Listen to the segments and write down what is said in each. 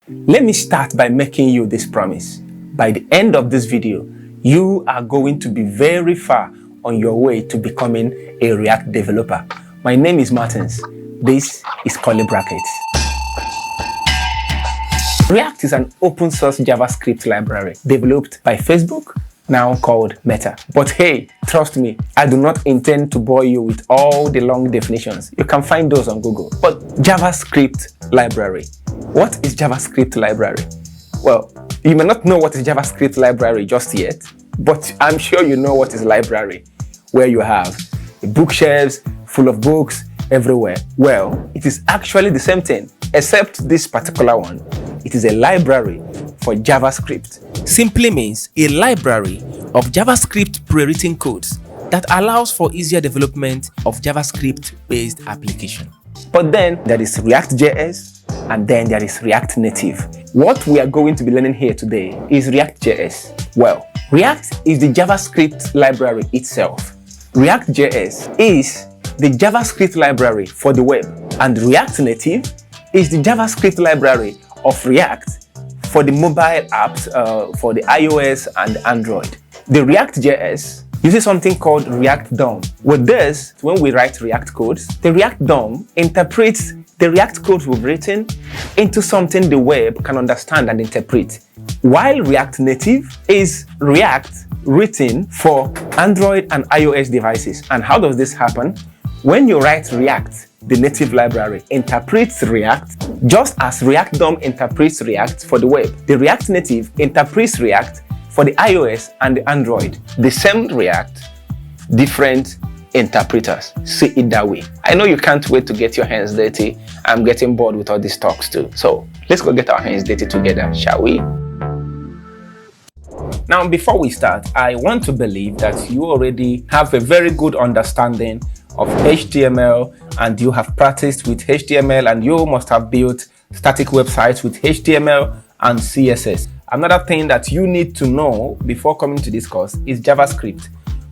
Let me start by making you this promise. By the end of this video, you are going to be very far on your way to becoming a React developer. My name is Martins. This is Curly Brackets. React is an open source JavaScript library developed by Facebook, now called Meta. But hey, trust me, I do not intend to bore you with all the long definitions. You can find those on Google. But JavaScript library. What is JavaScript library? Well, you may not know what is JavaScript library just yet, but I'm sure you know what is library, where you have bookshelves full of books everywhere. Well, it is actually the same thing, except this particular one. It is a library for JavaScript. Simply means a library of JavaScript pre-written codes that allows for easier development of JavaScript-based application. But then there is React.js, and then there is React Native. What we are going to be learning here today is React.js. Well, React is the JavaScript library itself. React.js is the JavaScript library for the web, and React Native is the JavaScript library of React for the mobile apps for the iOS and Android. The React.js uses something called React DOM. With this, when we write React codes, the React DOM interprets the React codes we've written into something the web can understand and interpret. While React Native is React written for Android and iOS devices. And how does this happen? When you write React, the native library interprets React just as React DOM interprets React for the web. The React Native interprets React for the iOS and the Android. The same React, different interpreters. See it that way. I know you can't wait to get your hands dirty. I'm getting bored with all these talks too. So let's go get our hands dirty together, shall we? Now, before we start, I want to believe that you already have a very good understanding of HTML and you have practiced with HTML and you must have built static websites with HTML and CSS. Another thing that you need to know before coming to this course is JavaScript.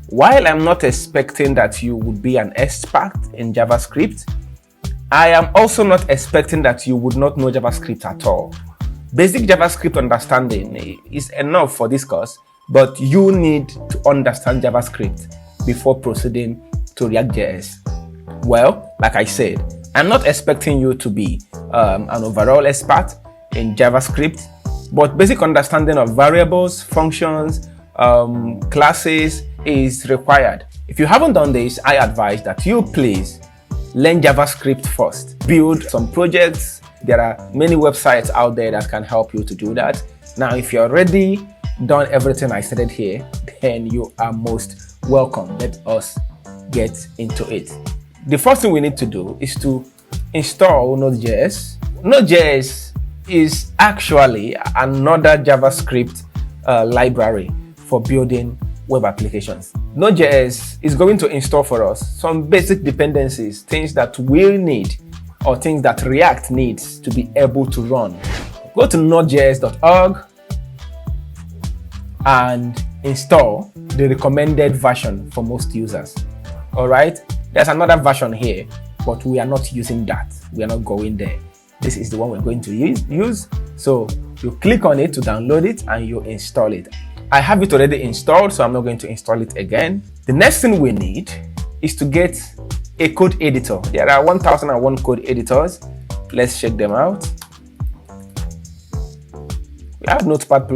While I'm not expecting that you would be an expert in JavaScript, I am also not expecting that you would not know JavaScript at all. Basic JavaScript understanding is enough for this course, but you need to understand JavaScript before proceeding to React.js. Well, like I said, I'm not expecting you to be an overall expert in JavaScript, but basic understanding of variables, functions, classes is required. If you haven't done this, I advise that you please learn JavaScript first. Build some projects. There are many websites out there that can help you to do that. Now, if you're already done everything I said here, then you are most welcome. Let us get into it. The first thing we need to do is to install Node.js. Node.js is actually another JavaScript library for building web applications. Node.js is going to install for us some basic dependencies, things that we need or things that React needs to be able to run. Go to nodejs.org and install the recommended version for most users. All right, there's another version here, but we are not using that. We are not going there. This is the one we're going to use. So you click on it to download it and you install it. I have it already installed, so I'm not going to install it again. The next thing we need is to get a code editor. There are 1001 code editors. Let's check them out. We have Notepad++,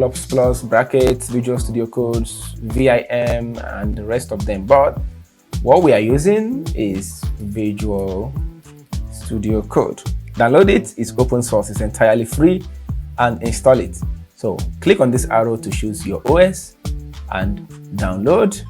Brackets, Visual Studio Codes, Vim, and the rest of them. But what we are using is Visual Studio Code. Download it. It's open source. It's entirely free, and install it. So click on this arrow to choose your OS and download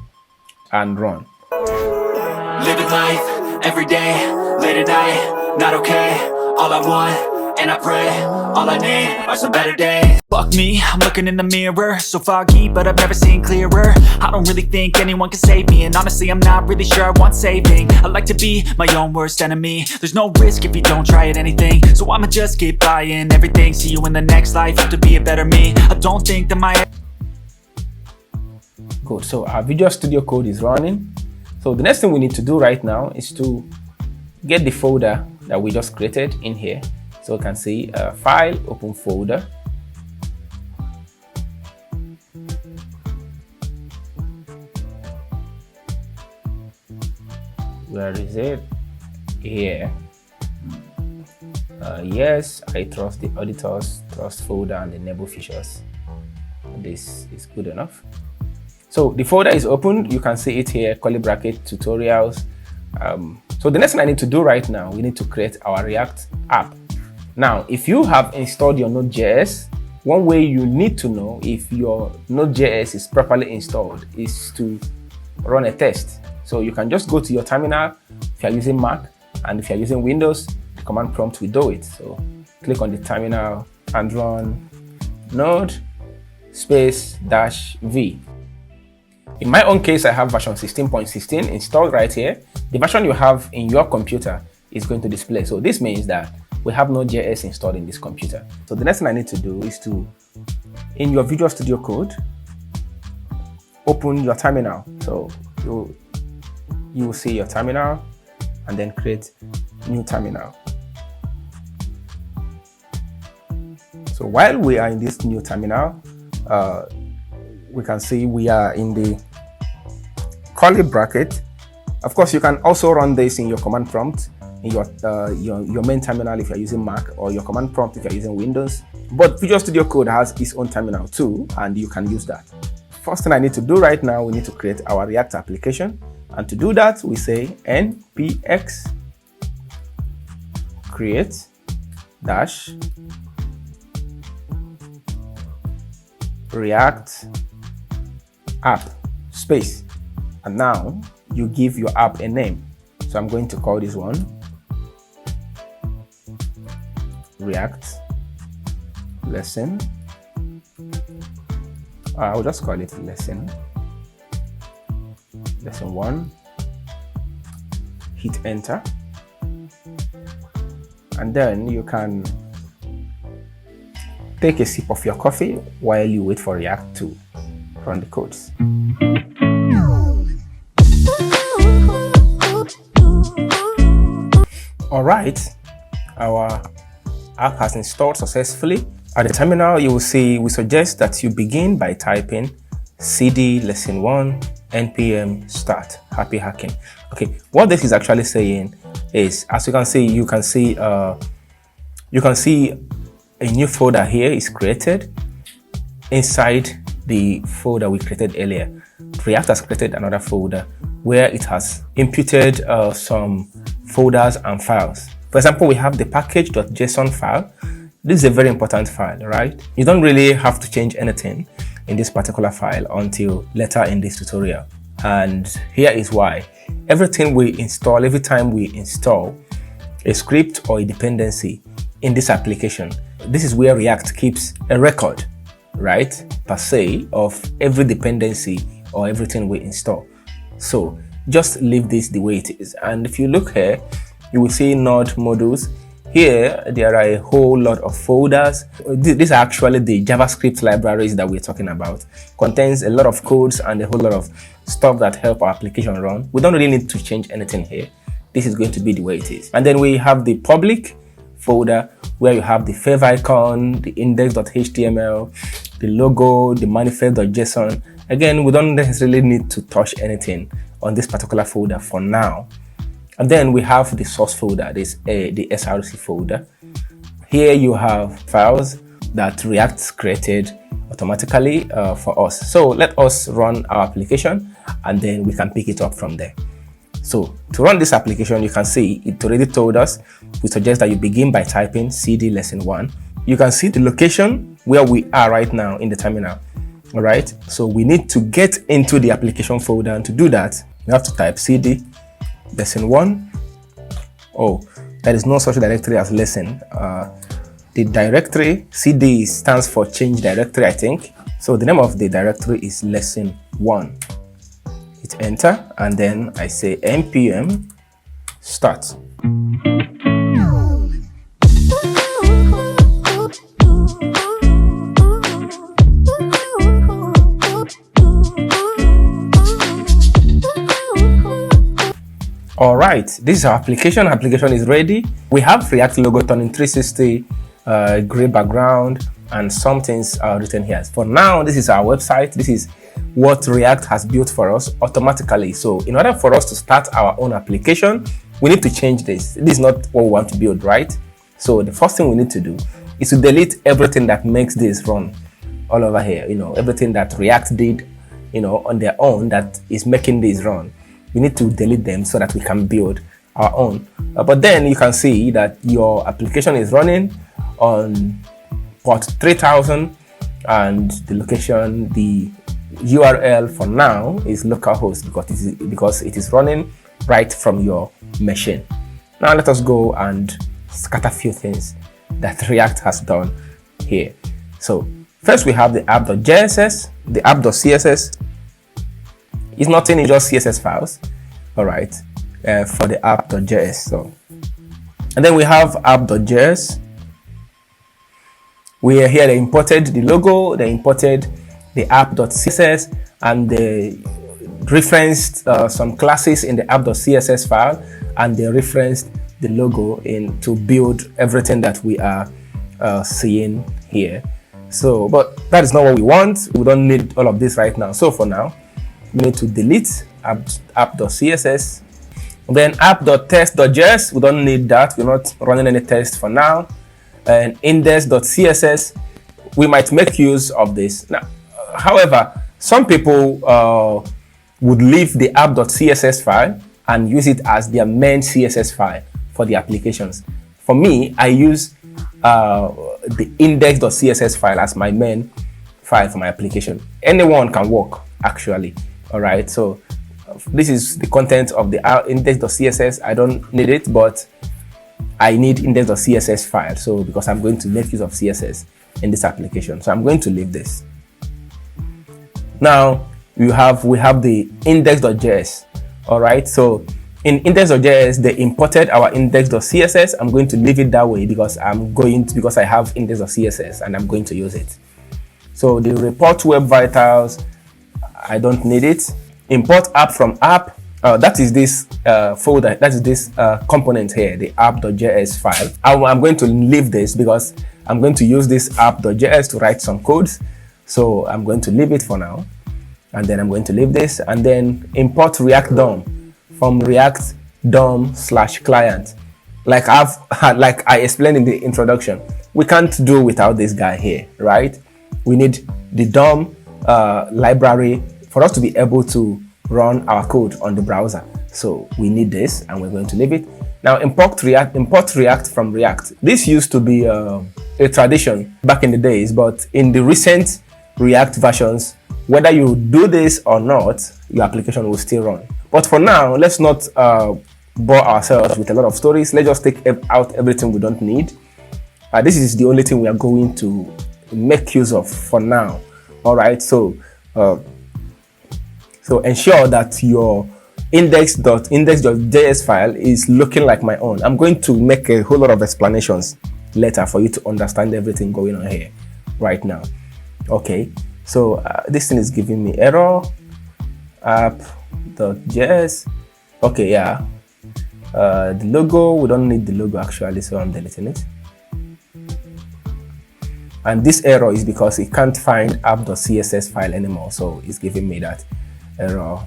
and run. Living life every day, late at night, not okay. All I want, and I pray, all I need are some better days. Fuck me, I'm looking in the mirror, so foggy, but I've never seen clearer. I don't really think anyone can save me, and honestly, I'm not really sure I want saving. I like to be my own worst enemy. There's no risk if you don't try at anything, so I'ma just keep buying everything. See you in the next life, have to be a better me. I don't think that my... Good, so our Visual Studio Code is running. So the next thing we need to do right now is to get the folder that we just created in here. So we can see file, open folder. Where is it? Here. Yes, I trust the auditors, trust folder, and enable features. This is good enough. So the folder is opened. You can see it here, curly bracket, tutorials. So the next thing I need to do right now, we need to create our React app. Now, if you have installed your Node.js, one way you need to know if your Node.js is properly installed is to run a test. So you can just go to your terminal if you're using Mac, and if you're using Windows, the command prompt will do it. So click on the terminal and run node -v. In my own case, I have version 16.16 installed right here. The version you have in your computer is going to display. So this means that we have Node.js installed in this computer. So the next thing I need to do is to, in your Visual Studio Code, open your terminal. So you will see your terminal and then create new terminal. So while we are in this new terminal, we can see we are in the curly bracket. Of course, you can also run this in your command prompt in your main terminal if you're using Mac, or your command prompt if you're using Windows. But Visual Studio Code has its own terminal too, and you can use that. First thing I need to do right now, we need to create our React application. And to do that, we say npx create dash React app space, and now you give your app a name. So I'm going to call this one React lesson. I'll just call it lesson 1. Hit enter, and then you can take a sip of your coffee while you wait for React to run the codes. All right, our app has installed successfully. At the terminal, you will see we suggest that you begin by typing cd lesson1 npm start. Happy hacking. Okay, what this is actually saying is, as you can see a new folder here is created inside the folder we created earlier. React has created another folder where it has imputed some folders and files. For example, we have the package.json file. This is a very important file, right? You don't really have to change anything in this particular file until later in this tutorial. And here is why. Everything we install, every time we install a script or a dependency in this application, this is where React keeps a record, right, per se, of every dependency or everything we install. So just leave this the way it is. And if you look here, you will see node modules. Here, there are a whole lot of folders. These are actually the JavaScript libraries that we're talking about. Contains a lot of codes and a whole lot of stuff that help our application run. We don't really need to change anything here. This is going to be the way it is. And then we have the public folder where you have the favicon, the index.html, the logo, the manifest.json. Again, we don't necessarily need to touch anything on this particular folder for now. And then we have the source folder, the src folder. Here you have files that React created automatically for us. So let us run our application and then we can pick it up from there. So to run this application, you can see it already told us. We suggest that you begin by typing cd lesson1. You can see the location where we are right now in the terminal. All right. So we need to get into the application folder, and to do that, you have to type cd lesson1. Oh, there is no such directory as lesson. The directory cd stands for change directory, I think. So the name of the directory is lesson1. Hit enter, and then I say npm start. All right, this is our application. Application is ready. We have React logo turning 360, gray background, and some things are written here. For now, this is our website. This is what React has built for us automatically. So in order for us to start our own application, we need to change this. This is not what we want to build, right? So the first thing we need to do is to delete everything that makes this run all over here. Everything that React did, on their own that is making this run. We need to delete them so that we can build our own. But then you can see that your application is running on port 3000, and the location, the URL for now is localhost because it is running right from your machine. Now let us go and scatter a few things that React has done here. So first we have the app.js, the app.css. It's nothing, it's just CSS files, all right, for the app.js. So, and then we have app.js. We are here, they imported the logo, they imported the app.css, and they referenced some classes in the app.css file, and they referenced the logo in to build everything that we are seeing here. So, but that is not what we want. We don't need all of this right now. So for now, we need to delete app.css. Then app.test.js, we don't need that. We're not running any test for now. And index.css, we might make use of this. Now, however, some people would leave the app.css file and use it as their main CSS file for the applications. For me, I use the index.css file as my main file for my application. Anyone can work, actually. All right, so this is the content of the index.css. I don't need it, but I need index.css file. So because I'm going to make use of CSS in this application, so I'm going to leave this. Now we have the index.js. All right, so in index.js they imported our index.css. I'm going to leave it that way because I have index.css and I'm going to use it. So the report web vitals, I don't need it. Import app from app. That is this folder. That is this component here, the app.js file. I'm going to leave this because I'm going to use this app.js to write some codes. So I'm going to leave it for now. And then I'm going to leave this and then import React DOM from React DOM/client. Like I explained in the introduction, we can't do without this guy here, right? We need the DOM library for us to be able to run our code on the browser. So we need this and we're going to leave it. Now import React from React. This used to be a tradition back in the days, but in the recent React versions, whether you do this or not, your application will still run. But for now, let's not bore ourselves with a lot of stories. Let's just take out everything we don't need. This is the only thing we are going to make use of for now. All right, so ensure that your index.js file is looking like my own. I'm going to make a whole lot of explanations later for you to understand everything going on here right now. Okay, so this thing is giving me error. App.js. Okay, yeah. The logo, we don't need the logo actually, so I'm deleting it. And this error is because it can't find app.css file anymore, so it's giving me that error.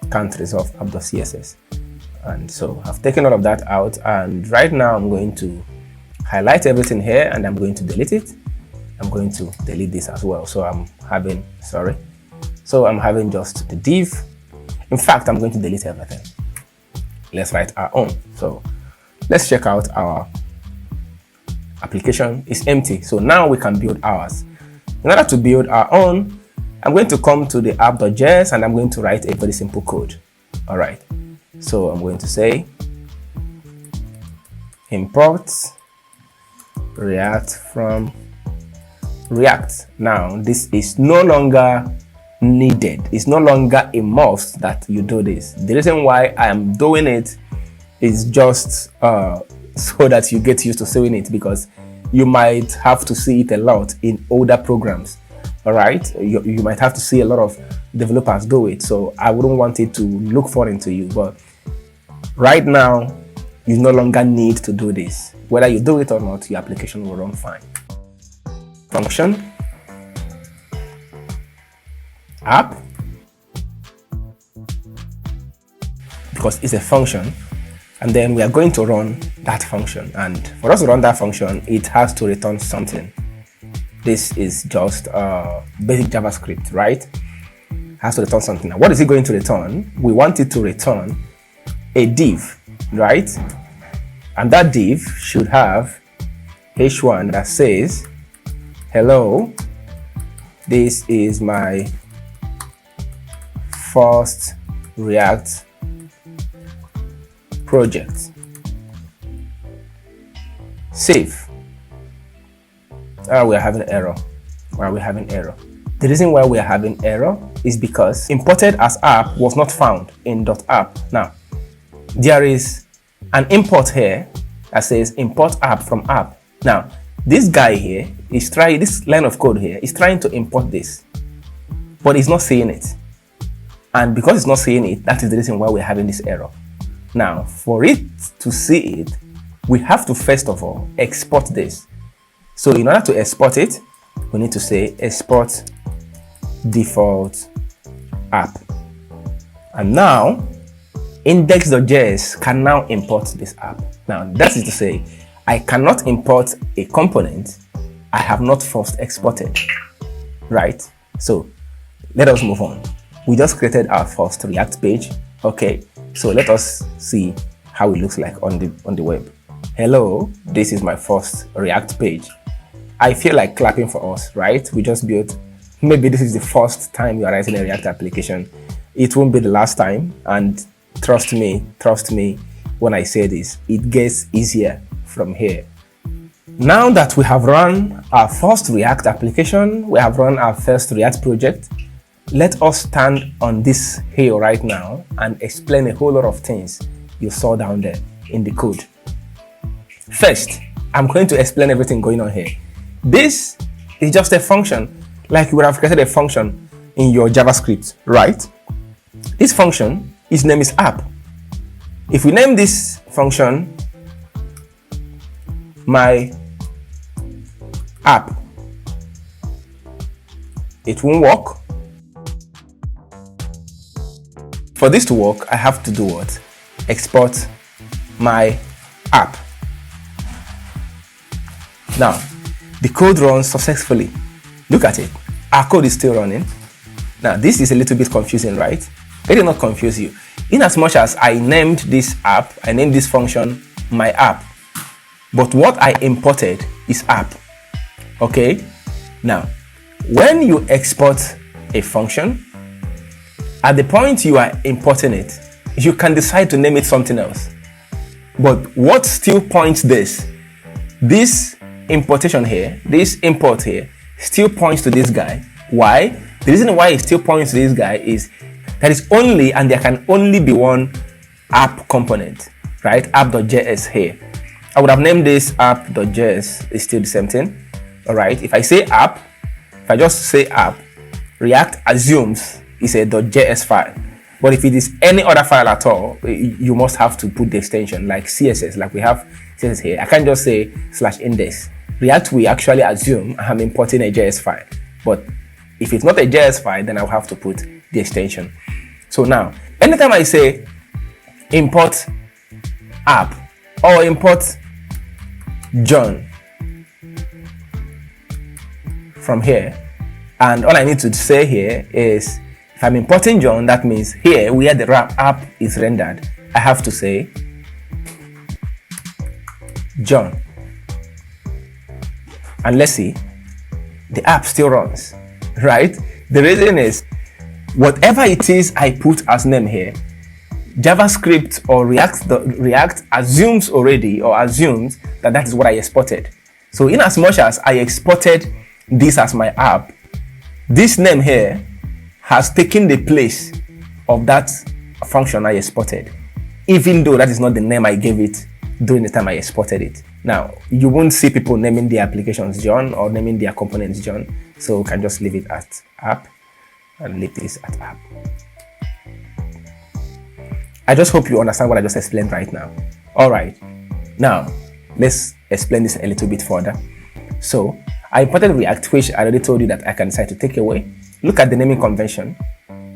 Can't resolve app.css. And so I've taken all of that out, and right now I'm going to highlight everything here and I'm going to delete it. I'm going to delete this as well. So I'm having just the div. In fact, I'm going to delete everything. Let's write our own. So let's check out our application. It's empty. So now we can build ours. In order to build our own, I'm going to come to the app.js and I'm going to write a very simple code. All right. So I'm going to say import React from React. Now this is no longer needed. It's no longer a must that you do this. The reason why I am doing it is just so that you get used to seeing it, because you might have to see it a lot in older programs. All right, you might have to see a lot of developers do it, so I wouldn't want it to look foreign to you. But Right now, you no longer need to do this. Whether you do it or not, your application will run fine. Function, app, because it's a function, and then we are going to run that function. And for us to run that function, it has to return something. This is just basic JavaScript, right? It has to return something. Now, what is it going to return? We want it to return a div, right? And that div should have h1 that says, hello, this is my first React project. Save. We are having error. Why are we having error? The reason why we are having error is because imported as app was not found in .app. Now, there is an import here that says import app from app. Now, this guy here is trying, this line of code here is trying to import this, but it's not seeing it. And because it's not seeing it, that is the reason why we're having this error. Now, for it to see it, we have to first of all export this. So in order to export it, we need to say export default app. And now, index.js can now import this app. Now, that is to say, I cannot import a component I have not first exported, right? So let us move on. We just created our first React page. Okay, so let us see how it looks like on the web. Hello, this is my first React page. I feel like clapping for us, right? We just built, maybe this is the first time you are writing a React application. It won't be the last time, and trust me when I say this, it gets easier from here. Now that we have run our first React application, we have run our first React project, let us stand on this hill right now and explain a whole lot of things you saw down there in the code. First, I'm going to explain everything going on here. This is just a function, like you would have created a function in your JavaScript, right? This function, its name is app. If we name this function my app, it won't work. For this to work, I have to do what? Export my app. Now, the code runs successfully. Look at it. Our code is still running. Now, this is a little bit confusing, right? Let it not confuse you. In as much as I named this app, I named this function my app, but what I imported is app. Okay? Now, when you export a function, at the point you are importing it, you can decide to name it something else. But what still points this? This importation here, this import here, still points to this guy. Why? The reason why it still points to this guy is there is only, and there can only be one app component, right? App.js here. I would have named this app.js, it's still the same thing. All right, if I say app, if I just say app, React assumes it's a .js file. But if it is any other file at all, you must have to put the extension like CSS, like we have CSS here. I can't just say /index. React will actually assume I'm importing a JS file. But if it's not a JS file, then I'll have to put the extension. So now, anytime I say import app or import John from here, and all I need to say here is if I'm importing John, that means here where the app is rendered, I have to say John. And let's see, the app still runs, right? The reason is whatever it is I put as name here, JavaScript or React assumes already, or assumes that that is what I exported. So in as much as I exported this as my app, this name here has taken the place of that function I exported, even though that is not the name I gave it during the time I exported it. Now, you won't see people naming their applications John or naming their components John, so we can just leave it at app and leave this at app. I just hope you understand what I just explained right now. All right, now let's explain this a little bit further. So I imported React, which I already told you that I can decide to take away. Look at the naming convention.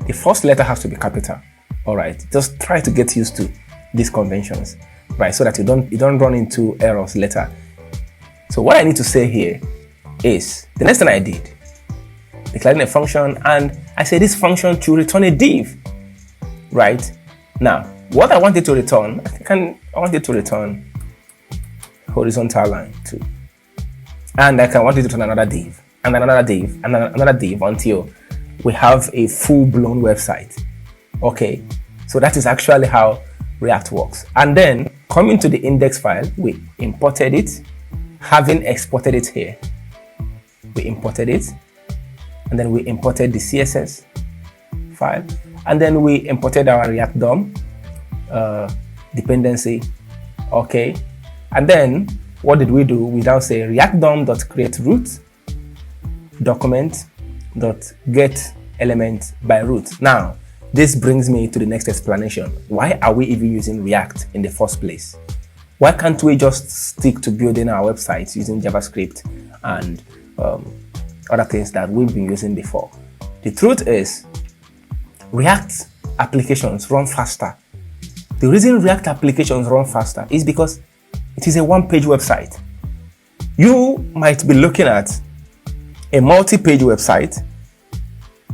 The first letter has to be capital. All right, just try to get used to these conventions, right? So that you don't run into errors later. So what I need to say here is the next thing I did, declaring a function, and I say this function to return a div, right? Now, what I wanted to return, I want it to return horizontal line too, and I can want it to return another div, and another div, and another div until we have a full-blown website. Okay, so that is actually how React works. And then coming to the index file, we imported it, having exported it here. We imported it, and then we imported the CSS file, and then we imported our React DOM dependency. Okay, and then what did we do? We now say React DOM.create root document.get element by root. Now, this brings me to the next explanation. Why are we even using React in the first place? Why can't we just stick to building our websites using JavaScript and other things that we've been using before? The truth is, React applications run faster. The reason React applications run faster is because it is a one-page website. You might be looking at a multi-page website,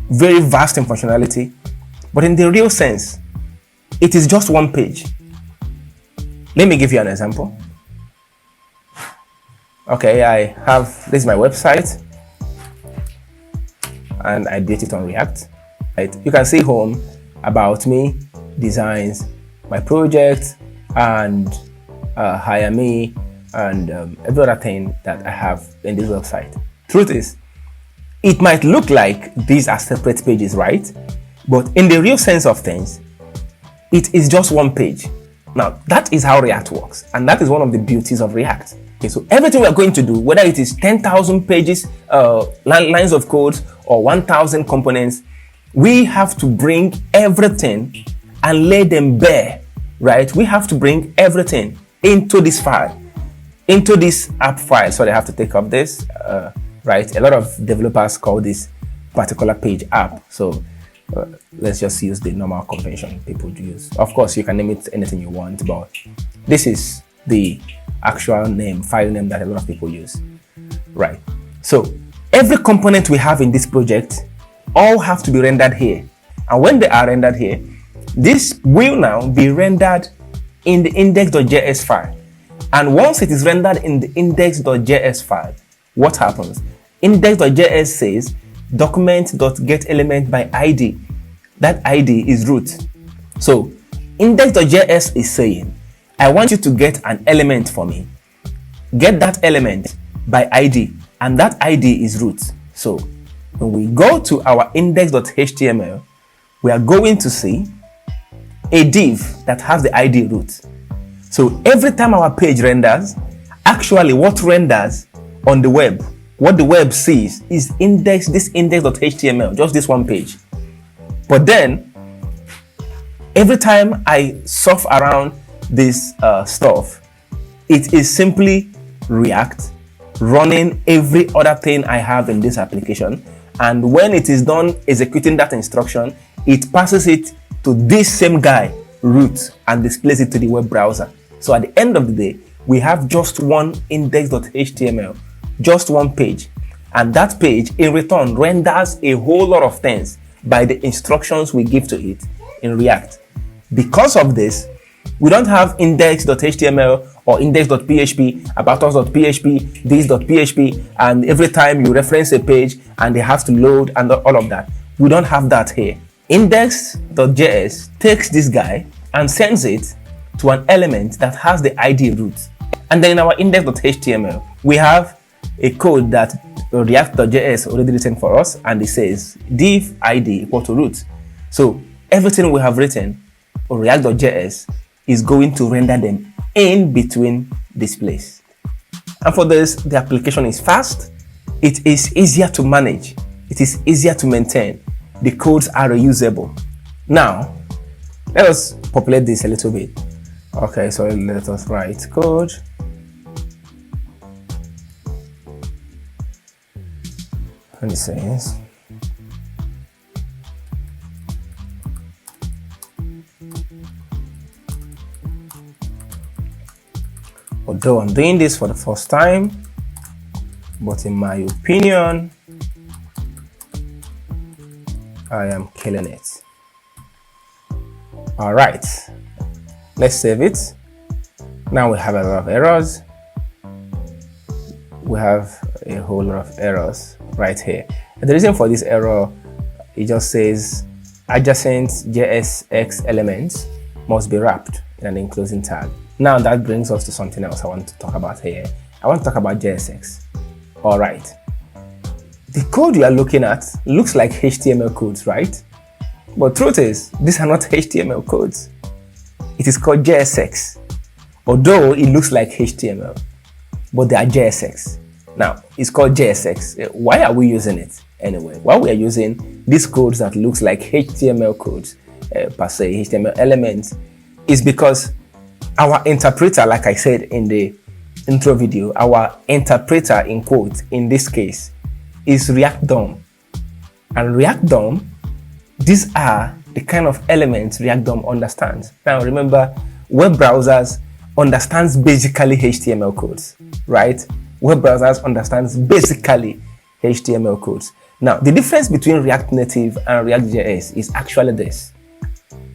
very vast in functionality, but in the real sense, it is just one page. Let me give you an example. Okay, this is my website, and I built it on React. Right? You can see home, about me, designs, my project, and hire me, and every other thing that I have in this website. Truth is, it might look like these are separate pages, right? But in the real sense of things, it is just one page. Now, that is how React works, and that is one of the beauties of React. Okay, so everything we are going to do, whether it is 10,000 pages, lines of code, or 1,000 components, we have to bring everything and lay them bare, right? We have to bring everything into this file, into this app file. So I have to take up this, right? A lot of developers call this particular page app. So let's just use the normal convention people use. Of course, you can name it anything you want, but this is the actual file name that a lot of people use, right? So every component we have in this project all have to be rendered here. And when they are rendered here, this will now be rendered in the index.js file. And once it is rendered in the index.js file, what happens? Index.js says document.getElement by ID. That ID is root. So index.js is saying, I want you to get an element for me. Get that element by ID, and that ID is root. So when we go to our index.html, we are going to see a div that has the ID root. So every time our page renders, actually what renders on the web, what the web sees is this index.html, just this one page. But then, every time I surf around this stuff, it is simply React running every other thing I have in this application. And when it is done executing that instruction, it passes it to this same guy, root, and displays it to the web browser. So at the end of the day, we have just one index.html, just one page. And that page in return renders a whole lot of things by the instructions we give to it in React. Because of this, we don't have index.html or index.php, aboutus.php, this.php, and every time you reference a page and it has to load and all of that. We don't have that here. Index.js takes this guy and sends it to an element that has the ID root. And then in our index.html, we have a code that React.js already written for us, and it says div ID equal to root. So everything we have written on React.js is going to render them in between displays. And for this, the application is fast, it is easier to manage, it is easier to maintain, the codes are reusable. Now, let us populate this a little bit. Okay, so let us write code. And it says although I'm doing this for the first time, but in my opinion, I am killing it. All right, let's save it. Now we have a lot of errors. We have a whole lot of errors right here. And the reason for this error, it just says adjacent JSX elements must be wrapped in an enclosing tag. Now that brings us to something else I want to talk about here. I want to talk about JSX. All right. The code you are looking at looks like HTML codes, right? But truth is, these are not HTML codes. It is called JSX. Although it looks like HTML, but they are JSX. Now, it's called JSX. Why are we using it anyway? Why we are using these codes that looks like HTML codes, per se, HTML elements, is because our interpreter, like I said in the intro video, our interpreter in quotes, in this case, is React DOM. And React DOM, these are the kind of elements React DOM understands. Now remember, web browsers understands basically HTML codes, right? Web browsers understands basically HTML codes. Now, the difference between React Native and React.js is actually this.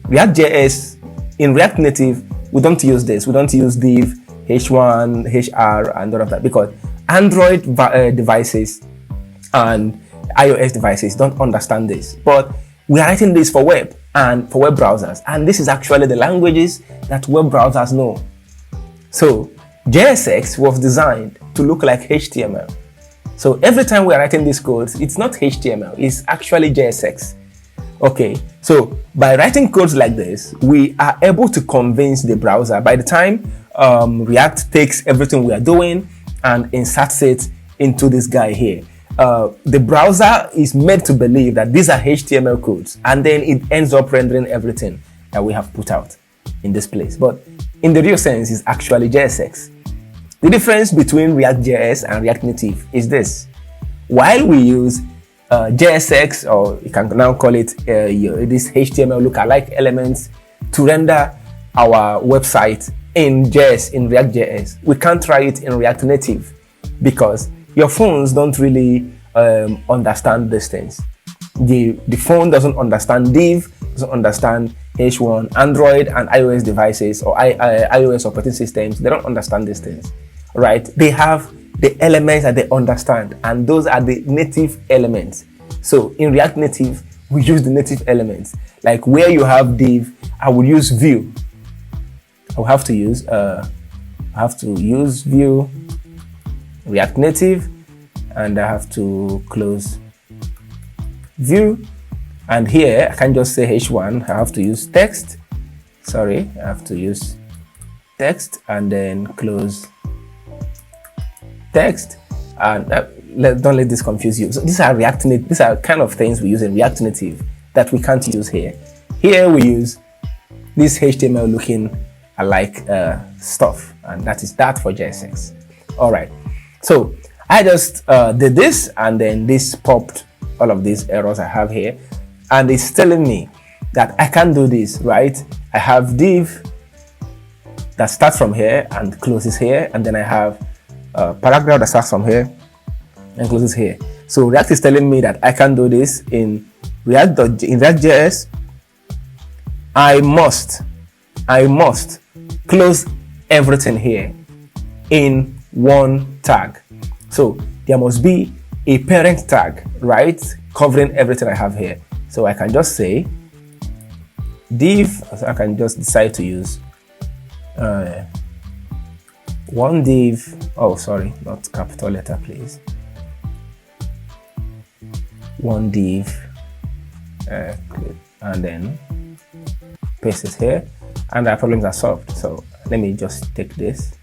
React.js, in React Native, we don't use this. We don't use div, h1, hr, and all of that because Android devices and iOS devices don't understand this. But we are writing this for web and for web browsers. And this is actually the languages that web browsers know. So JSX was designed to look like HTML. So every time we are writing these codes, it's not HTML, it's actually JSX. Okay, so by writing codes like this, we are able to convince the browser. By the time React takes everything we are doing and inserts it into this guy here, the browser is made to believe that these are HTML codes, and then it ends up rendering everything that we have put out in this place. But in the real sense, it's actually JSX. The difference between React.js and React Native is this. While we use JSX, or you can now call it this HTML lookalike elements to render our website in React.js, we can't try it in React Native because your phones don't really understand these things. The phone doesn't understand div, doesn't understand H1, Android and iOS devices or iOS operating systems. They don't understand these things, right? They have the elements that they understand, and those are the native elements. So in React Native, we use the native elements. Like where you have div, I will use view. I will have to use view, React Native, and I have to close view. And here I can just say H1. I have to use text. Sorry, I have to use text and then close text. And don't let this confuse you. So these are React Native. These are kind of things we use in React Native that we can't use here. Here we use this HTML looking alike stuff, and that is that for JSX. All right. So I just did this, and then this popped all of these errors I have here. And it's telling me that I can do this, right? I have div that starts from here and closes here, and then I have a paragraph that starts from here and closes here. So React is telling me that I can do this in React.js. I must close everything here in one tag. So there must be a parent tag, right, covering everything I have here. So I can just say div, so I can just decide to use one div, oh sorry, not capital letter please, one div, and then paste it here, and our problems are solved. So let me just take this.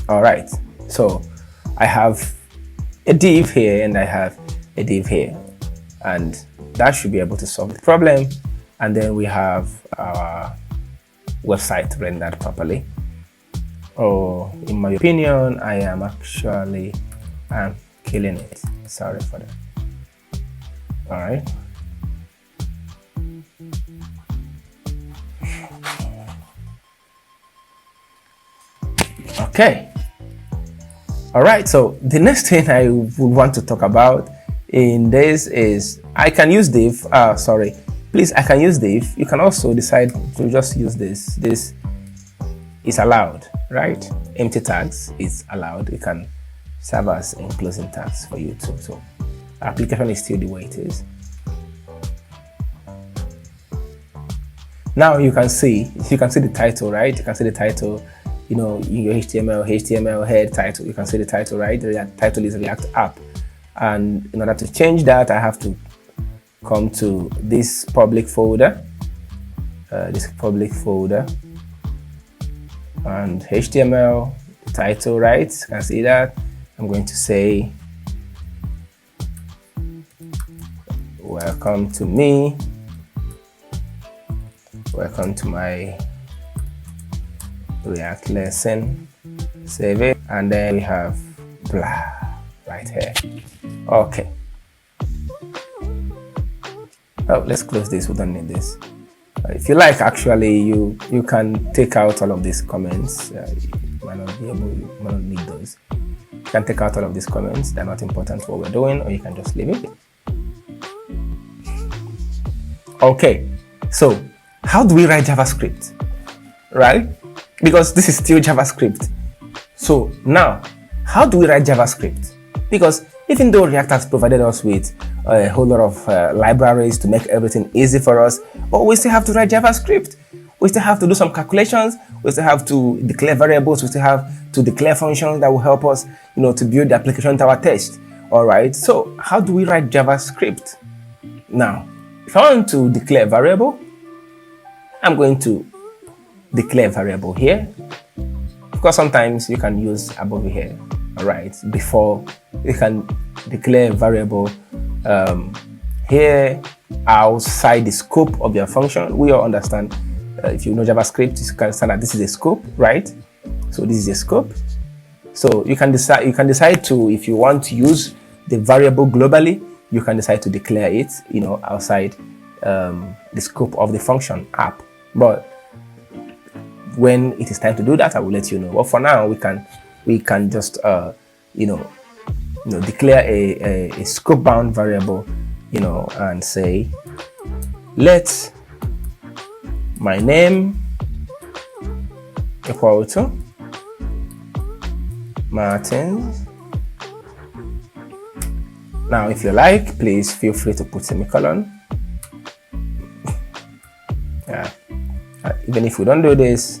All right, so I have a div here and I have a div here. and that should be able to solve the problem. And then we have our website rendered properly. Oh, in my opinion, I am actually killing it. Sorry for that. All right. Okay. All right. So the next thing I would want to talk about in this is I can use div. Please, I can use div. You can also decide to just use this. This is allowed, right? Empty tags is allowed. You can serve as enclosing tags for you too. So application is still the way it is. Now you can see the title, right? You can see the title, you know, your HTML head title. You can see the title, right? The title is React app. And in order to change that, I have to come to this public folder, and HTML title, right? You can see that. I'm going to say, welcome to me. Welcome to my React lesson. Save it, and then we have blah right here. Okay. Oh, let's close this. We don't need this. If you like, actually, you can take out all of these comments. You might not need those. You can take out all of these comments. They're not important for what we're doing, or you can just leave it. Okay. So, how do we write JavaScript, right? Because this is still JavaScript. So now, how do we write JavaScript? Because even though React has provided us with a whole lot of libraries to make everything easy for us, but we still have to write JavaScript. We still have to do some calculations. We still have to declare variables. We still have to declare functions that will help us, you know, to build the application to our test. All right. So how do we write JavaScript? Now, if I want to declare a variable, I'm going to declare variable here. Of course, sometimes you can use above here, all right, before you can declare variable here outside the scope of your function. We all understand, if you know JavaScript, you can understand that this is a scope, right? So this is a scope. So you can decide to, if you want to use the variable globally, you can decide to declare it, you know, outside the scope of the function app. But when it is time to do that, I will let you know. But for now, we can just declare a scope bound variable, you know, and say, let my name equal to Martin. Now, if you like, please feel free to put semicolon. Yeah. Even if we don't do this,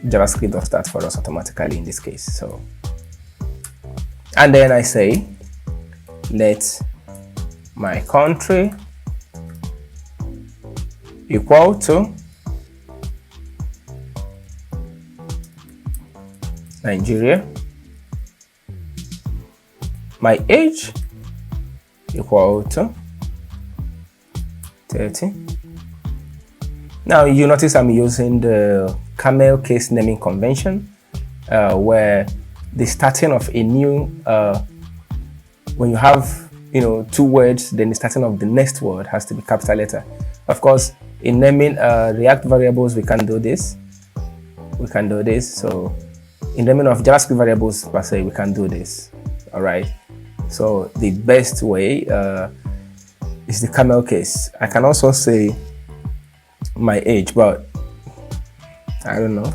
JavaScript does that for us automatically in this case. So, and then I say, let my country equal to Nigeria. My age equal to 30. Now you notice I'm using the camel case naming convention, where the starting of a new, when you have, you know, two words, then the starting of the next word has to be capital letter. Of course, in naming React variables, we can do this. So in naming of JavaScript variables per se, we can do this. All right. So the best way is the camel case. I can also say my age, but I don't know.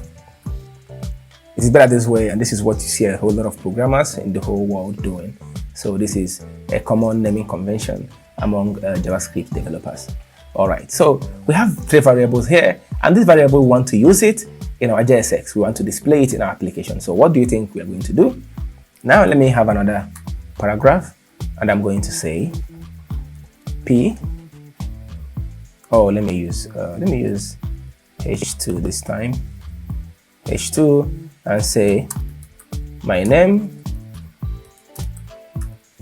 It's better this way, and this is what you see a whole lot of programmers in the whole world doing. So this is a common naming convention among JavaScript developers. All right, so we have three variables here, and this variable, we want to use it in our JSX. We want to display it in our application. So what do you think we are going to do? Now let me have another paragraph, and I'm going to say P. Oh, let me use H2 this time. H2, and say my name.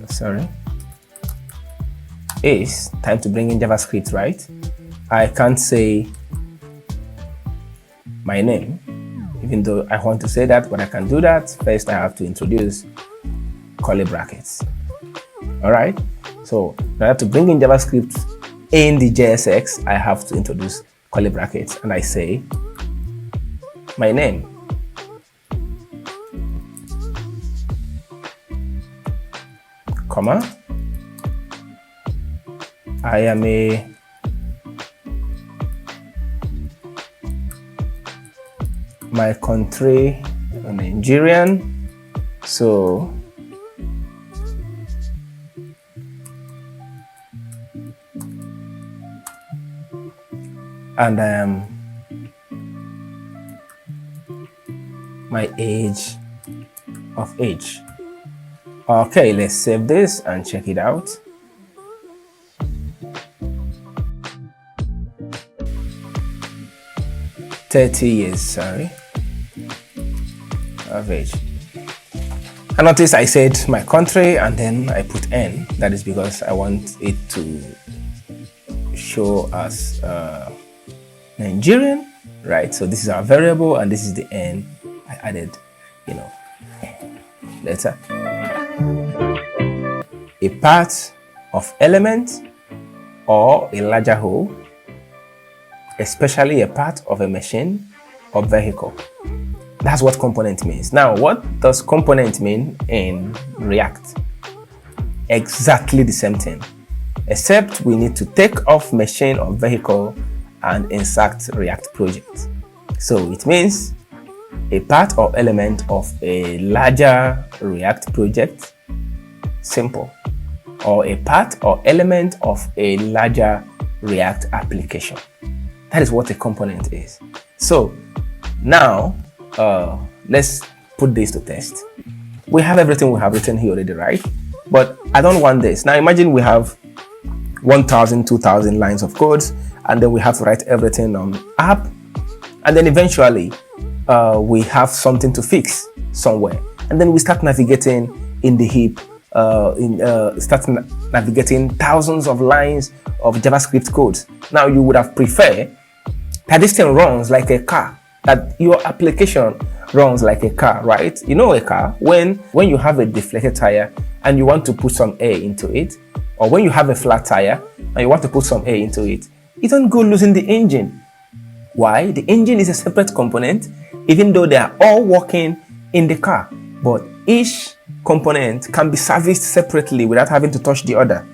Sorry. is time to bring in JavaScript, right? I can't say my name, even though I want to say that, but I can do that. First, I have to introduce curly brackets. All right. So in order to bring in JavaScript in the JSX, I have to introduce curly brackets, and I say my name. Comma. I am my country Nigerian, so and I am my age of age. Okay, let's save this and check it out. $30, sorry, of age. And notice I said my country and then I put N. That is because I want it to show as Nigerian, right? So this is our variable and this is the N I added, later. A part of element or a larger whole, especially a part of a machine or vehicle. That's what component means. Now, what does component mean in React? Exactly the same thing, except we need to take off machine or vehicle and insert React project. So it means a part or element of a larger React project, simple, or a part or element of a larger React application. That is what a component is. So now let's put this to test. We have everything we have written here already, right? But I don't want this. Now imagine we have 1,000, 2,000 lines of code, and then we have to write everything on app, and then eventually we have something to fix somewhere, and then we start navigating in the heap, start navigating thousands of lines of JavaScript codes. Now you would have preferred that this thing runs like a car, that your application runs like a car, right? You know a car, when you have a deflated tire and you want to put some air into it, or when you have a flat tire and you want to put some air into it, you don't go losing the engine. Why? The engine is a separate component, even though they are all working in the car, but each component can be serviced separately without having to touch the other.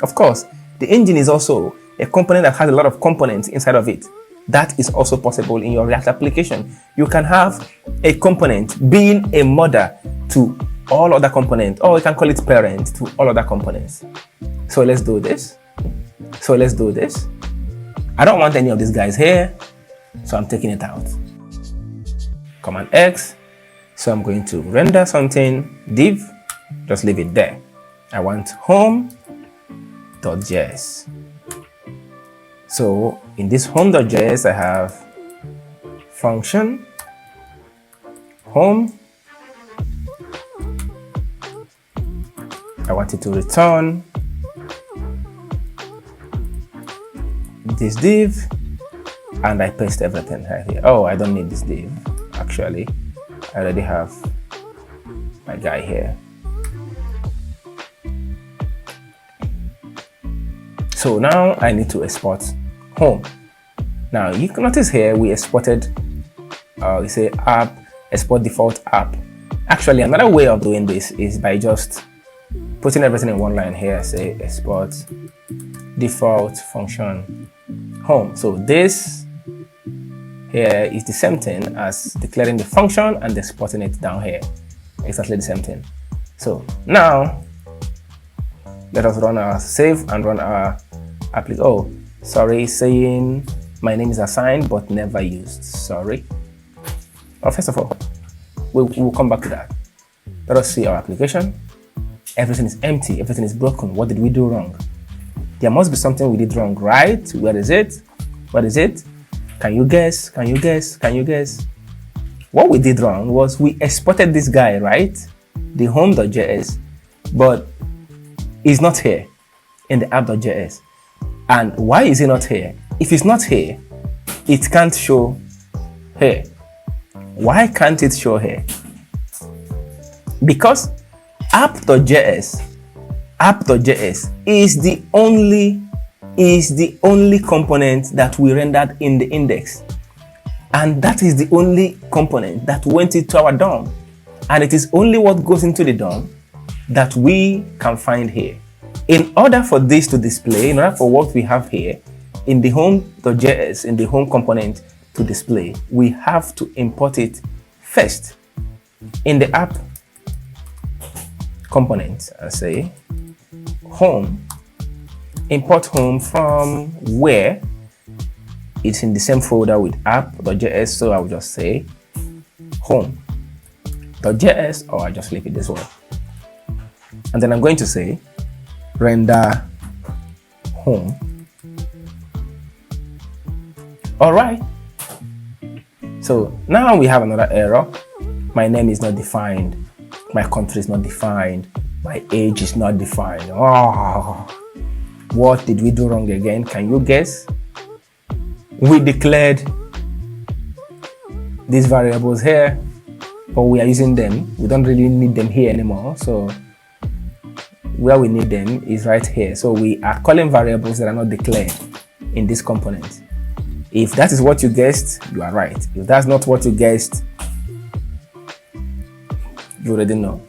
Of course, the engine is also a component that has a lot of components inside of it. That is also possible in your React application. You can have a component being a mother to all other components, or you can call it parent to all other components. So let's do this. I don't want any of these guys here, so I'm taking it out. Command X. So I'm going to render something, div, just leave it there. I want home.js. So in this home.js, I have function, home. I want it to return this div, and I paste everything right here. Oh, I don't need this div, actually. I already have my guy here. So now I need to export home. Now you can notice here we exported, we say app, export default app. Actually, another way of doing this is by just putting everything in one line here, say export default function home. So this here is the same thing as declaring the function and exporting it down here. Exactly the same thing. So now let us run our save and run our application. Oh, sorry, saying my name is assigned but never used. Sorry. Well, first of all, we'll come back to that. Let us see our application. Everything is empty. Everything is broken. What did we do wrong? There must be something we did wrong, right? Where is it? What is it? Can you guess? Can you guess? Can you guess? What we did wrong was we exported this guy, right? The home.js, but it's not here in the app.js. And why is it not here? If it's not here, it can't show here. Why can't it show here? Because app.js is the only component that we rendered in the index. And that is the only component that went into our DOM. And it is only what goes into the DOM that we can find here. In order for this to display, in order for what we have here in the home.js, in the home component to display, we have to import it first in the app component and say home, import home from where it's in the same folder with app.js. So I'll just say home.js, or I'll just leave it this way. And then I'm going to say render home. All right. So now we have another error. My name is not defined. My country is not defined. My age is not defined. Oh, what did we do wrong again? Can you guess? We declared these variables here, but we are using them. We don't really need them here anymore. So where we need them is right here. So we are calling variables that are not declared in this component. If that is what you guessed, you are right. If that's not what you guessed, you already know.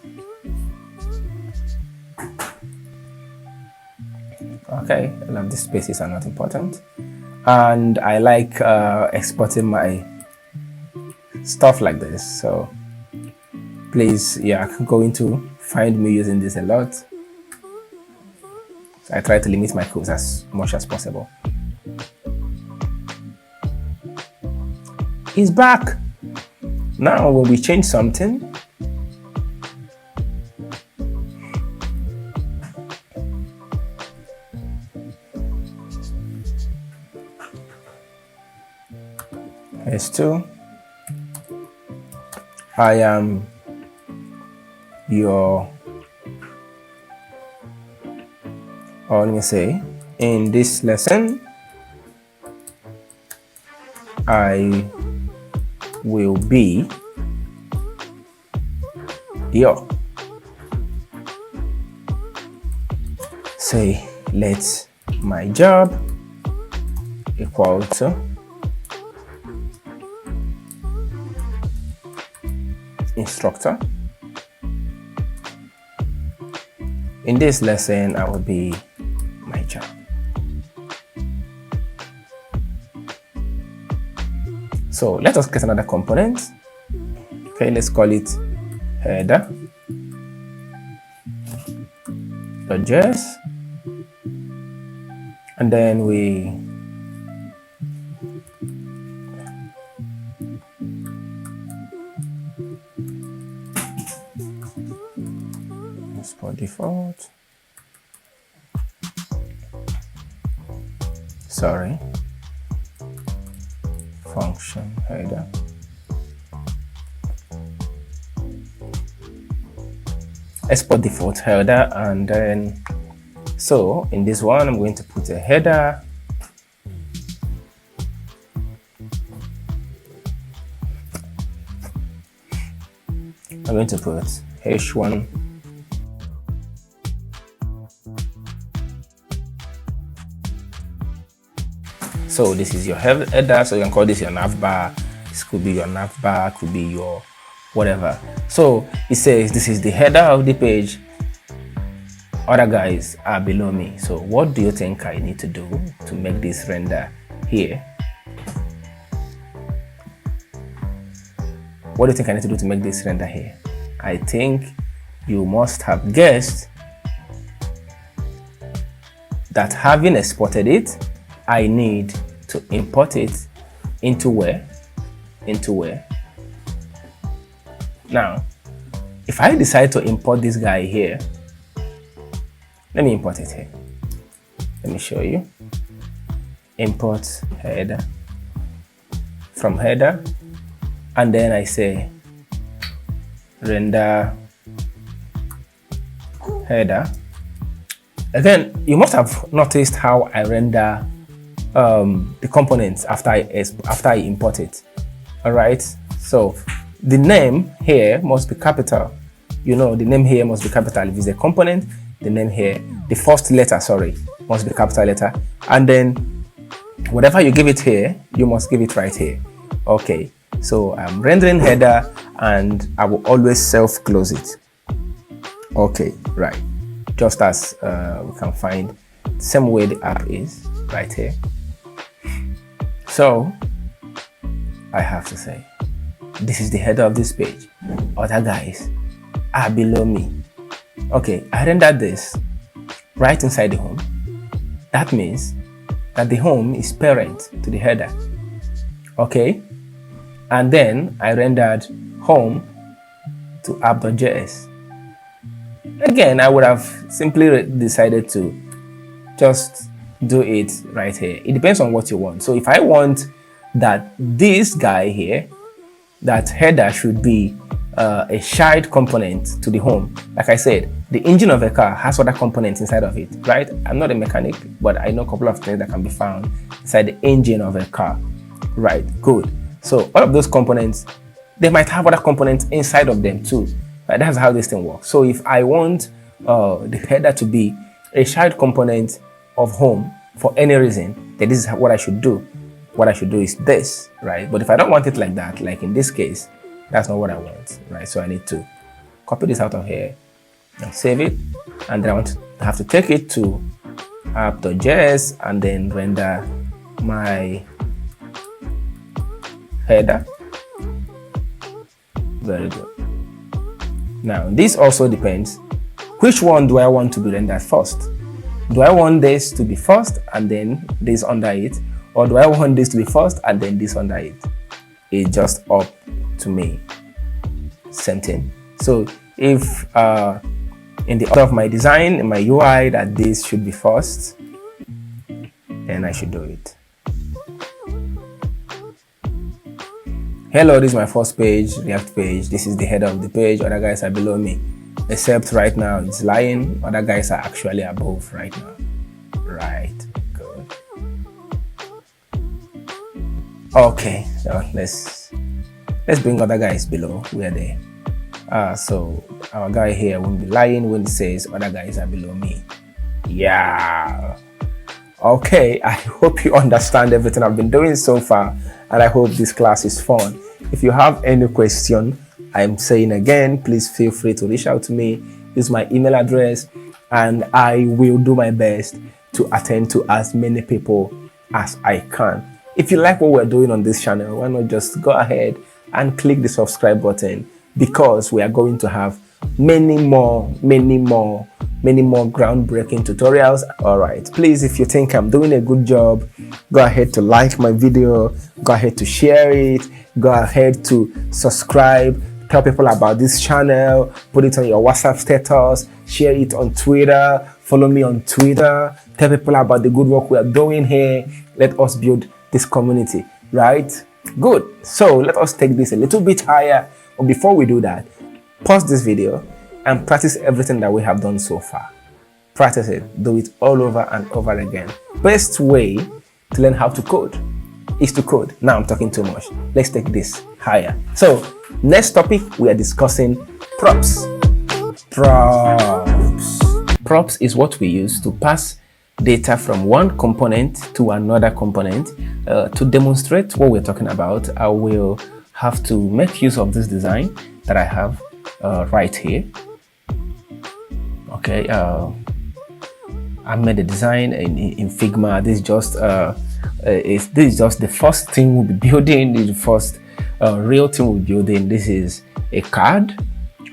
Okay, I love the spaces are not important. And I like exporting my stuff like this. So please, yeah, going to find me using this a lot. So I try to limit my codes as much as possible. It's back. Now when we change something, S2, I am your, or let me say, in this lesson, I will be your, say, let my job equal to instructor. In this lesson, I will be my job. So let us get another component. Okay, let's call it header.js, and then we for default. Sorry. Function header. Export default header, and then so in this one I'm going to put a header. I'm going to put h1 So this is your header, so you can call this your navbar. This could be your navbar, could be your whatever. So it says this is the header of the page. Other guys are below me. So what do you think I need to do to make this render here? What do you think I need to do to make this render here? I think you must have guessed that having exported it, I need to import it into where? Into where? Now, if I decide to import this guy here, let me import it here. Let me show you. Import header from header, and then I say render header, Again, you must have noticed how I render the components after I import it. All right, so the name here must be capital. The name here must be capital. If it's a component, the name here, the first letter, sorry, must be capital letter. And then whatever you give it here, you must give it right here. Okay, so I'm rendering header and I will always self-close it. Okay, right. Just as we can find the same way the app is right here. So I have to say, this is the header of this page. Other guys are below me. Okay, I rendered this right inside the home. That means that the home is parent to the header. Okay, and then I rendered home to app.js. Again, I would have simply decided to just do it right here. It depends on what you want. So if I want that this guy here, that header should be a shared component to the home. Like I said, the engine of a car has other components inside of it, right? I'm not a mechanic, but I know a couple of things that can be found inside the engine of a car, right? Good. So all of those components, they might have other components inside of them too. Right? That's how this thing works. So if I want the header to be a shared component of home for any reason, then this is what I should do. What I should do is this, right? But if I don't want it like that, like in this case, that's not what I want, right? So I need to copy this out of here and save it. And then I have to take it to app.js and then render my header. Very good. Now, this also depends. Which one do I want to be rendered first? Do I want this to be first and then this under it? Or do I want this to be first and then this under it? It's just up to me. Same thing. So if in the order of my design, in my UI, that this should be first, then I should do it. Hello, this is my first page, React page. This is the header of the page. Other guys are below me. Except right now it's lying. Other guys are actually above right now. Right. Good. Okay, so let's bring other guys below. Where they so our guy here won't be lying when he says other guys are below me. Yeah. Okay, I hope you understand everything I've been doing so far, and I hope this class is fun. If you have any question, I'm saying again, please feel free to reach out to me. Use my email address, and I will do my best to attend to as many people as I can. If you like what we're doing on this channel, why not just go ahead and click the subscribe button, because we are going to have many more groundbreaking tutorials. All right, please, if you think I'm doing a good job, go ahead to like my video, go ahead to share it, go ahead to subscribe, tell people about this channel, put it on your WhatsApp status, share it on Twitter, follow me on Twitter, tell people about the good work we are doing here. Let us build this community, right? Good. So let us take this a little bit higher. But before we do that, pause this video and practice everything that we have done so far. Practice it. Do it all over and over again. Best way to learn how to code is to code. Now I'm talking too much. Let's take this higher. So next topic, we are discussing props. Props is what we use to pass data from one component to another component. To demonstrate what we're talking about, I will have to make use of this design that I have right here. Okay, I made a design in Figma. This is just the first thing we'll be building. This is the first real thing we'll be building. This is a card.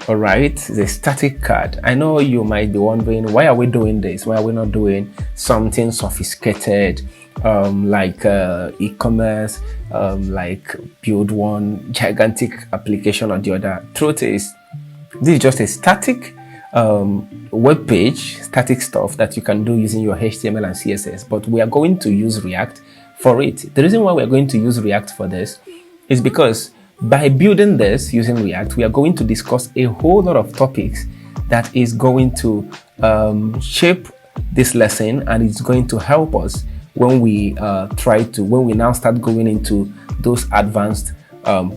All right, it's a static card. I know you might be wondering, why are we doing this? Why are we not doing something sophisticated like e-commerce, like build one gigantic application or the other? Truth is, this is just a static web page, static stuff that you can do using your HTML and CSS, but we are going to use React for it. The reason why we are going to use React for this is because by building this using React, we are going to discuss a whole lot of topics that is going to shape this lesson, and it's going to help us when we now start going into those advanced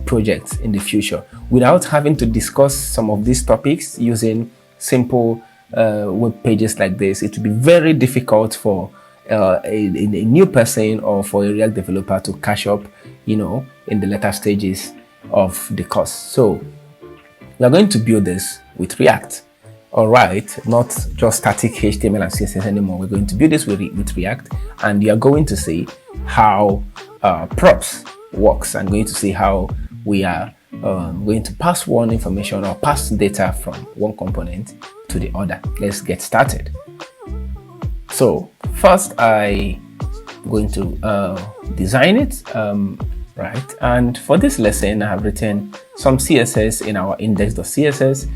projects in the future without having to discuss some of these topics using simple web pages like this. It will be very difficult for a new person or for a React developer to catch up, in the later stages of the course. So we are going to build this with React. All right, not just static HTML and CSS anymore. We're going to build this with React, and you are going to see how props works. I'm going to see how we are going to pass one information or pass data from one component to the other. Let's get started. So first, I'm going to design it, right? And for this lesson, I have written some CSS in our index.css.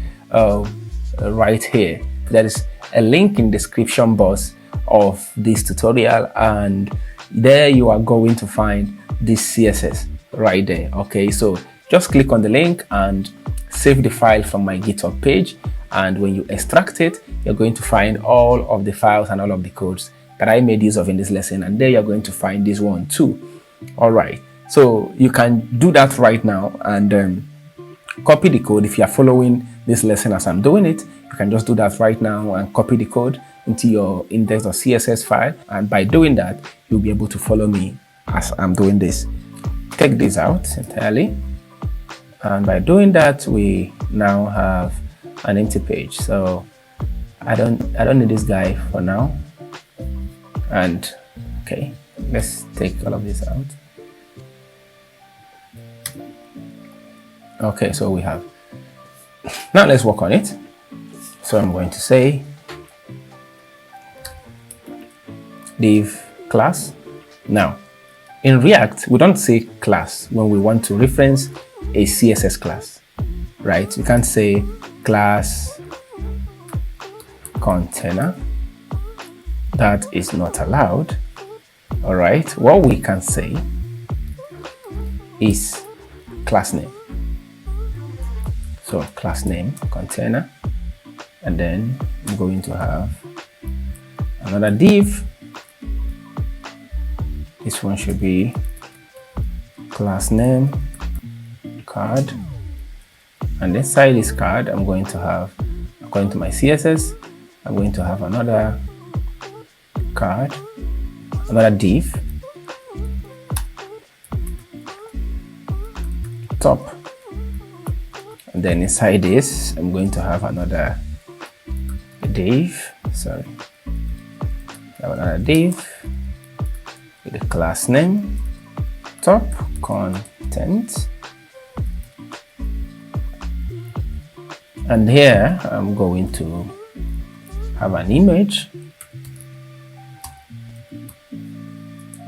Right here. There is a link in the description box of this tutorial, and there you are going to find this CSS right there. Okay, so just click on the link and save the file from my GitHub page, and when you extract it, you're going to find all of the files and all of the codes that I made use of in this lesson, and there you're going to find this one too. All right, so you can do that right now and copy the code. If you are following this lesson as I'm doing it, you can just do that right now and copy the code into your index.css file, and by doing that, you'll be able to follow me as I'm doing this. Take this out entirely, and by doing that, we now have an empty page. So I don't need this guy for now. And okay, let's take all of this out. Okay, so we have, now let's work on it. So I'm going to say div class. Now in React, we don't say class when we want to reference a CSS class, right? We can't say class container. That is not allowed. All right, what we can say is class name. So class name container, and then I'm going to have another div. This one should be class name card, and inside this card I'm going to have, according to my CSS, I'm going to have another card, another div, top. And then inside this, I'm going to have another div. Sorry, another div with the class name, top content, and here I'm going to have an image,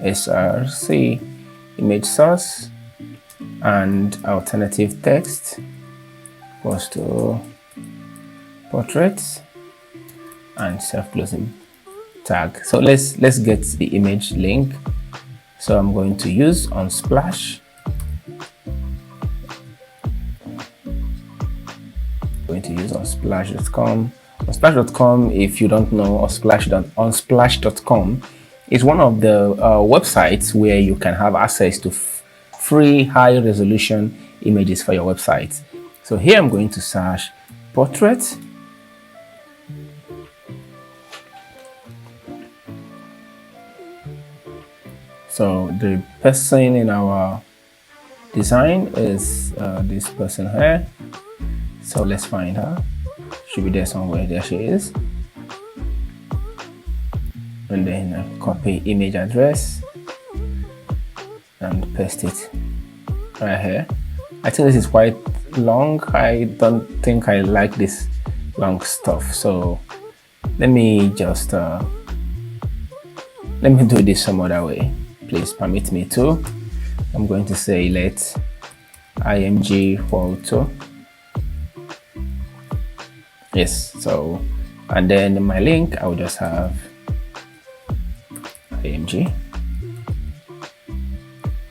src image source, and alternative text goes to portraits and self-closing tag. So let's get the image link. So I'm going to use Unsplash. Going to use unsplash.com. Unsplash.com, if you don't know, unsplash.com is one of the websites where you can have access to free high-resolution images for your website. So here I'm going to search portrait. So the person in our design is this person here. So let's find her. Should be there somewhere. There she is. And then copy image address and paste it right here. I think this is quite long. I don't think I like this long stuff. So let me just let me do this some other way. Please permit me to. I'm going to say let img photo. Yes. So, and then in my link, I will just have img.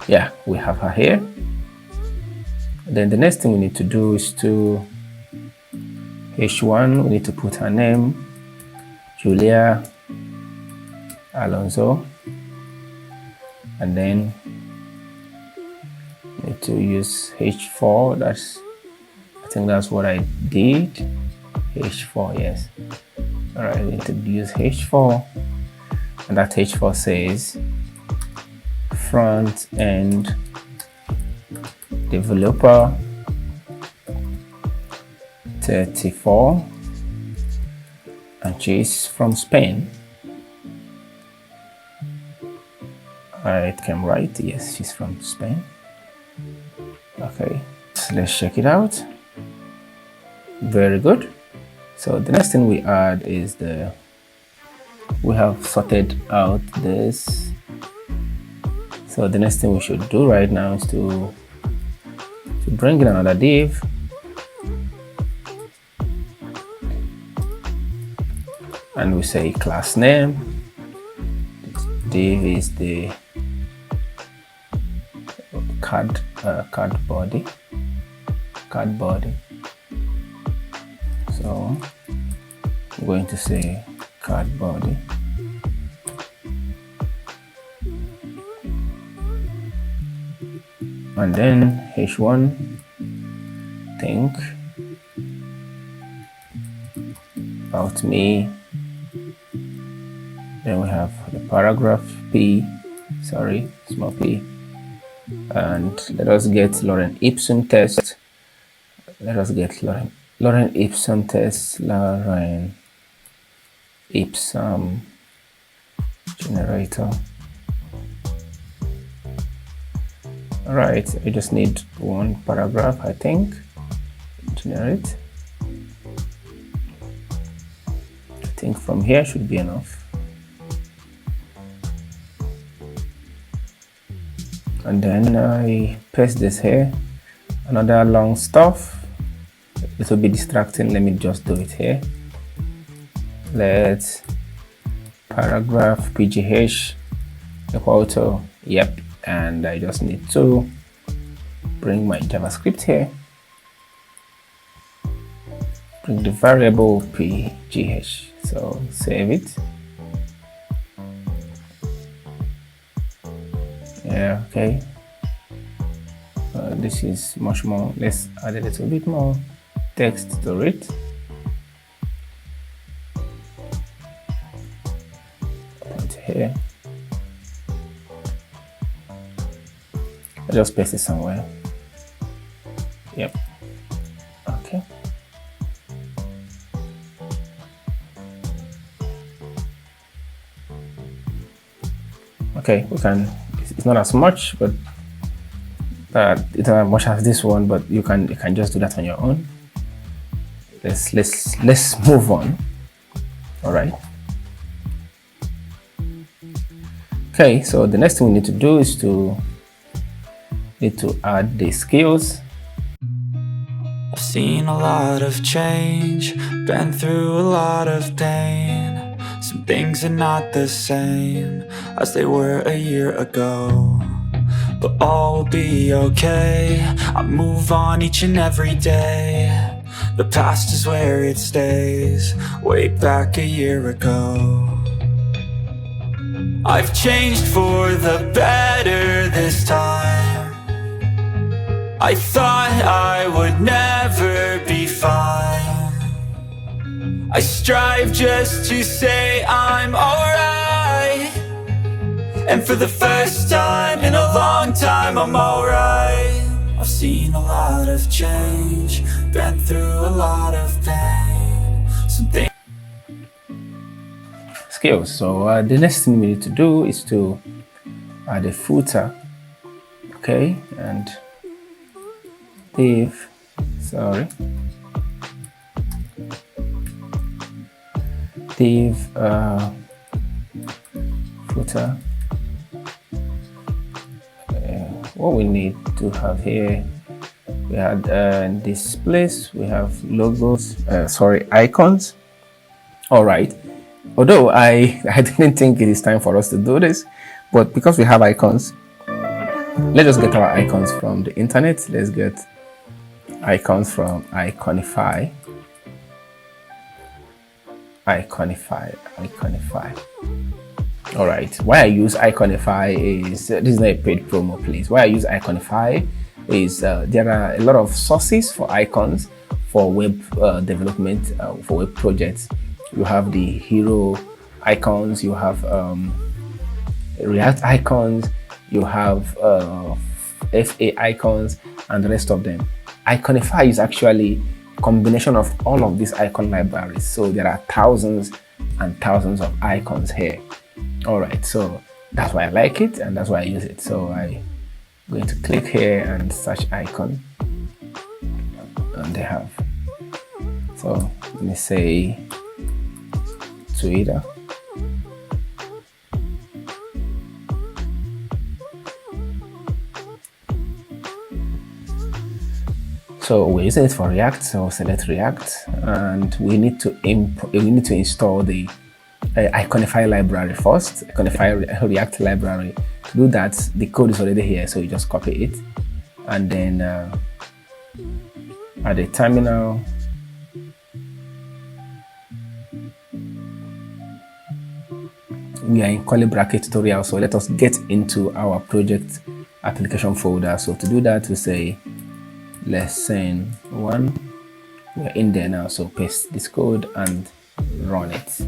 Yeah, we have her here. Then the next thing we need to do is to h1, we need to put her name, Julia Alonso, and then need to use h4. I think that's what I did. h4, yes. All right, we need to use h4, and that h4 says front end developer 34, and she's from Spain. It came right. Yes, she's from Spain. Okay, so let's check it out. Very good. So the next thing we add is we have sorted out this. So the next thing we should do right now is to bring in another div. And we say class name. Div is the card body. So I'm going to say card body. And then h1, think about me. Then we have the paragraph small p, and let us get Lorem ipsum test. Lorem ipsum generator. All right, I just need one paragraph, I think. Generate. I think from here should be enough. And then I paste this here. Another long stuff. It will be distracting. Let me just do it here. Let's paragraph pgh equal to yep. And I just need to bring my JavaScript here. Bring the variable pgh. So save it. Yeah, okay. This is much more. Let's add a little bit more text to it. Put here. I just paste it somewhere. Yep. Okay. Okay, we can. It's not as much, but it's not as much as this one. But you can just do that on your own. Let's move on. All right. Okay, so the next thing we need to do is to add the skills. I've seen a lot of change, been through a lot of pain. Some things are not the same as they were a year ago, but all will be okay. I move on each and every day. The past is where it stays, way back a year ago. I've changed for the better this time. I thought I would never be fine. I strive just to say I'm alright, and for the first time in a long time I'm alright. I've seen a lot of change, been through a lot of pain. Something Skills. So the next thing we need to do is to add a footer. Okay, and div footer. What we need to have here, we had this place, we have logos, icons. All right, although I didn't think it is time for us to do this, but because we have icons, let's just get our icons from the internet. Let's get icons from Iconify. All right, why I use Iconify is, this is not a paid promo, please. Why I use Iconify is there are a lot of sources for icons for web development, for web projects. You have the hero icons, you have React icons, you have FA icons, and the rest of them. Iconify is actually a combination of all of these icon libraries. So there are thousands and thousands of icons here. All right, so that's why I like it and that's why I use it. So I'm going to click here and search icon, and they have. So let me say Twitter. So we're using it for React, so select React, and we need to install the Iconify library first. Iconify React library. To do that, the code is already here, so you just copy it, and then at the terminal, we are in curly bracket tutorial. So let us get into our project application folder. So to do that, we say lesson 1. We're in there now, so paste this code and run it.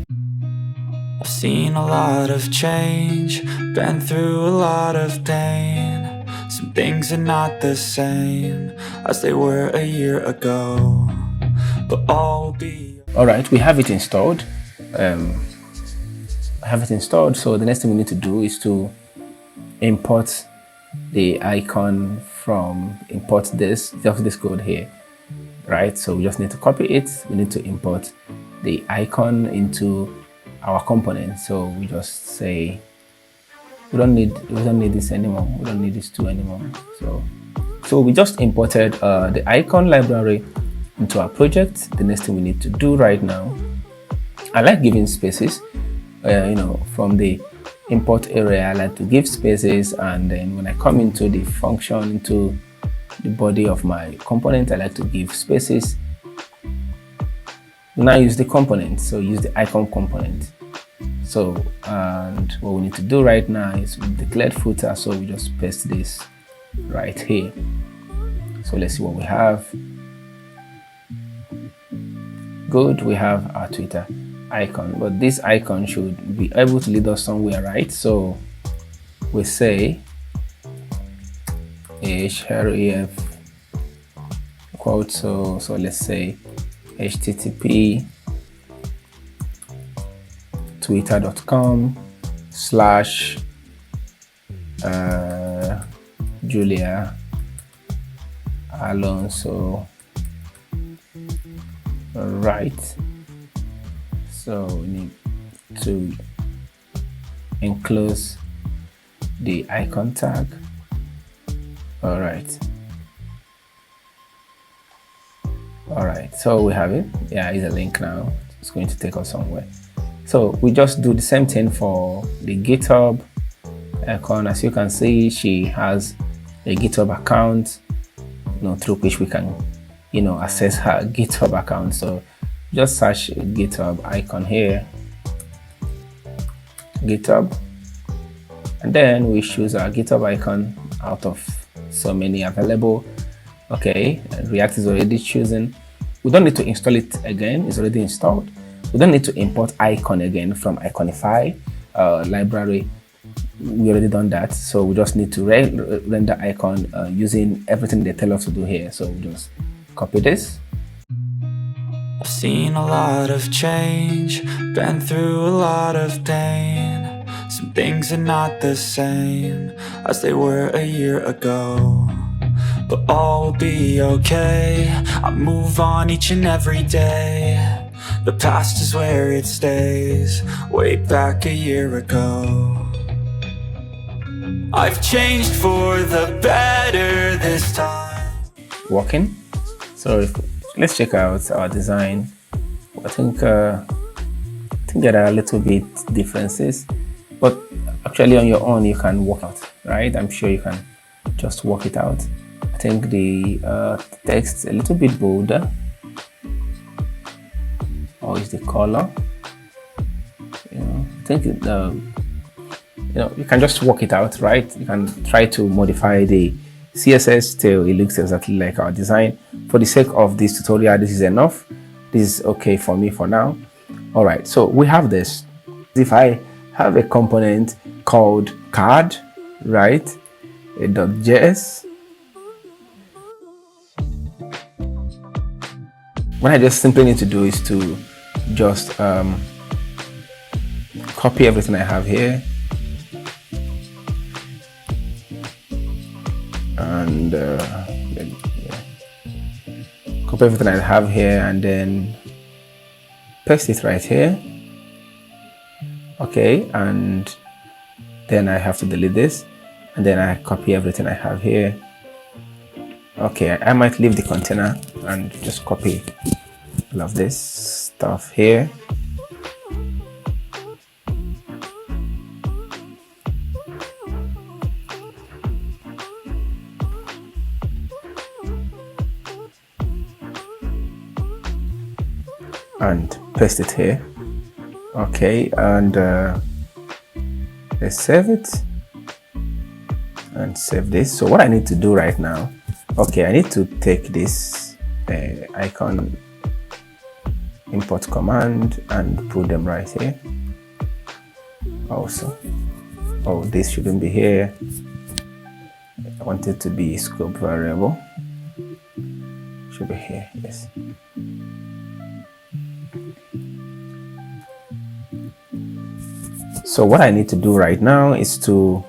I've seen a lot of change, been through a lot of pain. Some things are not the same as they were a year ago, but all will be. All right, we have it installed. So the next thing we need to do is to import the icon from this code here, right? So we just need to copy it. We need to import the icon into our component. So we just say we don't need this anymore. We don't need these two anymore. So we just imported the icon library into our project. The next thing we need to do right now, I like giving spaces. From the import area, I like to give spaces, and then when I come into the function, into the body of my component, I like to give spaces. We now use the component, so use the icon component. So, and what we need to do right now is we declared footer, so we just paste this right here. So let's see what we have. Good, we have our Twitter icon, but this icon should be able to lead us somewhere, right? So we say href quote, so let's say http twitter.com/ Julia Alonso, right? So we need to enclose the icon tag. All right, so we have it. Yeah, it's a link now. It's going to take us somewhere. So we just do the same thing for the GitHub icon. As you can see, she has a GitHub account, through which we can access her GitHub account. So just search GitHub icon here, GitHub, and then we choose our GitHub icon out of so many available. Okay, React is already chosen. We don't need to install it again, it's already installed. We don't need to import icon again from Iconify library. We already done that, so we just need to render icon using everything they tell us to do here. So we just copy this. I've seen a lot of change, been through a lot of pain. Some things are not the same as they were a year ago, but all will be okay. I move on each and every day. The past is where it stays, way back a year ago. I've changed for the better this time. Working. So let's check out our design. I think there are a little bit differences, but actually on your own you can work out, right? I'm sure you can just work it out. I think the text a little bit bolder, or is the color? I think you can just work it out, right? You can try to modify the CSS till it looks exactly like our design. For the sake of this tutorial, this is enough. This is okay for me for now. All right, so we have this. If I have a component called card, right, a .js, what I just simply need to do is to just copy everything I have here and copy everything I have here and then paste it right here. Okay, and then I have to delete this and then I copy everything I have here. Okay, I might leave the container and just copy all of this stuff here. And paste it here. Okay, and let's save it and save this. So what I need to do right now, okay, I need to take this icon import command and put them right here. Also, oh, this shouldn't be here. I want it to be scope variable. Should be here, yes. So what I need to do right now is to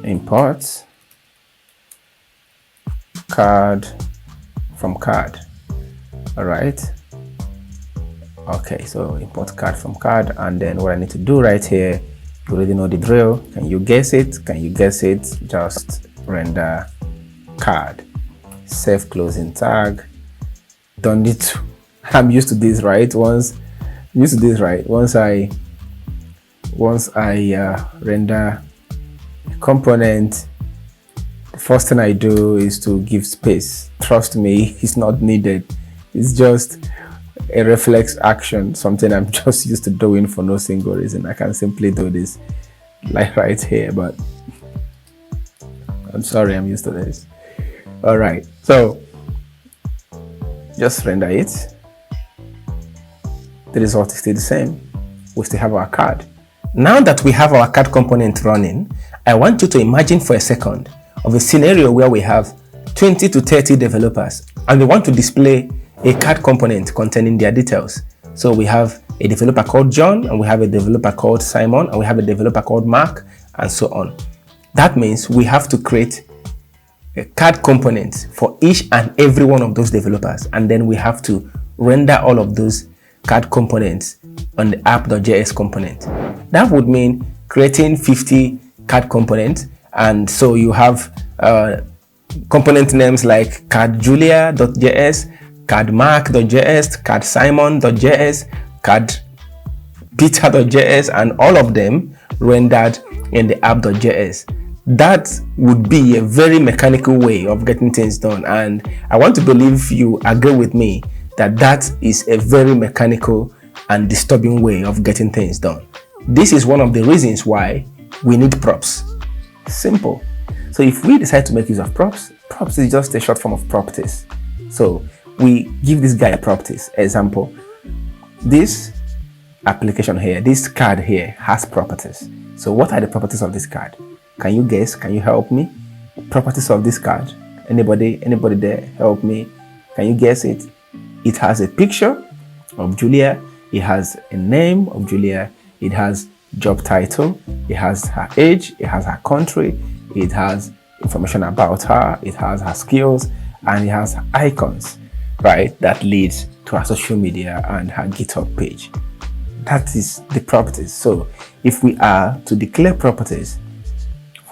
import card from card. All right. Okay, so import card from card, and then what I need to do right here, you already know the drill. Can you guess it? Can you guess it? Just render card. Save closing tag. Don't need to. I'm used to this, right? Once I render a component, the first thing I do is to give space. Trust me, it's not needed. It's just a reflex action, something I'm just used to doing for no single reason. I can simply do this like right here, but I'm sorry, I'm used to this. All right, so just render it. The result is still the same. We still have our card. Now that we have our card component running, I want you to imagine for a second of a scenario where we have 20 to 30 developers and we want to display a card component containing their details. So we have a developer called John, and we have a developer called Simon, and we have a developer called Mark, and so on. That means we have to create a card component for each and every one of those developers, and then we have to render all of those card components on the app.js component. That would mean creating 50 card components, and so you have component names like cardjulia.js, cardmark.js, cardsimon.js, cardpeter.js, and all of them rendered in the app.js. That would be a very mechanical way of getting things done, and I want to believe you agree with me that that is a very mechanical and disturbing way of getting things done. This is one of the reasons why we need props. Simple. So if we decide to make use of props is just a short form of properties. So we give this guy properties. Example, this application here, this card here has properties. So what are the properties of this card? Can you guess? Can you help me? Properties of this card. Anybody there? Help me. Can you guess it? It has a picture of Julia. It has a name of Julia. It has job title. It has her age. It has her country. It has information about her. It has her skills, and it has icons, right? That leads to her social media and her GitHub page. That is the properties. So if we are to declare properties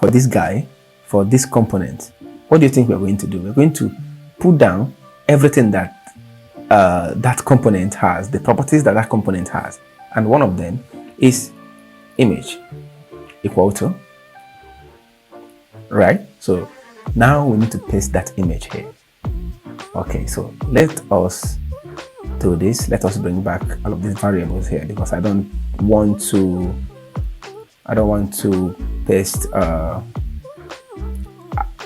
for this guy, for this component, what do you think we're going to do? We're going to put down everything that that component has, the properties that that component has, and one of them is image equal to, right? So now we need to paste that image here. Okay, so let us do this. Let us bring back all of these variables here because I don't want to I don't want to paste I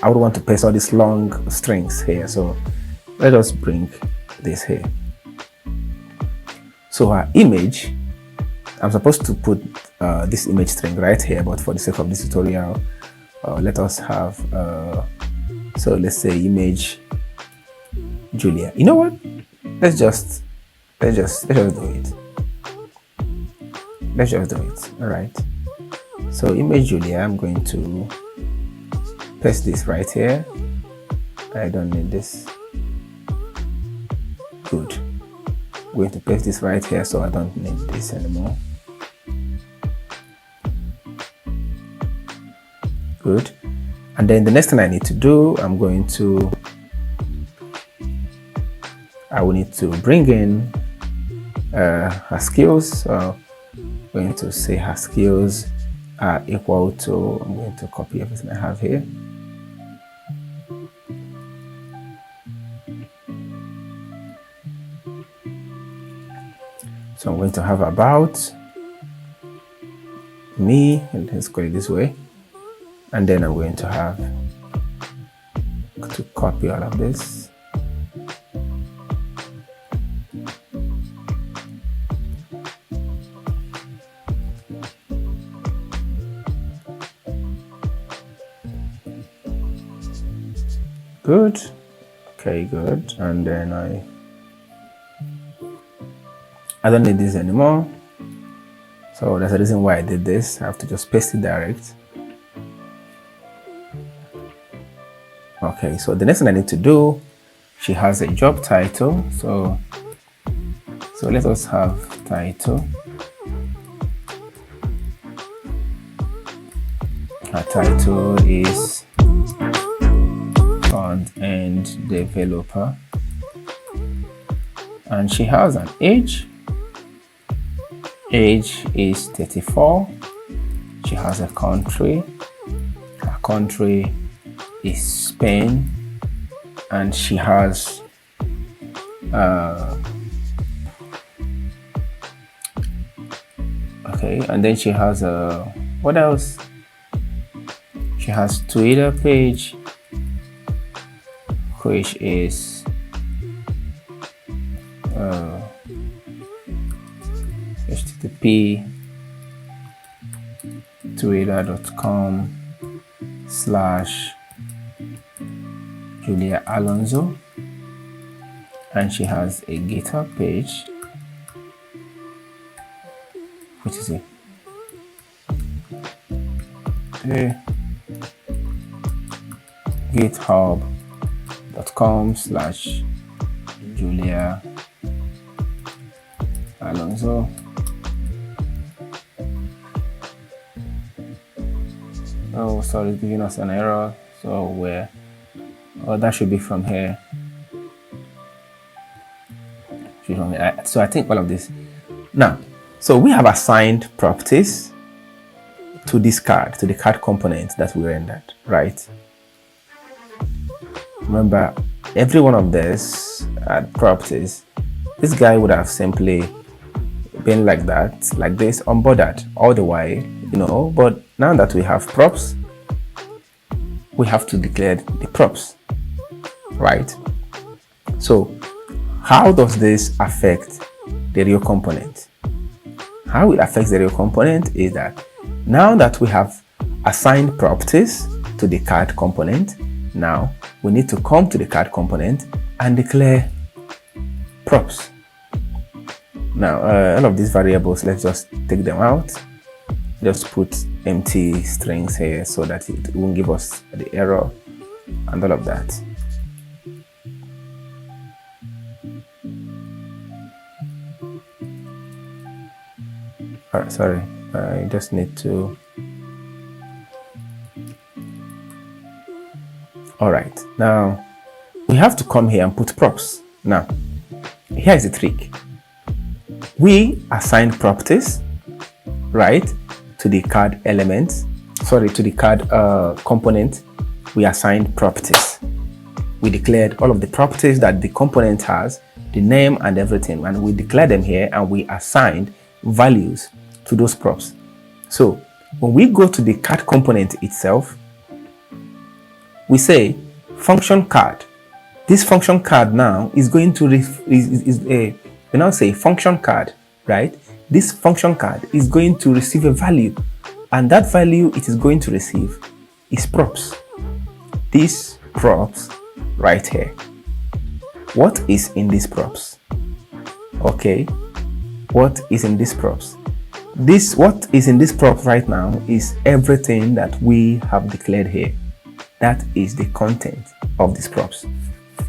would want to paste all these long strings here, so let us bring this here. So our image, I'm supposed to put this image string right here, but for the sake of this tutorial, let us have so let's say image Julia. You know what? Let's just do it. Let's just do it. All right. So image Julia, I'm going to paste this right here. I don't need this. Good. I'm going to paste this right here, so I don't need this anymore. Good. And then the next thing I need to do, I will need to bring in Axios. So I'm going to say Axios are equal to, I'm going to copy everything I have here. So I'm going to have about me, and let's call it this way. And then I'm going to have to copy all of this. Good. Okay, good. And then I don't need this anymore. So that's the reason why I did this. I have to just paste it direct. Okay, so the next thing I need to do, she has a job title. So let us have title. Her title is front-end developer. And she has an age. Age is 34. She has a country. Her country is Spain, and she has okay, and then she has what else? She has Twitter page, which is http twitter.com/Julia Alonso, and she has a GitHub page, which is github.com/Julia Alonso. Oh, sorry, it's giving us an error. So where? Oh, that should be from here. So I think all of this. Now, so we have assigned properties to this card, to the card component that we rendered, right? Remember, every one of these properties, this guy would have simply been like that, like this, unbothered all the while, you know. But now that we have props, we have to declare the props, right? So how does this affect the real component? How it affects the real component is that now that we have assigned properties to the card component, now we need to come to the card component and declare props. Now all of these variables, let's just take them out. Just put empty strings here so that it won't give us the error and all of that. Alright, sorry, I just need to. Alright, now we have to come here and put props. Now, here's the trick. We assign properties, right, to the card elements, sorry, to the card component. We assigned properties. We declared all of the properties that the component has, the name and everything, and we declared them here, and we assigned values to those props. So when we go to the card component itself, we say function card. This function card now is going to we now say function card, right? This function card is going to receive a value, and that value it is going to receive is props. These props right here. What is in these props? Okay, what is in these props? What is in this prop right now is everything that we have declared here. That is the content of these props.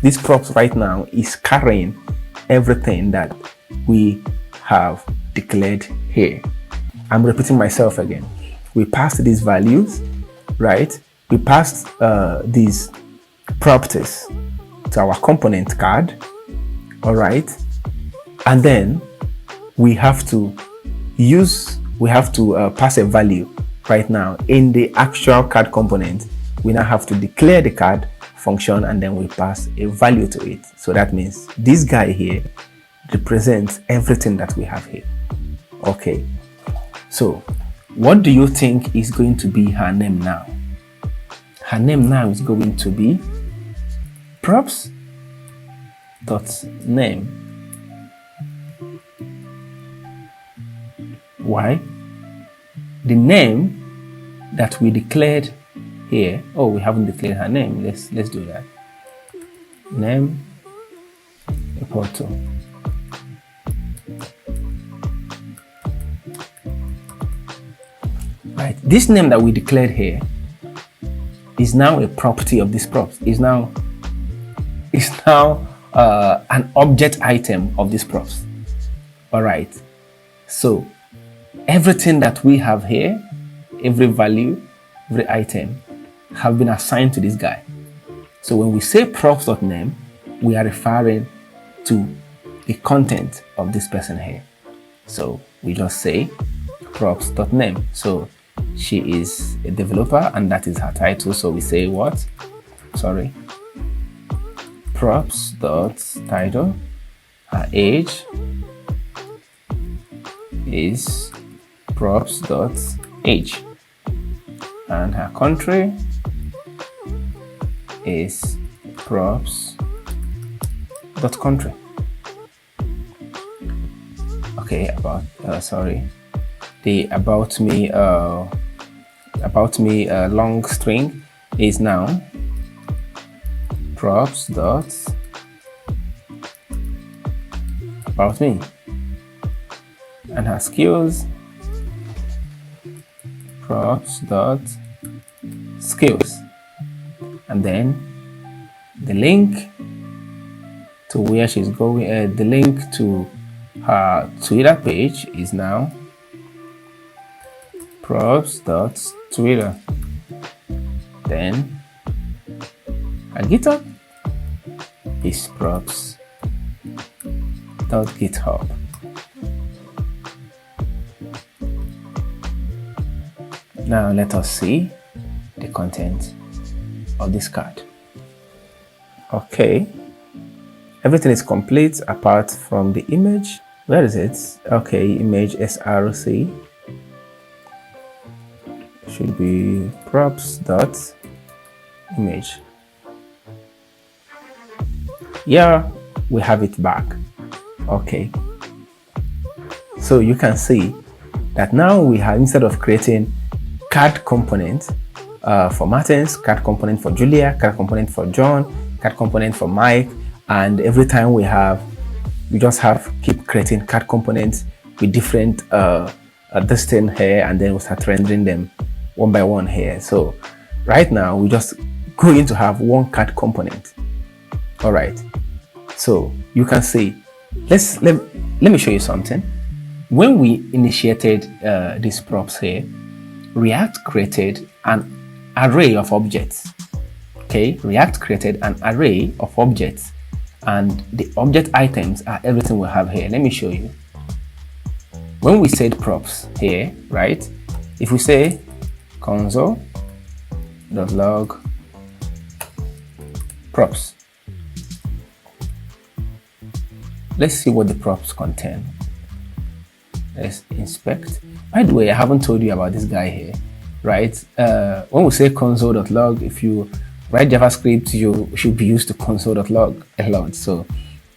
These props right now is carrying everything that we have declared here. I'm repeating myself again. We passed these values, right? We passed these properties to our component card, all right? And then we have to pass a value right now in the actual card component. We now have to declare the card function, and then we pass a value to it. So that means this guy here represents everything that we have here. Okay, so what do you think is going to be her name now? Her name now is going to be props.name. Why? The name that we declared here. Oh, we haven't declared her name. Let's do that. Name equal to right. This name that we declared here is now a property of this props. Is now an object item of this props. All right. So everything that we have here, every value, every item, have been assigned to this guy. So when we say props.name, we are referring to the content of this person here. So we just say props.name. So she is a developer and that is her title. So we say what? Sorry. Props.title. Her age is props.age, and her country is props.country. Okay, the about me long string is now props.about me, and her skills props.skills, and then the link to where she's going, the link to her Twitter page is now props.twitter. Then her GitHub is props.github. Now let us see the content of this card. Okay, everything is complete apart from the image. Where is it? Okay, image src should be props.image. Yeah, we have it back. Okay, so you can see that now we have, instead of creating card component for Martins, card component for Julia, card component for John, card component for Mike, and every time we just have keep creating card components with different this thing here, and then we start rendering them one by one here. So right now we just going to have one card component. All right, so you can see, let me show you something. When we initiated these props here, React created an array of objects. Okay, React created an array of objects, and the object items are everything we have here. Let me show you. When we said props here, right? If we say console.log props, let's see what the props contain. Let's inspect. By the way, I haven't told you about this guy here, right? When we say console.log, if you write JavaScript, you should be used to console.log a lot. So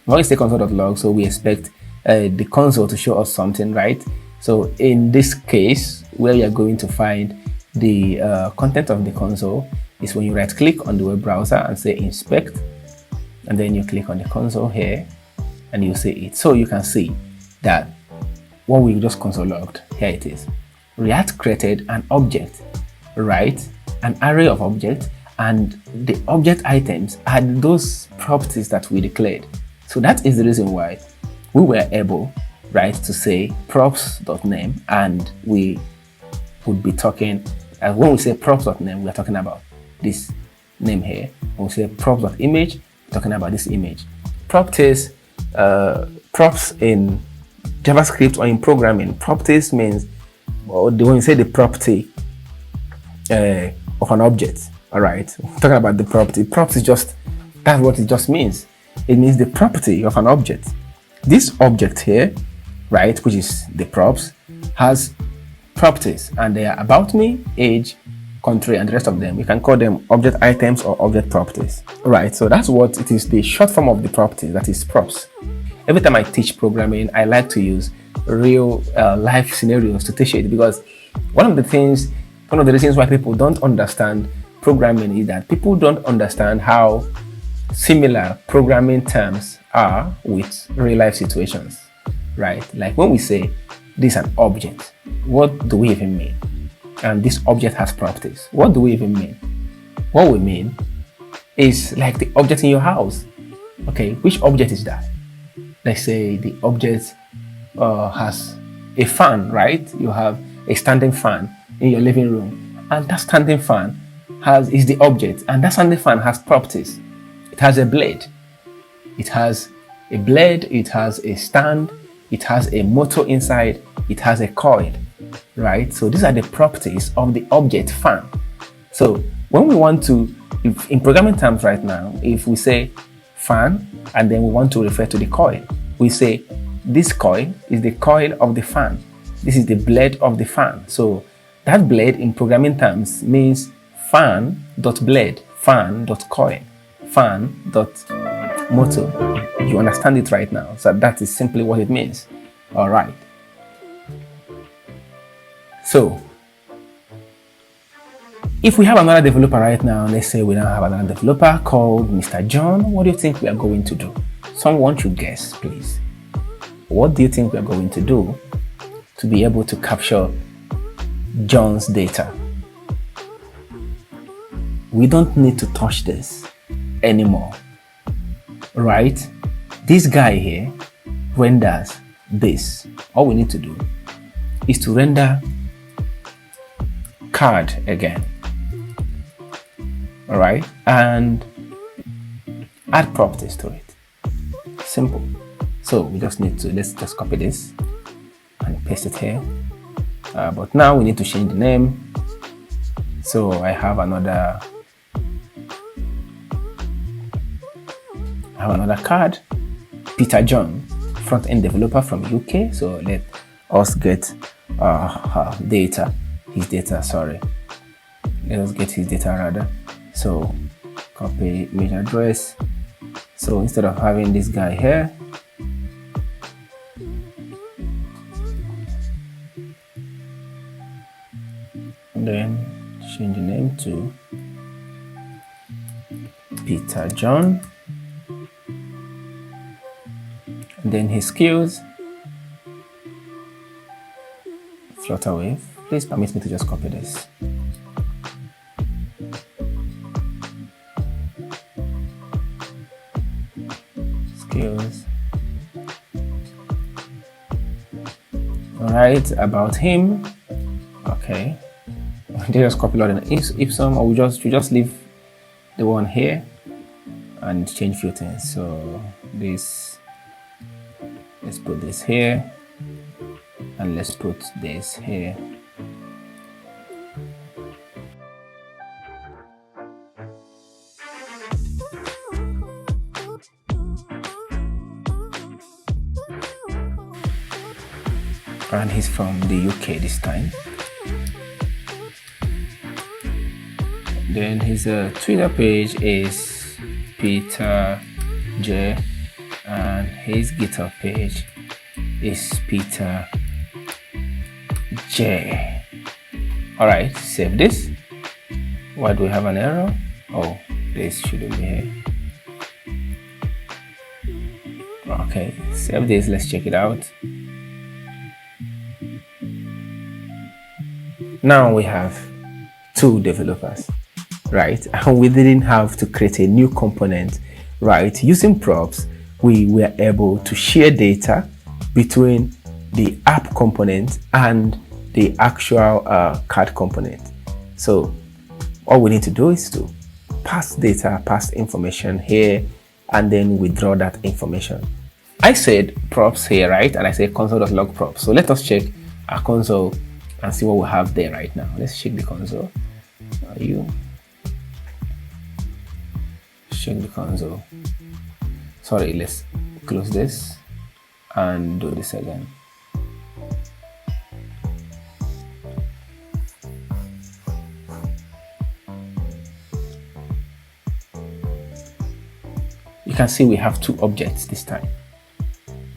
when we say console.log, so we expect the console to show us something, right? So in this case, where you are going to find the content of the console is when you right click on the web browser and say inspect, and then you click on the console here and you see it. So you can see that what we just console logged, here it is. React created an object, right? An array of objects, and the object items are those properties that we declared. So that is the reason why we were able, right, to say props.name, and we would be talking, when we say props.name, we are talking about this name here. When we say props.image, we're talking about this image. Properties, props in JavaScript or in programming, properties means, well, when you say the property of an object, all right, we're talking about the property. Property is just, that's what it just means. It means the property of an object. This object here, right, which is the props, has properties, and they are about me, age, country, and the rest of them. You can call them object items or object properties, right? So that's what it is, the short form of the properties, that is props. Every time I teach programming, I like to use real life scenarios to teach it, because one of the reasons why people don't understand programming is that people don't understand how similar programming terms are with real life situations, right? Like when we say this is an object, what do we even mean? And this object has properties. What do we even mean? What we mean is like the object in your house. Okay, which object is that? Let's say the object has a fan, right? You have a standing fan in your living room, and that standing fan is the object, and that standing fan has properties. It has a blade. It has a blade, it has a stand, it has a motor inside, it has a coil, right? So these are the properties of the object fan. So when we want to, if in programming terms right now, if we say fan and then we want to refer to the coil, we say this coil is the coil of the fan. This is the blade of the fan. So that blade in programming terms means fan.blade, fan.coil, fan.motor. You understand it right now. So that is simply what it means. All right. So if we have another developer right now, let's say we now have another developer called Mr. John, what do you think we are going to do? Someone should guess, please. What do you think we are going to do to be able to capture John's data? We don't need to touch this anymore, right? This guy here renders this. All we need to do is to render card again, all right, and add properties to it. Simple. So we just need to, let's just copy this and paste it here, but now we need to change the name. So I have another card, Peter John, front-end developer from UK. So let us get his data, sorry. Let us get his data rather. So copy image address. So instead of having this guy here, then change the name to Peter John. And then his skills, Flutter Wave. Please permit me to just copy this. Skills. All right, about him. Okay. They just copy lot in Ipsum, or we just leave the one here and change few things. So this, let's put this here, and let's put this here. and he's from the UK this time. Then his Twitter page is Peter J, and his GitHub page is Peter J. Alright, save this. Why do we have an error? Oh, this shouldn't be here. Okay, save this. Let's check it out. Now we have 2 developers, right? And we didn't have to create a new component, right? Using props, we were able to share data between the app component and the actual card component. So all we need to do is to pass data, pass information here, and then withdraw that information. I said props here, right? And I said console.log props. So let us check our console and see what we have there right now. Let's check the console. Check the console. Sorry, let's close this and do this again. You can see we have 2 objects this time.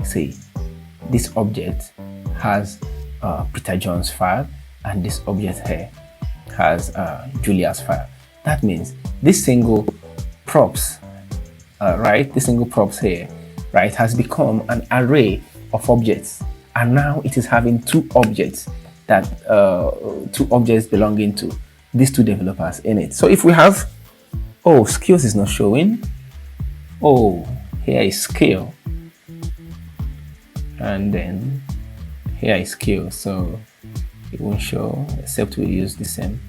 See, this object has Peter John's file, and this object here has Julia's file. That means this single props, right? This single props here, right, has become an array of objects, and now it is having 2 objects that 2 objects belonging to these 2 developers in it. So if we have, oh, skills is not showing. Oh, here is skill, and then here is skill, so it won't show except we use the same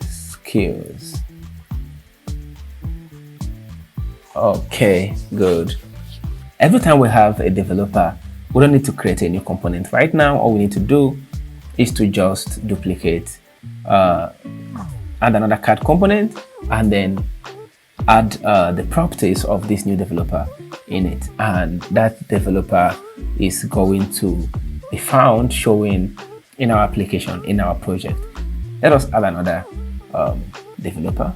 skills. Okay, good. Every time we have a developer, we don't need to create a new component. Right now, all we need to do is to just duplicate, add another card component, and then add the properties of this new developer in it, and that developer is going to be found showing in our application, in our project. Let us add another developer.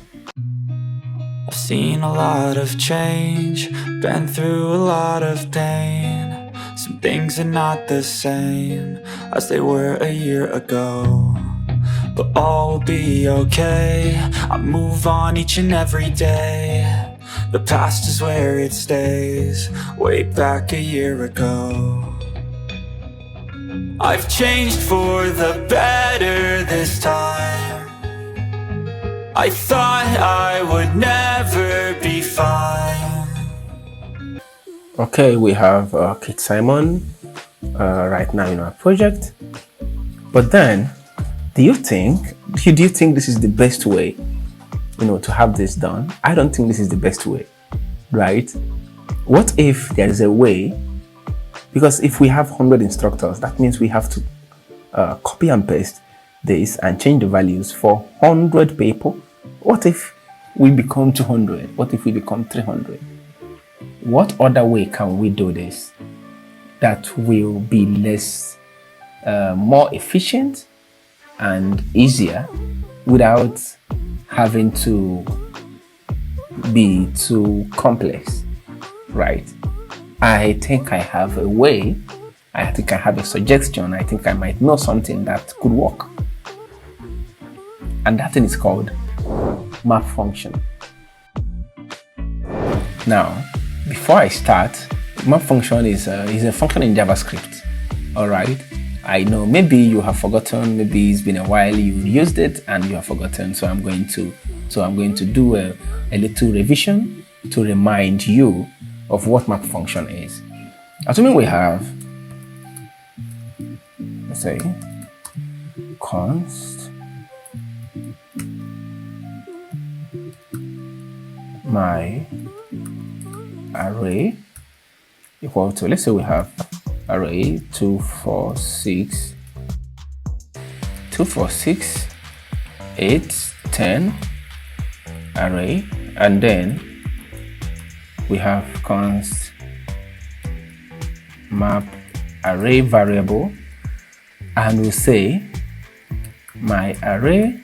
I've seen a lot of change, been through a lot of pain. Some things are not the same as they were a year ago, but all will be okay. I move on each and every day. The past is where it stays, way back a year ago. I've changed for the better this time. I thought I would never be fine. Okay, we have Kate Simon right now in our project, but then do you think this is the best way, to have this done? I don't think this is the best way, right? What if there is a way? Because if we have 100 instructors, that means we have to copy and paste this and change the values for 100 people. What if we become 200? What if we become 300? What other way can we do this that will be more efficient and easier without having to be too complex, right? I think I have a way. I think I have a suggestion. I think I might know something that could work, and that thing is called map function. Now, before I start, map function is a function in JavaScript. All right. I know maybe you have forgotten. Maybe it's been a while you used it and you have forgotten. So I'm going to do a little revision to remind you of what map function is. Assuming we have, let's say, const my array equal to, let's say we have array 246 8 10 array, and then we have const map array variable, and we'll say my array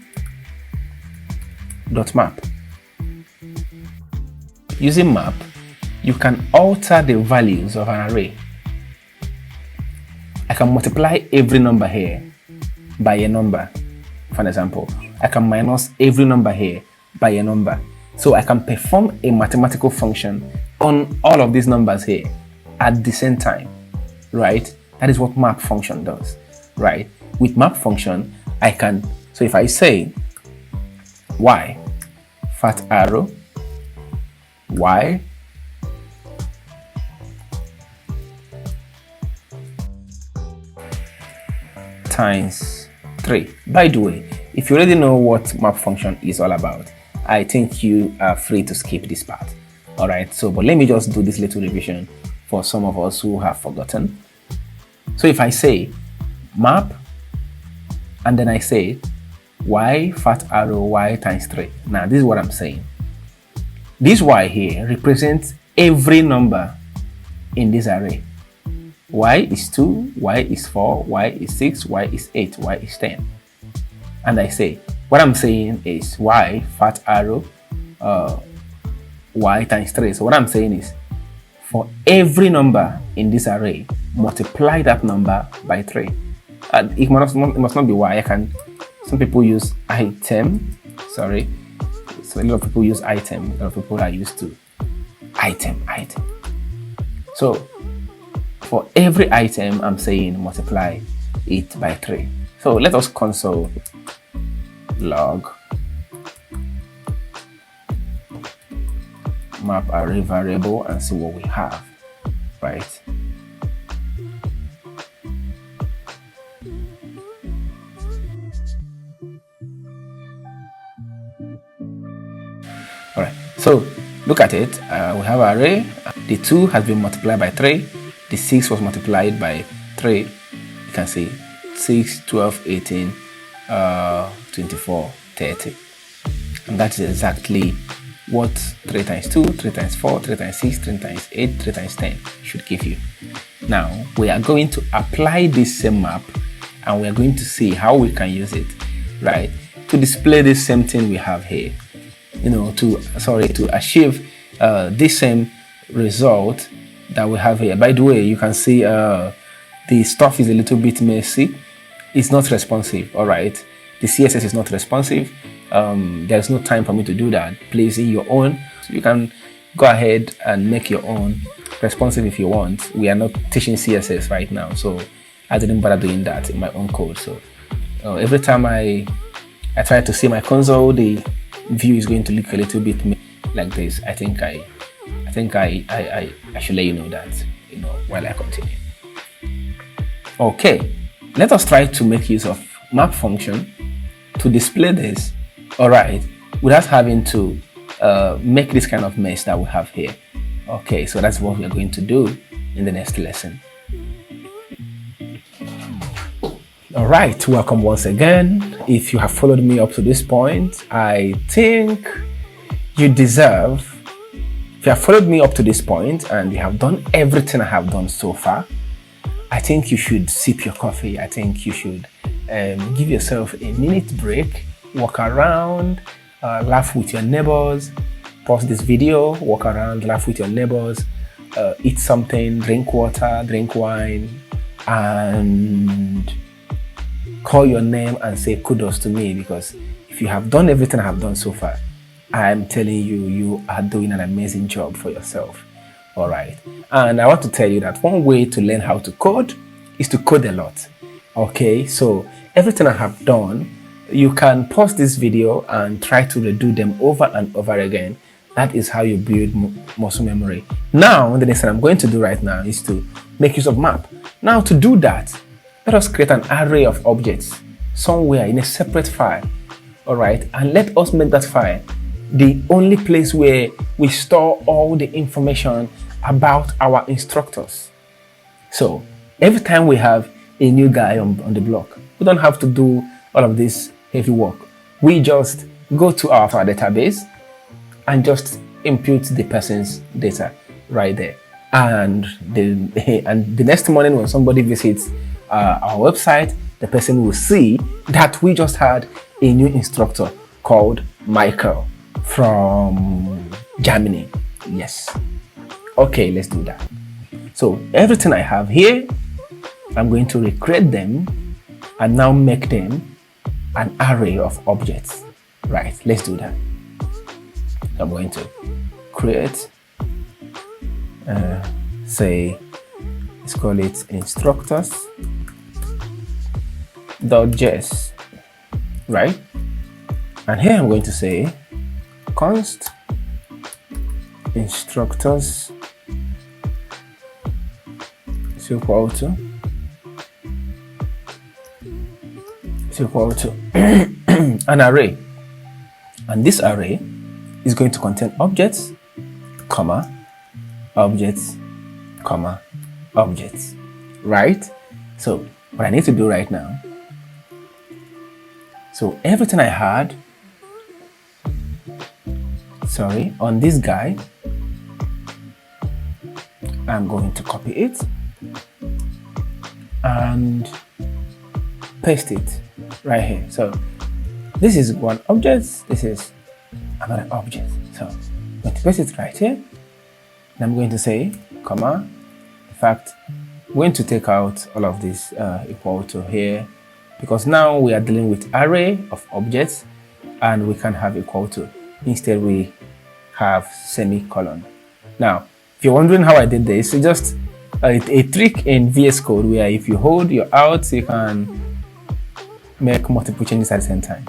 dot map. Using map, you can alter the values of an array. I can multiply every number here by a number. For example, I can minus every number here by a number. So I can perform a mathematical function on all of these numbers here at the same time, right? That is what map function does, right? With map function, I can, so if I say y fat arrow y times 3. By the way, if you already know what map function is all about, I think you are free to skip this part. All right, so but let me just do this little revision for some of us who have forgotten. So if I say map and then I say y fat arrow y times 3. Now this is what I'm saying. This y here represents every number in this array. Y is 2, y is 4, y is 6, y is 8, y is 10. And I say, what I'm saying is y fat arrow y times 3. So what I'm saying is, for every number in this array, multiply that number by 3. It must not be y. Some people use item. Sorry. So a lot of people use item. A lot of people are used to item. So for every item, I'm saying multiply it by 3. So let us console log map array variable and see what we have, right? All right, so look at it. We have an array. The 2 has been multiplied by 3. The 6 was multiplied by 3. You can see 6, 12, 18, 24, 30. And that is exactly what 3 times 2, 3 times 4, 3 times 6, 3 times 8, 3 times 10 should give you. Now, we are going to apply this same map and we are going to see how we can use it, right? To display this same thing we have here. You know, to achieve this same result that we have here. By the way, you can see the stuff is a little bit messy. It's not responsive, all right? The CSS is not responsive. There's no time for me to do that. Place in your own. So you can go ahead and make your own responsive if you want. We are not teaching CSS right now, so I didn't bother doing that in my own code. So every time I try to see my console, the view is going to look a little bit like this. I think I should let you know that, you know, while I continue. Okay, let us try to make use of map function to display this, all right, without having to make this kind of mess that we have here. Okay, so that's what we are going to do in the next lesson. All right, welcome once again. If you have followed me up to this point, I think you deserve, if you have followed me up to this point and you have done everything I have done so far, I think you should sip your coffee. I think you should give yourself a minute break, walk around, laugh with your neighbors, pause this video, walk around, laugh with your neighbors, eat something, drink water, drink wine, and call your name and say kudos to me, because if you have done everything I have done so far, I'm telling you, you are doing an amazing job for yourself. All right. And I want to tell you that one way to learn how to code is to code a lot. Okay. So everything I have done, you can pause this video and try to redo them over and over again. That is how you build muscle memory. Now, the next thing I'm going to do right now is to make use of map. Now, to do that, let us create an array of objects somewhere in a separate file. All right. And let us make that file the only place where we store all the information about our instructors. So every time we have a new guy on the block, we don't have to do all of this heavy work. We just go to our database and just input the person's data right there. And the next morning when somebody visits our website, the person will see that we just had a new instructor called Michael from Germany. Yes. Okay, let's do that. So everything I have here, I'm going to recreate them and now make them an array of objects. Right, let's do that. I'm going to create, say, let's call it instructors.js, right? And here I'm going to say const instructors is equal to an array, and this array is going to contain objects, comma, objects, comma, objects, right? So what I need to do right now, so everything I had, on this guy, I'm going to copy it and paste it right here. So this is one object, this is another object. So I'm going to paste it right here. And I'm going to say, comma, in fact, I'm going to take out all of this equal to here, because now we are dealing with array of objects and we can have equal to. Instead, we have semicolon. Now, if you're wondering how I did this, it's just a trick in VS Code where if you hold your Alt, you can make multiple changes at the same time,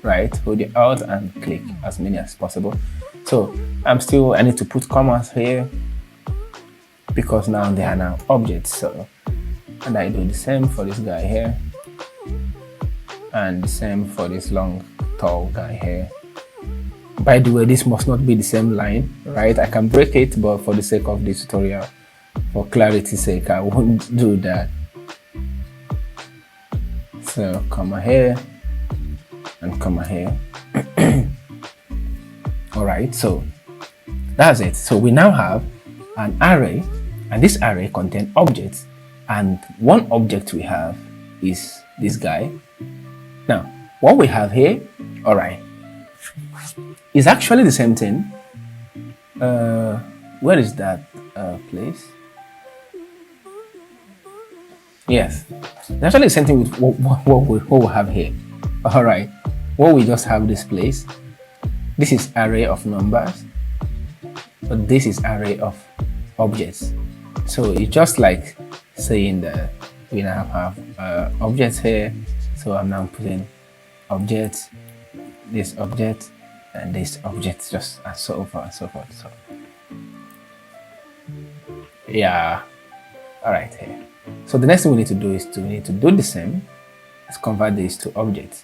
right? Hold your Alt and click as many as possible. So I need to put commas here because now they are now objects. So, and I do the same for this guy here and the same for this long, tall guy here. By the way, this must not be the same line, right? I can break it, but for the sake of this tutorial, for clarity's sake, I won't do that. So, comma here and comma here. All right, so that's it. So we now have an array, and this array contains objects, and one object we have is this guy. Now, what we have here, all right, is actually the same thing. Where is that place? Yes, it's actually the same thing with what we have here. All right, what we just have this place. This is array of numbers, but this is array of objects. So it's just like saying that we now have objects here. So I'm now putting objects, this object, and this object, just and so forth and so forth. So yeah, all right here. So the next thing we need to do is we need to do the same. Let's convert this to objects.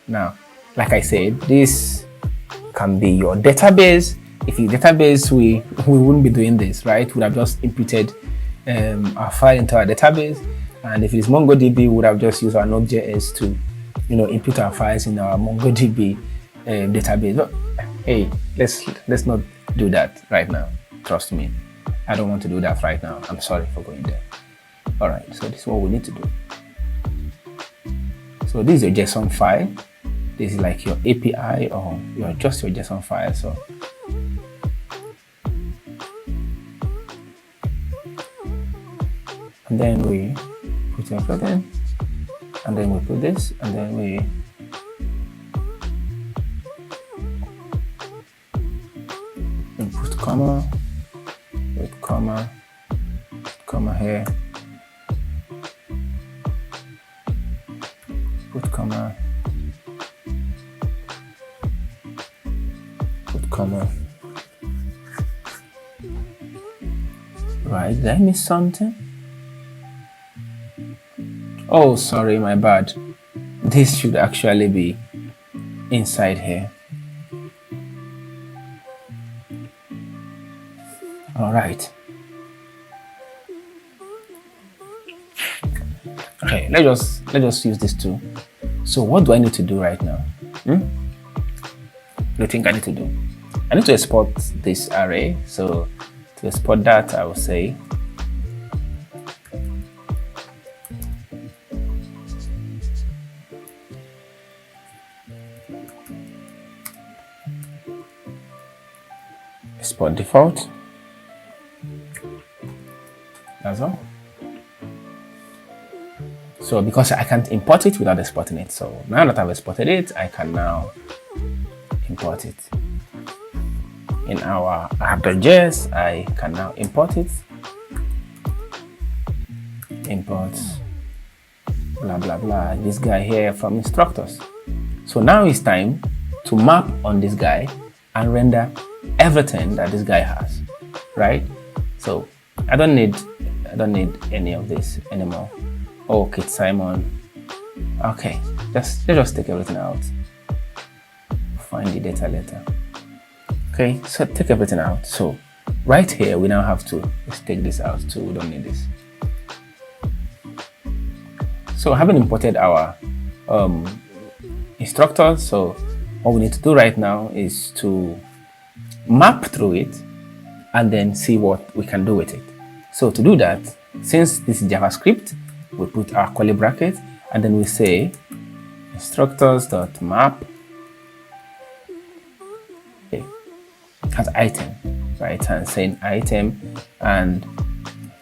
Now, like I said, this can be your database. If your database, we wouldn't be doing this, right? We would have just inputted our file into our database, and if it is MongoDB, we would have just used our Node.js to, input our files in our MongoDB database. But hey, let's not do that right now. Trust me, I don't want to do that right now. I'm sorry for going there. All right, so this is what we need to do. So this is your JSON file. This is like your API or just your JSON file. So and then we put everything, and then we put this, and then we put comma, with comma here, put comma, put comma. Right, did I miss something? Oh, sorry, my bad. This should actually be inside here. All right. Okay, let's just use this too. So what do I need to do right now? What do you think I need to do? I need to export this array. So to export that, I will say export default. That's all. So because I can't import it without exporting it, so now that I've exported it, I can now import it. In our app.js, I can now import it. Import blah blah blah, this guy here from instructors. So now it's time to map on this guy and render everything that this guy has, right? So I don't need any of this anymore. Okay, Simon. Okay, let's just take everything out. Find the data later. Okay, so take everything out. So right here, we now have to let's take this out too. We don't need this. So having imported our instructors, so what we need to do right now is to map through it and then see what we can do with it. So to do that, since this is JavaScript, we put our curly bracket and then we say instructors.map, okay, has item, right? And saying item, and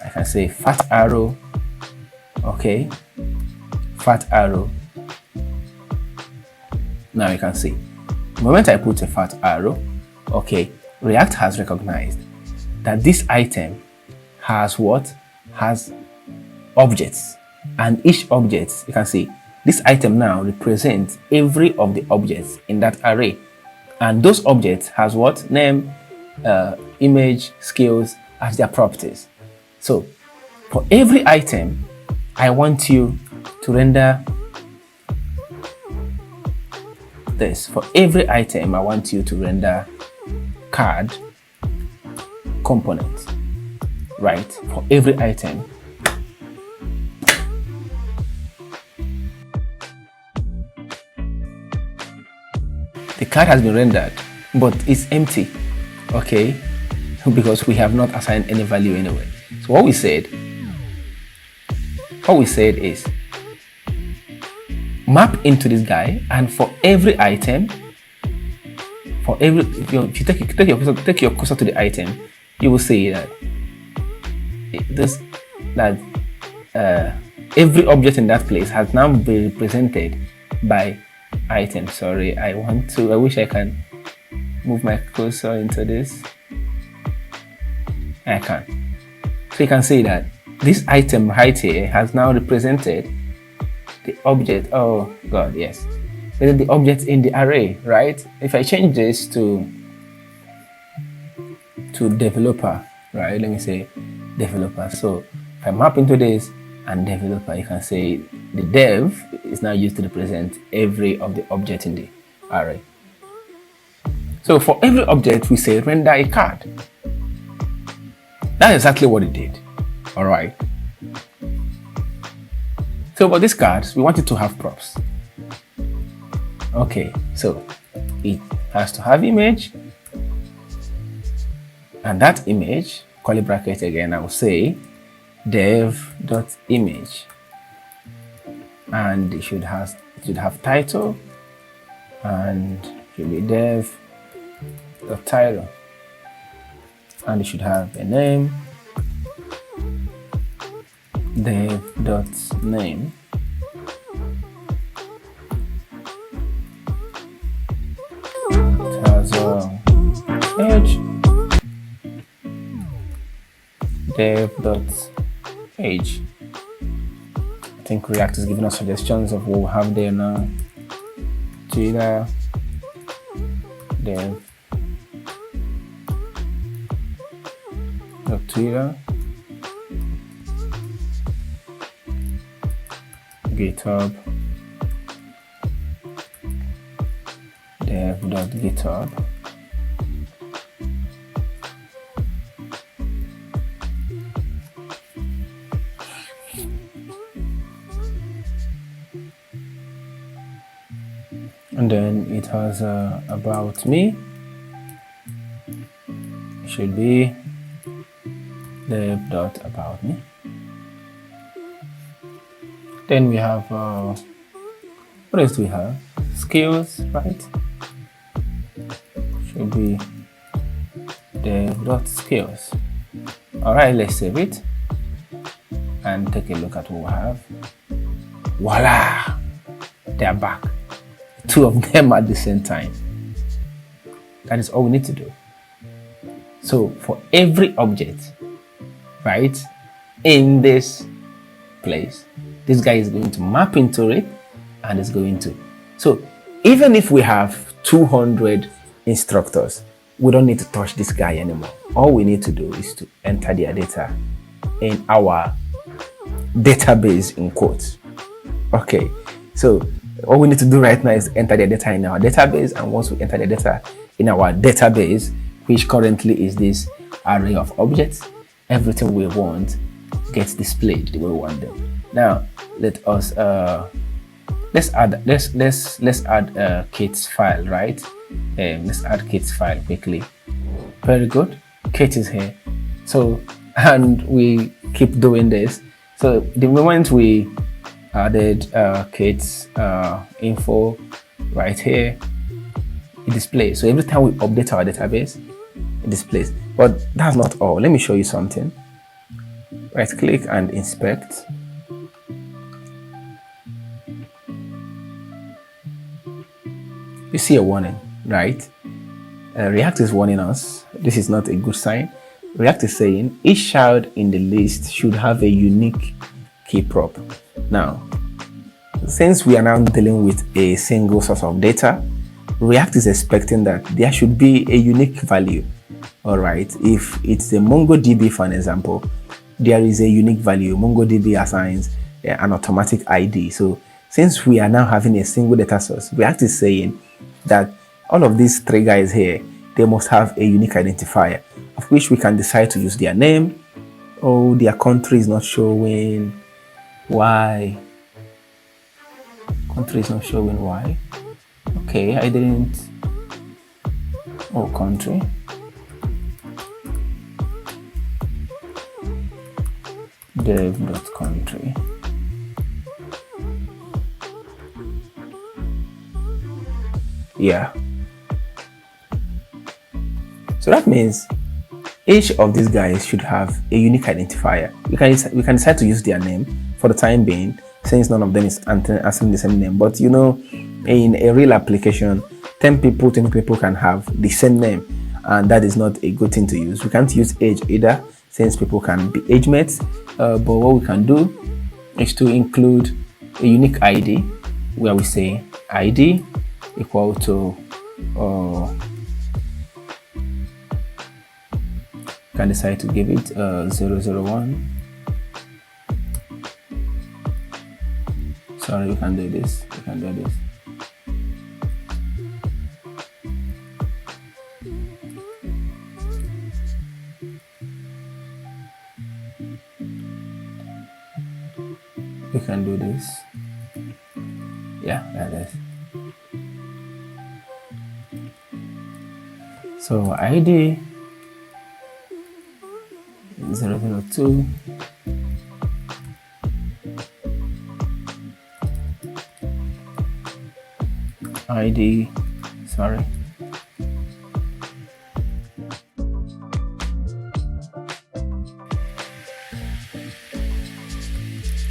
I can say fat arrow, okay, fat arrow. Now you can see the moment I put a fat arrow, okay, React has recognized that this item has what? Has objects, and each object, you can see this item now represents every of the objects in that array, and those objects has what? Name, image, skills as their properties. So for every item, I want you to render this. For every item, I want you to render card component, right? For every item. The card has been rendered, but it's empty, okay? Because we have not assigned any value anyway. So what we said is map into this guy, and for every item, if you take your cursor to the item, you will see that every object in that place has now been represented by item. Sorry, I wish I can move my cursor into this. I can. So you can see that this item right here has now represented the object. Oh god, yes, the object in the array, right? If I change this to developer, right? Let me say developer. So if I map into this and developer, you can say the dev is now used to represent every of the object in the array. So for every object, we say render a card. That's exactly what it did. All right. So for these cards, we want it to have props. Okay, so it has to have image, and that image, curly bracket again, I will say dev.image, and it should have title, and it should be dev.title, and it should have a name, dev.name, it has a age, dev.age. I think React is giving us suggestions of what we have there now. Twitter, dev.twitter, GitHub, dev.github, and then it has about me. It should be dev.about me. Then we have what else do we have? Skills, right? Should be dev.skills. All right, let's save it and take a look at what we have. Voila, they are back. Two of them at the same time. That is all we need to do. So for every object, right, in this place, this guy is going to map into it and is going to. So even if we have 200 instructors, we don't need to touch this guy anymore. All we need to do is to enter their data in our database in quotes. Okay, so all we need to do right now is enter the data in our database, and once we enter the data in our database, which currently is this array of objects, everything we want gets displayed the way we want them. Now let us let's add Kate's file, right? Let's add Kate's file quickly. Very good. Kate is here. So, and we keep doing this. So the moment we added Kate's info right here, it displays. So every time we update our database, it displays. But that's not all. Let me show you something. Right click and inspect. You see a warning, right? React is warning us. This is not a good sign. React is saying each child in the list should have a unique key prop. Now, since we are now dealing with a single source of data, React is expecting that there should be a unique value. All right, if it's a MongoDB, for an example, there is a unique value. MongoDB assigns an automatic ID. So since we are now having a single data source, React is saying that all of these three guys here, they must have a unique identifier, of which we can decide to use their name. Oh, their country is not showing. Why? Country is not showing. Why? Okay, I didn't. Oh, country. Dev.country. Yeah. So that means each of these guys should have a unique identifier. We can decide to use their name for the time being, since none of them is answering the same name. But you know, in a real application, 10 people, 20 people can have the same name, and that is not a good thing to use. We can't use age either, since people can be age mates. But what we can do is to include a unique ID, where we say ID equal to can decide to give it 001. Sorry, we can do this. We can do this. We can do this. Yeah, like this. So ID 002. ID, sorry.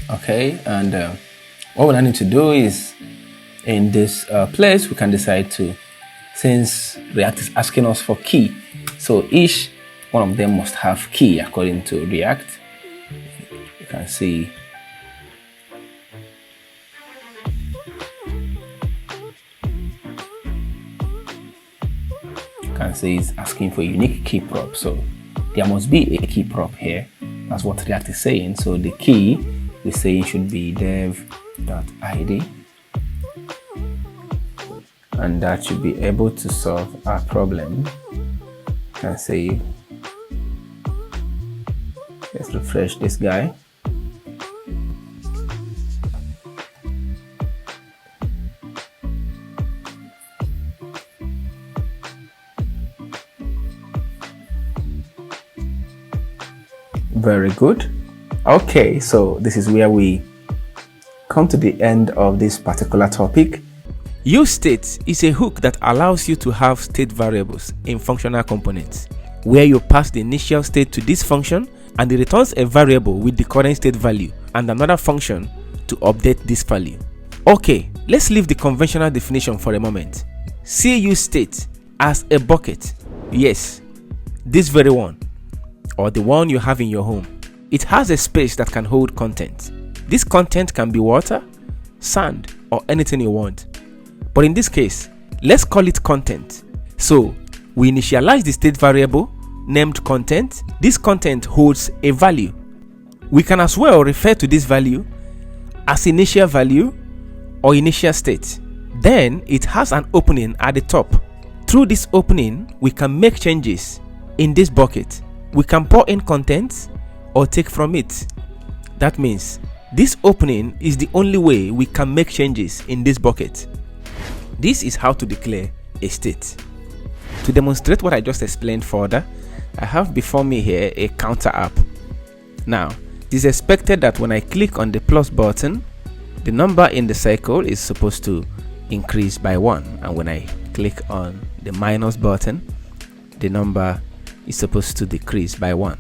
Okay, and what we need to do is, in this place, we can decide to, since React is asking us for key, so each one of them must have key according to React. You can see it's asking for a unique key prop, so there must be a key prop here. That's what React is saying. So the key we're saying should be dev.id, and that should be able to solve our problem. You can see, let's refresh this guy. Very good. Okay, so this is where we come to the end of this particular topic. UseState is a hook that allows you to have state variables in functional components. where you pass the initial state to this function and it returns a variable with the current state value and another function to update this value. Okay, let's leave the conventional definition for a moment. See UseState as a bucket. Yes, this very one, or the one you have in your home. It has a space that can hold content. This content can be water, sand, or anything you want. But in this case, let's call it content. So we initialize the state variable named content. This content holds a value. We can as well refer to this value as initial value or initial state. Then it has an opening at the top. Through this opening, we can make changes in this bucket. We can pour in content or take from it. That means this opening is the only way we can make changes in this bucket. This is how to declare a state. To demonstrate what I just explained further, I have before me here a counter app. Now, it is expected that when I click on the plus button, the number in the cycle is supposed to increase by 1, and when I click on the minus button, the number is supposed to decrease by 1.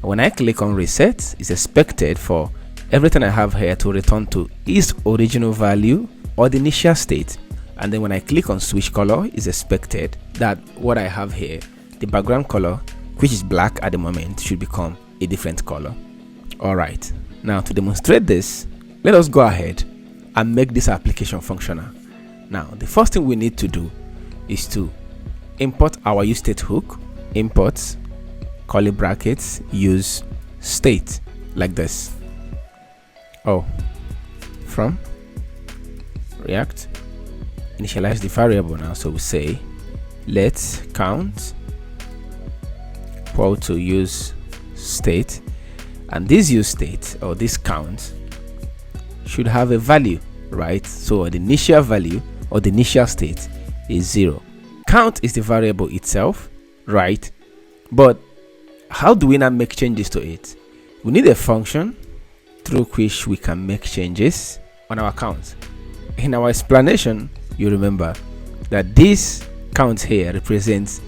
When I click on reset, it's expected for everything I have here to return to its original value or the initial state. And then when I click on switch color, it's expected that what I have here, the background color, which is black at the moment, should become a different color. Alright, now to demonstrate this, let us go ahead and make this application functional. Now, the first thing we need to do is to import our UseState hook, import curly brackets UseState, like this. From React, initialize the variable now. So we say let's count equal to UseState, and this UseState or this count should have a value, right? So the initial value or the initial state is 0. Count is the variable itself, right? But how do we now make changes to it? We need a function through which we can make changes on our count. In our explanation, you remember that this count here represents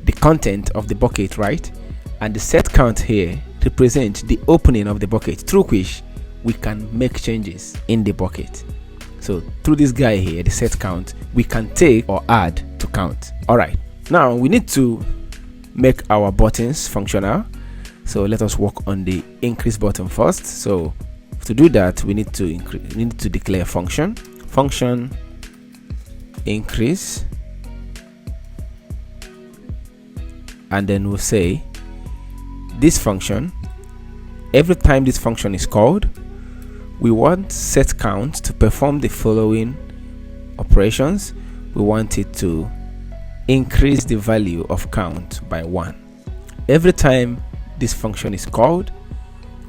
the content of the bucket, right? And the set count here represents the opening of the bucket through which we can make changes in the bucket. So through this guy here, the set count, we can take or add to count. All right, now we need to make our buttons functional. So let us work on the increase button first. So to do that, we need to declare function increase, and then we'll say this function, every time this function is called, we want set count to perform the following operations. We want it to increase the value of count by 1. Every time this function is called,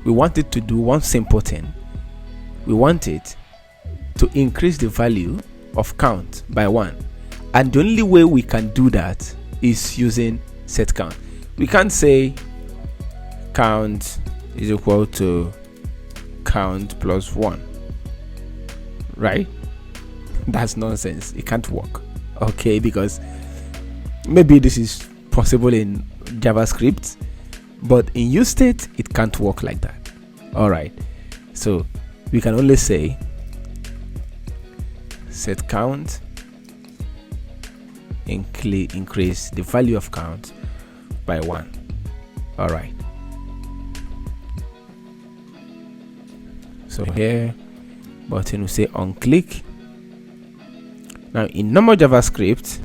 we want it to do one simple thing. We want it to increase the value of count by 1, and the only way we can do that is using set count. We can't say count is equal to count plus 1, right? That's nonsense. It can't work. Okay, because maybe this is possible in JavaScript, but in UseState it can't work like that. All right, so we can only say set count increase the value of count by 1. All right, so here button will say on click. Now in normal JavaScript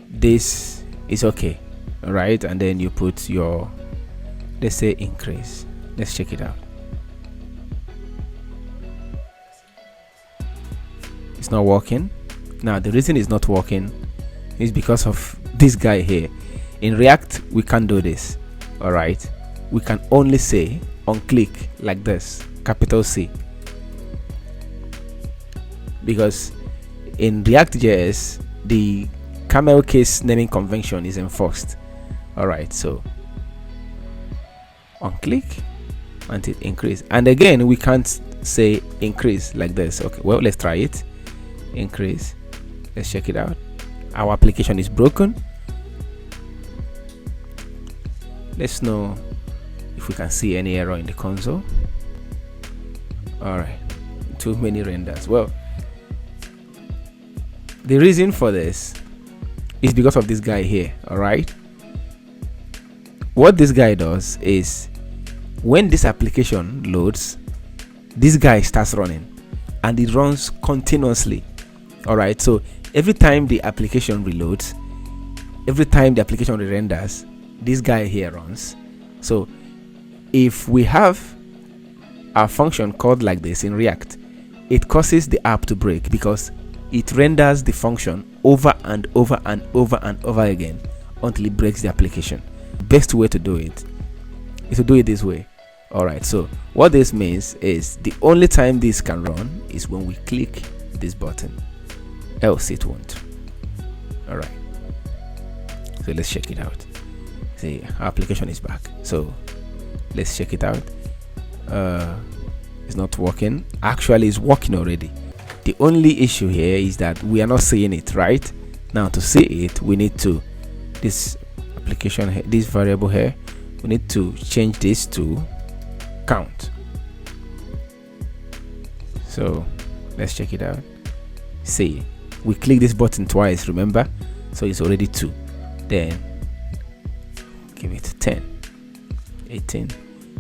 this is okay, all right, and then you put your, let's say, increase. Let's check it out. It's not working. Now the reason it's not working is because of this guy here. In React we can't do this. All right, we can only say on click like this, capital C, because in React.js the camel case naming convention is enforced. All right, so on click and it increase, and again we can't say increase like this. Okay, well, let's try it. Increase, let's check it out. Our application is broken. Let's know if we can see any error in the console. All right, too many renders. Well, the reason for this is because of this guy here. All right, what this guy does is when this application loads, this guy starts running and it runs continuously. All right, so every time the application reloads, every time the application re-renders, this guy here runs. So if we have a function called like this in React, it causes the app to break because it renders the function over and over and over and over again until it breaks the application. The best way to do it is to do it this way. All right, so what this means is the only time this can run is when we click this button, else it won't. All right, so let's check it out. See, our application is back, so let's check it out. It's not working. Actually, it's working already. The only issue here is that we are not seeing it. Right now, to see it, we need to this application here, this variable here, we need to change this to count. So let's check it out. See, we click this button twice, remember? So it's already 2. Then give it 10, 18,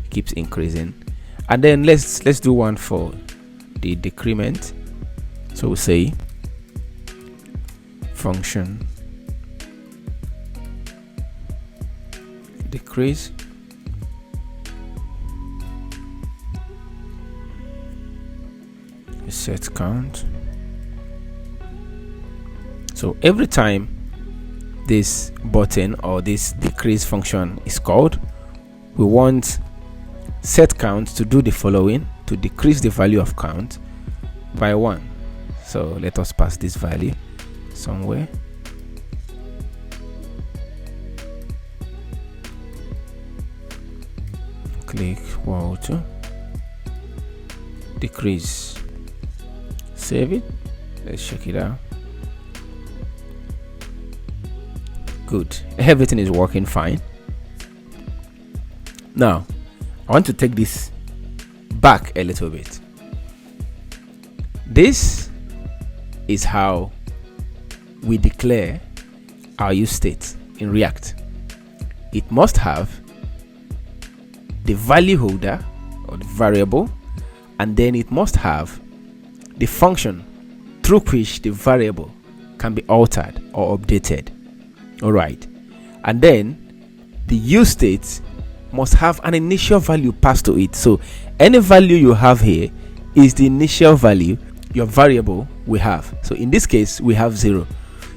keeps increasing. And then let's do one for the decrement. So we'll say function decrease set count. So every time this button or this decrease function is called, we want set count to do the following: to decrease the value of count by 1. So let us pass this value somewhere. Click equal to decrease. Save it. Let's check it out. Good, everything is working fine. Now I want to take this back a little bit. This is how we declare our use state in React. It must have the value holder or the variable, and then it must have the function through which the variable can be altered or updated. All right, and then the use state must have an initial value passed to it. So any value you have here is the initial value your variable will have. So in this case we have 0,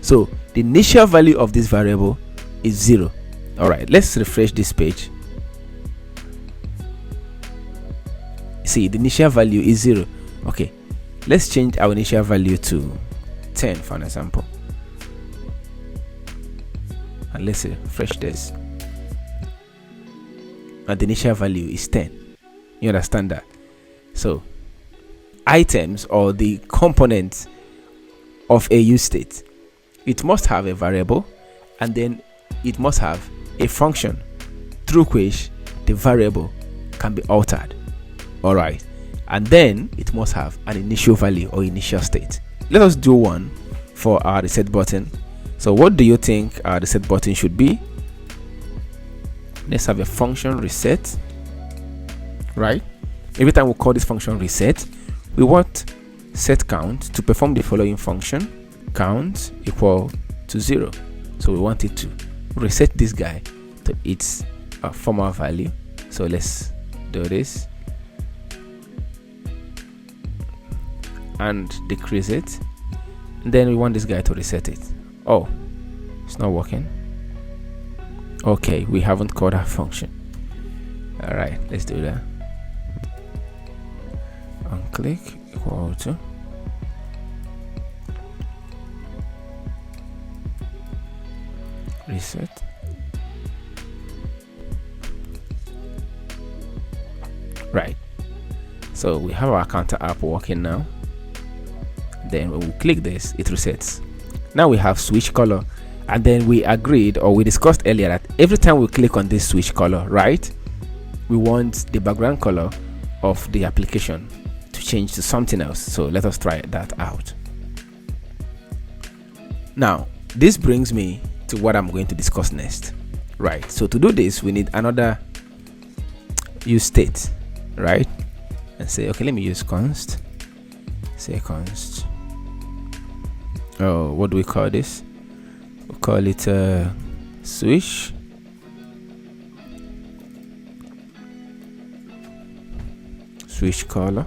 so the initial value of this variable is 0. All right, let's refresh this page. See, the initial value is 0. Okay, let's change our initial value to 10 for an example, and let's refresh this, and the initial value is 10. You understand that? So items or the components of a use state, it must have a variable, and then it must have a function through which the variable can be altered. All right, and then it must have an initial value or initial state. Let us do one for our reset button. So what do you think our reset button should be? Let's have a function reset. Right, every time we call this function reset, we want set count to perform the following function: count equal to 0. So we want it to reset this guy to its former value. So let's do this and decrease it, and then we want this guy to reset it. Oh, it's not working. Okay, we haven't called our function. All right, let's do that. And click equal to reset. Right, so we have our counter app working now. Then when we click this, it resets. Now we have switch color And then we agreed, or we discussed earlier, that every time we click on this switch color, right, we want the background color of the application to change to something else. So let us try that out. Now this brings me to what I'm going to discuss next, right? So to do this, we need another useState, right? And say, okay, let me use const. Say const. Oh, what do we call this? We'll call it switch color,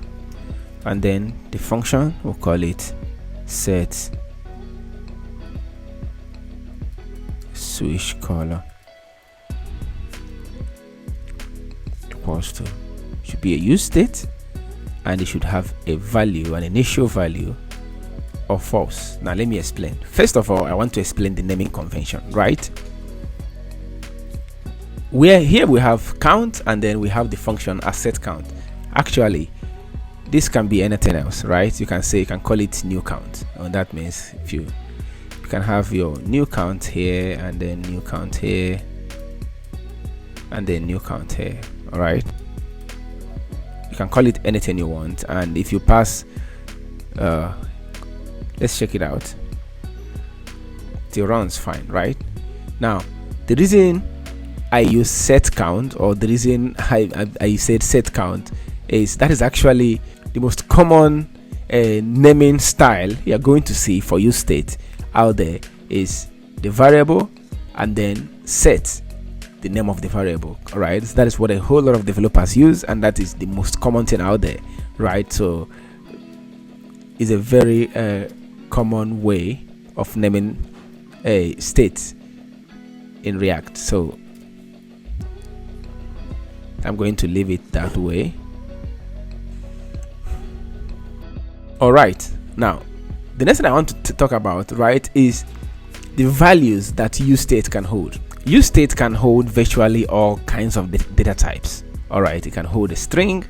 and then the function, we'll call it set switch color equals to, should be a useState, and it should have a value, an initial value of false. Now let me explain. First of all, I want to explain the naming convention, right? Where here we have count, and then we have the function as set count. Actually, this can be anything else, right? You can say, you can call it new count, and that means if you can have your new count here, and then new count here, and then new count here. All right, you can call it anything you want, and if you pass let's check it out, it runs fine, right? Now the reason I use set count, or the reason I said set count, is that is actually the most common naming style you're going to see for useState out there. Is the variable and then set the name of the variable. All right, so that is what a whole lot of developers use, and that is the most common thing out there, right? So it's a very common way of naming a state in React. So I'm going to leave it that way. All right, now the next thing I want to talk about, right, is the values that useState can hold. useState can hold virtually all kinds of data types. All right, it can hold a string,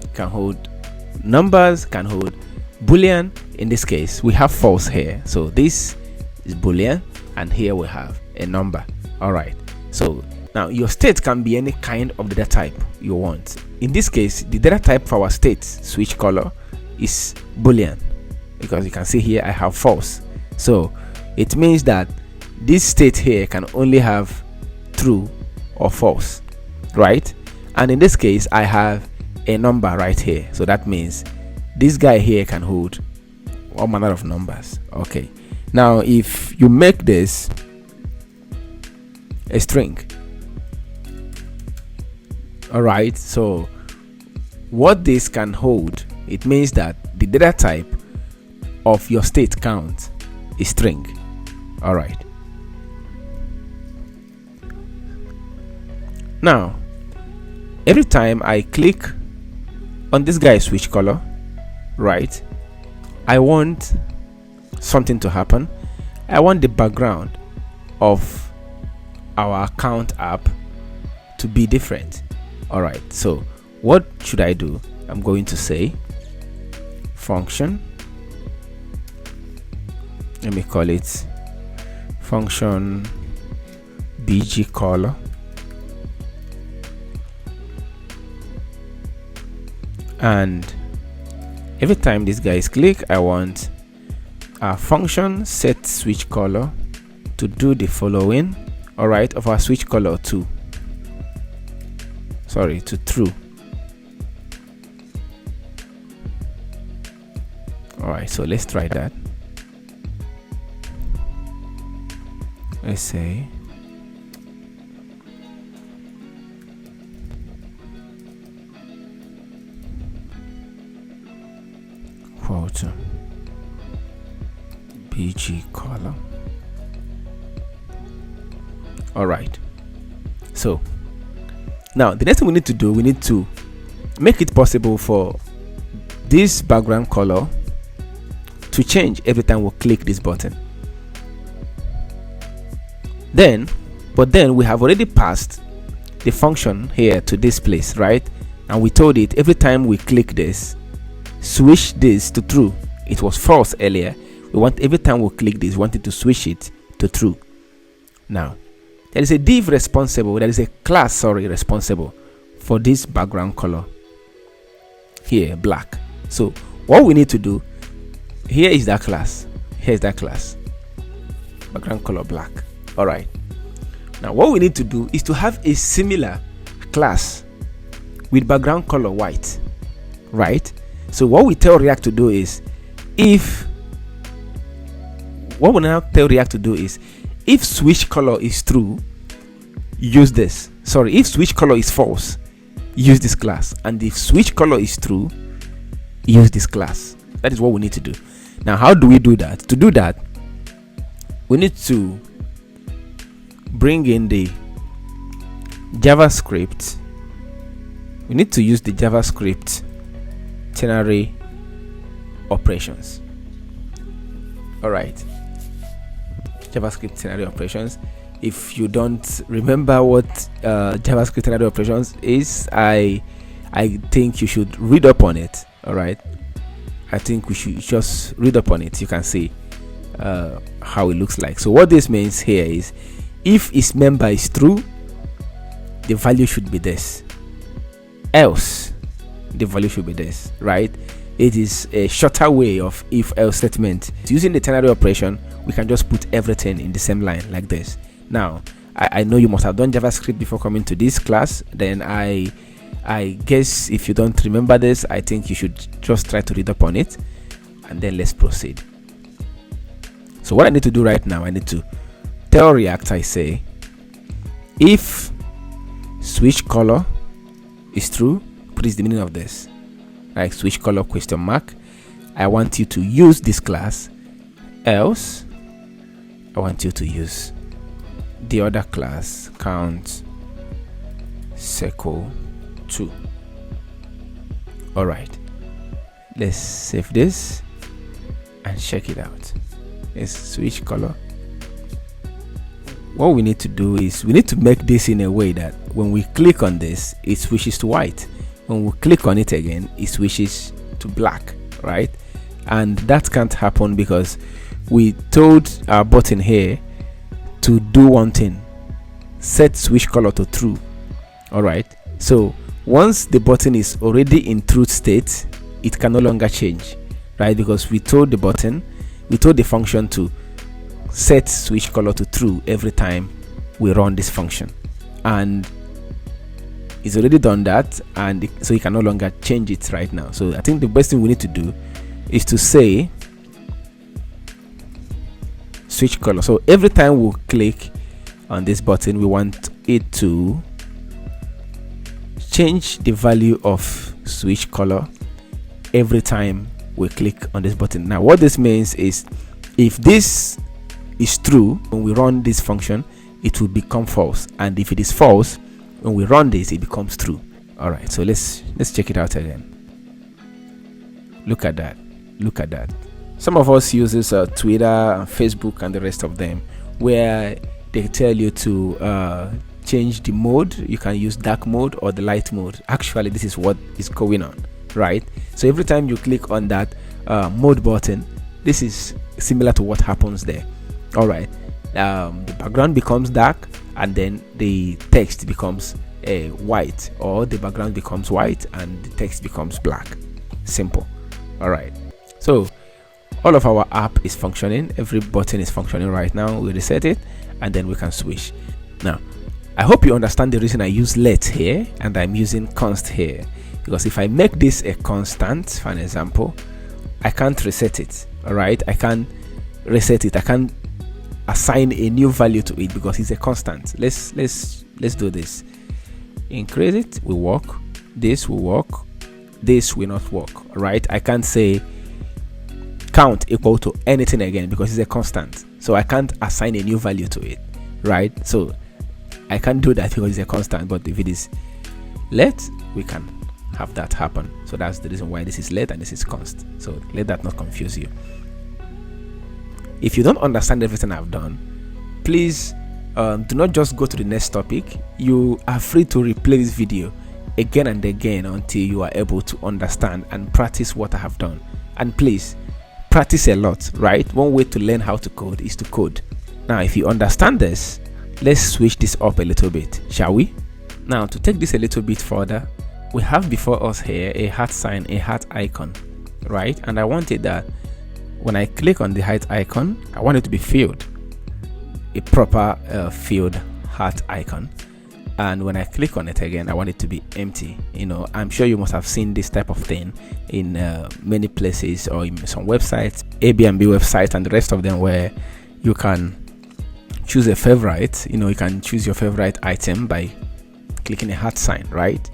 it can hold numbers, can hold Boolean. In this case, we have false here, so this is Boolean, and here we have a number. All right, so now your state can be any kind of data type you want. In this case, the data type for our state switch color is Boolean, because you can see here I have false. So it means that this state here can only have true or false, right? And in this case, I have a number right here, so that means this guy here can hold all manner of numbers. Okay, now if you make this a string, all right, so what this can hold, it means that the data type of your state count is string. All right, now every time I click on this guy's switch color, right, I want something to happen. I want the background of our account app to be different. All right, so what should I do? I'm going to say function, let me call it function bg color, and every time this guy is click, I want our function set switch color to do the following. All right, of our switch color to true. All right, so let's try that. Let's say quote bg color. All right, so now the next thing we need to do, we need to make it possible for this background color to change every time we click this button. But then we have already passed the function here to this place, right? And we told it every time we click this, switch this to true. It was false earlier. We want every time we click this, we want it to switch it to true. Now, there is a div responsible, there is a class, responsible for this background color here, black. So what we need to do, here is that class, here's that class, background color black. All right, now what we need to do is to have a similar class with background color white, right? So what we tell React to do is, if switch color is true, use this. If switch color is false, use this class. And if switch color is true, use this class. That is what we need to do. Now, how do we do that? To do that, we need to bring in the JavaScript. We need to use the JavaScript ternary operations. All right, JavaScript ternary operations. If you don't remember what JavaScript ternary operations is, I think you should read up on it. All right, I think we should just read up on it. You can see how it looks like. So what this means here is, if its member is true, the value should be this, else the value should be this, right? It is a shorter way of if-else statement. Using the ternary operation, we can just put everything in the same line like this. Now, I know you must have done JavaScript before coming to this class. Then I guess if you don't remember this, I think you should just try to read up on it, and then let's proceed. So what I need to do right now, I need to tell React, I say, if switch color is true, what is the meaning of this? Like switch color question mark. I want you to use this class, else I want you to use the other class, count circle 2. All right, let's save this and check it out. It's switch color. What we need to do is we need to make this in a way that when we click on this, it switches to white. When we click on it again, it switches to black, right? And that can't happen because we told our button here to do one thing: set switch color to true. All right, so once the button is already in truth state, it can no longer change, right? Because we told the function to set switch color to true every time we run this function, and it's already done that, and so you can no longer change it right now. So I think the best thing we need to do is to say switch color. So every time we click on this button, we want it to change the value of switch color every time we click on this button. Now what this means is, if this is true, when we run this function, it will become false, and if it is false, when we run this, it becomes true. All right, so let's check it out again. Look at that. Some of us uses Twitter and Facebook and the rest of them, where they tell you to change the mode. You can use dark mode or the light mode. Actually, this is what is going on, right? So every time you click on that mode button, this is similar to what happens there. All right, the background becomes dark, and then the text becomes white, or the background becomes white and the text becomes black. Simple. All right, so all of our app is functioning. Every button is functioning right now. We reset it, and then we can switch. Now, I hope you understand the reason I use let here and I'm using const here, because if I make this a constant, for an example, I can't reset it. All right, I can't reset it. I can't assign a new value to it because it's a constant. Let's do this. Increase it will work, this will work, this will not work. Right, I can't say count equal to anything again because it's a constant, so I can't assign a new value to it, right? So I can't do that because it's a constant. But if it is let, we can have that happen. So that's the reason why this is let and this is const. So let that not confuse you. If you don't understand everything I've done, please do not just go to the next topic. You are free to replay this video again and again until you are able to understand and practice what I have done. And please practice a lot, right? One way to learn how to code is to code. Now, if you understand this let's switch this up a little bit, shall we? Now, to take this a little bit further, we have before us here a heart sign, a heart icon, right? And I wanted that when I click on the heart icon, I want it to be filled, a proper filled heart icon. And when I click on it again, I want it to be empty. You know, I'm sure you must have seen this type of thing in many places or in some websites, Airbnb websites and the rest of them, where you can choose a favorite. You know, you can choose your favorite item by clicking a heart sign, right?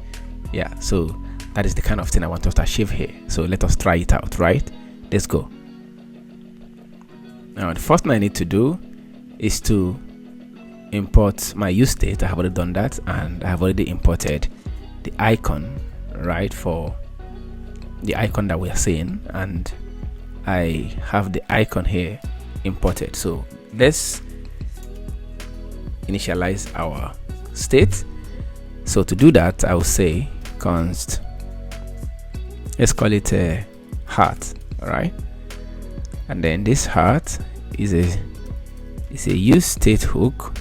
Yeah, so that is the kind of thing I want us to achieve here. So let us try it out, right? Let's go. Now, the first thing I need to do is to import my UseState. I have already done that, and I have already imported the icon, right, for the icon that we are seeing, and I have the icon here imported. So let's initialize our state. So to do that, I will say const, let's call it a heart, all right? And then this heart is a UseState hook,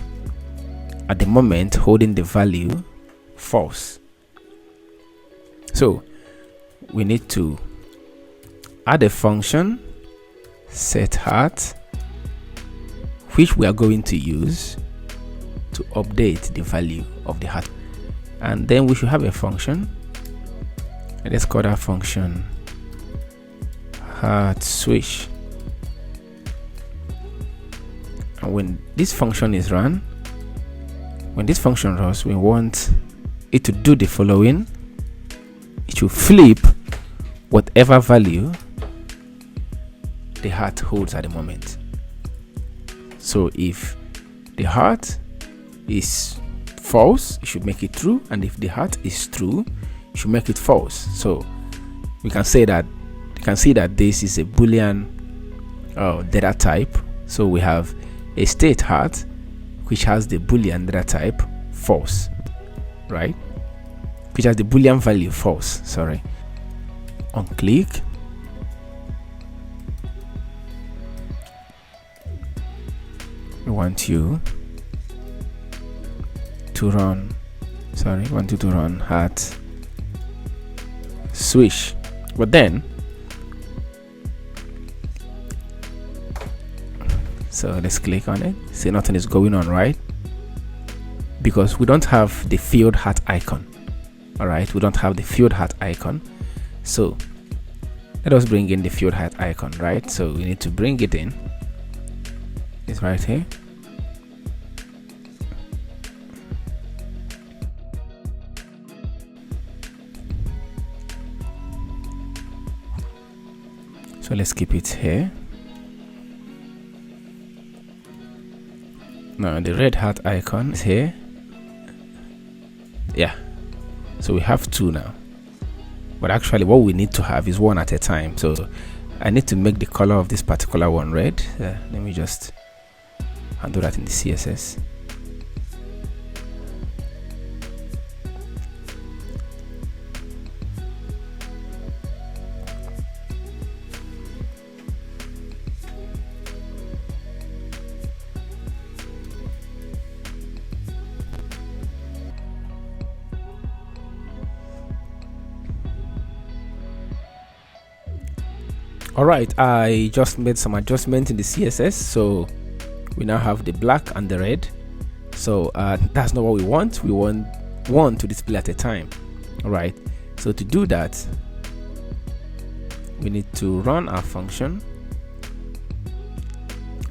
at the moment holding the value false. So we need to add a function set heart, which we are going to use to update the value of the heart. And then we should have a function, and let's call that function heart switch. And when this function is run, when this function runs, we want it to do the following. It should flip whatever value the heart holds at the moment. So if the heart is false, it should make it true, and if the heart is true, it should make it false. So we can say that you can see that this is a Boolean data type. So we have a state heart which has the Boolean data type false, right? Which has the Boolean value false, sorry. On click, we want you to run, heart switch. But then, so let's click on it. See, nothing is going on, right? Because we don't have the filled heart icon. All right, we don't have the filled heart icon. So let us bring in the filled heart icon, right? So we need to bring it in. It's right here. So let's keep it here. Now the red heart icon is here. Yeah, so we have two now, but actually what we need to have is one at a time. So I need to make the color of this particular one red. Let me just handle that in the CSS. Alright, I just made some adjustment in the CSS, so we now have the black and the red. So that's not what we want. We want one to display at a time. Alright, so to do that, we need to run our function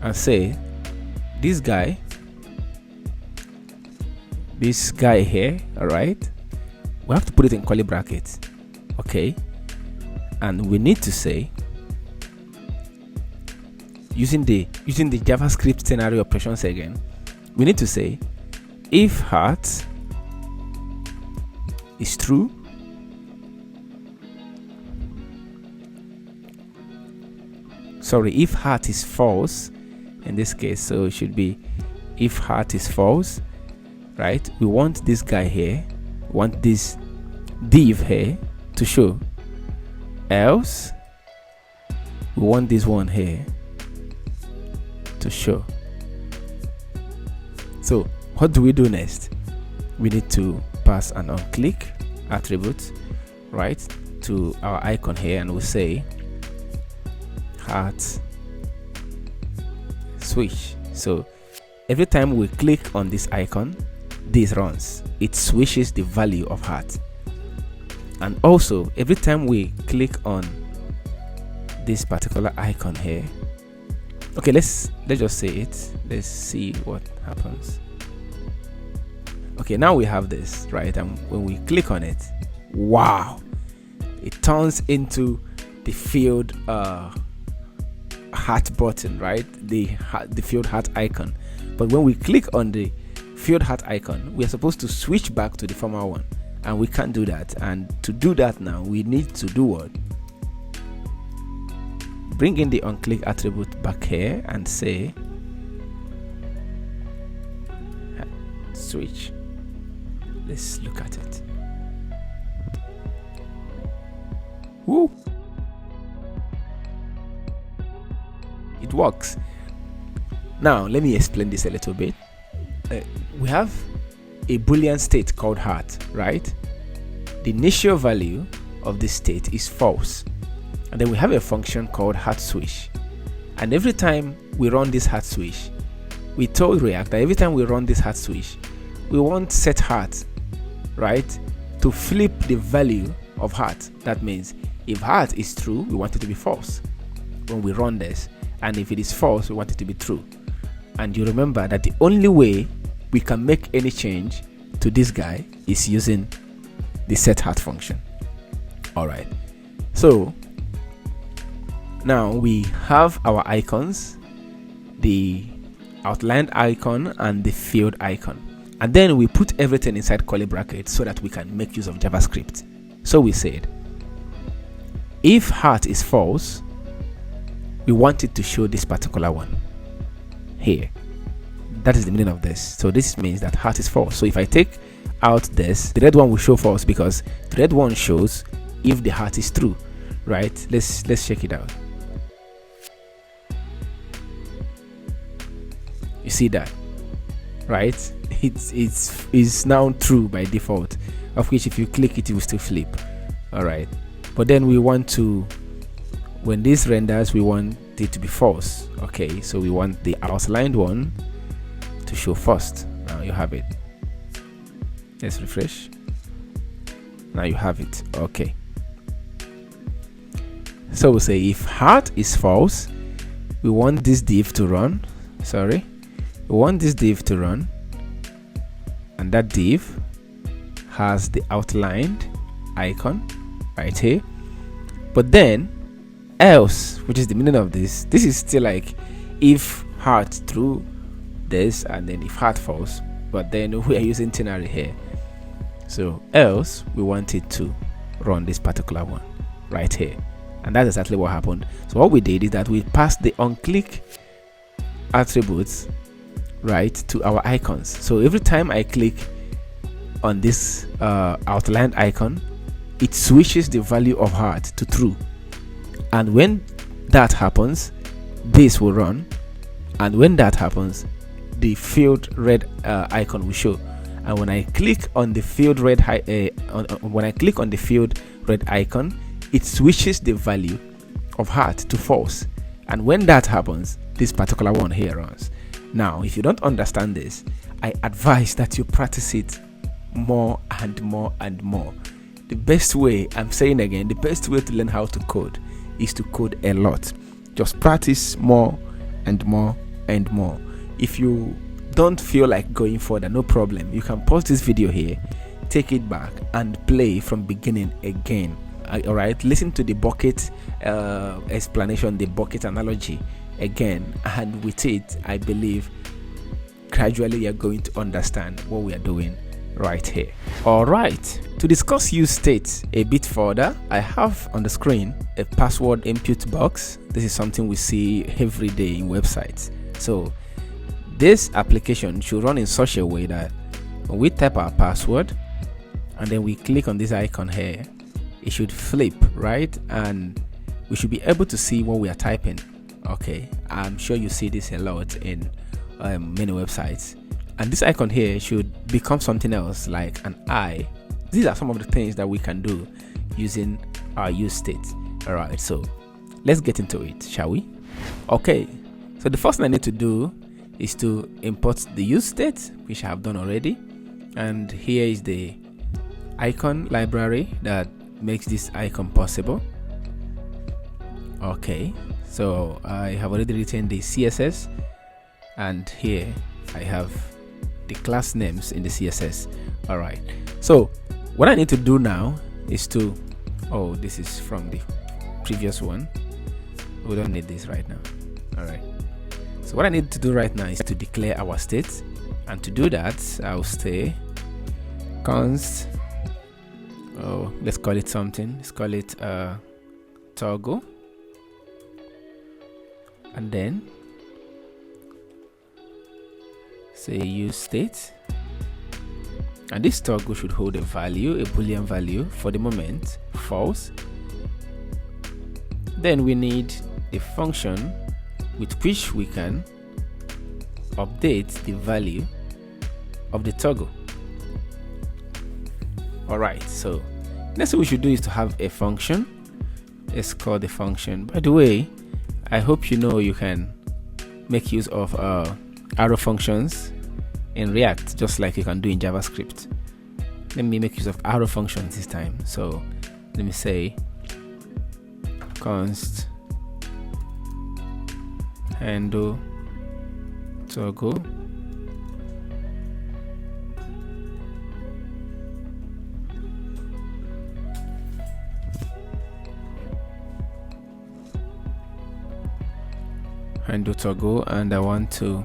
and say this guy here, alright, we have to put it in curly brackets, okay, and we need to say, using the JavaScript scenario operations again, we need to say if heart is true, if heart is false in this case, so it should be if heart is false, right? We want this guy here, we want this div here to show, else we want this one here to show. So what do we do next? We need to pass an onClick attribute, right, to our icon here, and we'll say heart switch. So every time we click on this icon, this runs. It switches the value of heart. And also every time we click on this particular icon here, okay, let's just say it. Let's see what happens. Okay, now we have this, right? And when we click on it, wow, it turns into the field heart button, right? The field heart icon. But when we click on the field heart icon, we are supposed to switch back to the former one, and we can't do that. And to do that now, we need to do what? Bring in the onClick attribute back here and say switch. Let's look at it. Woo! It works. Now let me explain this a little bit. We have a Boolean state called heart, right? The initial value of this state is false, and then we have a function called heart switch. And every time we run this heart switch, we told React that every time we run this heart switch, we want set heart, right, to flip the value of heart. That means if heart is true, we want it to be false when we run this, and if it is false, we want it to be true. And you remember that the only way we can make any change to this guy is using the set heart function. All right, so now we have our icons, the outlined icon and the field icon, and then we put everything inside curly brackets so that we can make use of JavaScript. So we said if heart is false, we want it to show this particular one here. That is the meaning of this. So this means that heart is false. So if I take out this, the red one will show false because the red one shows if the heart is true, right? Let's check it out. You see that, right? It's now true by default, of which if you click it, it will still flip. All right, but then we want to, when this renders, we want it to be false. Okay, so we want the outlined one to show first. Now you have it. Let's refresh. Now you have it. Okay, so we'll say if heart is false, we want this div to run. We want this div to run, and that div has the outlined icon right here. But then else, which is the meaning of this is still like if heart true this, and then if heart false, but then we are using ternary here. So else, we want it to run this particular one right here, and that's exactly what happened. So what we did is that we passed the onClick attributes right to our icons. So every time I click on this outlined icon, it switches the value of heart to true, and when that happens, this will run, and when that happens, the field red icon will show. And when I click on the field red icon, it switches the value of heart to false, and when that happens, this particular one here runs. Now if you don't understand this, I advise that you practice it more and more and more. The best way, I'm saying again, the best way to learn how to code is to code a lot. Just practice more and more and more. If you don't feel like going further, no problem, you can pause this video here, take it back and play from beginning again. All right, listen to the bucket explanation, the bucket analogy again, and with it, I believe gradually you're going to understand what we are doing right here. All right, to discuss UseState a bit further, I have on the screen a password input box. This is something we see every day in websites. So this application should run in such a way that when we type our password and then we click on this icon here, it should flip, right? And we should be able to see what we are typing. Okay, I'm sure you see this a lot in many websites, And this icon here should become something else like an eye. These are some of the things that we can do using our UseState. All right, so let's get into it, shall we? Okay, so the first thing I need to do is to import the UseState, which I have done already. And here is the icon library that makes this icon possible. Okay, so I have already written the CSS, and here I have the class names in the CSS. All right, so what I need to do now is to, oh, this is from the previous one. We don't need this right now. All right, so what I need to do right now is to declare our state, and to do that I'll say const, oh, let's call it something, let's call it toggle, and then say UseState, and this toggle should hold a value, a boolean value, for the moment false. Then we need a function with which we can update the value of the toggle. Alright, so next thing we should do is to have a function. Let's call the function. By the way, I hope you know you can make use of arrow functions in React just like you can do in JavaScript. Let me make use of arrow functions this time. So let me say const handle toggle and I want to,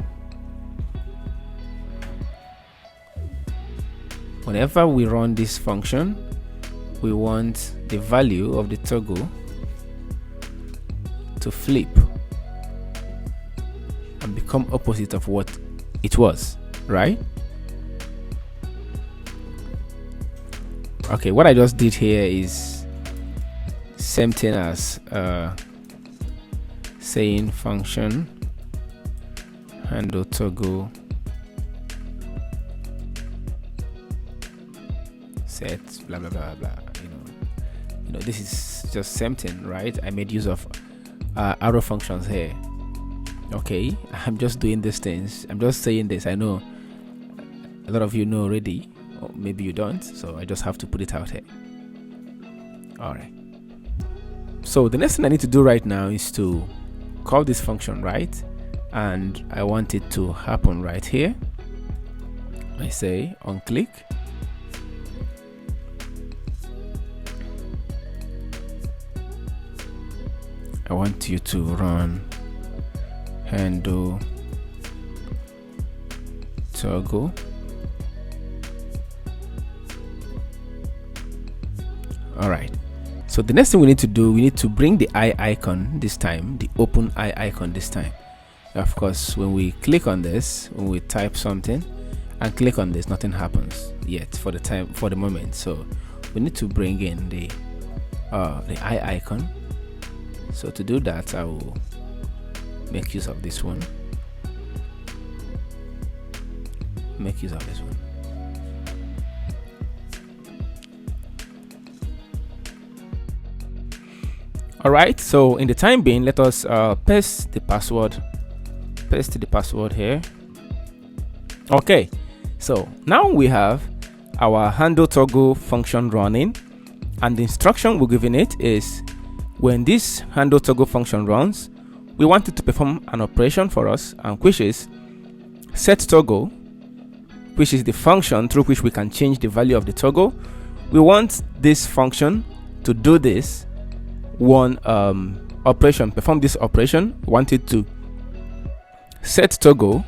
whenever we run this function, we want the value of the toggle to flip and become opposite of what it was, right? Okay, what I just did here is same thing as saying function handle toggle set blah blah blah blah. You know, this is just same thing, right? I made use of arrow functions here. Okay, I'm just doing these things. I'm just saying this. I know a lot of you know already, or maybe you don't, so I just have to put it out here. All right, so the next thing I need to do right now is to call this function, right? And I want it to happen right here. I say on click, I want you to run handle toggle all right, so the next thing we need to do, we need to bring the eye icon this time, the open eye icon this time. Of course, when we click on this, when we type something and click on this, nothing happens yet for the moment. So we need to bring in the eye icon. So to do that, I will make use of this one. Make use of this one. All right, so in the time being, let us paste the password here. Okay, so now we have our handle toggle function running, and the instruction we're giving it is when this handle toggle function runs, we want it to perform an operation for us, and which is set toggle, which is the function through which we can change the value of the toggle. We want this function to do this one operation, perform this operation. We want it to set toggle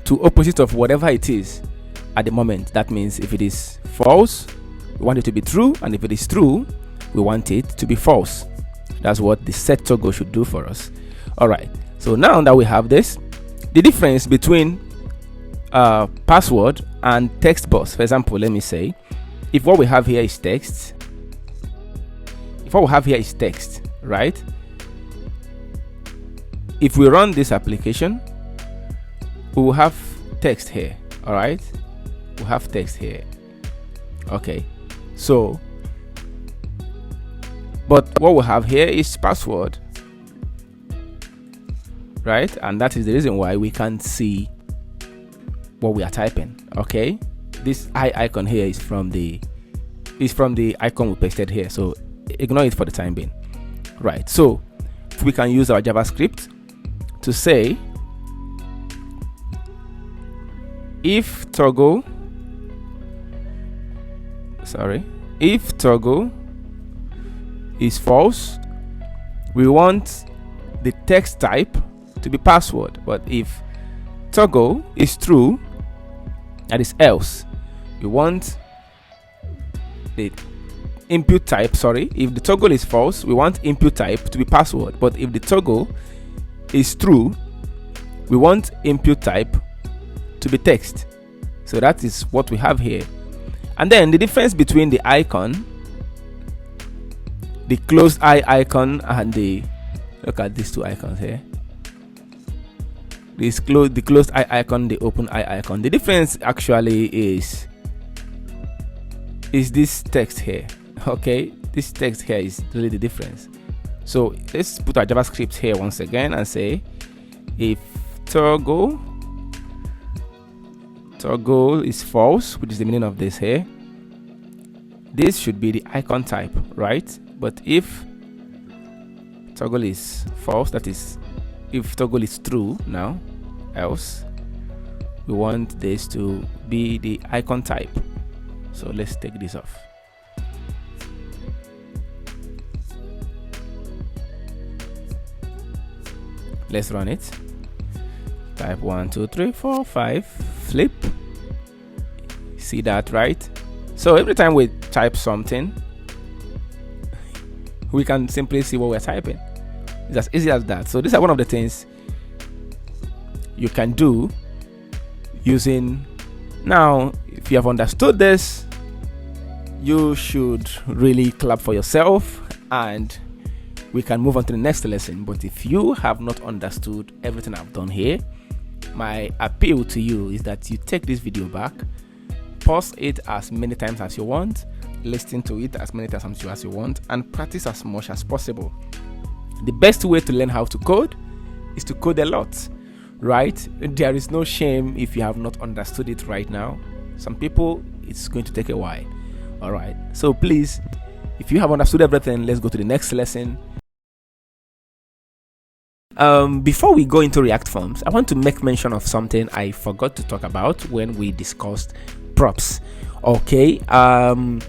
to opposite of whatever it is at the moment. That means if it is false, we want it to be true, and if it is true, we want it to be false. That's what the set toggle should do for us. All right, so now that we have this, the difference between password and text box, for example, let me say if what we have here is text, right? If we run this application, we will have text here. All right, we have text here. Okay, so but what we have here is password, right? And that is the reason why we can't see what we are typing. Okay, this icon here is from the icon we pasted here, so ignore it for the time being. Right, so we can use our JavaScript to say if toggle is false, we want the text type to be password, but if toggle is true, that is else, we want the input type, if the toggle is false, we want input type to be password, but if the toggle is true, we want input type to be text. So that is what we have here. And then the difference between the icon, the closed eye icon, and look at these two icons here, the closed eye icon, the open eye icon, the difference actually is this text here. Okay, this text here is really the difference. So let's put our JavaScript here once again and say if toggle is false, which is the meaning of this here, this should be the icon type, right? But if toggle is false, that is if toggle is true, now else, we want this to be the icon type. So let's take this off. Let's run it. Type 1 2 3 4 5, flip. See that, right? So every time we type something, we can simply see what we're typing. It's as easy as that. So these are one of the things you can do using. Now, if you have understood this, you should really clap for yourself and we can move on to the next lesson. But if you have not understood everything I've done here, my appeal to you is that you take this video back, pause it as many times as you want, listen to it as many times as you want, and practice as much as possible. The best way to learn how to code is to code a lot, right? There is no shame if you have not understood it right now. Some people, it's going to take a while. All right, so please, if you have understood everything, let's go to the next lesson. Before we go into React Forms, I want to make mention of something I forgot to talk about when we discussed props. Okay, when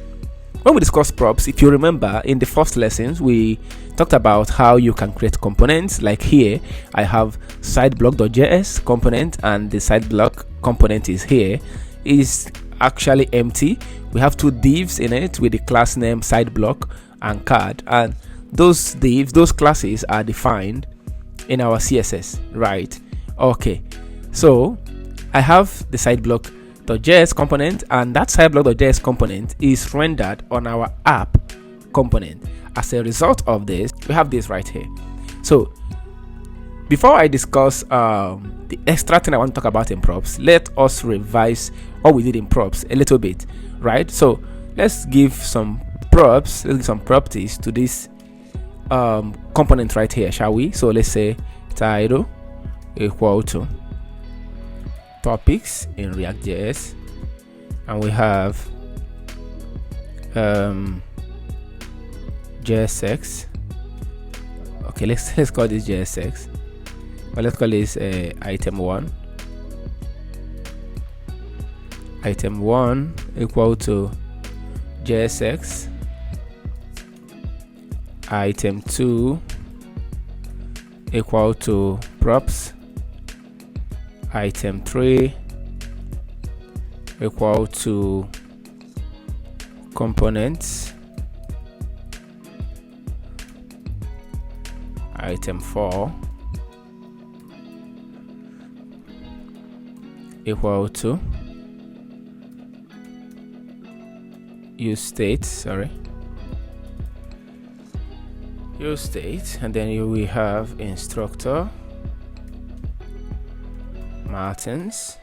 we discussed props, if you remember, in the first lessons we talked about how you can create components. Like here I have sideblock.js component, and the sideblock component is actually empty. We have two divs in it with the class name sideblock and card, and those divs, those classes are defined in our CSS, right? Okay, so I have the sideblock.js component, and that sideblock.js component is rendered on our app component. As a result of this, we have this right here. So before I discuss the extra thing I want to talk about in props, let us revise what we did in props a little bit, right? So let's give some props, let's give some properties to this component right here, shall we? So let's say title equal to topics in React.js, and we have JSX. Okay, let's call this JSX, but let's call this item 1. Item 1 equal to JSX. Item 2 equal to props. Item 3 equal to components. Item 4 equal to UseState, UseState, and then we have instructor Martins,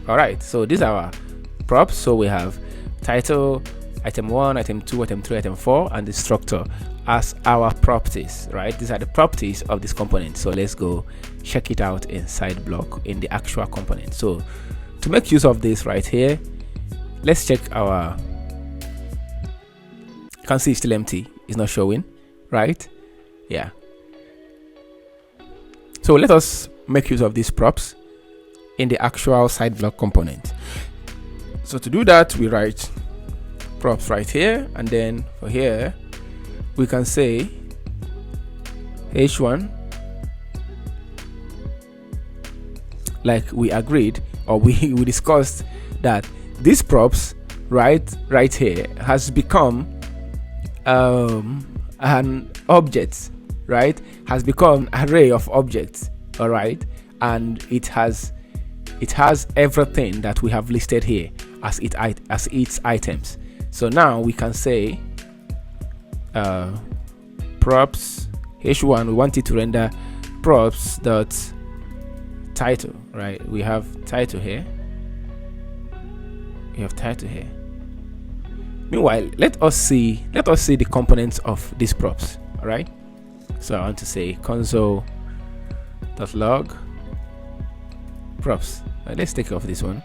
All right, so these are our props. So we have title, item 1, item 2, item 3, item 4, and the structure as our properties, right? These are the properties of this component. So let's go check it out inside block in the actual component. So to make use of this right here, let's check our, you can see it's still empty, it's not showing, right? Yeah. So let us make use of these props in the actual side block component. So to do that, we write props right here, and then for here we can say h1, like we agreed, or we discussed that these props right here has become an object, right? Has become an array of objects, all right, and it has everything that we have listed here as its items. So now we can say props h1, we want it to render props dot title, right? We have title here, meanwhile let us see the components of these props. All right, so I want to say console.log props. Let's take off this one.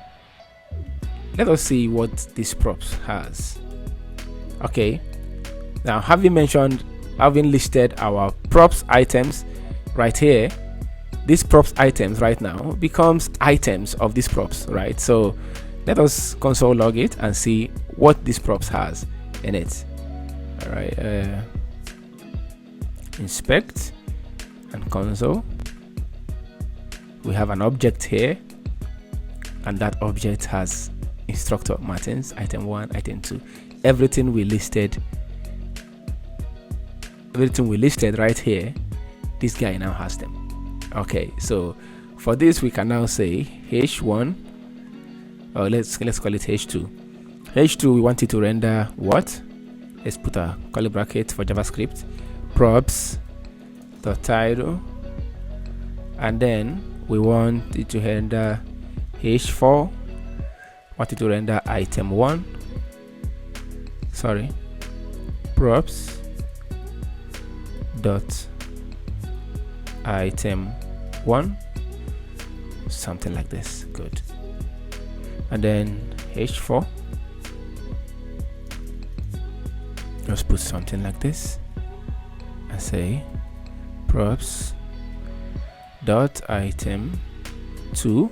Let us see what this props has. Okay, now having listed our props items right here, these props items right now becomes items of these props, right? So let us console log it and see what this props has in it. All right, inspect and console. We have an object here, and that object has instructor Martins, item 1, item 2, everything we listed right here. This guy now has them. Okay, so for this we can now say h1, or let's call it h2. We want it to render what? Let's put a curly bracket for JavaScript, props the title, and then we want it to render h4, want it to render item 1, props dot item 1, something like this. Good. And then h4, just put something like this and say props dot item 2,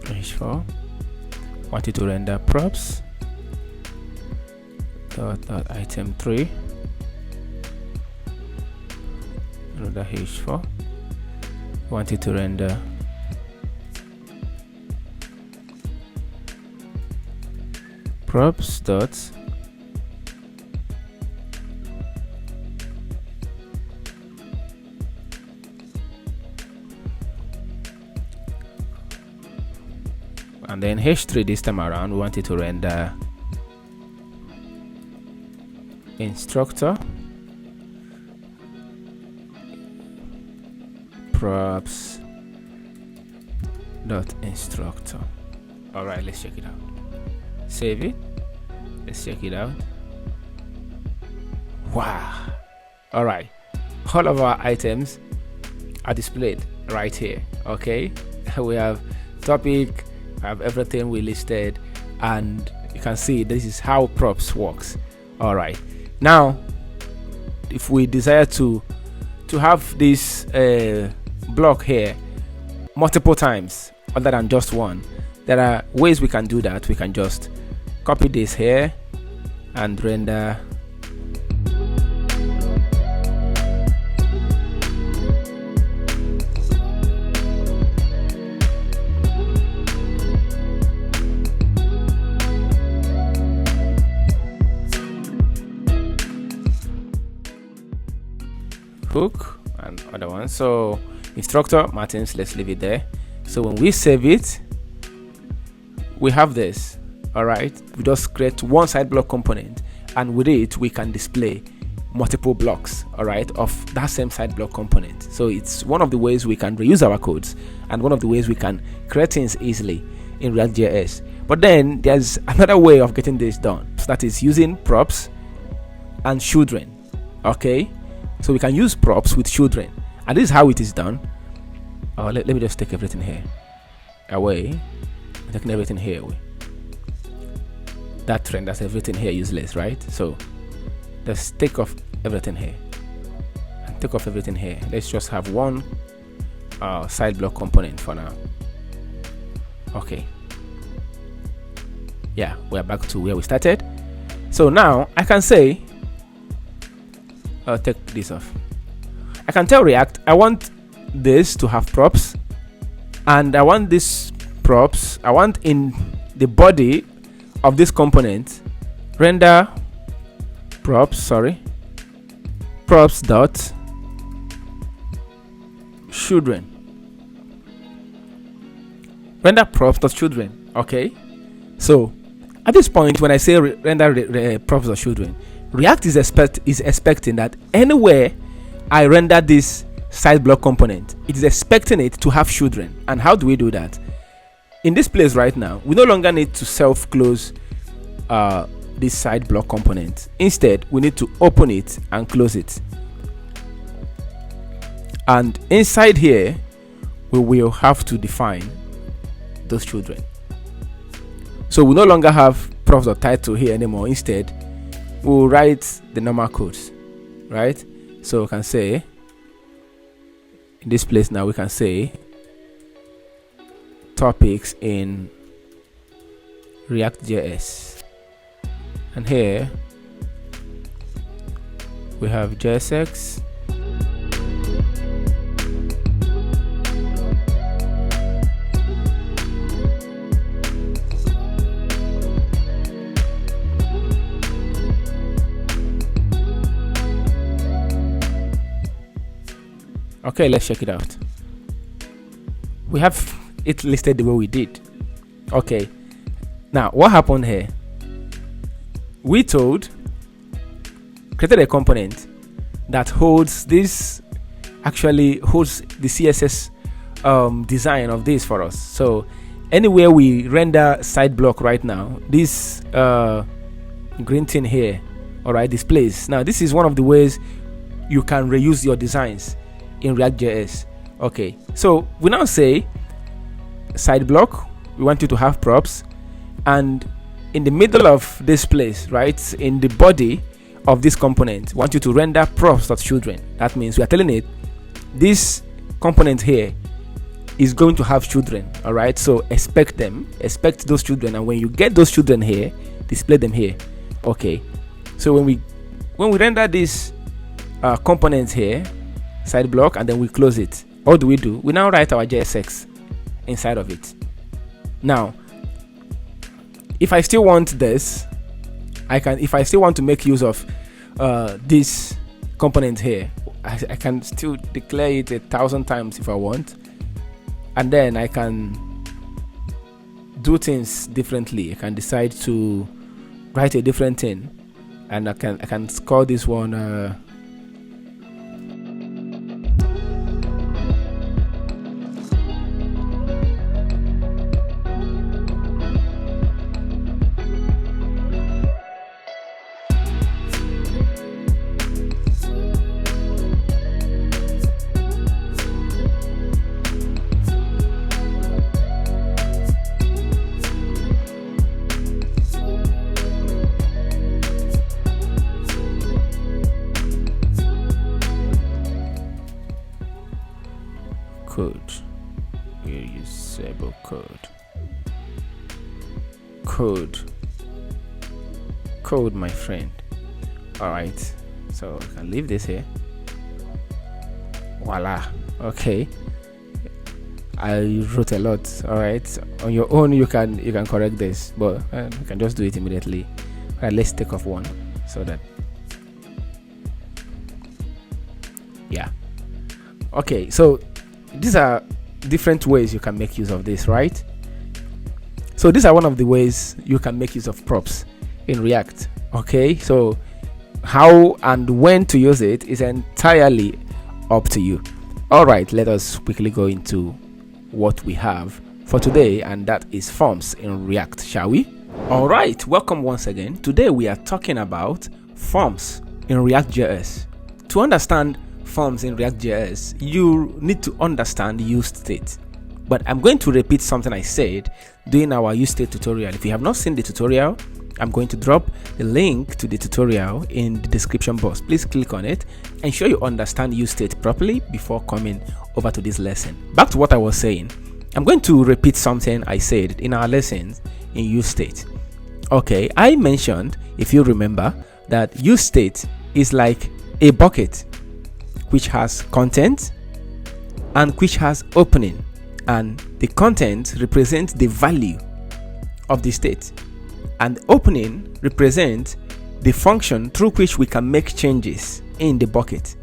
h4, want it to render props dot item 3, another h4, want it to render props dot and then h3 this time around we want it to render instructor props dot instructor. All right, let's check it out. Save it. Let's check it out. Wow. All right, all of our items are displayed right here. Okay, we have topic, we have everything we listed, and you can see this is how props works. All right, now if we desire to have this block here multiple times other than just one, there are ways we can do that. We can just copy this here and render hook and other one. So instructor Martins, let's leave it there. So when we save it, we have this. All right, we just create one side block component, and with it we can display multiple blocks, all right, of that same side block component. So it's one of the ways we can reuse our codes, and one of the ways we can create things easily in React.js. But then there's another way of getting this done, so that is using props and children. Okay, so we can use props with children, and this is how it is done. Let me just take everything here away. I'm taking everything here away. That trend, that's everything here useless, right? So let's take off everything here and take off everything here. Let's just have one side block component for now. Okay, yeah, we're back to where we started. So now I can say, I'll take this off. I can tell React I want this to have props, and I want this props, I want in the body of this component render props dot children. Render props dot children. Okay, so at this point when I say render props dot children, React is expecting that anywhere I render this side block component, it is expecting it to have children. And how do we do that? In this place right now, we no longer need to self-close this side block component. Instead, we need to open it and close it. And inside here, we will have to define those children. So we no longer have props.title here anymore. Instead, we'll write the normal codes, right? So we can say, in this place now, we can say topics in React.js, and here we have JSX, okay, let's check it out. We have it listed the way we did. Okay, now what happened here? We created a component that holds this, actually holds the CSS design of this for us. So anywhere we render side block right now, this green thing here, all right, displays. Now this is one of the ways you can reuse your designs in React.js. Okay, so we now say side block, we want you to have props, and in the middle of this place, right, in the body of this component, we want you to render props.children. That means we are telling it this component here is going to have children, all right? So expect those children, and when you get those children here, display them here. Okay, so when we render this component here, side block, and then we close it, what do? We now write our JSX inside of it. Now if I still want this, if I still want to make use of this component here, I can still declare it 1,000 times if I want, and then I can do things differently. I can decide to write a different thing, and I can call this one code. We'll use code, my friend. All right, so I can leave this here. Voila. Okay, I wrote a lot. All right, on your own you can correct this, but you can just do it immediately. All right, let's take off one so that, yeah. Okay, so these are different ways you can make use of this, right? So these are one of the ways you can make use of props in React. Okay, so how and when to use it is entirely up to you. All right, let us quickly go into what we have for today, and that is forms in React, shall we? All right, welcome once again. Today we are talking about forms in React.js. To understand forms in React.js, you need to understand UseState. But I'm going to repeat something I said during our UseState tutorial. If you have not seen the tutorial, I'm going to drop the link to the tutorial in the description box. Please click on it, ensure you understand UseState properly before coming over to this lesson. Back to what I was saying, I'm going to repeat something I said in our lessons in UseState. Okay, I mentioned, if you remember, that UseState is like a bucket which has content and which has opening, and the content represents the value of the state, and the opening represents the function through which we can make changes in the bucket.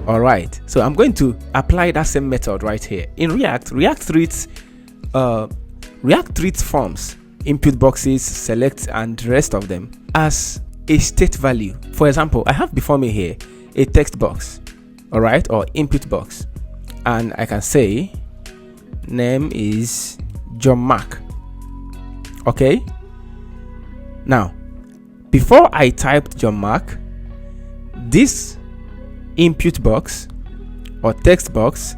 All right, so I'm going to apply that same method right here in React. React treats forms, input boxes, select, and the rest of them as a state value. For example, I have before me here a text box, all right, or input box, and I can say name is John Mark. Okay, now before I typed John Mark, this input box or text box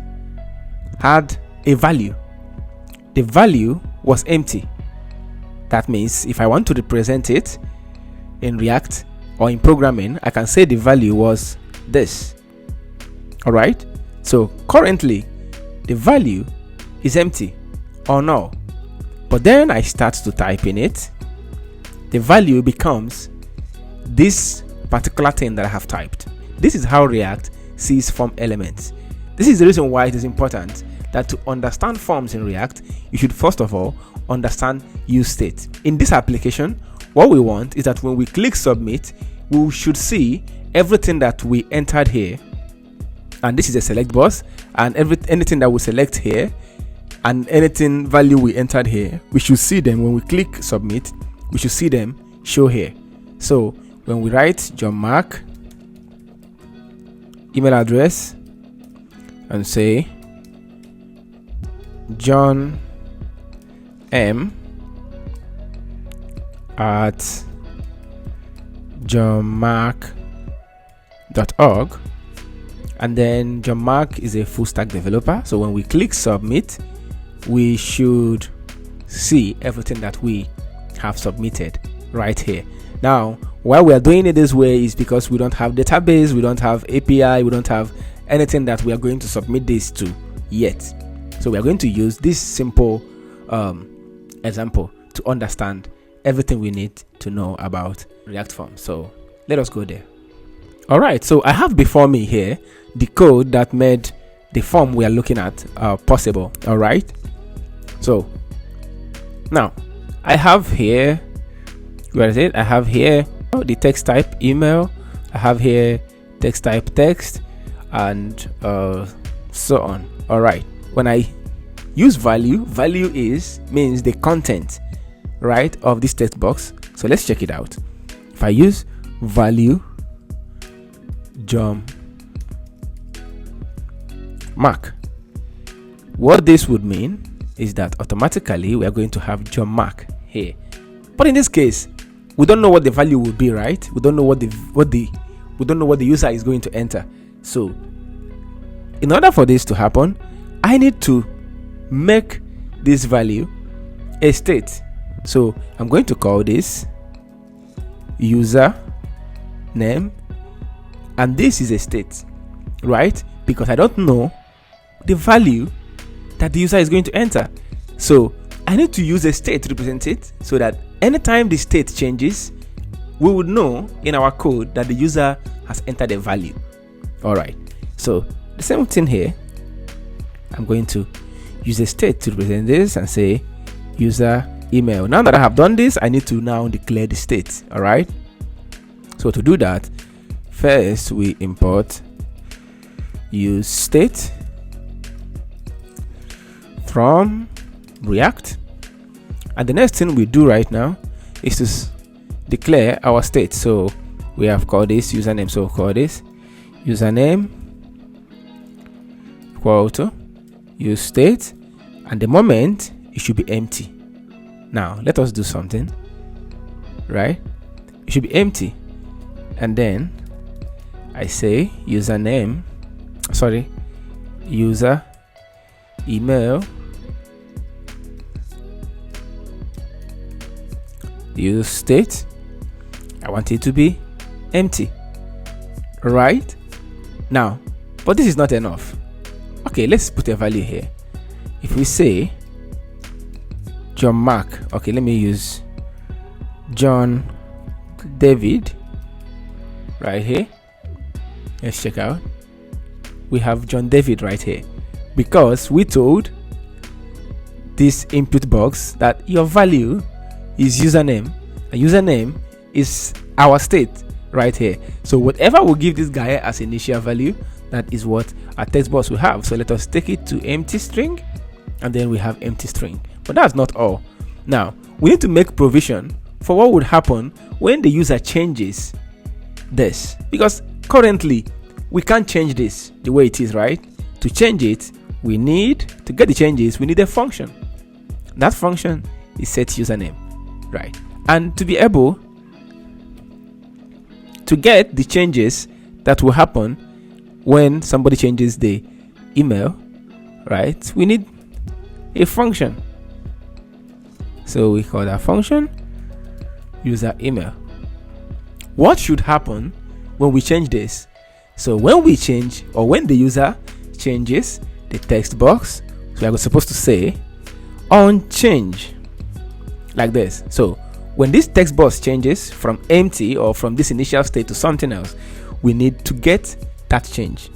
had a value. The value was empty. That means if I want to represent it in React or in programming, I can say the value was this. All right, so currently the value is empty or null, but then I start to type in it, the value becomes this particular thing that I have typed. This is how React sees form elements. This is the reason why it is important that to understand forms in React, you should first of all understand UseState. In this application, what we want is that when we click submit, we should see everything that we entered here, and this is a select box, and anything that we select here and anything value we entered here, we should see them when we click submit. We should see them show here. So when we write John Mark email address and say John M at johnmark.org, and then John Mark is a full stack developer, so when we click submit, we should see everything that we have submitted right here. Now, why we are doing it this way is because we don't have database, we don't have API, we don't have anything that we are going to submit this to yet. So we are going to use this simple example to understand everything we need to know about React forms. So let us go there. All right, so I have before me here the code that made the form we are looking at possible. All right, so now I have here, where is it? I have here the text type email, I have here text type text, and so on. All right, when I use value means the content, right, of this text box. So let's check it out. If I use value John Mark, what this would mean is that automatically we are going to have John Mark here. But in this case, we don't know what the value will be, right? We don't know what the user is going to enter. So in order for this to happen, I need to make this value a state. So I'm going to call this user name, and this is a state, right? Because I don't know the value that the user is going to enter. So I need to use a state to represent it, so that anytime the state changes, we would know in our code that the user has entered a value. All right, so the same thing here. I'm going to use a state to represent this and say user email. Now that I have done this, I need to now declare the state. All right, so to do that, first we import UseState from React, and the next thing we do right now is to declare our state. So we have called this username, so call this username equal to useState, and the moment it should be empty. Now let us do something, right? It should be empty, and then I say user email useState. I want it to be empty, right? Now, but this is not enough. Okay, let's put a value here. If we say John Mark, okay, let me use John David right here. Let's check out. We have John David right here because we told this input box that your value is username, and username is our state right here. So whatever we give this guy as initial value, that is what our text box will have. So let us take it to empty string, and then we have empty string. But that's not all. Now we need to make provision for what would happen when the user changes this, because currently we can't change this the way it is, right? To change it, we need to get the changes, we need a function. That function is set username, right? And to be able to get the changes that will happen when somebody changes the email, right, we need a function. So we call that function user email. What should happen when we change this? So when we change, or when the user changes the text box, so we are supposed to say on change like this. So when this text box changes from empty or from this initial state to something else, we need to get that change.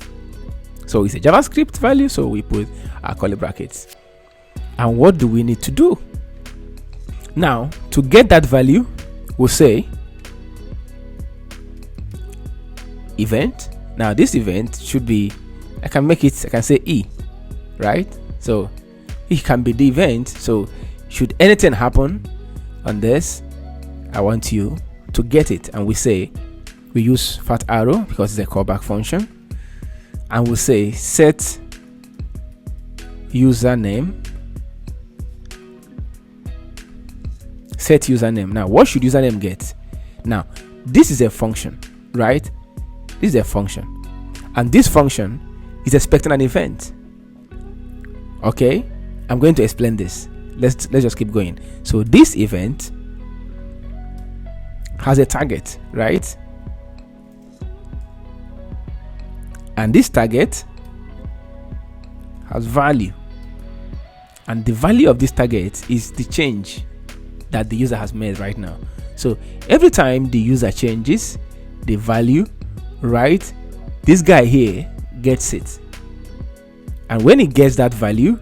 So it's a JavaScript value, so we put our curly brackets. And what do we need to do? Now to get that value, we'll say event. Now this event should be, I can say E, right? So it can be the event. So should anything happen on this, I want you to get it. And we say, we use fat arrow because it's a callback function, and we'll say set username. Set username. Now what should username get? Now this is a function, right? This is a function, and this function is expecting an event. Okay, I'm going to explain this. Let's just keep going. So this event has a target, right? And this target has value, and the value of this target is the change that the user has made right now. So every time the user changes the value, right, this guy here gets it. And when it gets that value,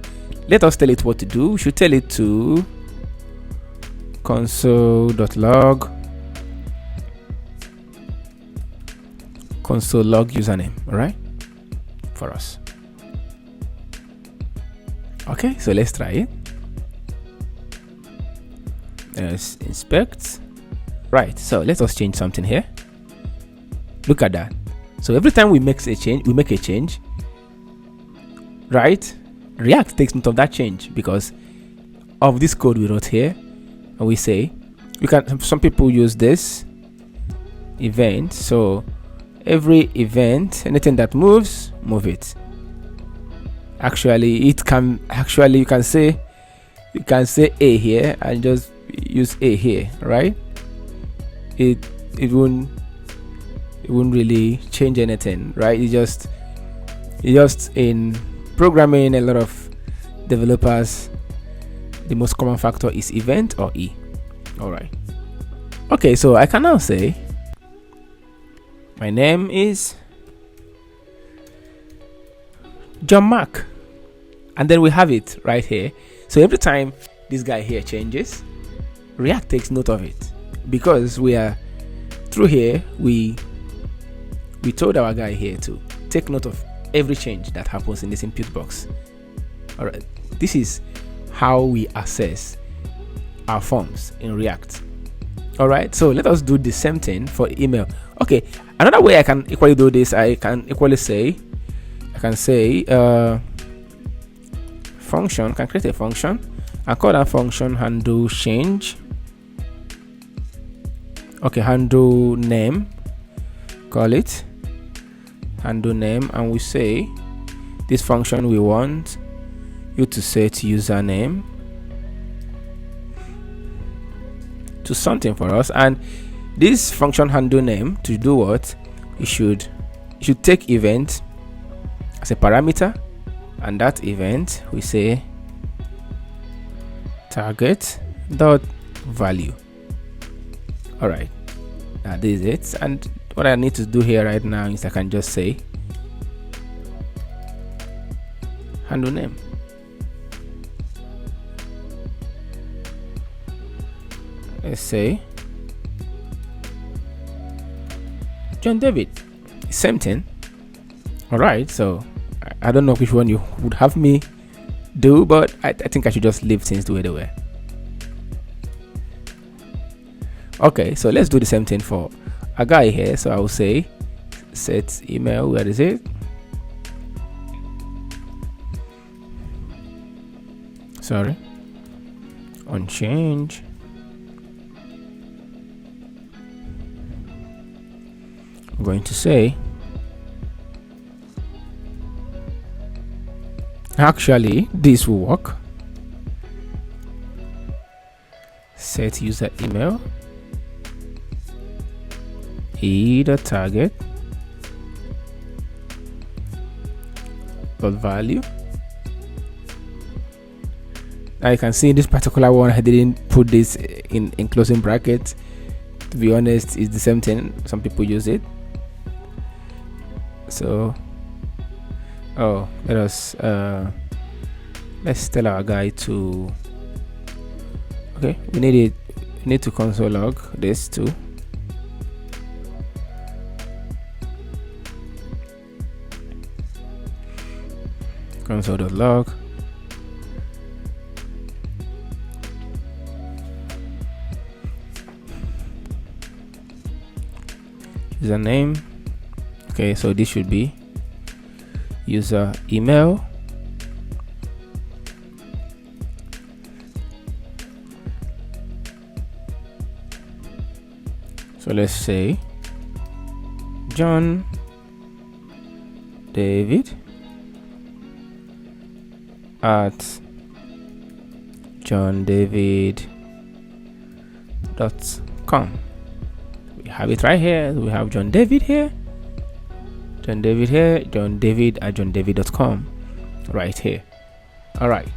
let us tell it what to do. We should tell it to console.log username, all right, for us. Okay, so let's try it. Let's inspect. Right, so let us change something here. Look at that. So every time we make a change, right, React takes note of that change because of this code we wrote here. And we say, some people use this event. So every event, anything that moves, move it. Actually, you can say A here and just use A here, right? It won't really change anything, right? It just in programming, a lot of developers, the most common factor is event or E. All right. Okay, so I can now say my name is John Mark, and then we have it right here. So every time this guy here changes, React takes note of it because we are through here. We told our guy here to take note of every change that happens in this input box. All right, this is how we assess our forms in React. All right, so let us do the same thing for email. Okay, another way I can equally do this, I can say function, can create a function and call that function handle change. Okay, handle name, call it handle name, and we say this function we want you to set username to something for us, and this function handle name to do what? You should take event as a parameter, and that event we say target dot value. All right, this is it. And what I need to do here right now is I can just say handle name. Let's say John David. Same thing. All right, so I don't know which one you would have me do, but I think I should just leave things the way they were. Okay, so let's do the same thing for a guy here. So I will say set email. Where is it? Sorry, on change. I'm going to say actually this will work. Set user email the target dot value. Now you can see this particular one I didn't put this in closing brackets. To be honest, it's the same thing. Some people use it. So let's tell our guy to, okay, we need to console log this too. Console.log username. Okay, so this should be user email so let's say John David at johndavid.com. We have it right here. We have John David here, John David here, John David at johndavid.com right here. All right,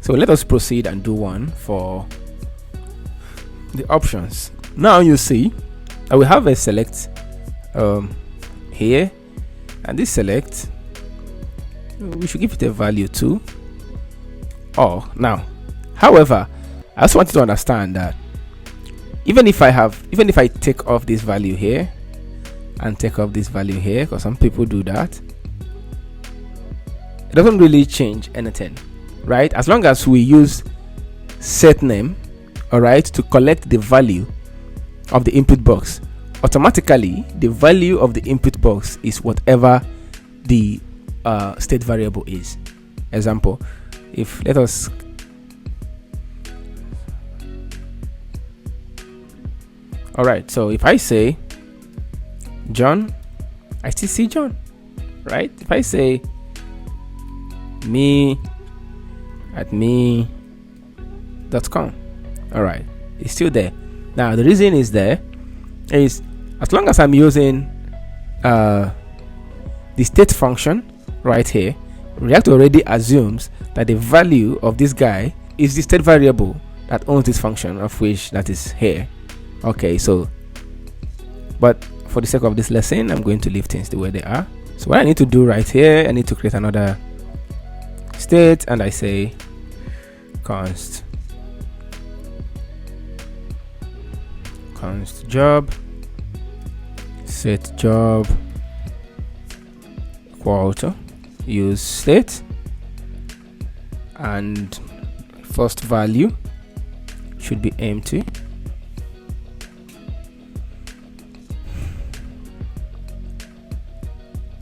so let us proceed and do one for the options. Now you see that we have a select here, and this select we should give it a value too. Now, however, I just want you to understand that even if I take off this value here and take off this value here, because some people do that, it doesn't really change anything, right? As long as we use set name, all right, to collect the value of the input box, automatically the value of the input box is whatever the state variable is. Example, if let us all right, so if I say John, I still see John, right? If I say me at me.com, all right, it's still there. Now the reason is there is as long as I'm using the state function right here, React already assumes that the value of this guy is the state variable that owns this function, of which that is here. Okay, so but for the sake of this lesson, I'm going to leave things the way they are. So what I need to do right here, I need to create another state, and I say const job set job equal to UseState, and first value should be empty.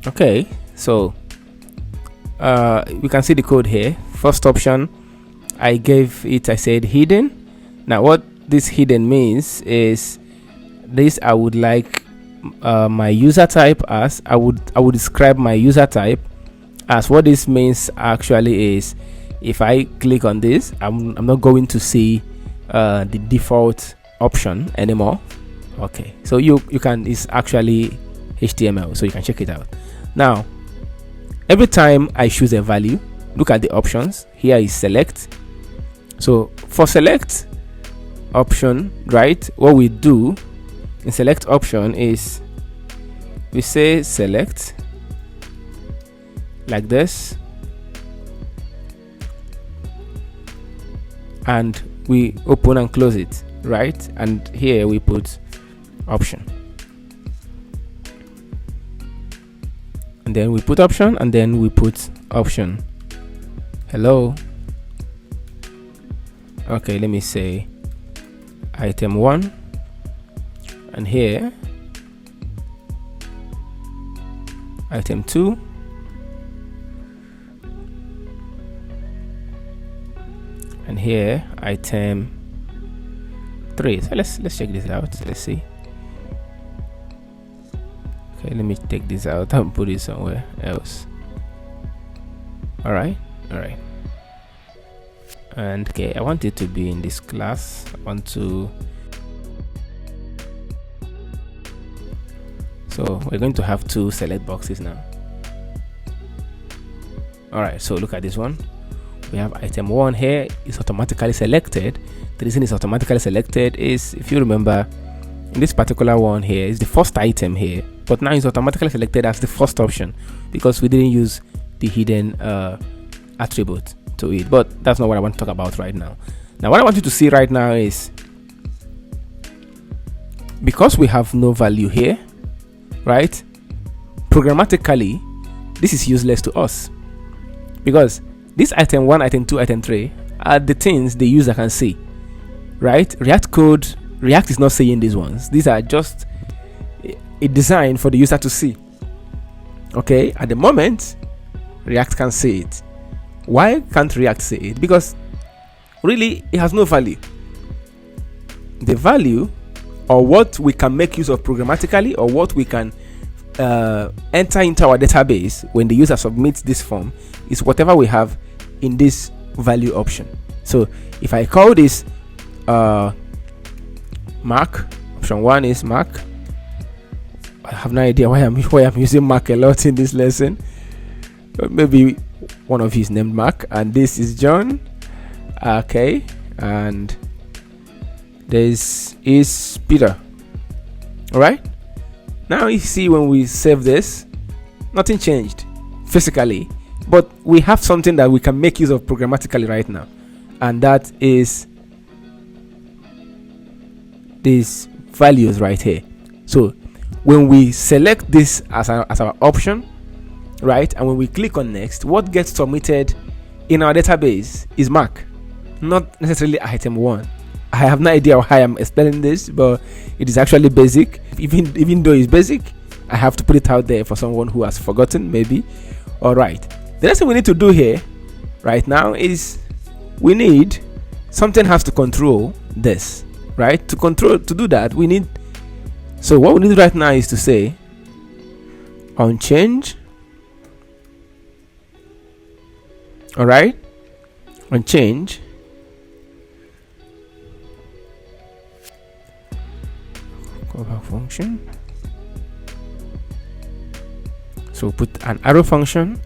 Okay, so we can see the code here. First option, I said hidden. Now what this hidden means is this, I would like my user type as, I would describe my user type as. What this means actually is, if I click on this, I'm not going to see the default option anymore. Okay, so you can, it's actually HTML, so you can check it out. Now every time I choose a value, look at the options. Here is select. So for select option, right, what we do in select option is we say select like this, and we open and close it, right? And here we put option, and then we put option, and then we put option. Hello. Okay, let me say item 1, and here item 2, and here item 3. So let's check this out. Let's see. Okay, let me take this out and put it somewhere else. All right. And okay, I want it to be in this class. I want to, so we're going to have 2 select boxes now. All right, so look at this one. We have item 1 here is automatically selected. The reason it's automatically selected is, if you remember, in this particular one here is the first item here, but now it's automatically selected as the first option because we didn't use the hidden attribute to it. But that's not what I want to talk about right now. Now what I want you to see right now is, because we have no value here, right, programmatically this is useless to us, because this item 1, item 2, item 3 are the things the user can see, right? React is not saying these ones. These are just a design for the user to see. Okay, at the moment React can see it. Why can't React see it? Because really it has no value. The value, or what we can make use of programmatically, or what we can enter into our database when the user submits this form, is whatever we have in this value option. So if I call this Mark, option 1 is Mark. I have no idea why I'm using Mark a lot in this lesson. Maybe one of you is named Mark, and this is John. Okay, and this is Peter. All right, now you see when we save this, nothing changed physically, but we have something that we can make use of programmatically right now, and that is these values right here. So when we select this as our option, right, and when we click on next, what gets submitted in our database is Mark, not necessarily item 1. I have no idea how I'm explaining this, but it is actually basic. Even though it's basic, I have to put it out there for someone who has forgotten maybe. All right, the next thing we need to do here right now is we need something has to control this, right? To do that, we need, so what we need right now is to say on change. All right, on change, callback function. So put an arrow function,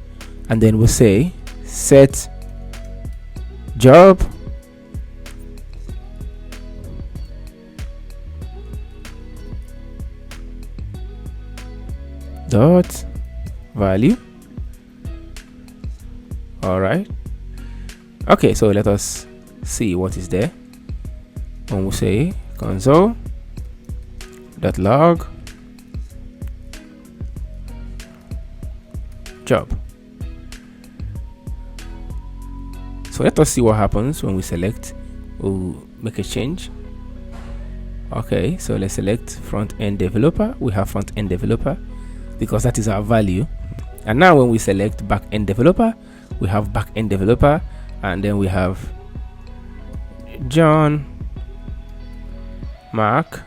and then we'll say set job dot value. All right, okay, so let us see what is there. And we'll say console.log job. So let us see what happens when we select. We'll make a change. Okay, so let's select front-end developer. We have front-end developer because that is our value. And now when we select back-end developer, we have back-end developer, and then we have John Mark,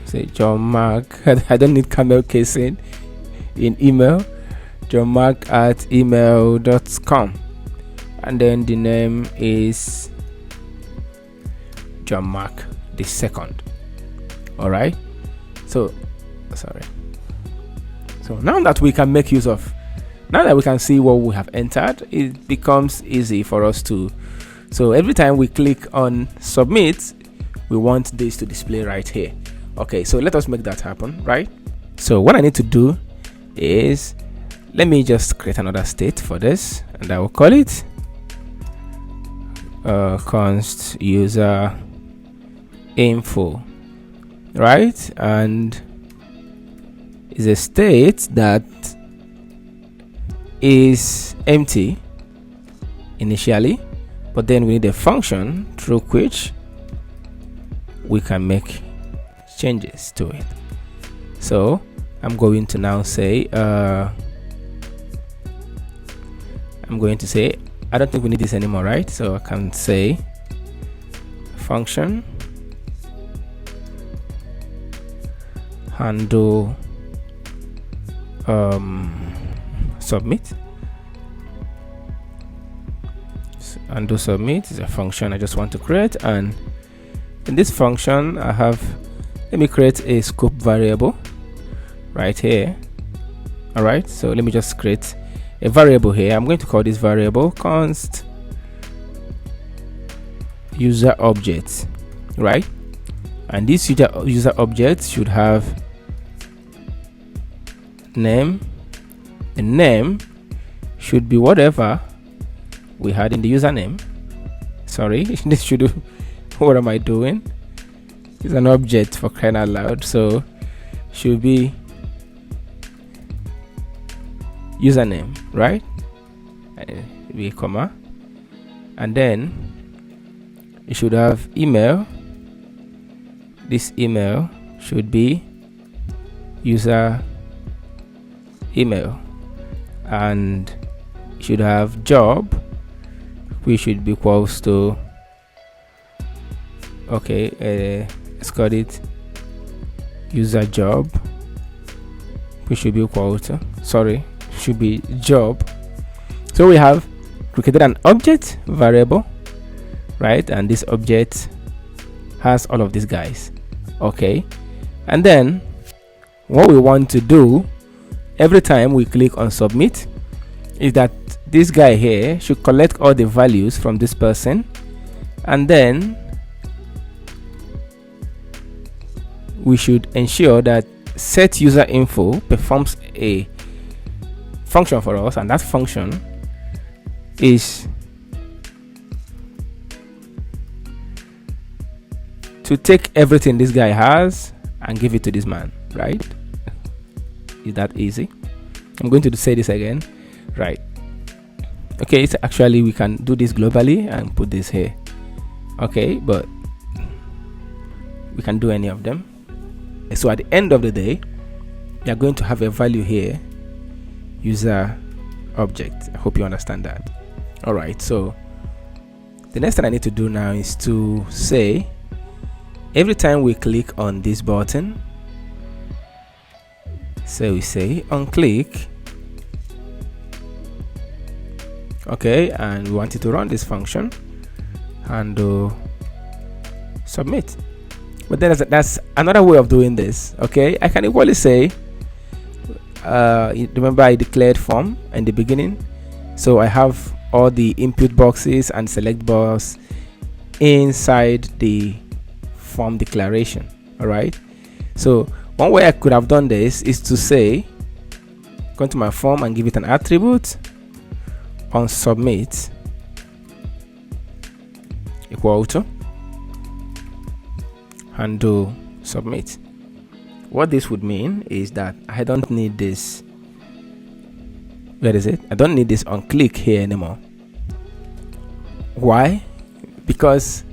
say John Mark. I don't need camel casing in email. John Mark at email.com, and then the name is John Mark the second. All right, so sorry. So now that we can make use of, now that we can see what we have entered, it becomes easy for us to, so every time we click on submit, we want this to display right here. Okay, so let us make that happen, right? So what I need to do is, let me just create another state for this, and I will call it const user info, right? And is a state that is empty initially, but then we need a function through which we can make changes to it. So I'm going to now say I'm going to say I don't think we need this anymore, right? So I can say function handle submit. Undo submit is a function I just want to create, and in this function I have, let me create a scope variable right here. All right, so let me just create a variable here. I'm going to call this variable const user object, right? And this user object should have name. The name should be whatever we had in the username. Sorry, this should, what am I doing? It's an object, for crying out loud, so should be username, right? Be a comma, and then you should have email. This email should be user email, and you should have job, which should be equals to, okay, let's call it user job, which should be equal to, sorry, should be job. So we have created an object variable, right? And this object has all of these guys. Okay, and then what we want to do every time we click on submit is that this guy here should collect all the values from this person, and then we should ensure that set user info performs a function for us, and that function is to take everything this guy has and give it to this man, right? Is that easy? I'm going to say this again, right? Okay, so actually we can do this globally and put this here. Okay, but we can do any of them. So at the end of the day, you're going to have a value here, user object. I hope you understand that. All right, so the next thing I need to do now is to say every time we click on this button, so we say on click, okay, and we want it to run this function and submit. But then that's another way of doing this. Okay, I can equally say remember I declared form in the beginning, so I have all the input boxes and select box inside the form declaration. All right, so one way I could have done this is to say, go to my form and give it an attribute on submit equal to and do submit. What this would mean is that I don't need this, where is it? I don't need this on click here anymore. Why? Because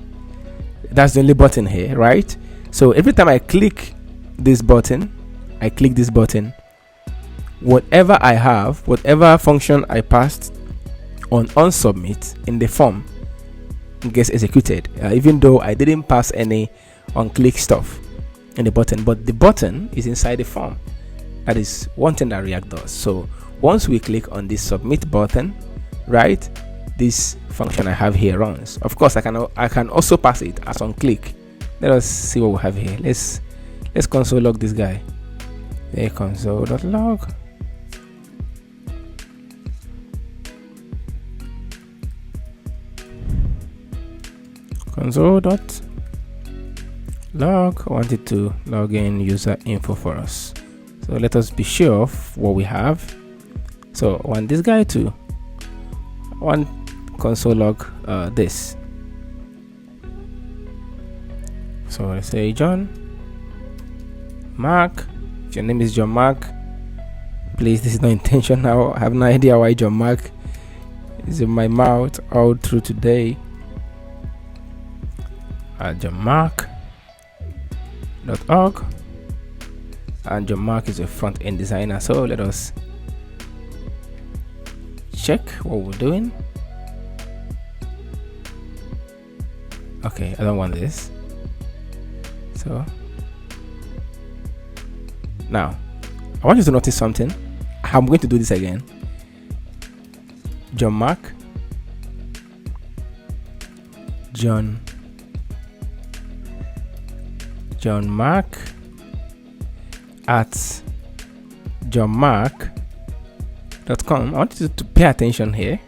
That's the only button here, right? So every time I click this button, whatever I have, whatever function I passed on submit in the form gets executed, even though I didn't pass any on click stuff in the button, but the button is inside the form. That is one thing that React does. So once we click on this submit button, right, this function I have here runs. Of course, I can also pass it as on click. Let us see what we have here. Let's console log this guy. There, console.log. Console.log. I wanted to log in user info for us. So let us be sure of what we have. So I want this guy to console log this. So let's say John Mark. If your name is John Mark, please, this is not intentional. I have no idea why John Mark is in my mouth all through today. JohnMark.org, and John Mark is a front-end designer. So let us check what we're doing. Okay, I don't want this. So now I want you to notice something. I'm going to do this again. John Mark at johnmark.com. I want you to pay attention here.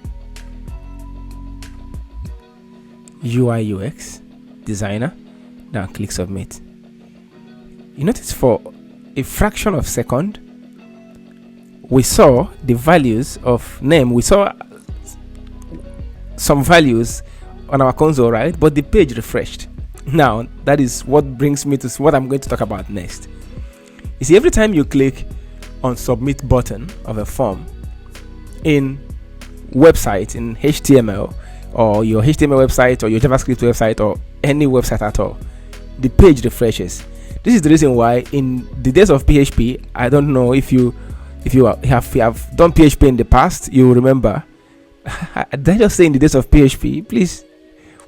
UI UX designer. Now click submit. You notice for a fraction of a second we saw the values of name. We saw some values on our console, right? But the page refreshed. Now that is what brings me to what I'm going to talk about next. You see, every time you click on submit button of a form in website, in HTML, or your HTML website, or your JavaScript website, or any website at all, the page refreshes. This is the reason why in the days of PHP, I don't know if you have done PHP in the past, you remember. Did I just say in the days of PHP? Please,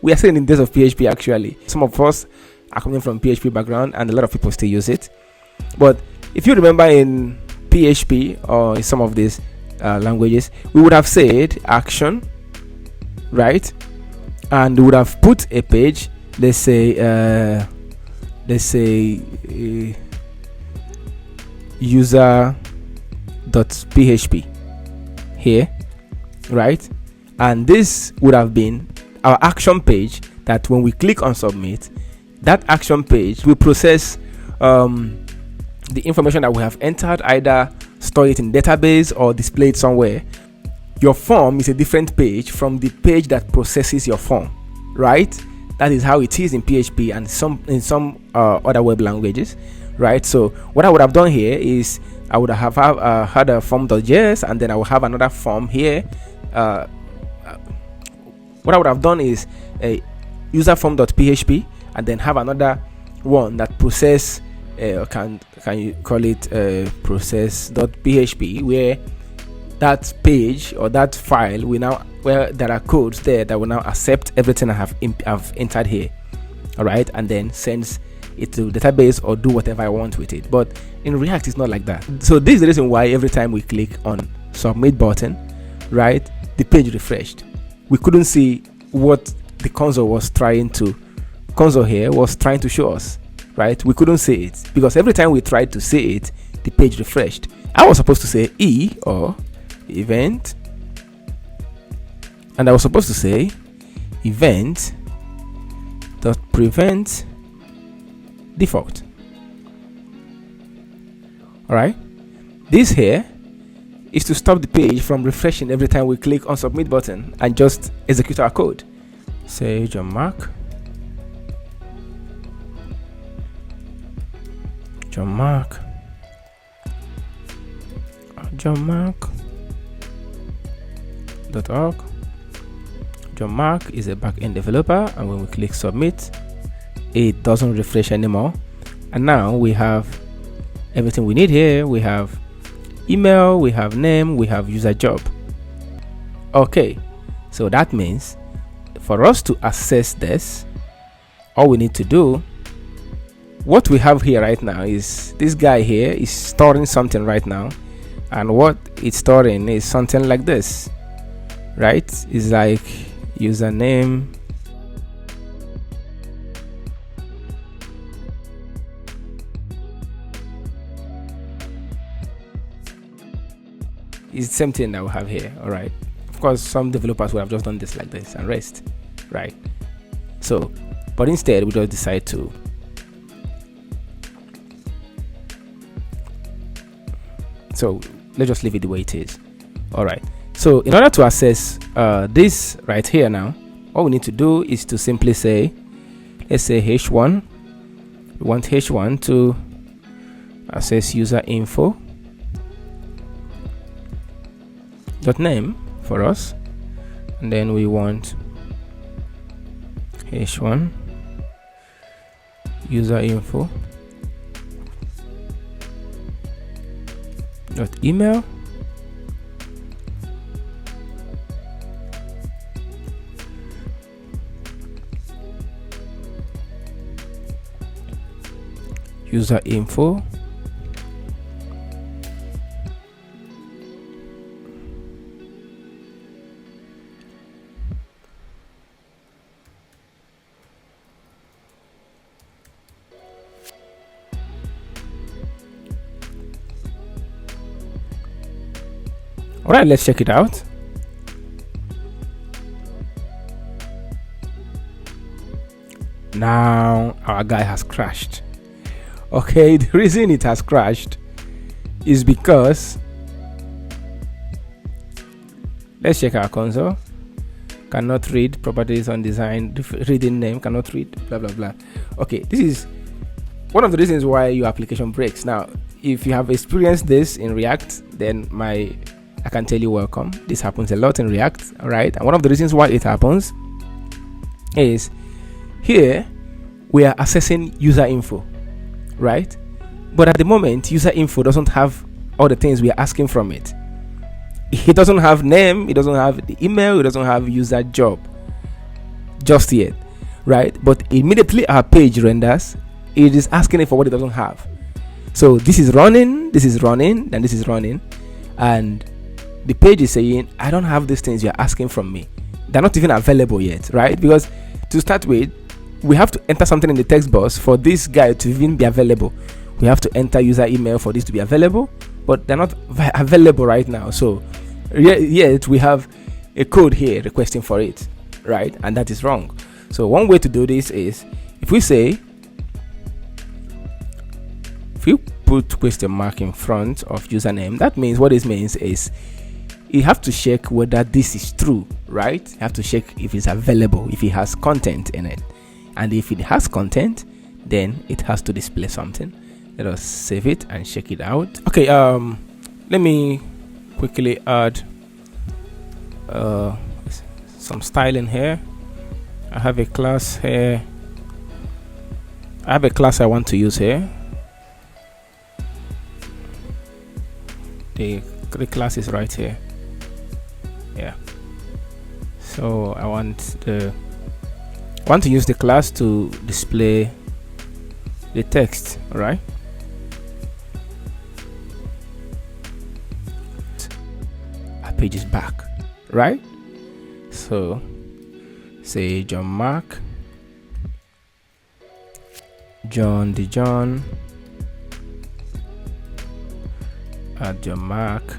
we are saying in the days of PHP actually. Some of us are coming from PHP background and a lot of people still use it. But if you remember in PHP or in some of these languages, we would have said action, right? And we would have put a page, let's say user.php here, right? And this would have been our action page that when we click on submit, that action page will process the information that we have entered, either store it in database or display it somewhere. Your form is a different page from the page that processes your form, right? That is how it is in PHP and in some other web languages, right? So what I would have done here is I would have had a form.js, and then I will have another form here. What I would have done is a user form.php, and then have another one that process can you call it process.php, where that page or that file will now, where there are codes there that will now accept everything I have entered here, all right, and then sends it to database or do whatever I want with it. But in React, it's not like that. So this is the reason why every time we click on submit button, right, the page refreshed. We couldn't see what the console here was trying to show us, right? We couldn't see it because every time we tried to see it, the page refreshed. I was supposed to say E or event, and I was supposed to say event dot prevent default. All right, this here is to stop the page from refreshing every time we click on submit button and just execute our code. Say John Mark .org. John Mark is a back-end developer, and when we click submit, it doesn't refresh anymore. And now we have everything we need here. We have email, we have name, we have user job. Okay, so that means for us to access this, all we need to do, what we have here right now is this guy here is storing something right now, and what it's storing is something like this, right? It's like username, it's the same thing that we have here. All right, of course some developers would have just done this like this and rest, right? So but instead we just decide to let's just leave it the way it is. All right, so in order to access this right here now, all we need to do is to simply say, let's say h1, we want h1 to access user info dot name for us, and then we want h1 user info dot email user info All right, let's check it out. Now our guy has crashed. Okay, the reason it has crashed is because, let's check our console. Cannot read properties on design, reading name, cannot read, blah blah blah. Okay, this is one of the reasons why your application breaks. Now, if you have experienced this in React, then I can tell you welcome. This happens a lot in React, all right? And one of the reasons why it happens is here we are accessing user info, right? But at the moment, user info doesn't have all the things we are asking from it. It doesn't have name, it doesn't have the email, it doesn't have user job just yet, right? But immediately our page renders, it is asking it for what it doesn't have. So this is running, then this is running, and the page is saying, I don't have these things you're asking from me. They're not even available yet, right? Because to start with, we have to enter something in the text box for this guy to even be available. We have to enter user email for this to be available, but they're not available right now. So yet we have a code here requesting for it, right? And that is wrong. So one way to do this is, if we put question mark in front of username, that means what this means is you have to check whether this is true, right? You have to check if it's available, if it has content in it. And if it has content, then it has to display something. Let us save it and check it out. Okay, let me quickly add some styling here. I have a class here. I have a class I want to use here. The class is right here. Yeah. So I want to use the class to display the text. All right. Our page is back, right? So say John Mark, John at johnmark.com,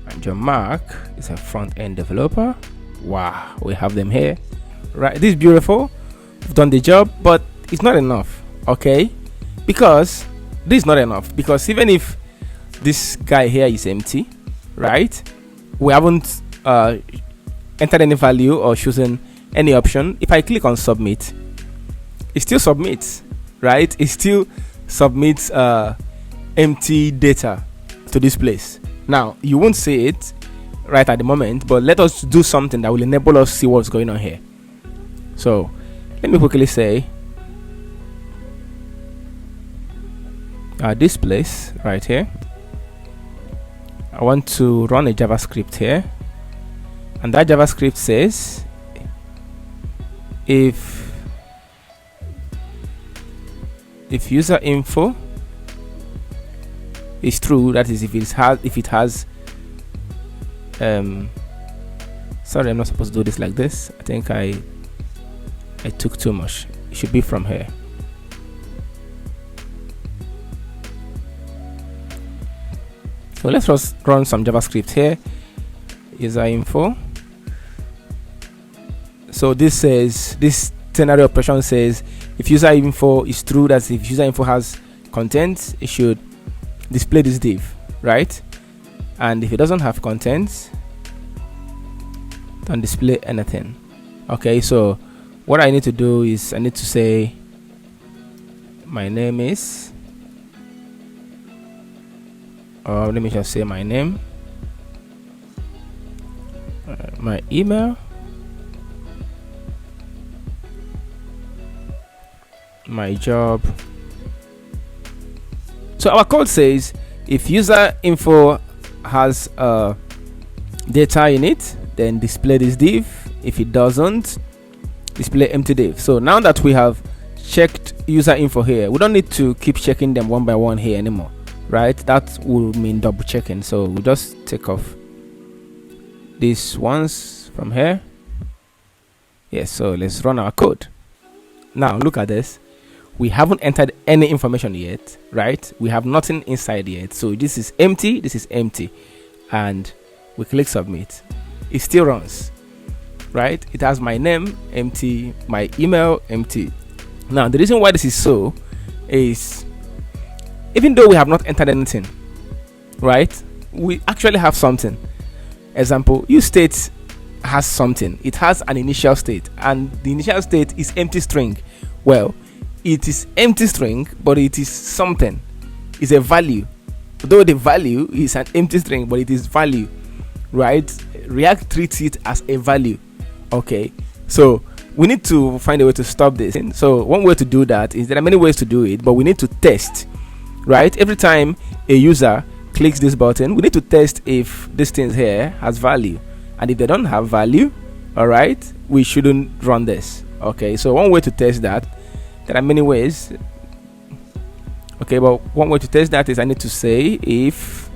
and John Mark is a front-end developer. Wow, we have them here, right? This is beautiful. We've done the job, but it's not enough, okay? Because this is not enough, because even if this guy here is empty, right, we haven't entered any value or chosen any option. If I click on submit, it still submits, right? It still submits empty data to this place. Now you won't see it right at the moment, but let us do something that will enable us to see what's going on here. So let me quickly say this place right here, I want to run a JavaScript here, and that JavaScript says if user info is true, that is if it has sorry, I'm not supposed to do this like this. I think I took too much. It should be from here. So let's just run some JavaScript here. User info. So this ternary operation says if user info is true, that's if user info has content, it should display this div, right? And if it doesn't have content, don't display anything. Okay, so what I need to do is I need to say my name is, or let me just say my name, my email, my job. So our code says if user info has data in it, then display this div. If it doesn't, display empty div. So now that we have checked user info here, we don't need to keep checking them one by one here anymore, right? That will mean double checking. So we just take off these ones from here. Yes, so let's run our code. Now look at this. We haven't entered any information yet, right? We have nothing inside yet. So this is empty, this is empty, and we click submit. It still runs, right? It has my name empty, my email empty. Now the reason why this is so is even though we have not entered anything, right, we actually have something. Example, useState has something. It has an initial state, and the initial state is empty string. Well, it is empty string, but it is something. It's a value. Though the value is an empty string, but it is value, right? React treats it as a value. Okay, so we need to find a way to stop this. And so one way to do that is there are many ways to do it, but we need to test, right? Every time a user clicks this button, we need to test if this thing here has value, and if they don't have value, all right, we shouldn't run this. Okay, so one way to test that, there are many ways. Okay, but one way to test that is I need to say if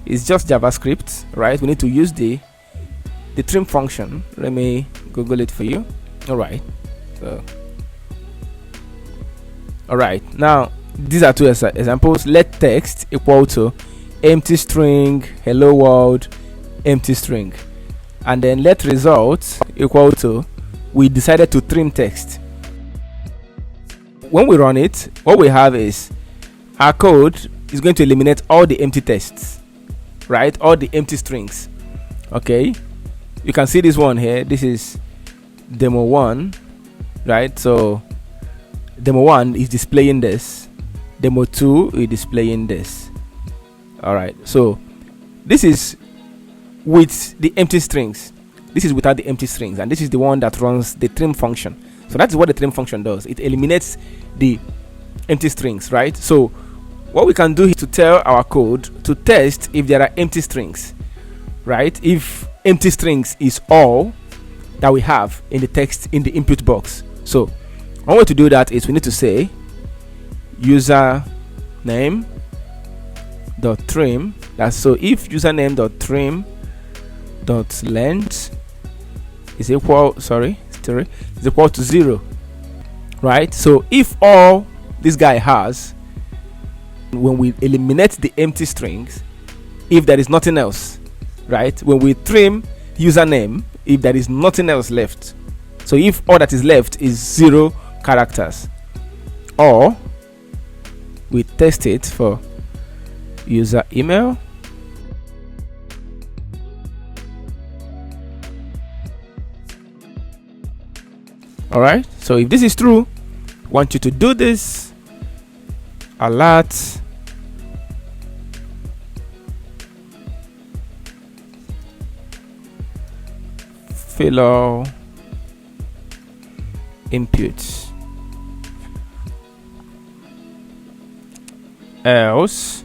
it's just JavaScript, right? We need to use the trim function. Let me Google it for you. All right, so all right, now these are two examples. Let text equal to empty string hello world empty string, and then let results equal to we decided to trim text. When we run it, what we have is our code is going to eliminate all the empty texts, right? All the empty strings. Okay, you can see this one here. This is demo 1, right? So demo 1 is displaying this, demo 2 is displaying this. All right, so this is with the empty strings, this is without the empty strings, and this is the one that runs the trim function. So that's what the trim function does. It eliminates the empty strings, right? So what we can do is to tell our code to test if there are empty strings, right? If empty strings is all that we have in the text in the input box. So one way to do that is we need to say user name dot trim. That's so if username dot trim dot length is equal is equal to 0, right? So if all this guy has, when we eliminate the empty strings, if there is nothing else, right? When we trim username, if there is nothing else left, so if all that is left is 0 characters, or we test it for user email, all right. So if this is true, I want you to do this alert failure inputs. Else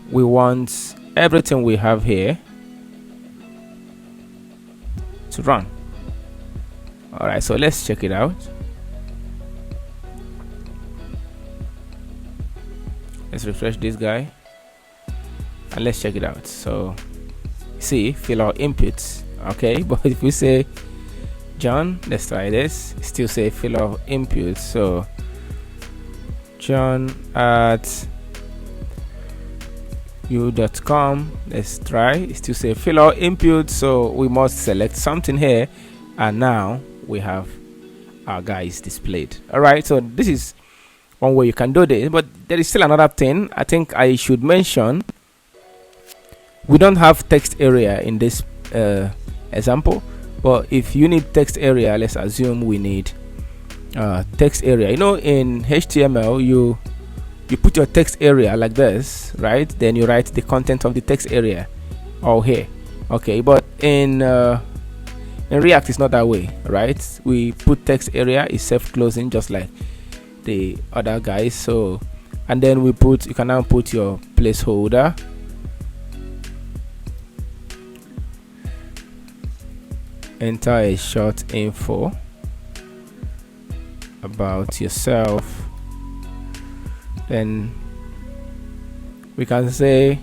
we want everything we have here to run. All right, so let's check it out. Let's refresh this guy and let's check it out. So see, fill our inputs. Okay, but if we say John, let's try this, still say fill our inputs. So John at u.com, let's try, still say fill our input. So we must select something here, and now we have our guys displayed. All right, so this is one way you can do this, but there is still another thing I think I should mention. We don't have text area in this example, but if you need text area, let's assume we need text area. You know, in HTML you put your text area like this, right? Then you write the content of the text area all here. Okay, but in React it's not that way, right? We put text area is self-closing just like the other guys. So, and then we put, you can now put your placeholder, enter a short info about yourself, then we can say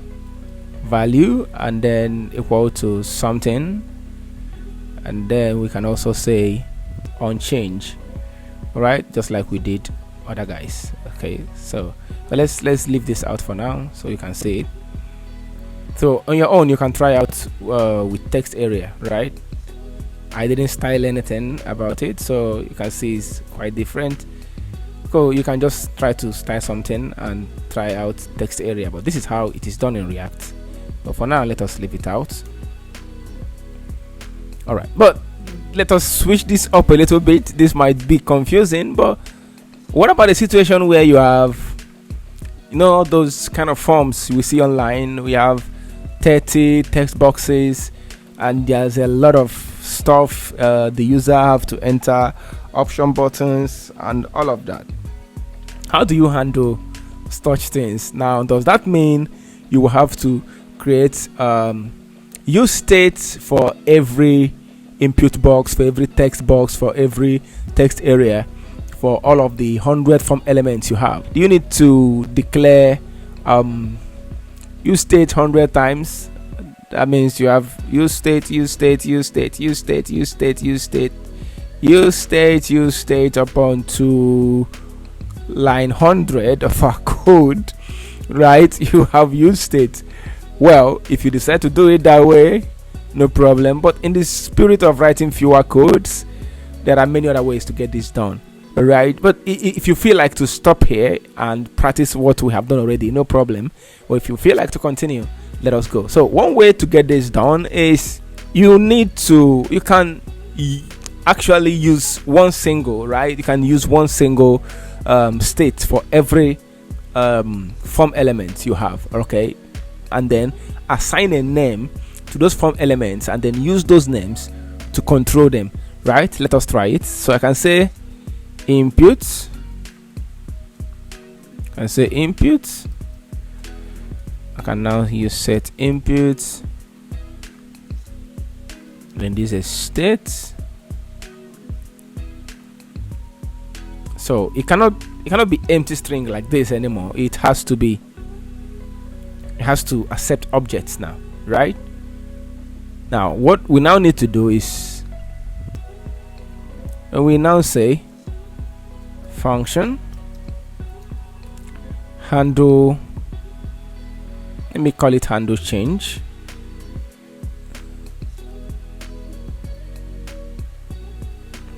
value and then equal to something, and then we can also say on change. All right, just like we did other guys. Okay, so but let's leave this out for now so you can see it. So on your own you can try out with text area, right? I didn't style anything about it, so you can see it's quite different. So you can just try to style something and try out text area, but this is how it is done in React. But for now, let us leave it out. All right, but let us switch this up a little bit. This might be confusing, but what about a situation where you have, you know, those kind of forms we see online? We have 30 text boxes and there's a lot of stuff the user have to enter, option buttons and all of that. How do you handle such things? Now, does that mean you will have to create use state for every input box, for every text box, for every text area, for all of the 100 form elements you have? Do you need to declare use state 100 times? That means you have use state, use state, use state, use state, use state, use state, use state, use state upon to line 100 of our code, right? You have use state. Well, if you decide to do it that way, no problem. But in the spirit of writing fewer codes, there are many other ways to get this done, right? But if you feel like to stop here and practice what we have done already, no problem. Or if you feel like to continue, let us go. So one way to get this done is you can actually use one single, right? You can use one single state for every form element you have, okay? And then assign a name to those form elements and then use those names to control them, right? Let us try it. So I can say inputs. I can now use set inputs, then this is state. So it cannot be empty string like this anymore. It has to accept objects now, right? Now what we now need to do is we now say function handle, let me call it handle change,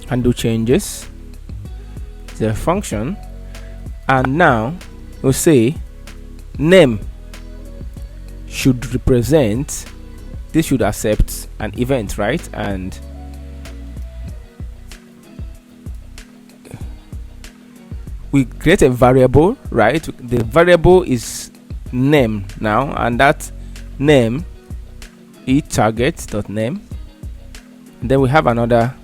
handle changes, the function, and now we'll say name should represent, this should accept an event, right? And we create a variable, right? The variable is name now, and that name is target.name. Then we have another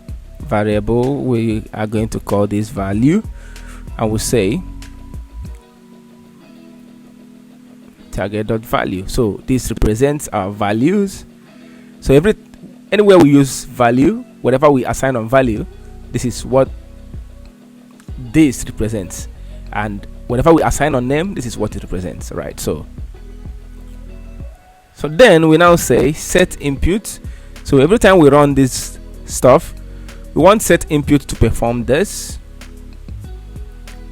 variable, we are going to call this value, and we'll say target.value. So this represents our values. So anywhere we use value, whatever we assign on value, this is what this represents, and whatever we assign on name, this is what it represents, right? So then we now say set input. So every time we run this stuff, we want set input to perform this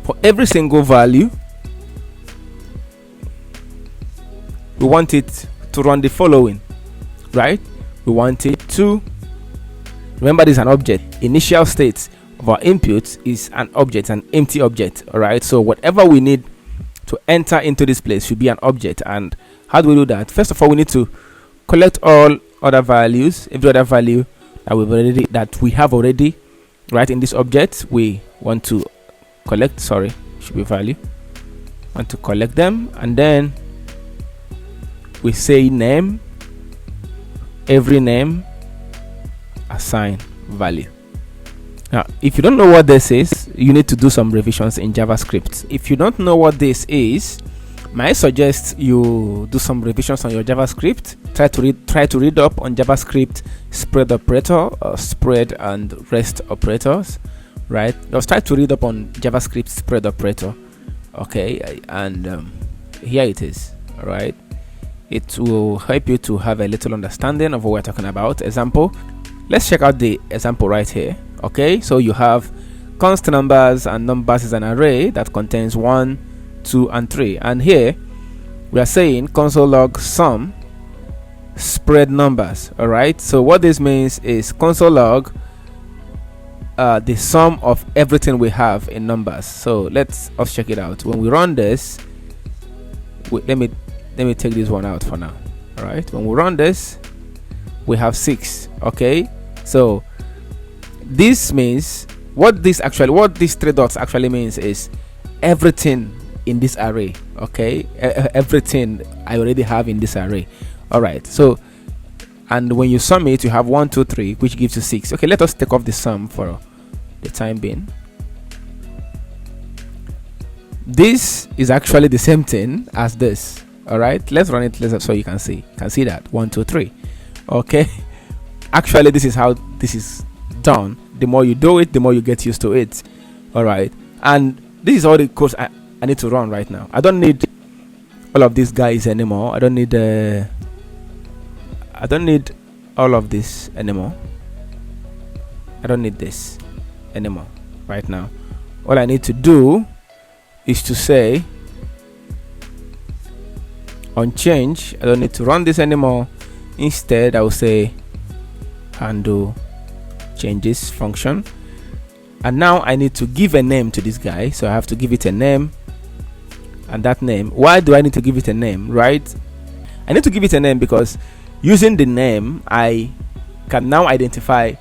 for every single value. We want it to run the following, right? We want it to, remember, this is an object. Initial state of our input is an object, an empty object. All right, so whatever we need to enter into this place should be an object. And how do we do that? First of all, we need to collect all other values, every other value that we have already, right, in this object. We want to collect, should be value. Want to collect them, and then we say name, every name, assign value. Now, if you don't know what this is, you need to do some revisions in JavaScript. If you don't know what this is, I suggest you do some revisions on your JavaScript. Try to read up on JavaScript spread operator, spread and rest operators, right? Just try to read up on JavaScript spread operator, okay? And here it is, all right? It will help you to have a little understanding of what we're talking about. Example, let's check out the example right here. Okay, so you have const numbers, and numbers is an array that contains 1, 2 and 3, and here we are saying console log sum spread numbers. All right, so what this means is console log the sum of everything we have in numbers. So let's check it out. When we run this, let me take this one out for now. All right, when we run this, we have 6. Okay, so this means what these 3 dots actually means is everything in this array. Okay, everything I already have in this array. All right, so and when you sum it, you have 1, 2, 3, which gives you 6. Okay, let us take off the sum for the time being. This is actually the same thing as this. All right, let's run it so you can see that 1, 2, 3. Okay, actually this is how this is done. The more you do it, the more you get used to it. All right, and this is all the codes I need to run right now. I don't need all of these guys anymore. I don't need all of this anymore. I don't need this anymore right now. All I need to do is to say on change. I don't need to run this anymore. Instead, I will say handle changes function, and now I need to give a name to this guy. So I have to give it a name, and that name, why do I need to give it a name? Right, I need to give it a name because using the name I can now identify,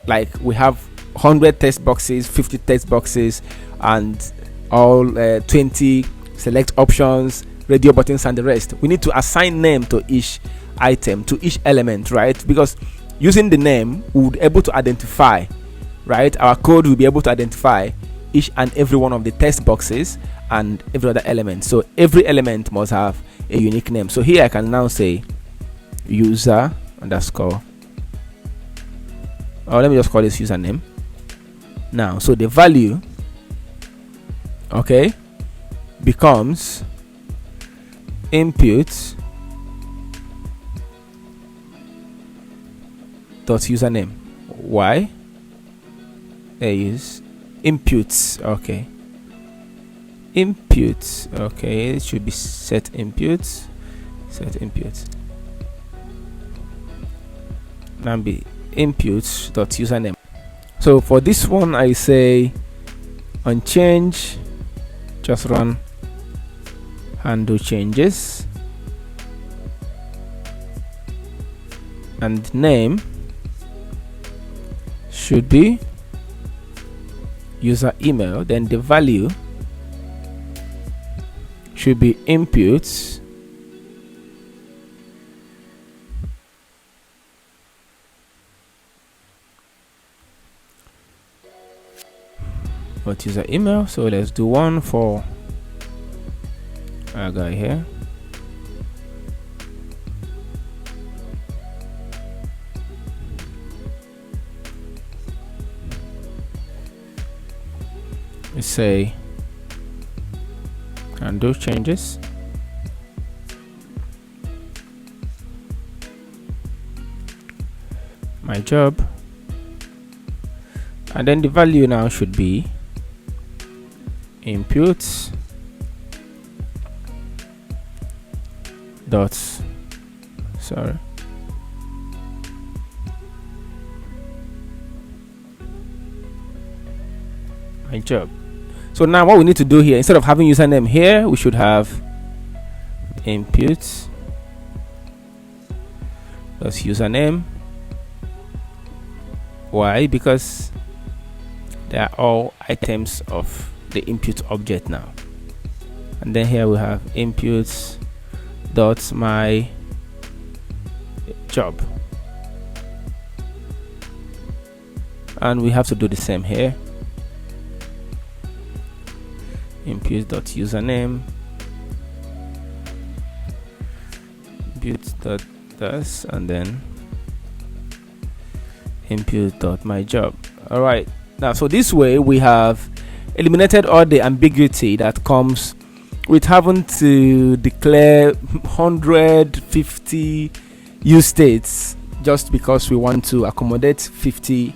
like we have 100 text boxes, 50 text boxes, and all 20 select options, radio buttons and the rest. We need to assign name to each item, to each element, right? Because using the name, we would be able to identify, right? Our code will be able to identify each and every one of the text boxes and every other element. So every element must have a unique name. So here I can now say user underscore, or let me just call this username now. So the value, okay, becomes input dot username. Why? There is inputs. Okay, inputs. Okay, it should be set inputs. Now be inputs dot username. So for this one, I say on change, just run handle changes, and name should be user email. Then the value should be inputs import user email. So let's do one for our guy here. Let's say and do changes. My job, and then the value now should be inputs dots my job. So now what we need to do here, instead of having username here, we should have inputs that's username. Why? Because they are all items of the input object now. And then here we have inputs dot my job, and we have to do the same here. Inputs dot username, inputs dot this, and then input dot my job. All right, now so this way we have eliminated all the ambiguity that comes with having to declare 150 use states just because we want to accommodate 50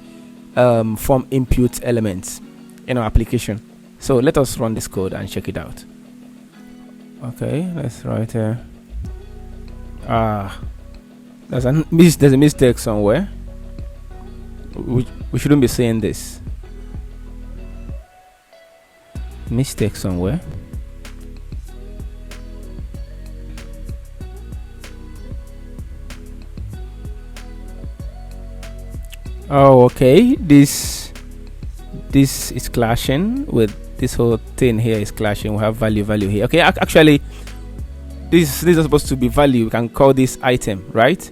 form input elements in our application. So let us run this code and check it out. Okay, let's write here. There's a mistake somewhere. We shouldn't be saying this. Mistake somewhere. Oh, okay. This is clashing with this whole thing here. Is clashing. We have value here. Okay, actually, this is supposed to be value. We can call this item, right?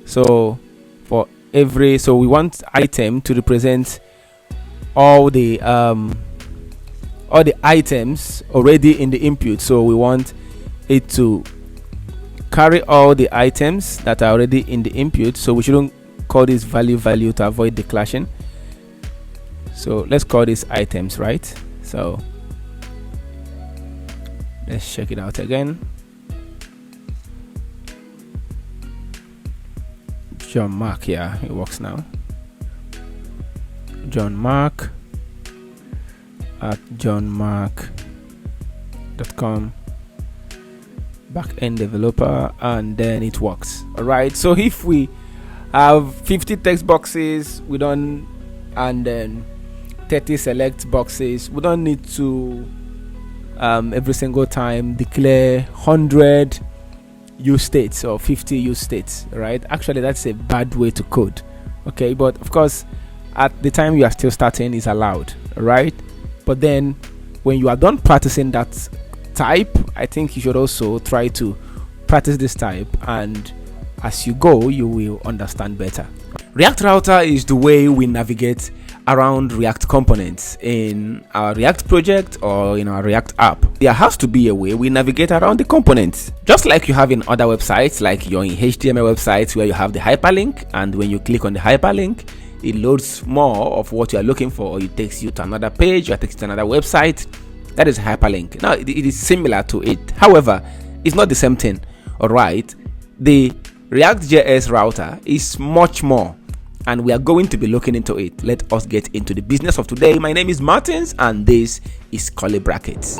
So for every, so we want item to represent all the items already in the input. So we want it to carry all the items that are already in the input. So we shouldn't call this value to avoid the clashing. So let's call this items, right? So let's check it out again. John Mark, yeah, it works now. John Mark at johnmark.com, backend developer, and then it works. All right, so if we have 50 text boxes, we don't, and then 30 select boxes, we don't need to every single time declare 100 use states or 50 use states, right? Actually, that's a bad way to code. Okay, but of course at the time you are still starting is allowed, right? But then when you are done practicing that type, I think you should also try to practice this type, and as you go you will understand better. React Router is the way we navigate around React components in our React project or in our React app. There has to be a way we navigate around the components, just like you have in other websites, like your HTML websites where you have the hyperlink, and when you click on the hyperlink it loads more of what you are looking for, or it takes you to another page, or it takes you to another website. That is hyperlink. Now it is similar to it, however it's not the same thing. All right, the React.js router is much more, and we are going to be looking into it. Let us get into the business of today. My name is Martins, and this is Curly Brackets.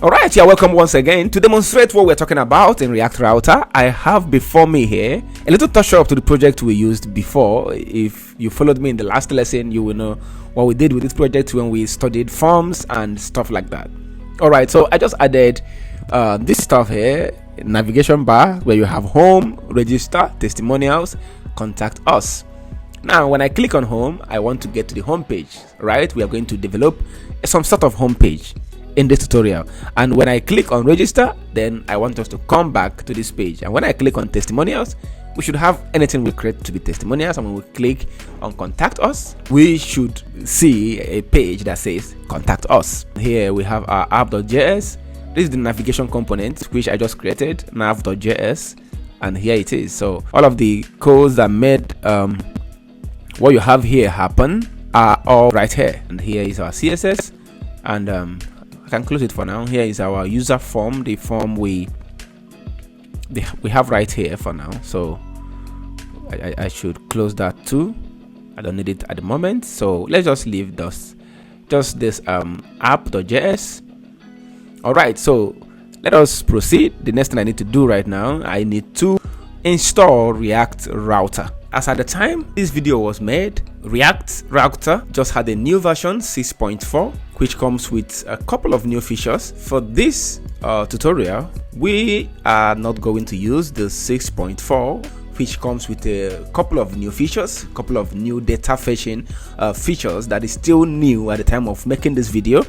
Alright, you're welcome once again. To demonstrate what we're talking about in React Router, I have before me here a little touch up to the project we used before. If you followed me in the last lesson, you will know what we did with this project when we studied forms and stuff like that. Alright, so I just added this stuff here, navigation bar, where you have home, register, testimonials, contact us. Now when I click on home, I want to get to the home page, right? We are going to develop some sort of home page in this tutorial, and when I click on register, then I want us to come back to this page, and when I click on testimonials, we should have anything we create to be testimonials, and when we click on contact us, we should see a page that says contact us. Here we have our app.js. This is the navigation component which I just created, nav.js, and here it is. So all of the codes that made what you have here happen are all right here, and here is our CSS, and I can close it for now. Here is our user form, the form we have right here for now. So I should close that too. I don't need it at the moment, so let's just leave this app.js. all right, so let us proceed. The next thing I need to do right now, I need to install React Router. As at the time this video was made, React Router just had a new version 6.4, which comes with a couple of new features. For this tutorial, we are not going to use the 6.4, which comes with a couple of new features, a couple of new data fetching features that is still new at the time of making this video,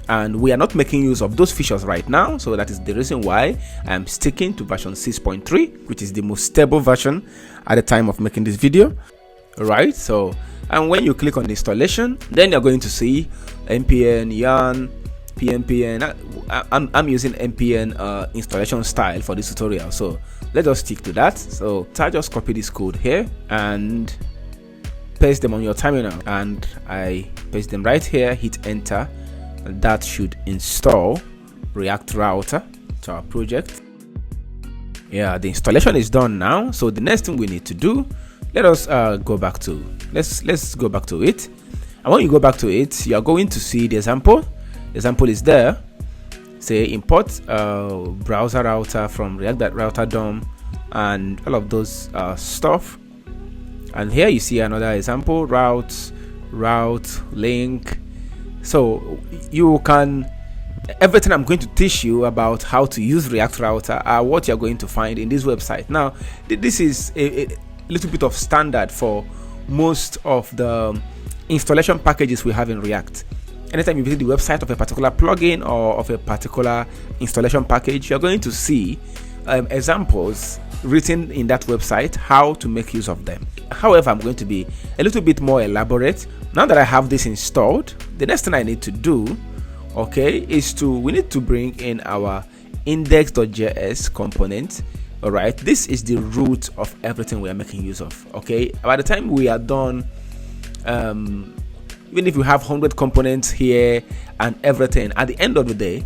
and we are not making use of those features right now. So that is the reason why I'm sticking to version 6.3, which is the most stable version at the time of making this video. Right, so and when you click on the installation, then you're going to see npm yarn pnpn. I'm using npm installation style for this tutorial, so let us stick to that. So I just copy this code here and paste them on your terminal, and I paste them right here, hit enter. That should install React Router to our project. Yeah, the installation is done now. So the next thing we need to do, let us go back to let's go back to it. And when you go back to it, you are going to see the example. The example is there. Say import browser router from React Router DOM and all of those stuff. And here you see another example, route link. So you can, everything I'm going to teach you about how to use React Router are what you're going to find in this website. Now, this is a little bit of standard for most of the installation packages we have in React. Anytime you visit the website of a particular plugin or of a particular installation package, you're going to see examples written in that website, how to make use of them. However, I'm going to be a little bit more elaborate. Now that I have this installed, the next thing I need to do, okay, is we need to bring in our index.js component. All right, this is the root of everything we are making use of. Okay, by the time we are done, even if you have 100 components here and everything, at the end of the day,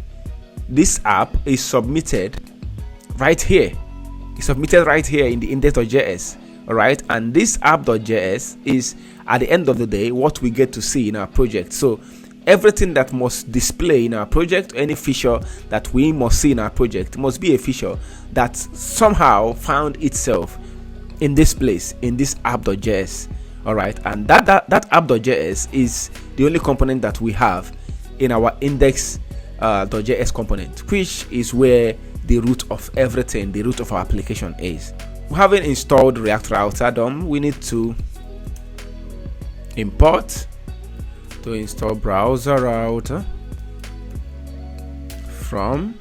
this app is submitted right here. It's submitted right here in the index.js. all right, and this app.js is at the end of the day what we get to see in our project. So everything that must display in our project, any feature that we must see in our project, must be a feature that somehow found itself in this place, in this app.js. all right, and that app.js is the only component that we have in our index.js component, which is where the root of everything, the root of our application is. Having installed React Router DOM, we need to import to install browser router from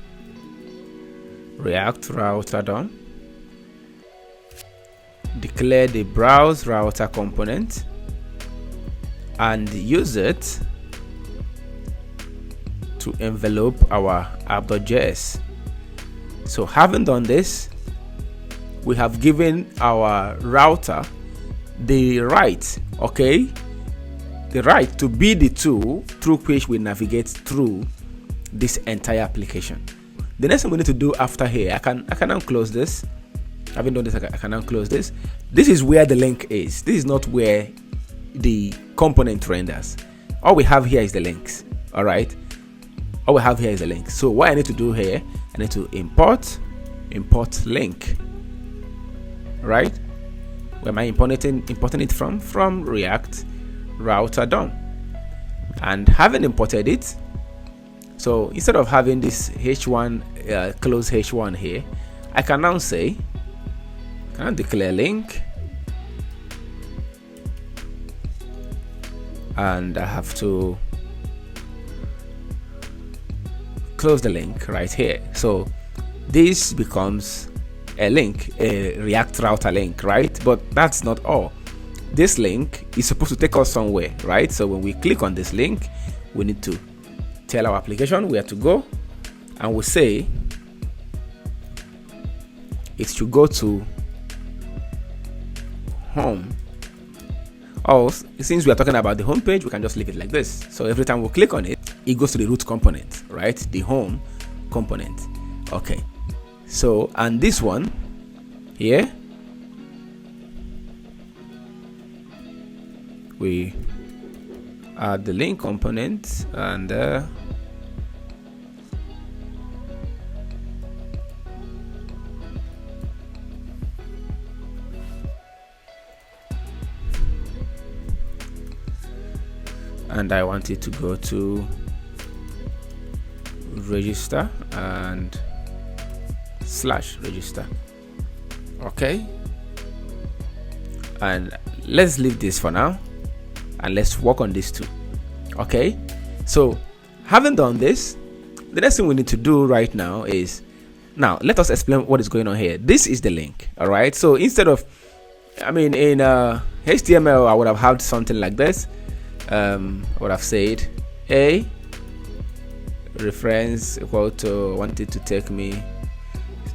React Router DOM. Declare the browse router component and use it to envelope our app.js. So having done this, we have given our router the right, okay, the right to be the tool through which we navigate through this entire application. The next thing we need to do after here, I can now close this. Having done this, I can now close this. This is where the link is. This is not where the component renders. All we have here is the links. All right. All we have here is the link. So what I need to do here, I need to import link. Right? Where am I importing it from? From React Router DOM. And having imported it, so instead of having this h1 close h1 here, I can now say, can I declare link, and I have to close the link right here. So this becomes a link, a React router link, right? But that's not all. This link is supposed to take us somewhere, right? So when we click on this link, we need to tell our application where to go, and we say it should go to home. Or since we are talking about the home page, we can just leave it like this. So every time we click on it, it goes to the root component, right? The home component. Okay. So, and this one here, we add the link component, and I want it to go to register and /register. Okay, and let's leave this for now, and let's work on this too. Okay, so having done this, the next thing we need to do right now is, now let us explain what is going on here. This is the link. All right, so instead of, I mean, in HTML I would have had something like this. I would have said a reference equal to, wanted to take me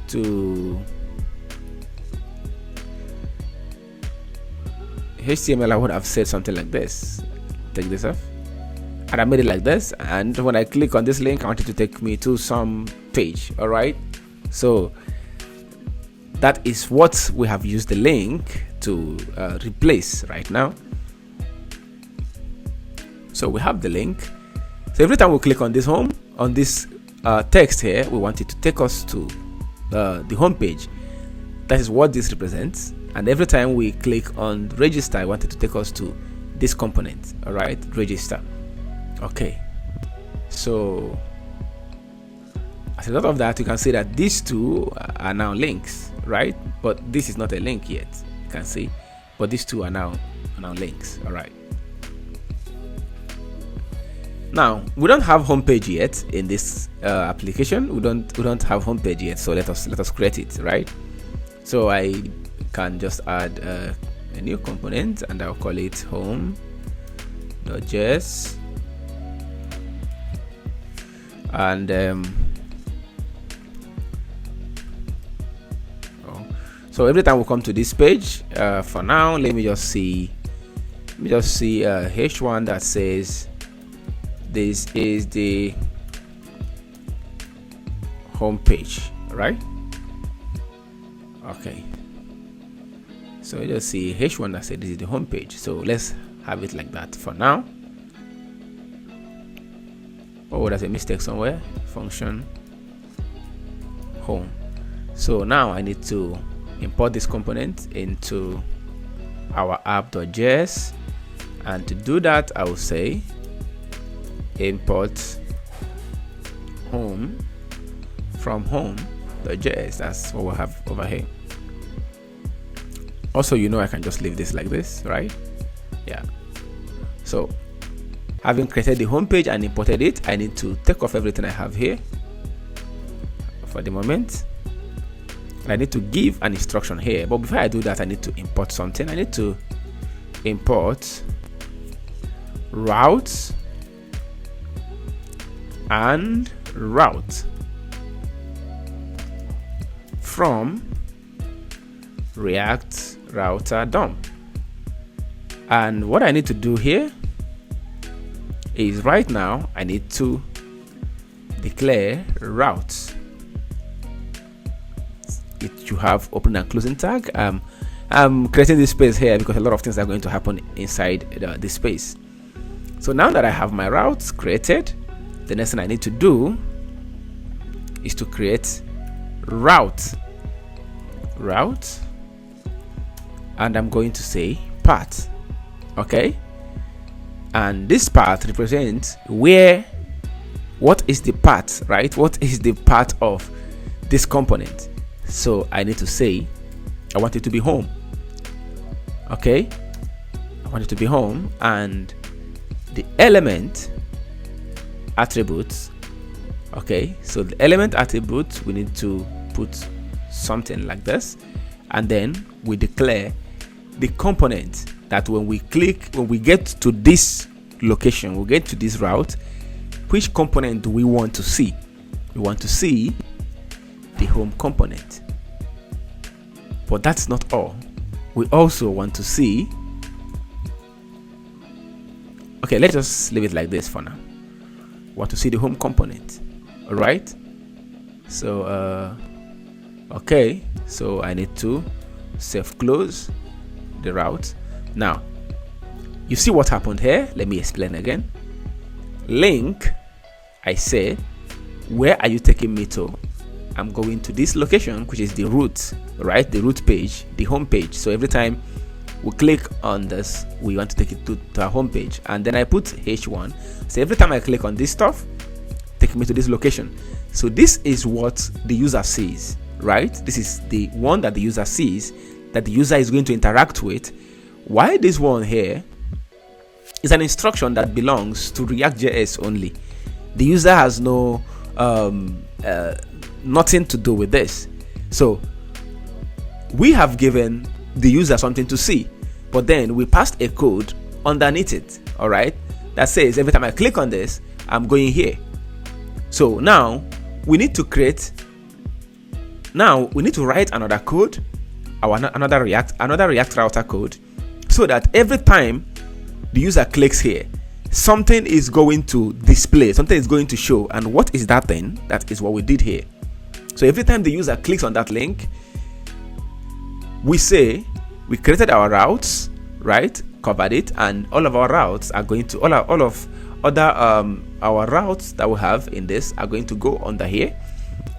to HTML. I would have said something like this. Take this off, and I made it like this, and when I click on this link, I want it to take me to some page. All right, so that is what we have used the link to replace right now. So we have the link. So every time we click on this home, on this text here, we want it to take us to the home page. That is what this represents. And every time we click on register, I want it to take us to this component. All right, register. Okay. So as a result of that, you can see that these two are now links, right? But this is not a link yet. You can see, but these two are now links. All right. Now we don't have homepage yet in this application. We don't have homepage yet. So let us create it, right? So I can just add a new component, and I'll call it home.js, and so every time we come to this page, for now, let me just see h1 that says this is the home page, right? Okay, so you just see h1 that says this is the home page. So let's have it like that for now. Oh, there's a mistake somewhere. Function home. So now I need to import this component into our app.js, and to do that, I will say import home from home.js. That's what we'll have over here. Also, I can just leave this like this, right? Yeah. So having created the home page and imported it, I need to take off everything I have here for the moment, and I need to give an instruction here. But before I do that, I need to import something. I need to import routes and route from React router DOM. And what I need to do here is, right now I need to declare routes. It should have open and closing tag. I'm creating this space here because a lot of things are going to happen inside this space. So now that I have my routes created, the next thing I need to do is to create route, and I'm going to say path. Okay, and this path represents what is the path, right? What is the path of this component? So I need to say I want it to be home. Okay, I want it to be home, and the element attributes. Okay, so the element attribute, we need to put something like this, and then we declare the component that when we get to this location, we get to this route, which component do we want to see? We want to see the home component. But that's not all. We also want to see, okay, let's just leave it like this for now. We want to see the home component. All right. So, okay. So I need to self-close the route. Now, you see what happened here? Let me explain again. Link, I said, where are you taking me to? I'm going to this location, which is the root, right? The root page, the home page. So every time we click on this, we want to take it to our home page. And then I put H1. So every time I click on this stuff, take me to this location. So this is what the user sees, right? This is the one that the user sees, that the user is going to interact with. Why this one here is an instruction that belongs to React.js only. The user has no nothing to do with this. So we have given the user something to see, but then we passed a code underneath it, all right, that says every time I click on this, I'm going here. So now we need to write another code, another React router code, so that every time the user clicks here, something is going to display, something is going to show. And what is that thing? That is what we did here. So every time the user clicks on that link, we say we created our routes, right? Covered it, and all of our routes are going to all of other our routes that we have in this are going to go under here.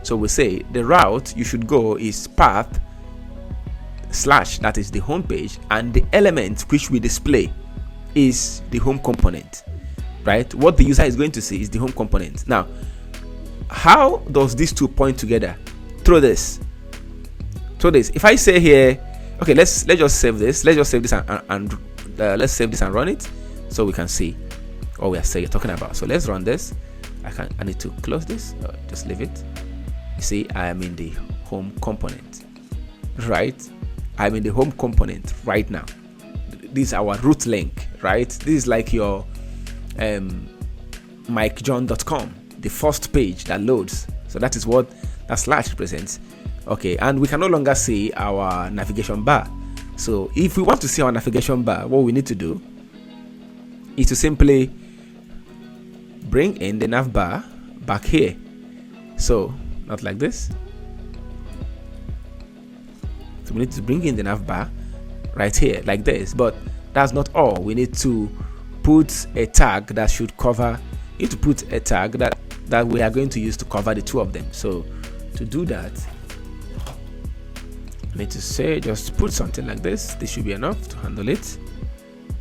So we say the route you should go is path / that is the home page, and the element which we display is the home component, right? What the user is going to see is the home component. Now, how does these two point together? Through this. If I say here, okay, let's just save this. Let's just save this and let's save this and run it, so we can see what we are talking about. So let's run this. I need to close this. Just leave it. You see, I am in the home component, right? I'm in the home component right now. This is our root link, right? This is like your mikejohn.com, the first page that loads. So that is what that / represents. Okay, and we can no longer see our navigation bar. So if we want to see our navigation bar, what we need to do is to simply bring in the nav bar back here. So not like this. So we need to bring in the nav bar right here like this. But that's not all. We need to put a tag that should cover. You need to put a tag that we are going to use to cover the two of them. So to do that, I need to say just put something like this. This should be enough to handle it,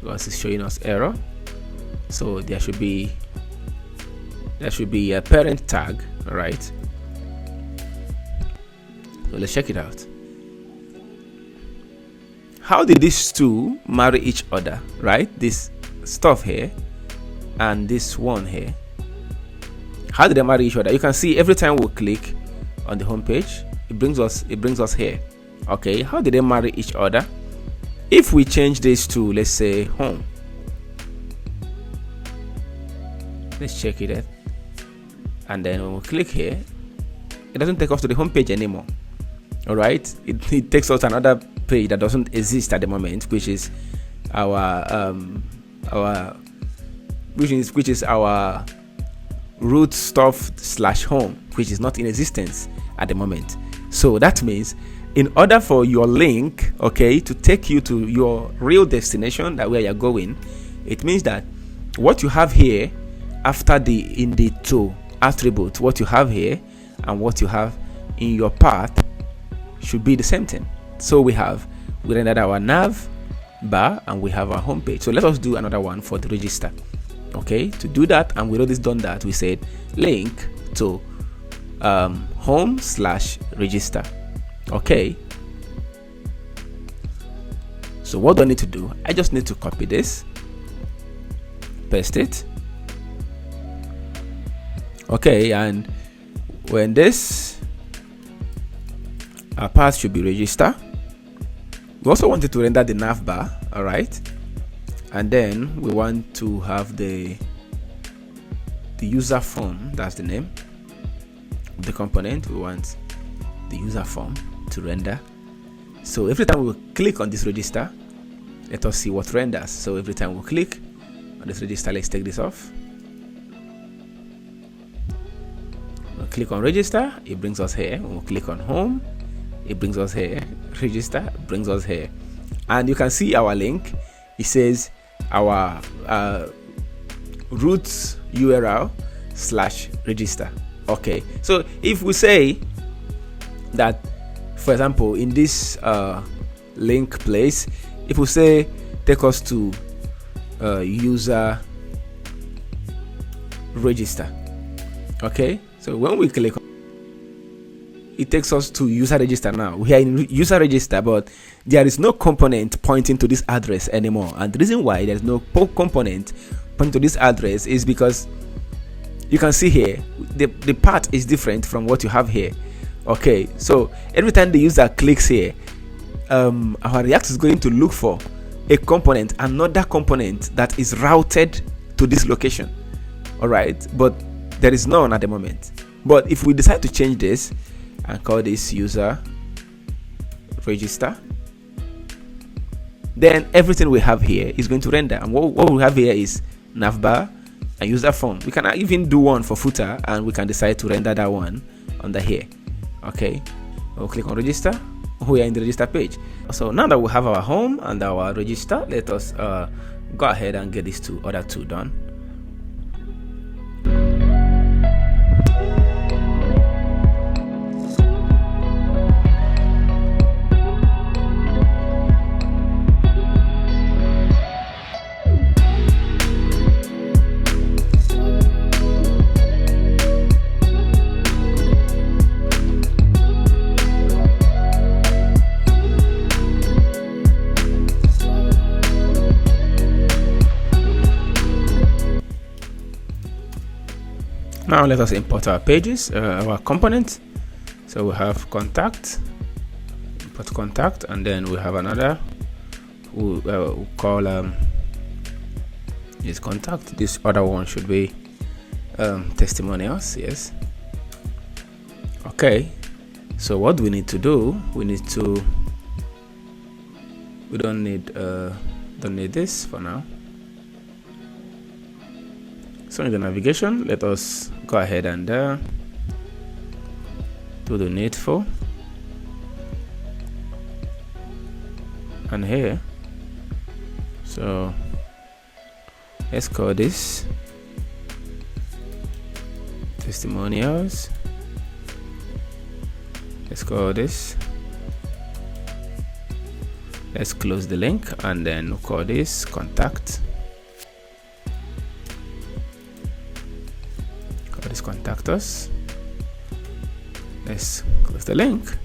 because it's showing us error. So there should be a parent tag, all right? So let's check it out. How did these two marry each other, right? This stuff here and this one here. How did they marry each other? You can see every time we click on the home page, it brings us here. Okay, how did they marry each other? If we change this to, let's say, home, let's check it out, and then when we click here, it doesn't take us to the home page anymore. All right, it takes us to another page that doesn't exist at the moment, which is our root stuff / home, which is not in existence at the moment. So that means in order for your link, okay, to take you to your real destination, that where you're going, it means that what you have here after the to attribute, what you have here and what you have in your path should be the same thing. So we rendered our nav bar and we have our home page. So let us do another one for the register. Okay, to do that, and we already done that, we said link to home / register. Okay, so what do I need to do? I just need to copy this, paste it. Okay, and when this our path should be register. We also wanted to render the navbar, all right, and then we want to have the user form. That's the name of the component. We want the user form to render. So every time we click on this register, let us see what renders. So every time we click on this register, let's take this off. We'll click on register, it brings us here. When we click on home, it brings us here. Register brings us here, and you can see our link. It says our root URL / register. Okay, so if we say that, for example, in this link place, if we say take us to user register, okay, so when we click, it takes us to user register. Now we are in user register, but there is no component pointing to this address anymore. And the reason why there's no component pointing to this address is because you can see here the path is different from what you have here. Okay, so every time the user clicks here, our React is going to look for a component, another component that is routed to this location. All right, but there is none at the moment. But if we decide to change this and call this user register, then everything we have here is going to render. And what we have here is navbar and user form. We can even do one for footer, and we can decide to render that one under here. Okay, we'll click on register. We are in the register page. So now that we have our home and our register, let us go ahead and get these other two done. Now let us import our pages, our component. So we have contact, import contact, and then we have another we'll call this contact. This other one should be testimonials. Yes. Okay, so what we need to do, we don't need this for now. So in the navigation, let us go ahead and do the needful. And here, so let's call this testimonials. Let's call this. Let's close the link, and then we'll call this contact. Contact us. Let's close the link.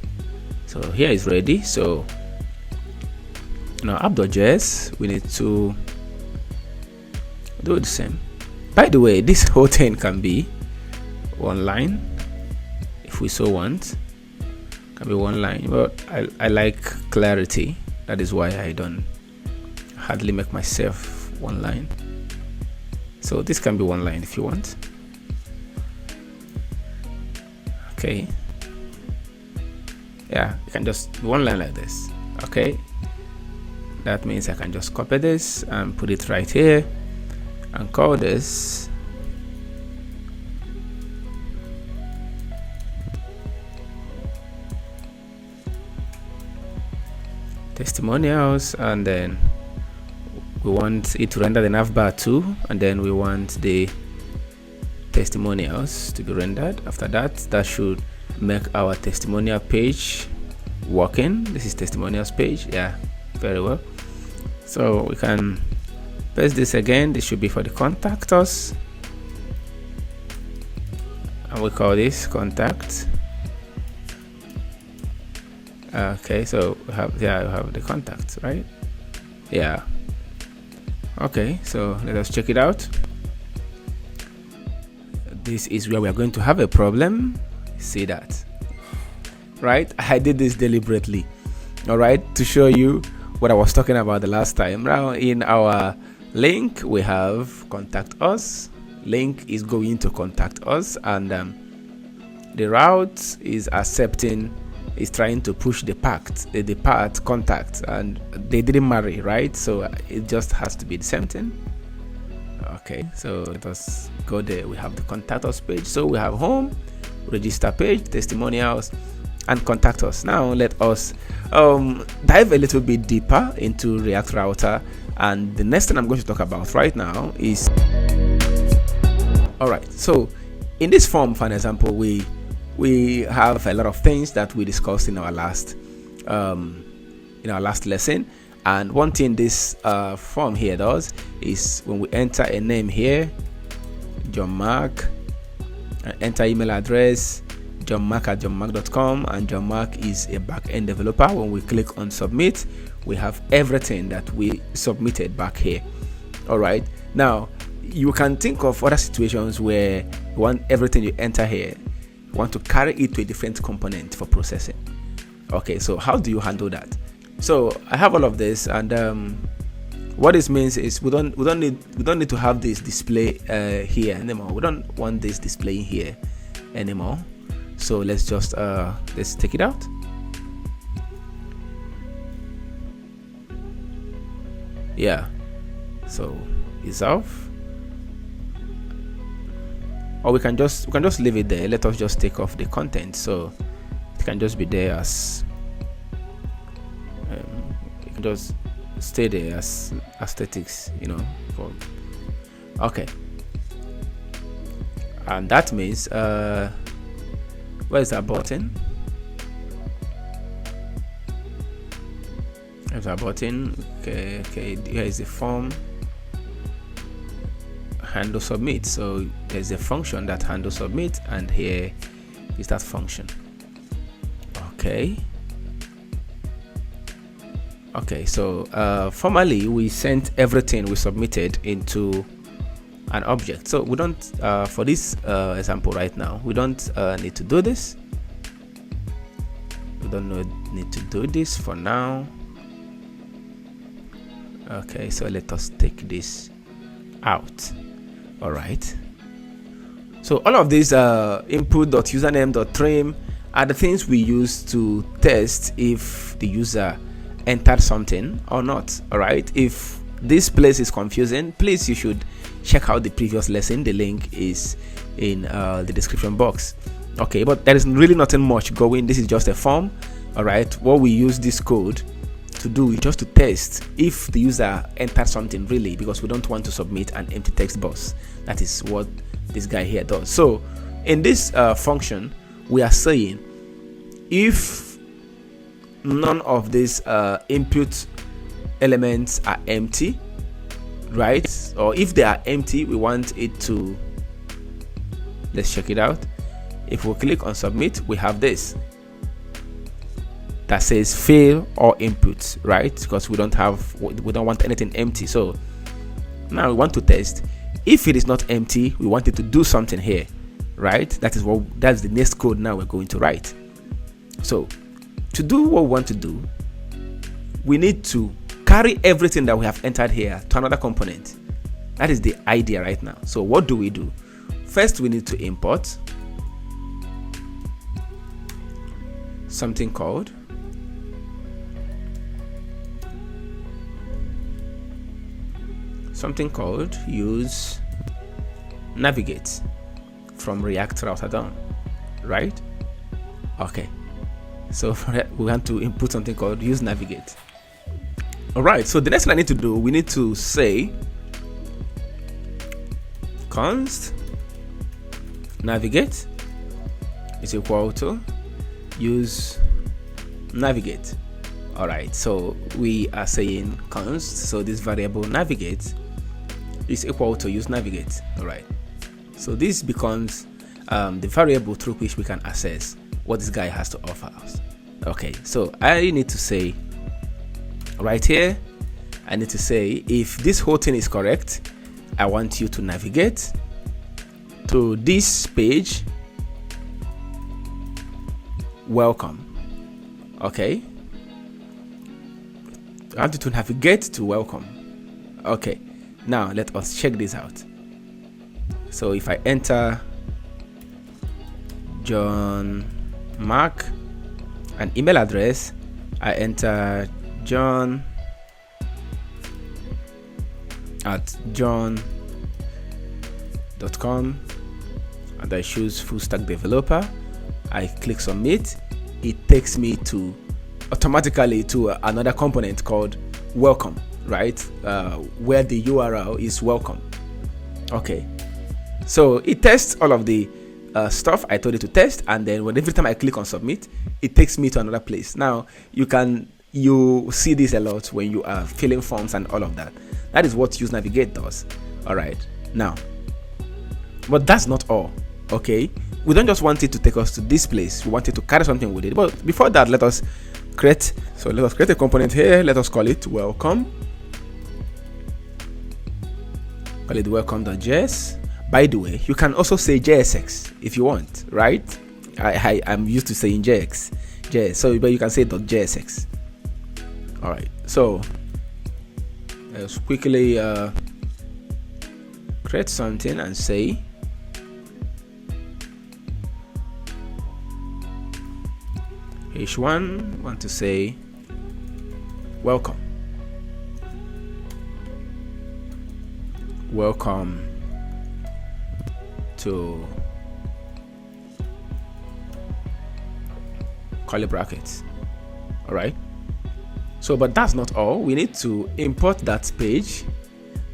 So here is ready. So now app.js, we need to do the same. By the way, this whole thing can be one line if we so want. Can be one line, but I like clarity. That is why I don't hardly make myself one line. So this can be one line if you want. Okay, yeah, you can just one line like this. Okay, that means I can just copy this and put it right here and call this testimonials, and then we want it to render the navbar too, and then we want the testimonials to be rendered. After that should make our testimonial page working. This is testimonials page. Yeah, very well. So we can paste this again. This should be for the contact us, and we call this contact. Okay, so we have the contact, right? Yeah. Okay, so let us check it out. This is where we are going to have a problem. See that right? I did this deliberately, all right, to show you what I was talking about the last time. Now in our link we have contact us. Link is going to contact us, and the route is accepting, is trying to push the part contact, and they didn't marry, right? So it just has to be the same thing. Okay, so let us go there. We have the contact us page. So we have home, register page, testimonials, and contact us. Now let us dive a little bit deeper into React Router, and the next thing I'm going to talk about right now is, all right, so in this form, for an example, we have a lot of things that we discussed in our last lesson. And one thing this form here does is when we enter a name here, John Mark, and enter email address, johnmark@johnmark.com, and John Mark is a back-end developer. When we click on submit, we have everything that we submitted back here. All right, now you can think of other situations where you want everything you enter here, you want to carry it to a different component for processing. Okay, so how do you handle that? So I have all of this, and what this means is we don't need to have this display here anymore. We don't want this displaying here anymore. So let's just let's take it out. Yeah, so it's off. Or we can just leave it there. Let us just take off the content, so it can just be there as it can just stay there as aesthetics, you know. Okay, and that means where's that button? There's a button. Okay, here is the form, handle submit. So there's a function that handle submit, and here is that function. Okay, so formally we sent everything we submitted into an object. So we don't for this example right now, we don't need to do this. We don't need to do this for now. Okay, so let us take this out. All right, so all of these input.username.trim are the things we use to test if the user entered something or not. All right, if this place is confusing, please, you should check out the previous lesson. The link is in the description box. Okay, but there is really nothing much going. This is just a form. All right, what we use this code to do is just to test if the user entered something really, because we don't want to submit an empty text box. That is what this guy here does. So in this function, we are saying if none of these input elements are empty, right, or if they are empty, we want it to, let's check it out. If we click on submit, we have this that says fail or input, right? Because we don't want anything empty. So now we want to test if it is not empty. We want it to do something here, right? That's the next code now we're going to write. So to do what we want to do, we need to carry everything that we have entered here to another component. That is the idea right now. So what do? First, we need to import something called use navigate from React Router down, right? Okay, so we want to input something called use navigate. All right, so the next thing I need to do, we need to say const navigate is equal to use navigate. All right, so we are saying const, so this variable navigate is equal to use navigate. All right, so this becomes the variable through which we can access what this guy has to offer us. Okay, so I need to say right here, I need to say if this whole thing is correct, I want you to navigate to this page. Welcome. Okay, I have to navigate to welcome. Okay, now let us check this out. So if I enter John Mark, an email address, I enter john@john.com, and I choose full stack developer. I click submit. It takes me to automatically to another component called welcome, right? Where the URL is welcome. Okay, so it tests all of the stuff I told it to test, and then every time I click on submit, it takes me to another place. Now you see this a lot when you are filling forms and all of that. That is what useNavigate does. All right, now, but that's not all. Okay, we don't just want it to take us to this place. We want it to carry something with it. But before that, let us create a component here. Let us call it welcome. Call it welcome.js. By the way, you can also say JSX if you want, right? I'm used to saying JS, so but you can say .jsx. All right, so let's quickly create something and say h1 want to say welcome to curly brackets. All right, so but that's not all. We need to import that page,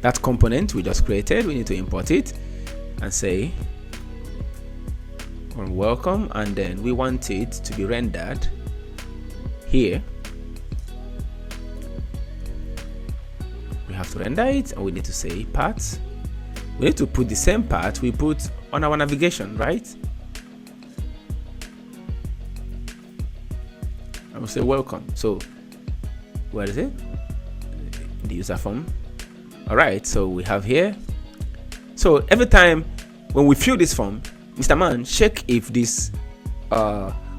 that component we just created. We need to import it and say on welcome, and then we want it to be rendered here. We have to render it, and we need to say paths. We need to put the same path we put on our navigation, right? I will say welcome. So where is it? The user form. All right, so we have here. So every time when we fill this form, Mr. Man, check if this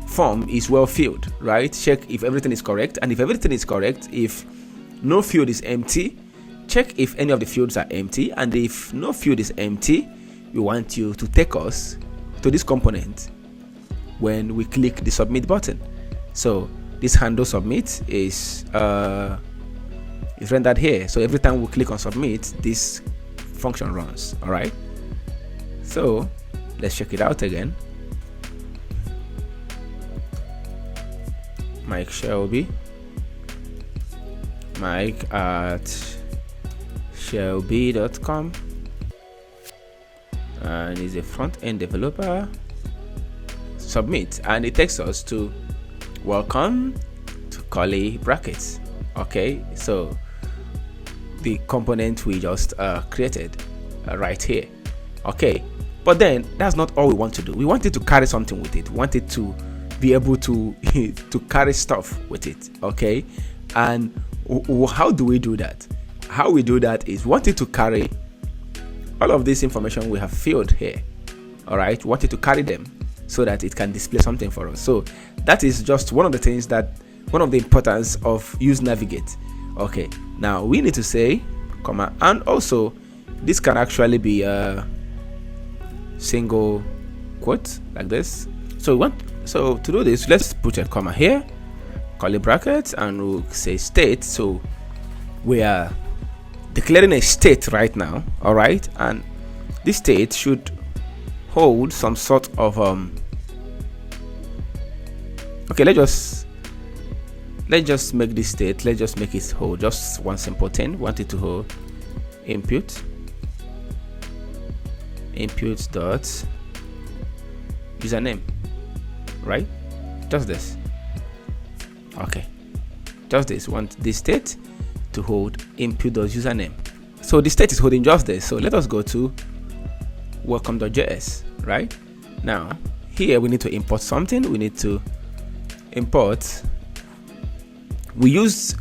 form is well filled, right? Check if everything is correct, and if everything is correct, if no field is empty, check if any of the fields are empty, and if no field is empty, we want you to take us to this component when we click the submit button. So this handle submit is rendered here. So every time we click on submit, this function runs. All right, so let's check it out again. Mike Shelby, Mike@shelby.com, and he's a front-end developer. Submit, and it takes us to welcome to curly brackets. Okay, so the component we just created right here. Okay, but then that's not all we want to do. We want it to carry something with it. We want it to be able to to carry stuff with it. Okay, and how do we do that? How we do that is we want it to carry all of this information we have filled here. All right, we want it to carry them so that it can display something for us. So that is just one of the things one of the importance of useNavigate. Okay, now we need to say comma, and also this can actually be a single quote like this. So to do this, let's put a comma here, curly brackets, and we'll say state. So we are declaring a state right now. All right, and this state should hold some sort of okay, let's just make this state, let's just make it hold just one simple thing. We want it to hold input dot username, right? Just this. Okay, just this. We want this state to hold input dot username. So the state is holding just this. So let us go to welcome.js. right? Now here we need to import something. We need to import, we use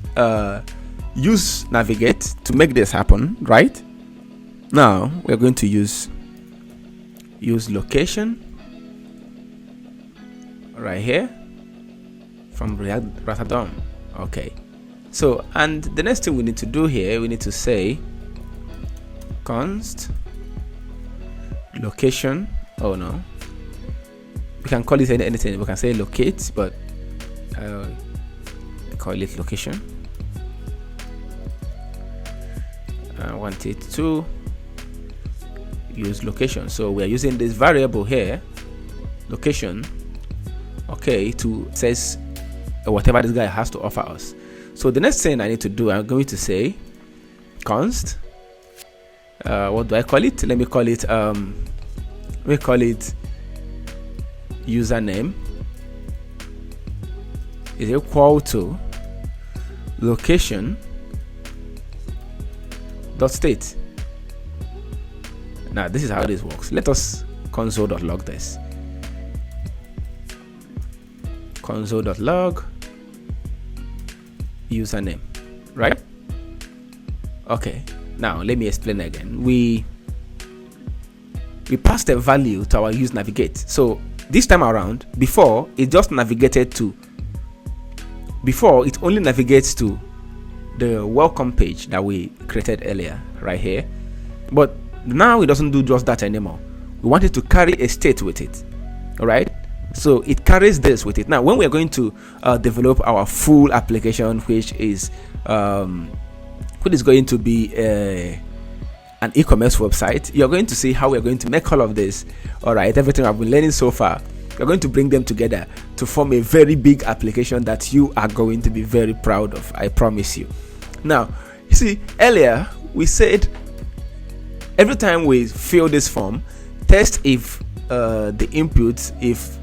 useNavigate to make this happen, right? Now we're going to use location right here, from Router DOM. Okay, so and the next thing we need to do here, we need to say const location. Oh no, we can call it anything. We can say locate, but call it location. I want it to use location, so we are using this variable here, location, okay, to access whatever this guy has to offer us. So the next thing I need to do, I'm going to say const what do I call it? Let me call it username is equal to location dot state. Now this is how this works. Let us console.log this. Console.log username, right? Okay, now let me explain again. We passed a value to our use navigate. So this time around, before it just navigated to, before it only navigates to the welcome page that we created earlier right here, but now it doesn't do just that anymore. We want it to carry a state with it. All right, so it carries this with it. Now when we are going to develop our full application, which is going to be an e-commerce website, you're going to see how we're going to make all of this. All right, everything I've been learning so far, we're going to bring them together to form a very big application that you are going to be very proud of, I promise you. Now you see, earlier we said every time we fill this form, test if the inputs, if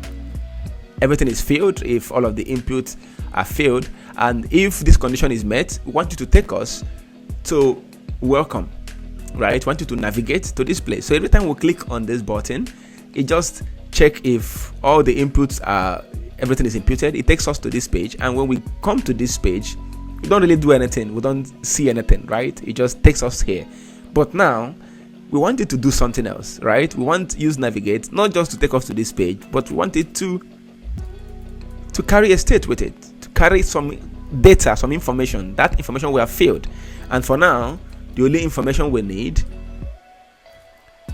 everything is filled, if all of the inputs are filled, and if this condition is met, we want you to take us to welcome, right? We want you to navigate to this place. So every time we click on this button, it just check if all the inputs are, everything is imputed. It takes us to this page, and when we come to this page, we don't really do anything, we don't see anything, right? It just takes us here. But now we want it to do something else, right? We want use navigate not just to take us to this page, but we want it to carry a state with it, to carry some data, some information, that information we have filled. And for now, the only information we need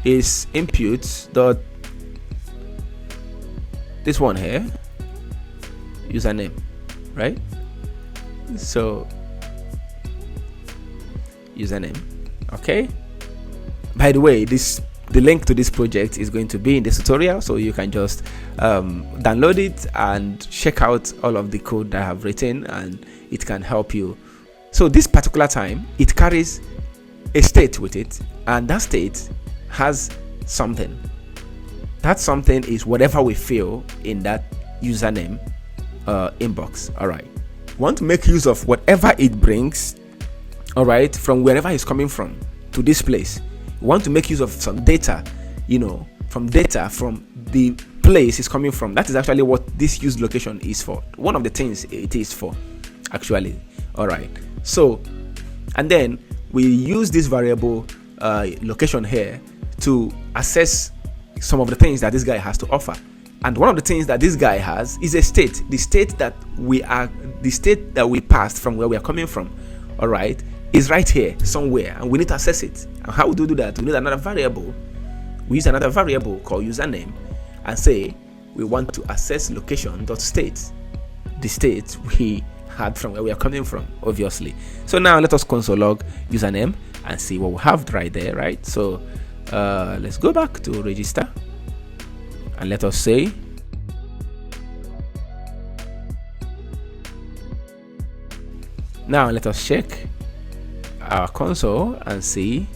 is inputs dot this one here, username, right? So username, okay. By the way, the link to this project is going to be in this tutorial, so you can just download it and check out all of the code that I have written, and it can help you. So this particular time, it carries a state with it, and that state has something. That something is whatever we fill in that username inbox. All right, we want to make use of whatever it brings, all right, from wherever it's coming from to this place. We want to make use of some data, from the place it's coming from. That is actually what this use location is for. One of the things it is for, actually. All right, so and then we use this variable location here to assess some of the things that this guy has to offer. And one of the things that this guy has is a state, the state that we passed from where we are coming from. All right, is right here somewhere, and we need to access it. And how do we do that? We need another variable. We use another variable called username and say we want to access location.state, the state we had from where we are coming from, obviously. So now let us console log username and see what we have right there, right? So let's go back to register and let us say now let us check our console and see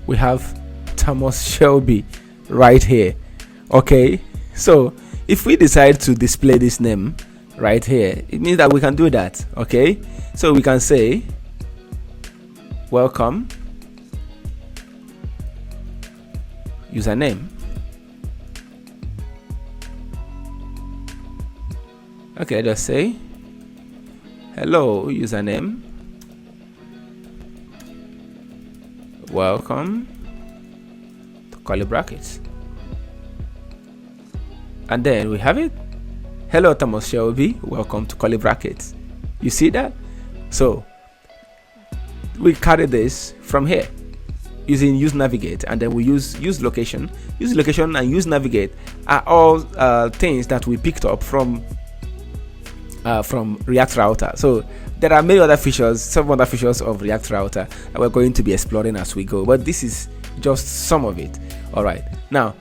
we have Thomas Shelby right here. Okay, so if we decide to display this name right here, it means that we can do that. Okay, so we can say welcome username. Okay, let's say hello username, welcome to curly brackets, and then we have it. hello Thomas Shelby, welcome to curly brackets. You see that? So we carry this from here using use navigate, and then we use location. Use location and use navigate are all things that we picked up from React Router. So there are many other features, some other features of React Router that we're going to be exploring as we go, but this is just some of it. All right, now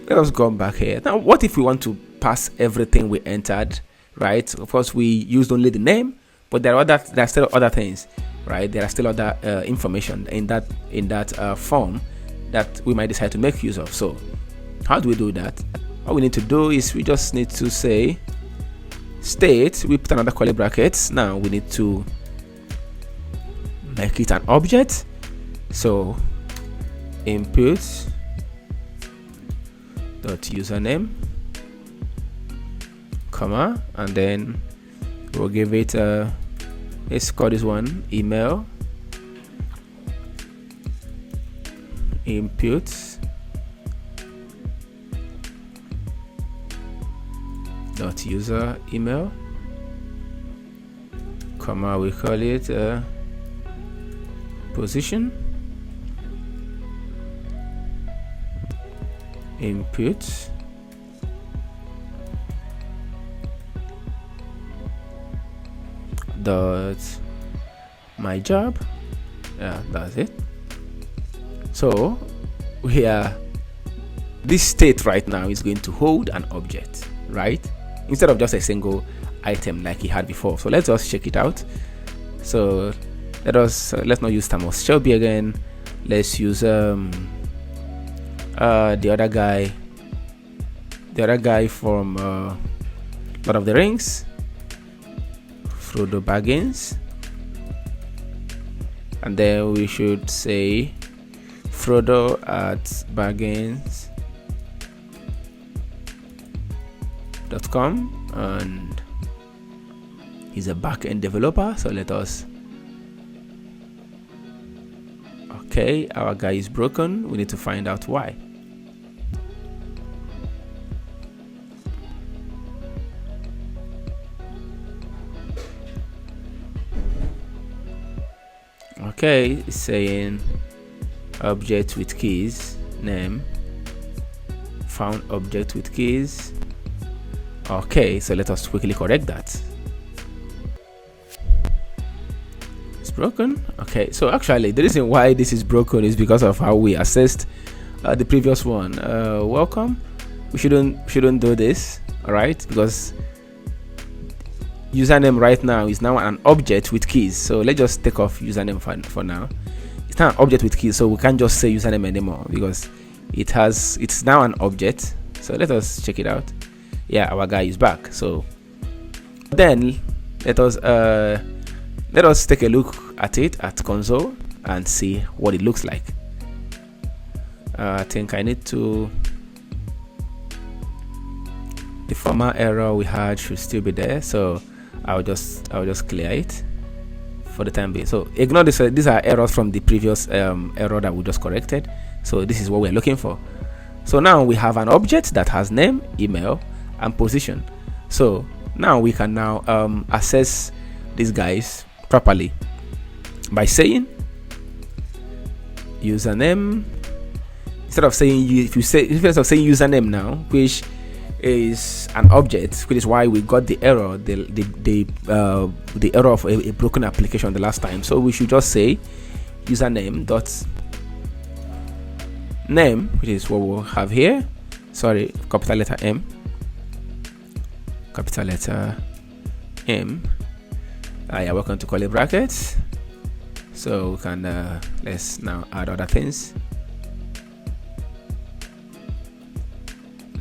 let us go back here. Now, what if we want to pass everything we entered? Right, of course we used only the name, but there are still other things, right? There are still other information in that form that we might decide to make use of. So how do we do that? All we need to do is we just need to say state, we put another curly brackets. Now we need to make it an object. So input dot username, comma, and then we'll give it let's call this one email, input dot user email, comma, we call it position, input dot my job. Yeah, that's it. So here, this state right now is going to hold an object, right, instead of just a single item like he had before. So let's just check it out. So let's not use Thomas Shelby again. Let's use the other guy from Lord of the Rings, Frodo Baggins, and then we should say Frodo at baggins.com, and he's a back-end developer. So let us, okay, our guy is broken. We need to find out why. Okay, it's saying object with keys name, found object with keys. Okay, so let us quickly correct that. It's broken. Okay, so actually the reason why this is broken is because of how we assessed the previous one. Welcome, we shouldn't do this, all right, because username right now is now an object with keys. So let's just take off username for now. It's not an object with keys, so we can't just say username anymore because it's now an object. So let us check it out. Yeah, our guy is back. So then let us take a look at it at console and see what it looks like. I think I need to, the former error we had should still be there, so I'll just clear it for the time being. So ignore this. These are errors from the previous error that we just corrected. So this is what we're looking for. So now we have an object that has name, email, and position. So now we can now assess these guys properly by saying username. Instead of saying instead of saying username now, which is an object, which is why we got the error, the error of a broken application the last time. So we should just say username dot name, which is what we'll have here. Sorry, capital letter M, capital letter M. Yeah, welcome to curly brackets. So we can let's now add other things.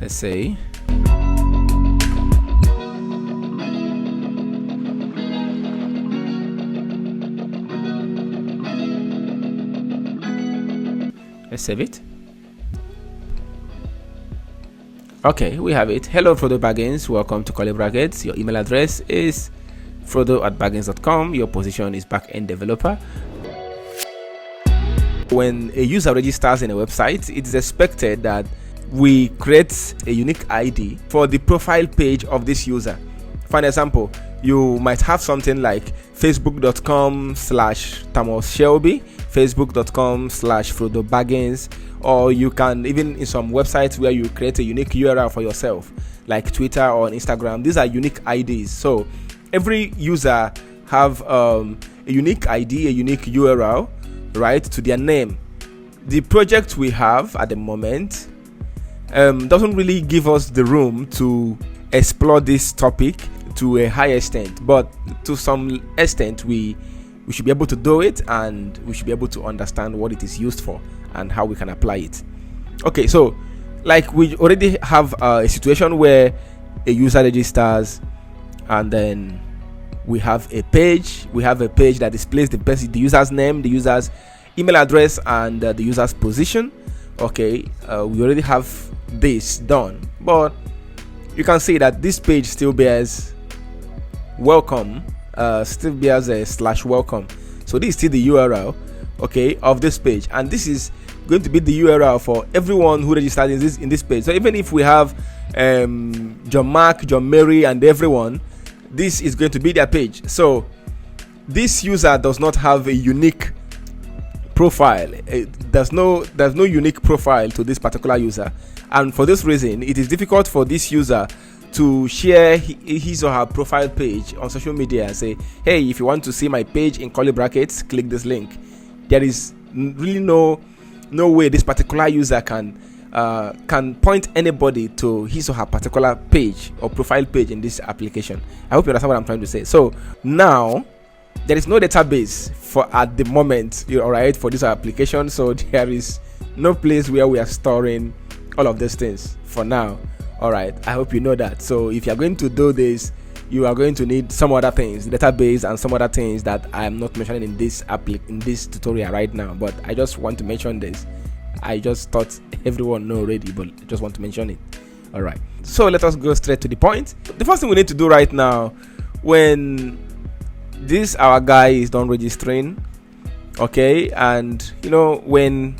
Let's say let's save it. Okay, we have it. Hello Frodo Baggins, welcome to curly brackets. Your email address is frodo@baggins.com. Your position is back-end developer. When a user registers in a website, it is expected that we create a unique ID for the profile page of this user. For an example, you might have something like facebook.com/Thomas Shelby, facebook.com/Frodo Baggins, or you can even in some websites where you create a unique URL for yourself, like Twitter or Instagram. These are unique IDs. So every user have a unique ID, a unique URL, right, to their name. The project we have at the moment doesn't really give us the room to explore this topic to a high extent, but to some extent we should be able to do it, and we should be able to understand what it is used for and how we can apply it. Okay, so like we already have a situation where a user registers, and then we have a page that displays the user's name, the user's email address, and the user's position. Okay, we already have this done, but you can see that this page still bears welcome, still bears a /welcome. So this is still the URL, okay, of this page, and this is going to be the URL for everyone who registered in this page. So even if we have John Mark, John Mary, and everyone, this is going to be their page. So this user does not have a unique profile. There's no unique profile to this particular user, and for this reason it is difficult for this user to share his or her profile page on social media and say, hey, if you want to see my page in curly brackets, click this link. There is really no way this particular user can point anybody to his or her particular page or profile page in this application. I hope you understand what I'm trying to say. So now there is no database for at the moment, all right, for this application. So there is no place where we are storing all of these things for now. All right, I hope you know that. So if you're going to do this, you are going to need some other things, database and some other things that I am not mentioning in this tutorial right now, but I just want to mention this. I just thought everyone know already, but I just want to mention it. All right, so let us go straight to the point. The first thing we need to do right now, when this our guy is done registering, okay, and you know, when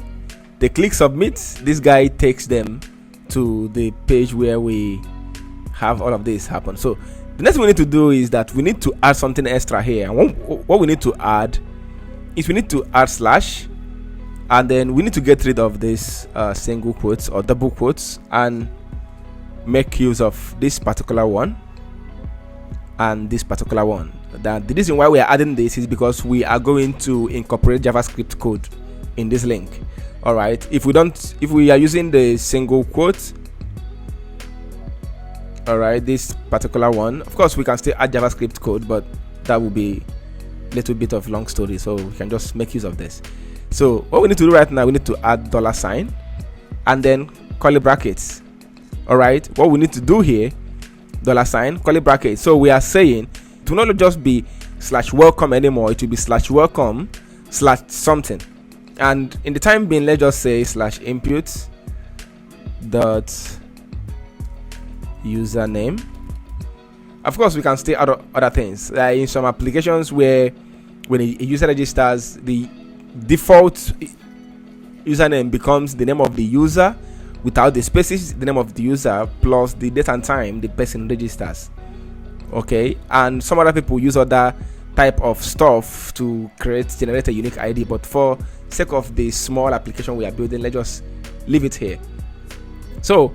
they click submit, this guy takes them to the page where we have all of this happen. So the next thing we need to do is that we need to add something extra here, and what we need to add is we need to add slash, and then we need to get rid of this single quotes or double quotes and make use of this particular one and this particular one. That the reason why we are adding this is because we are going to incorporate JavaScript code in this link. All right, if we are using the single quote, all right, this particular one, of course we can still add JavaScript code, but that will be a little bit of long story, so we can just make use of this. So what we need to do right now, we need to add $, and then curly brackets. All right, what we need to do here, $, curly brackets. So we are saying it will not just be /welcome anymore, it will be /welcome /something. And in the time being, let's just say /input dot username. Of course, we can still add other things. In some applications where when a user registers, the default username becomes the name of the user without the spaces, the name of the user plus the date and time the person registers. Okay, and some other people use other type of stuff to generate a unique ID, but for sake of the small application we are building, let's just leave it here. So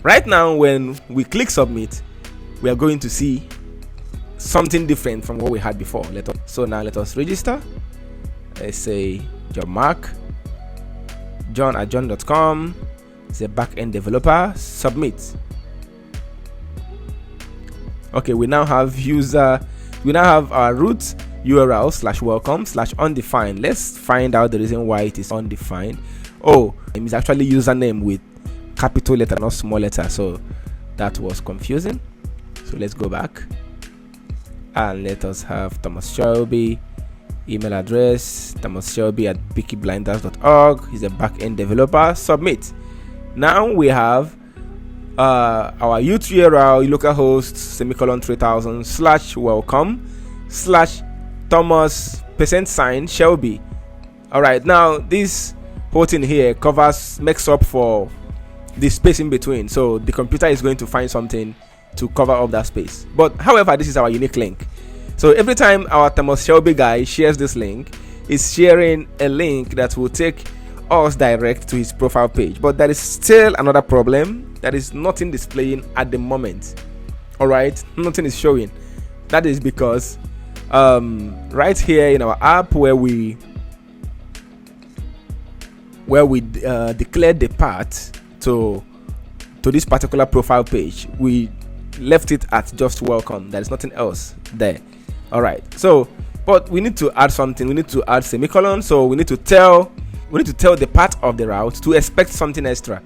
right now when we click submit, we are going to see something different from what we had before. So now let us register. Let's say John Mark, John at john.com, it's a back-end developer, submit. Okay, we now have our root URL /welcome /undefined. Let's find out the reason why it is undefined. Oh, it's actually username with capital letter, not small letter, so that was confusing. So let's go back and let us have Thomas Shelby, email address thomasshelby@pickieblinders.org. He's a back-end developer, submit. Now we have our URL localhost /3000 /welcome /Thomas %Shelby. All right, now this whole thing here makes up for the space in between, so the computer is going to find something to cover up that space. But however, this is our unique link. So every time our Thomas Shelby guy shares this link, is sharing a link that will take us direct to his profile page. But there is still another problem. There is nothing displaying at the moment. All right, nothing is showing. That is because right here in our app where we declared the path to this particular profile page, we left it at just welcome. There is nothing else there. All right, so but we need to add something. We need to add semicolon. So we need to tell the part of the route to expect something extra,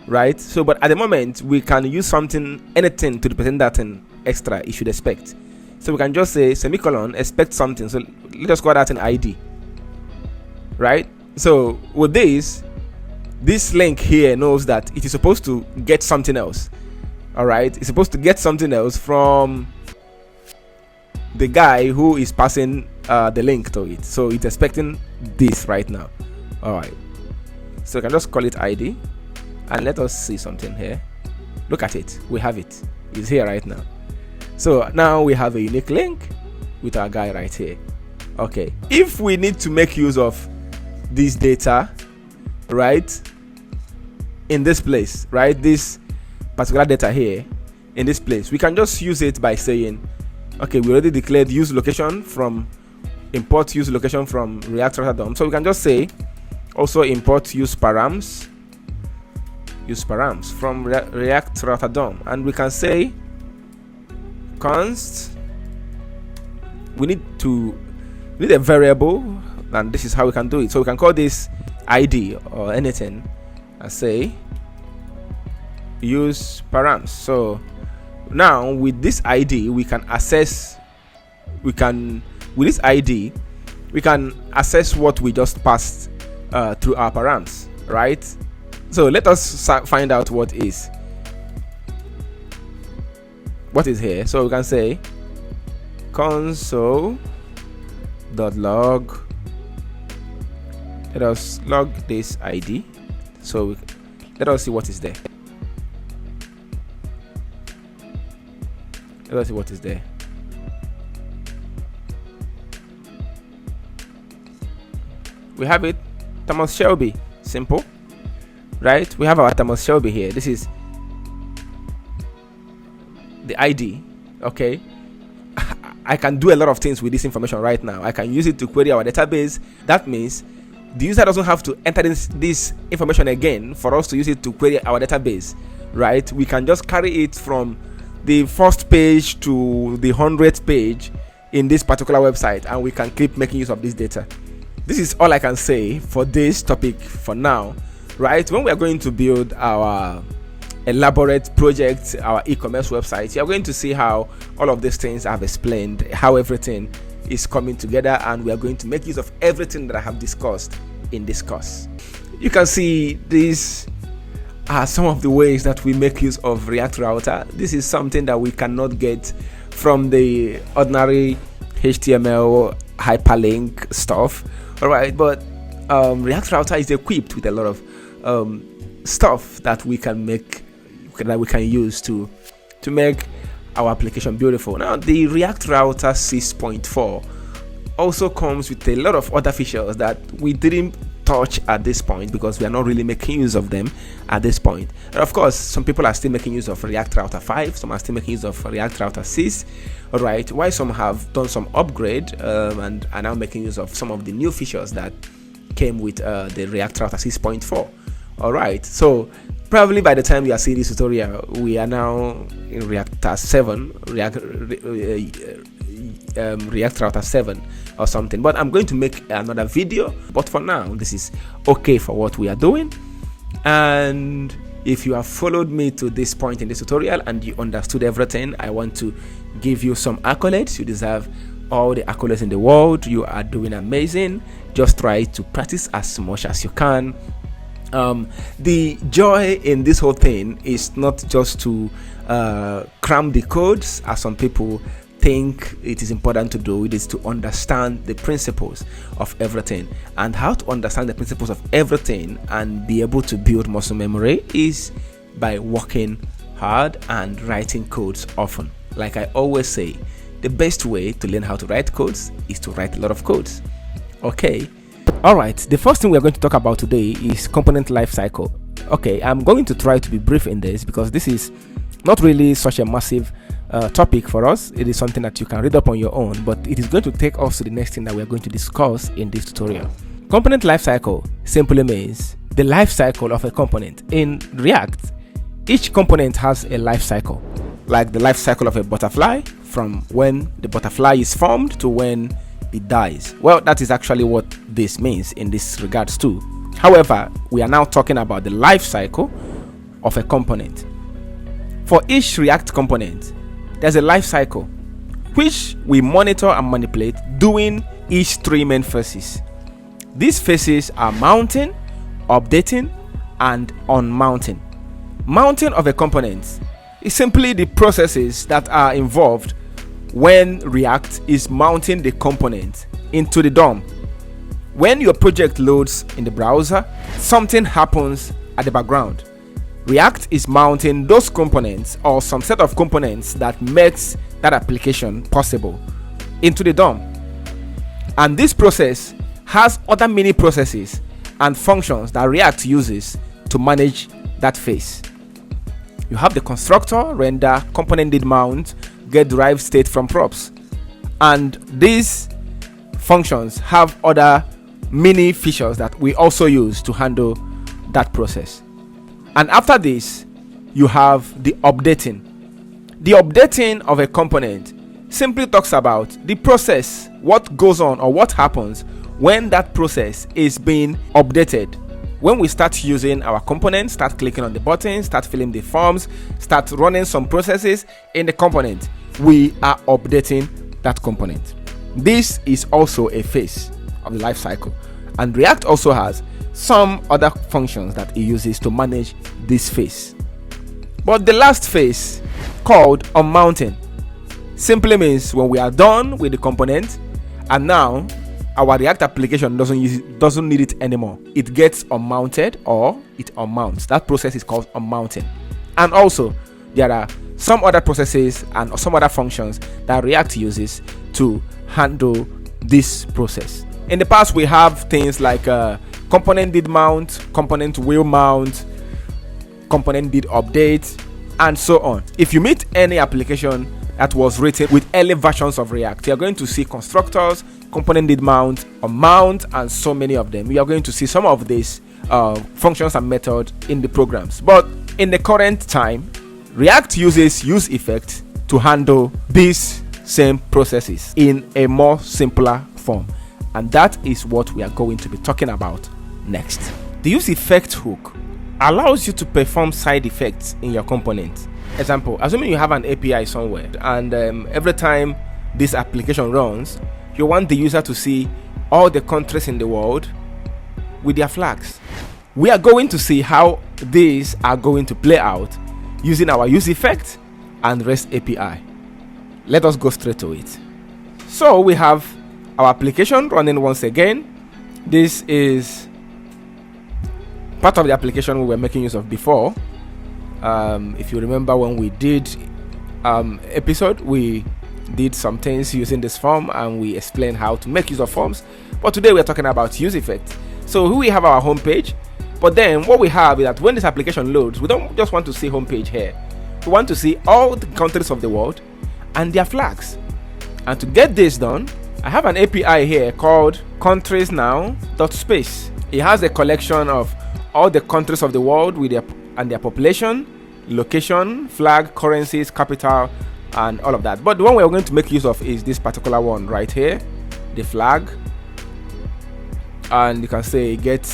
right? So but at the moment we can use anything to represent that thing extra it should expect. So we can just say semicolon expect something. So let us call that an ID, right? So with this link here knows that it is supposed to get something else. All right, it's supposed to get something else from the guy who is passing the link to it. So it's expecting this right now. All right, so I can just call it ID, and let us see something here. Look at it, we have it. It's here right now. So now we have a unique link with our guy right here. Okay, if we need to make use of this data, right, in this place, right, this particular data here in this place, we can just use it by saying, okay, we already declared use location from import use location from React Router DOM. So we can just say also import use params from React Router DOM, and we can say const, we need a variable, and this is how we can do it. So we can call this ID or anything and say use params. So now with this ID we can access what we just passed through our params, right? So let us find out what is here. So we can say console.log, let us log this ID. So let us see what is there. Let's see what is there. We have it, Thomas Shelby. Simple, right? We have our Thomas Shelby here. This is the ID. Okay, I can do a lot of things with this information right now. I can use it to query our database. That means the user doesn't have to enter this information again for us to use it to query our database, right? We can just carry it from the first page to the 100th page in this particular website, and we can keep making use of this data. This is all I can say for this topic for now, right? When we are going to build our elaborate project, our e-commerce website, you are going to see how all of these things I've explained, how everything is coming together, and we are going to make use of everything that I have discussed in this course. You can see these are some of the ways that we make use of React Router. This is something that we cannot get from the ordinary HTML hyperlink stuff. All right, but React Router is equipped with a lot of stuff that we can use to make our application beautiful. Now, the React Router 6.4 also comes with a lot of other features that we didn't touch at this point because we are not really making use of them at this point. And of course, some people are still making use of React Router 5, some are still making use of React Router 6, all right, while some have done some upgrade and are now making use of some of the new features that came with the React Router 6.4. all right, so probably by the time you are seeing this tutorial, we are now in React Router 7 or something, but I'm going to make another video. But for now, this is okay for what we are doing. And if you have followed me to this point in this tutorial and you understood everything, I want to give you some accolades. You deserve all the accolades in the world. You are doing amazing. Just try to practice as much as you can. The joy in this whole thing is not just to cram the codes, as some people think it is important to do, it is to understand the principles of everything. And how to understand the principles of everything and be able to build muscle memory is by working hard and writing codes often. Like I always say, the best way to learn how to write codes is to write a lot of codes. Okay. Alright, the first thing we're going to talk about today is component lifecycle. Okay, I'm going to try to be brief in this because this is not really such a massive topic for us. It is something that you can read up on your own, but it is going to take us to the next thing that we're going to discuss in this tutorial. Component lifecycle simply means the lifecycle of a component. In React, each component has a lifecycle, like the lifecycle of a butterfly, from when the butterfly is formed to when it dies. Well, that is actually what this means in this regards too. However, we are now talking about the life cycle of a component. For each React component, there's a life cycle which we monitor and manipulate doing each three main phases. These phases are mounting, updating, and unmounting. Mounting of a component is simply the processes that are involved when React is mounting the component into the DOM. When your project loads in the browser, something happens at the background. React is mounting those components or some set of components that makes that application possible into the DOM. And this process has other mini processes and functions that React uses to manage that phase. You have the constructor, render, component did mount, get derived state from props, and these functions have other mini features that we also use to handle that process. And after this, you have the updating. The updating of a component simply talks about the process, what goes on or what happens when that process is being updated. When we start using our component, start clicking on the buttons, start filling the forms, start running some processes in the component, we are updating that component. This is also a phase of the life cycle, and React also has some other functions that it uses to manage this phase. But the last phase, called unmounting, simply means when we are done with the component and now our React application doesn't need it anymore. It gets unmounted or it unmounts. That process is called unmounting. And also there are some other processes and some other functions that React uses to handle this process. In the past, we have things like component did mount, component will mount, component did update, and so on. If you meet any application that was written with early versions of React, you're going to see constructors, component did mount, unmount, and so many of them. We are going to see some of these functions and methods in the programs. But in the current time, React uses useEffect to handle these same processes in a more simpler form. And that is what we are going to be talking about next. The useEffect hook allows you to perform side effects in your component. Example, assuming you have an API somewhere and every time this application runs, you want the user to see all the countries in the world with their flags. We are going to see how these are going to play out using our useEffect and REST API. Let us go straight to it. So we have our application running once again. This is part of the application we were making use of before. If you remember when we did episode, we did some things using this form and we explained how to make use of forms. But today we're talking about useEffect. So here we have our home page. But then what we have is that when this application loads, we don't just want to see home page here. We want to see all the countries of the world and their flags. And to get this done, I have an API here called countriesnow.space. It has a collection of all the countries of the world with their population, location, flag, currencies, capital, and all of that. But the one we're going to make use of is this particular one right here, the flag. And you can say get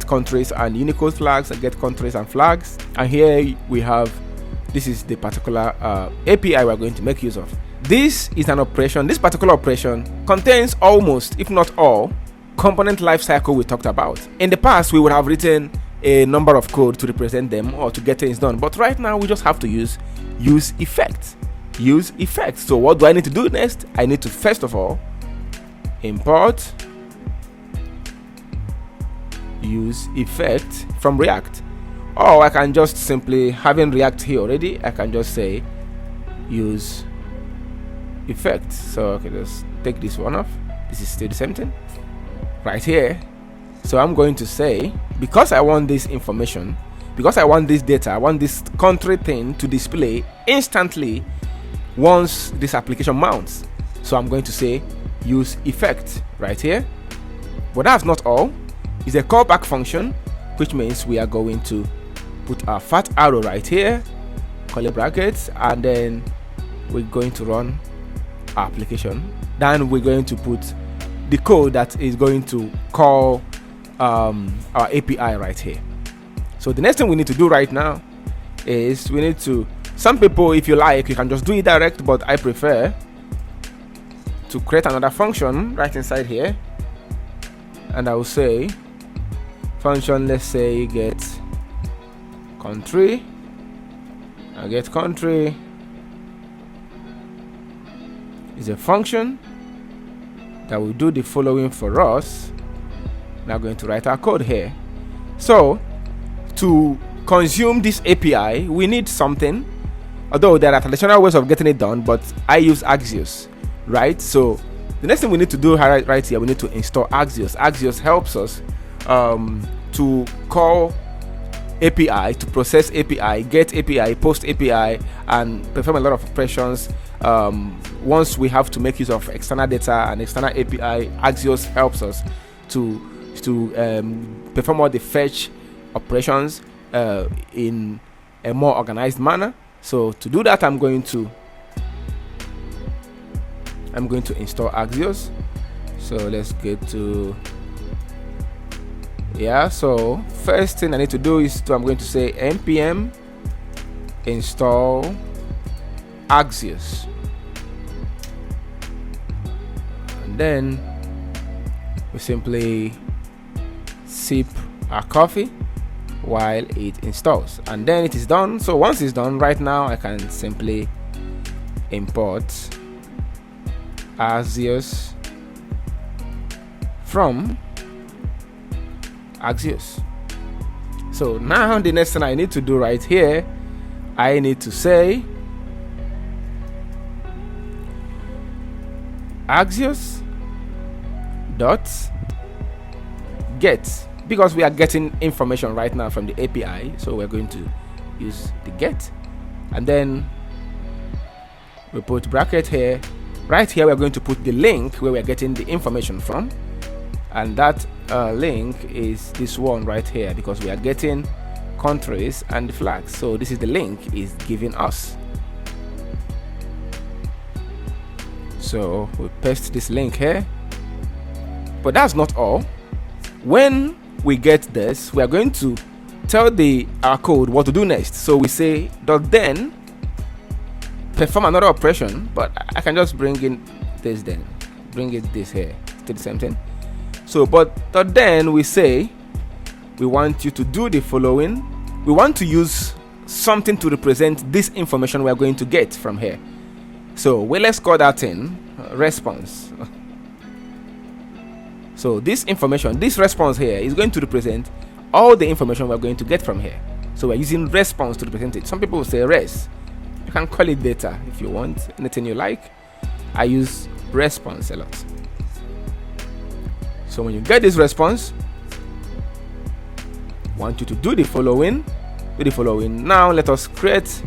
countries and Unicode flags, and get countries and flags. And here we have, this is the particular API we're going to make use of. This is an operation. This particular operation contains almost, if not all, component lifecycle we talked about. In the past, we would have written a number of code to represent them or to get things done. But right now, we just have to use useEffect. useEffect. So what do I need to do next? I need to first of all import useEffect from React, or I can just simply, having React here already, I can just say useEffect. So okay, just take this one off. This is still the same thing right here. So I'm going to say, because I want this information, because I want this data, I want this country thing to display instantly once this application mounts. So I'm going to say useEffect right here. But that's not all. It's a callback function, which means we are going to put our fat arrow right here, curly brackets, and then we're going to run our application. Then we're going to put the code that is going to call our API right here. So the next thing we need to do right now is we need to, some people, if you like, you can just do it direct, but I prefer to create another function right inside here, and I will say function, let's say get country. I get country is a function that will do the following for us. Now going to write our code here. So to consume this API, we need something, although there are traditional ways of getting it done, but I use Axios, right? So the next thing we need to do right here, we need to install Axios. Axios helps us to call API, to process API, get API, post API, and perform a lot of operations. Once we have to make use of external data and external API, Axios helps us to perform all the fetch operations in a more organized manner. So to do that, I'm going to install Axios. So let's get to, yeah, so first thing I need to do is I'm going to say npm install Axios, and then we simply sip our coffee while it installs, and then it is done. So once it's done, right now I can simply import Axios from Axios. So now the next thing I need to do right here, I need to say Axios dot get, because we are getting information right now from the API, so we're going to use the get, and then we put bracket here. Right here we're going to put the link where we're getting the information from, and that link is this one right here, because we are getting countries and the flags. So this is the link is giving us. So we paste this link here, but that's not all. When we get this, we are going to tell our code what to do next. So we say .then perform another operation, but I can just bring in this, then bring it this here, still the same thing. So but then we say we want you to do the following. We want to use something to represent this information we are going to get from here. So let's call that in response. So this information, this response here, is going to represent all the information we're going to get from here. So we're using response to represent it. Some people will say res. You can call it data if you want, anything you like. I use response a lot. So when you get this response, I want you to do the following. Now let us create.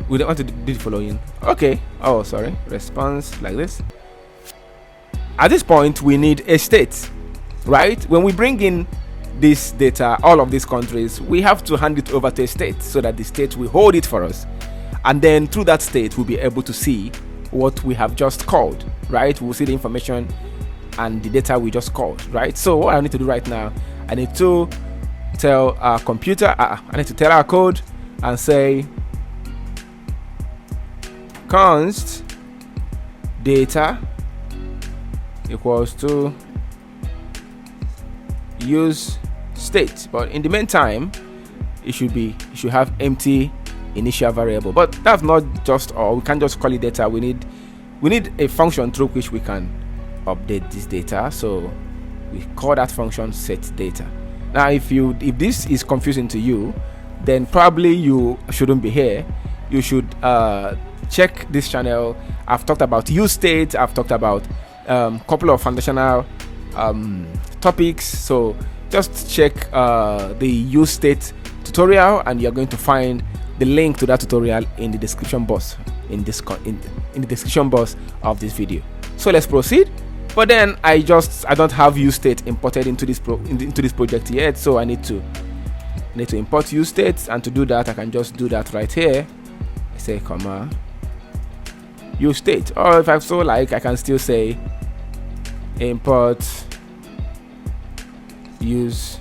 We don't want to do the following. Okay. Oh, sorry. Response like this. At this point, we need a state, right? When we bring in this data, all of these countries, we have to hand it over to a state so that the state will hold it for us. And then through that state, we'll be able to see what we have just called, right? We'll see the information and the data we just called, right? So what I need to do right now, I need to tell our computer, I need to tell our code and say const data equals to UseState, but in the meantime it should have empty initial variable. But that's not just all. We can't just call it data. We need a function through which we can update this data. So we call that function set data. Now if this is confusing to you, then probably you shouldn't be here. You should check this channel. I've talked about UseState. I've talked about couple of foundational topics. So just check the UseState tutorial, and you're going to find the link to that tutorial in the description box in the description box of this video. So let's proceed. But then I don't have UseState imported into this project yet, so I need to import UseState, and to do that I can just do that right here. I say comma UseState, or if I so like I can still say import UseState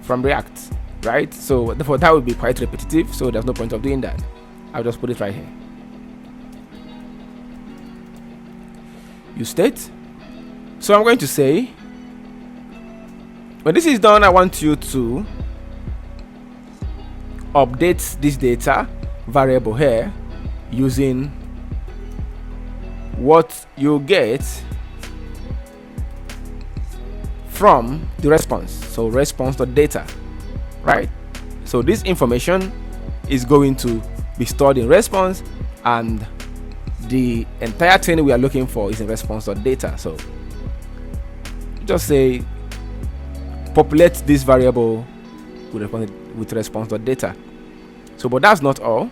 from React, right? So therefore that would be quite repetitive, so there's no point of doing that. I'll just put it right here. UseState. So I'm going to say, when this is done, I want you to update this data variable here using what you get from the response. So response.data, right? So this information is going to be stored in response, and the entire thing we are looking for is in response.data. So just say populate this variable with response.data. So but that's not all.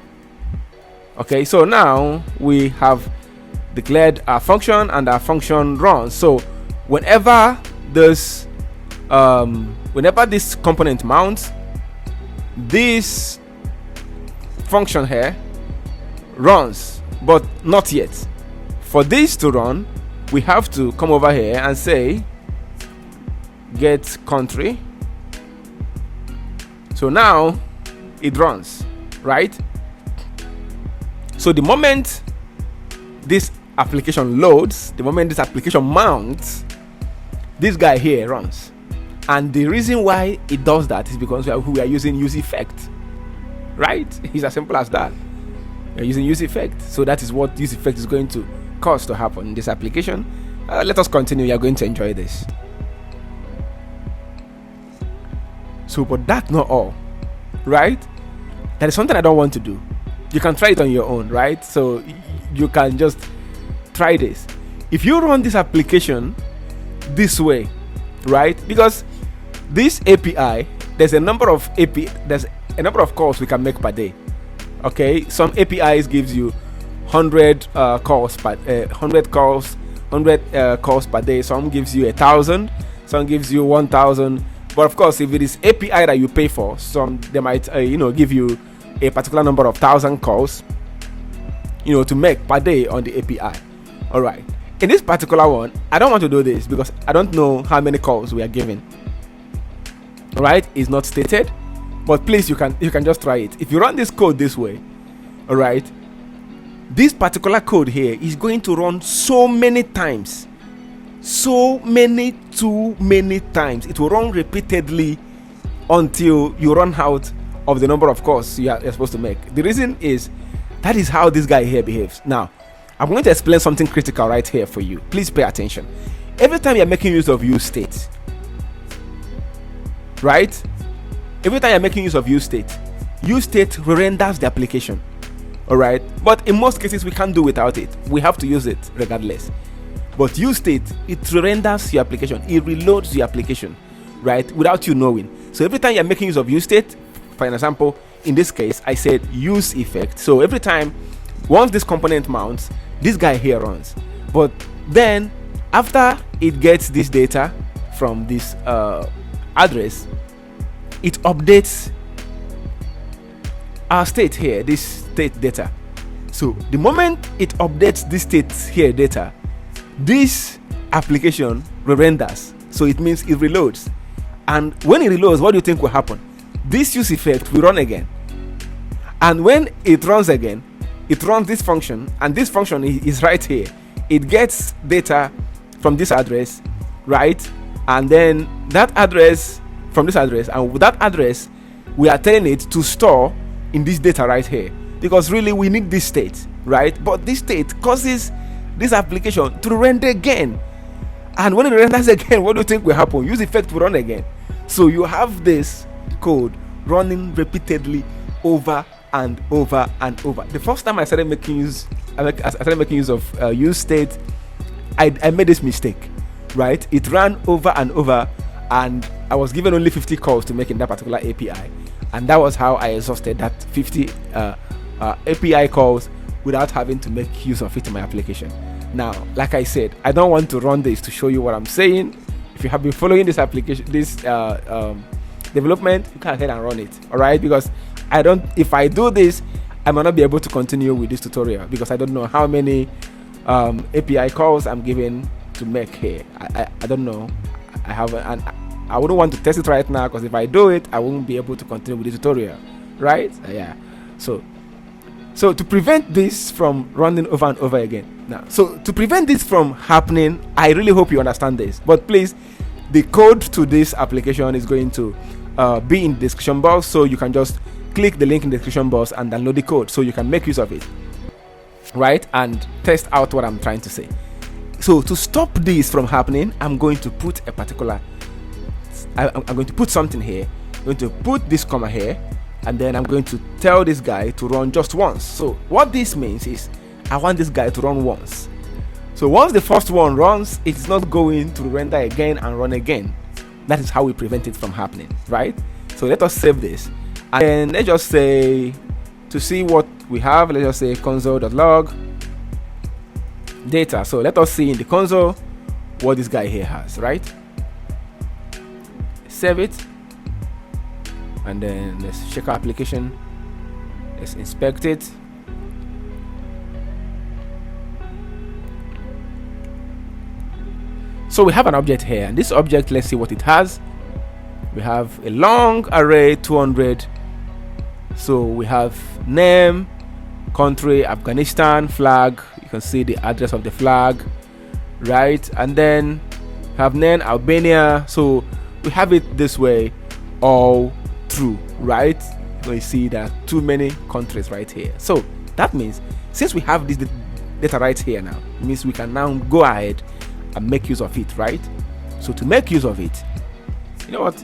Okay, so now we have declared our function, and our function runs. So whenever this component mounts, this function here runs, but not yet. For this to run, we have to come over here and say get country. So now it runs, right? So the moment this application loads, the moment this application mounts, this guy here runs. And the reason why it does that is because we are using useEffect, right? It's as simple as that. We're using useEffect, so that is what useEffect is going to cause to happen in this application. Let us continue. You are going to enjoy this. So, but that's not all, right? That is something I don't want to do. You can try it on your own, right? So you can just try this. If you run this application this way, right? Because this API, there's a number of calls we can make per day. Okay, some APIs gives you 100 calls per 100 calls per day. Some gives you 1,000, some gives you 1,000. But of course, if it is API that you pay for, they might give you a particular number of 1,000 calls, to make per day on the API. All right. In this particular one, I don't want to do this because I don't know how many calls we are giving. All right, it's not stated, but please, you can just try it. If you run this code this way, all right, this particular code here is going to run so many times, too many times. It will run repeatedly until you run out of the number of calls you're supposed to make. The reason is that is how this guy here behaves. Now, I'm going to explain something critical right here for you. Please pay attention. Every time you're making use of UseState, right? Every time you're making use of UseState renders the application. All right, but in most cases we can't do without it. We have to use it regardless. But UseState, it renders your application, it reloads your application, right, without you knowing. So every time you're making use of UseState, for example, in this case, I said useEffect. So every time, once this component mounts, this guy here runs. But then, after it gets this data from this address, it updates our state here, this state data. So the moment it updates this state here data, this application re-renders. So it means it reloads. And when it reloads, what do you think will happen? This useEffect will run again. And when it runs again, it runs this function, and this function is right here. It gets data from this address, right? And then that address, from this address, and with that address, we are telling it to store in this data right here, because really we need this state, right? But this state causes this application to render again, and when it renders again, what do you think will happen? UseEffect will run again. So you have this code running repeatedly over and over and over. The first time I started making use of UseState, I made this mistake, right? It ran over and over, and I was given only 50 calls to make in that particular API, and that was how I exhausted that 50 API calls without having to make use of it in my application. Now, like I said, I don't want to run this to show you what I'm saying. If you have been following this application, this development, you can go ahead and run it, all right? Because if I do this, I might not be able to continue with this tutorial, because I don't know how many API calls I'm given to make here. I don't know. I haven't, and I wouldn't want to test it right now, because if I do it, I won't be able to continue with the tutorial, right? Yeah. So to prevent this from running over and over again, to prevent this from happening, I really hope you understand this. But please, the code to this application is going to be in the description box, so you can just click the link in the description box and download the code, so you can make use of it, right, and test out what I'm trying to say. So to stop this from happening, I'm going to put a particular, I'm going to put something here. I'm going to put this comma here, and then I'm going to tell this guy to run just once. So what this means is I want this guy to run once. So once the first one runs, it's not going to render again and run again. That is how we prevent it from happening, right? So let us save this, and then let's just say, to see what we have, let's just say console.log data. So let us see in the console what this guy here has, right? Save it, and then let's check our application. Let's inspect it. So we have an object here, and this object, let's see what it has. We have a long array, 200. So we have name, country, Afghanistan, flag. You can see the address of the flag, right? And then have name, Albania. So we have it this way all through, right? So you see there are too many countries right here. So that means, since we have this data right here now, it means we can now go ahead and make use of it, right? So to make use of it, you know what,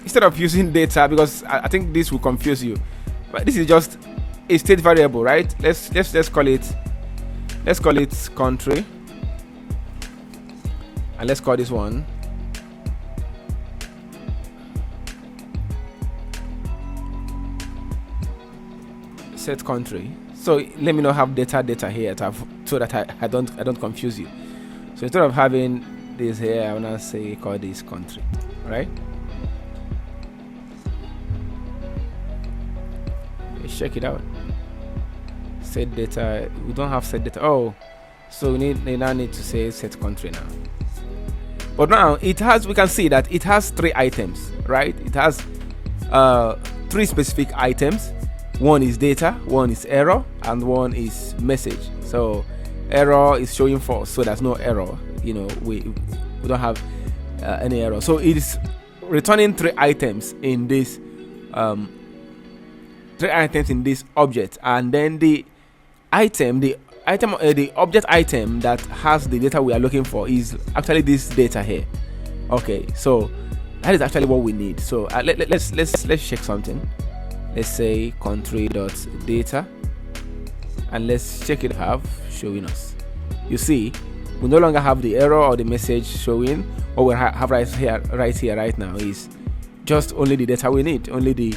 instead of using data, because I think this will confuse you, but this is just a state variable, right? Let's call it country, and let's call this one set country. So let me not have data here so that I don't confuse you. So instead of having this here, I want to say call this country, right? Let's check it out. Set data. We don't have set data. Oh, so we now need to say set country now. But now it has. We can see that it has 3 items, right? It has 3 specific items. One is data, one is error, and one is message. So error is showing false, so there's no error. You know, we don't have any error. So it is returning 3 items in this 3 items in this object, and then the object item that has the data we are looking for is actually this data here. Okay, so that is actually what we need. So let's check something. Let's say country.data, and let's check it have showing us. You see, we no longer have the error or the message showing. What we have right here right now is just only the data we need, only the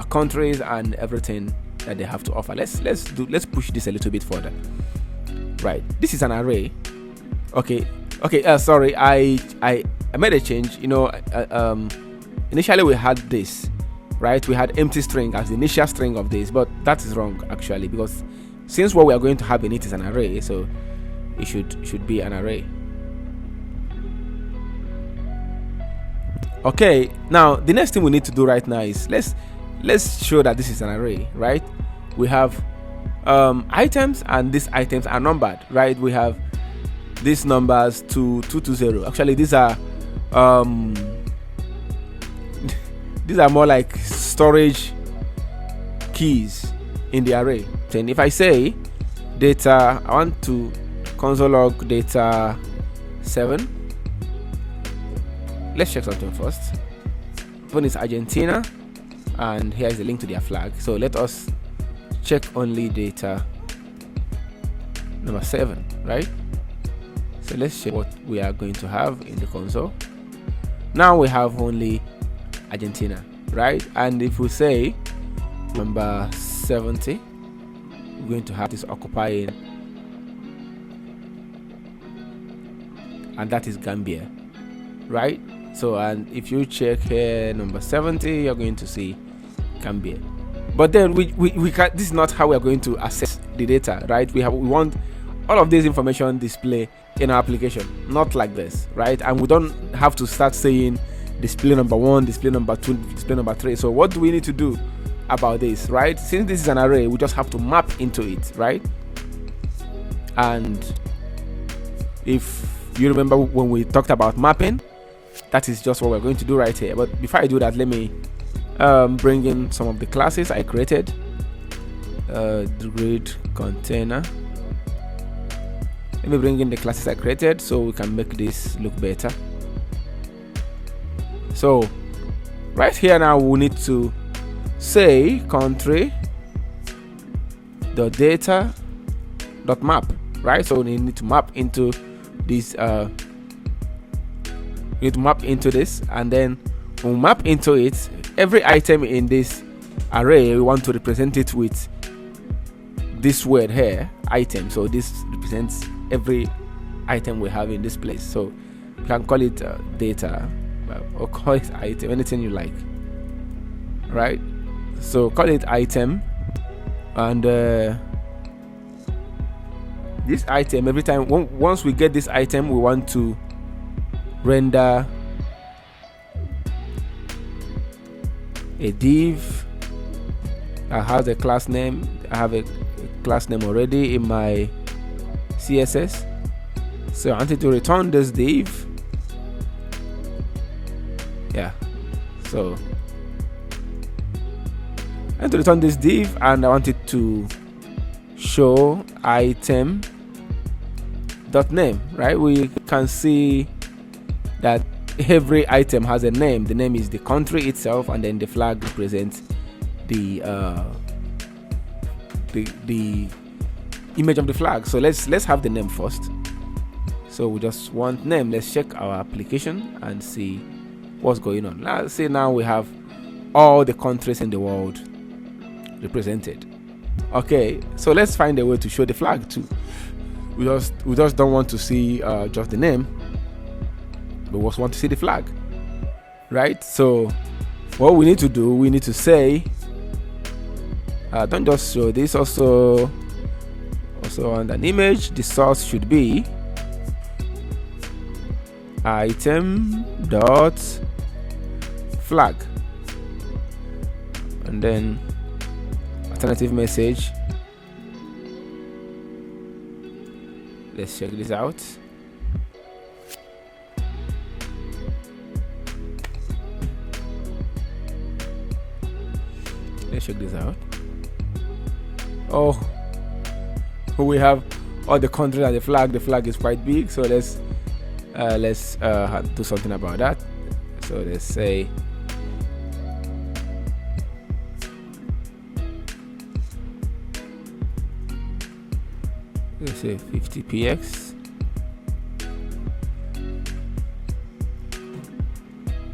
countries and everything that they have to offer. Let's push this a little bit further. Right, this is an array. Okay. Sorry, I made a change. You know, initially we had this, right? We had empty string as the initial string of this, but that is wrong actually, because since what we are going to have in it is an array, so it should be an array. Okay, now the next thing we need to do right now is let's show that this is an array, right? We have items, and these items are numbered, right? We have these numbers 220. Actually, these are more like storage keys in the array. Then if I say data, I want to console log data 7. Let's check something first. One is Argentina, and here is the link to their flag. So let us check only data number 7, right? So let's check what we are going to have in the console. Now we have only Argentina, right? And if we say number 70, we're going to have this occupying, and that is Gambia, right? So, and if you check here number 70, you're going to see Gambia. But then we can, this is not how we are going to access the data, right? We want all of this information display in our application, not like this, right? And we don't have to start saying display number 1, display number 2, display number 3. So what do we need to do about this, right? Since this is an array, we just have to map into it, right? And if you remember when we talked about mapping, that is just what we're going to do right here. But before I do that, let me bring in some of the classes I created. The grid container. Let me bring in the classes I created so we can make this look better. So right here now we need to say country data map, right? So we need to map into this and then when we map into it, every item in this array we want to represent it with this word here, item. So this represents every item we have in this place. So you can call it data or call it item, anything you like, right? So call it item, and this item, every time once we get this item, we want to render a div that has a class name. I have a class name already in my CSS, so I wanted to return this div. Yeah, so I want to return this div, and I wanted to show item dot name, right? We can see that every item has a name. The name is the country itself, and then the flag represents the image of the flag. So let's have the name first. So we just want name. Let's check our application and see what's going on. Let's see, now we have all the countries in the world represented. Okay, so let's find a way to show the flag too. We just don't want to see just the name, but we also want to see the flag, right? So what we need to do, we need to say don't just show this, also on an image, the source should be item dot flag, and then alternative message. Let's check this out. Let's check this out. Oh, we have all the countries and the flag. The flag is quite big, so let's do something about that. So let's say let's say 50px.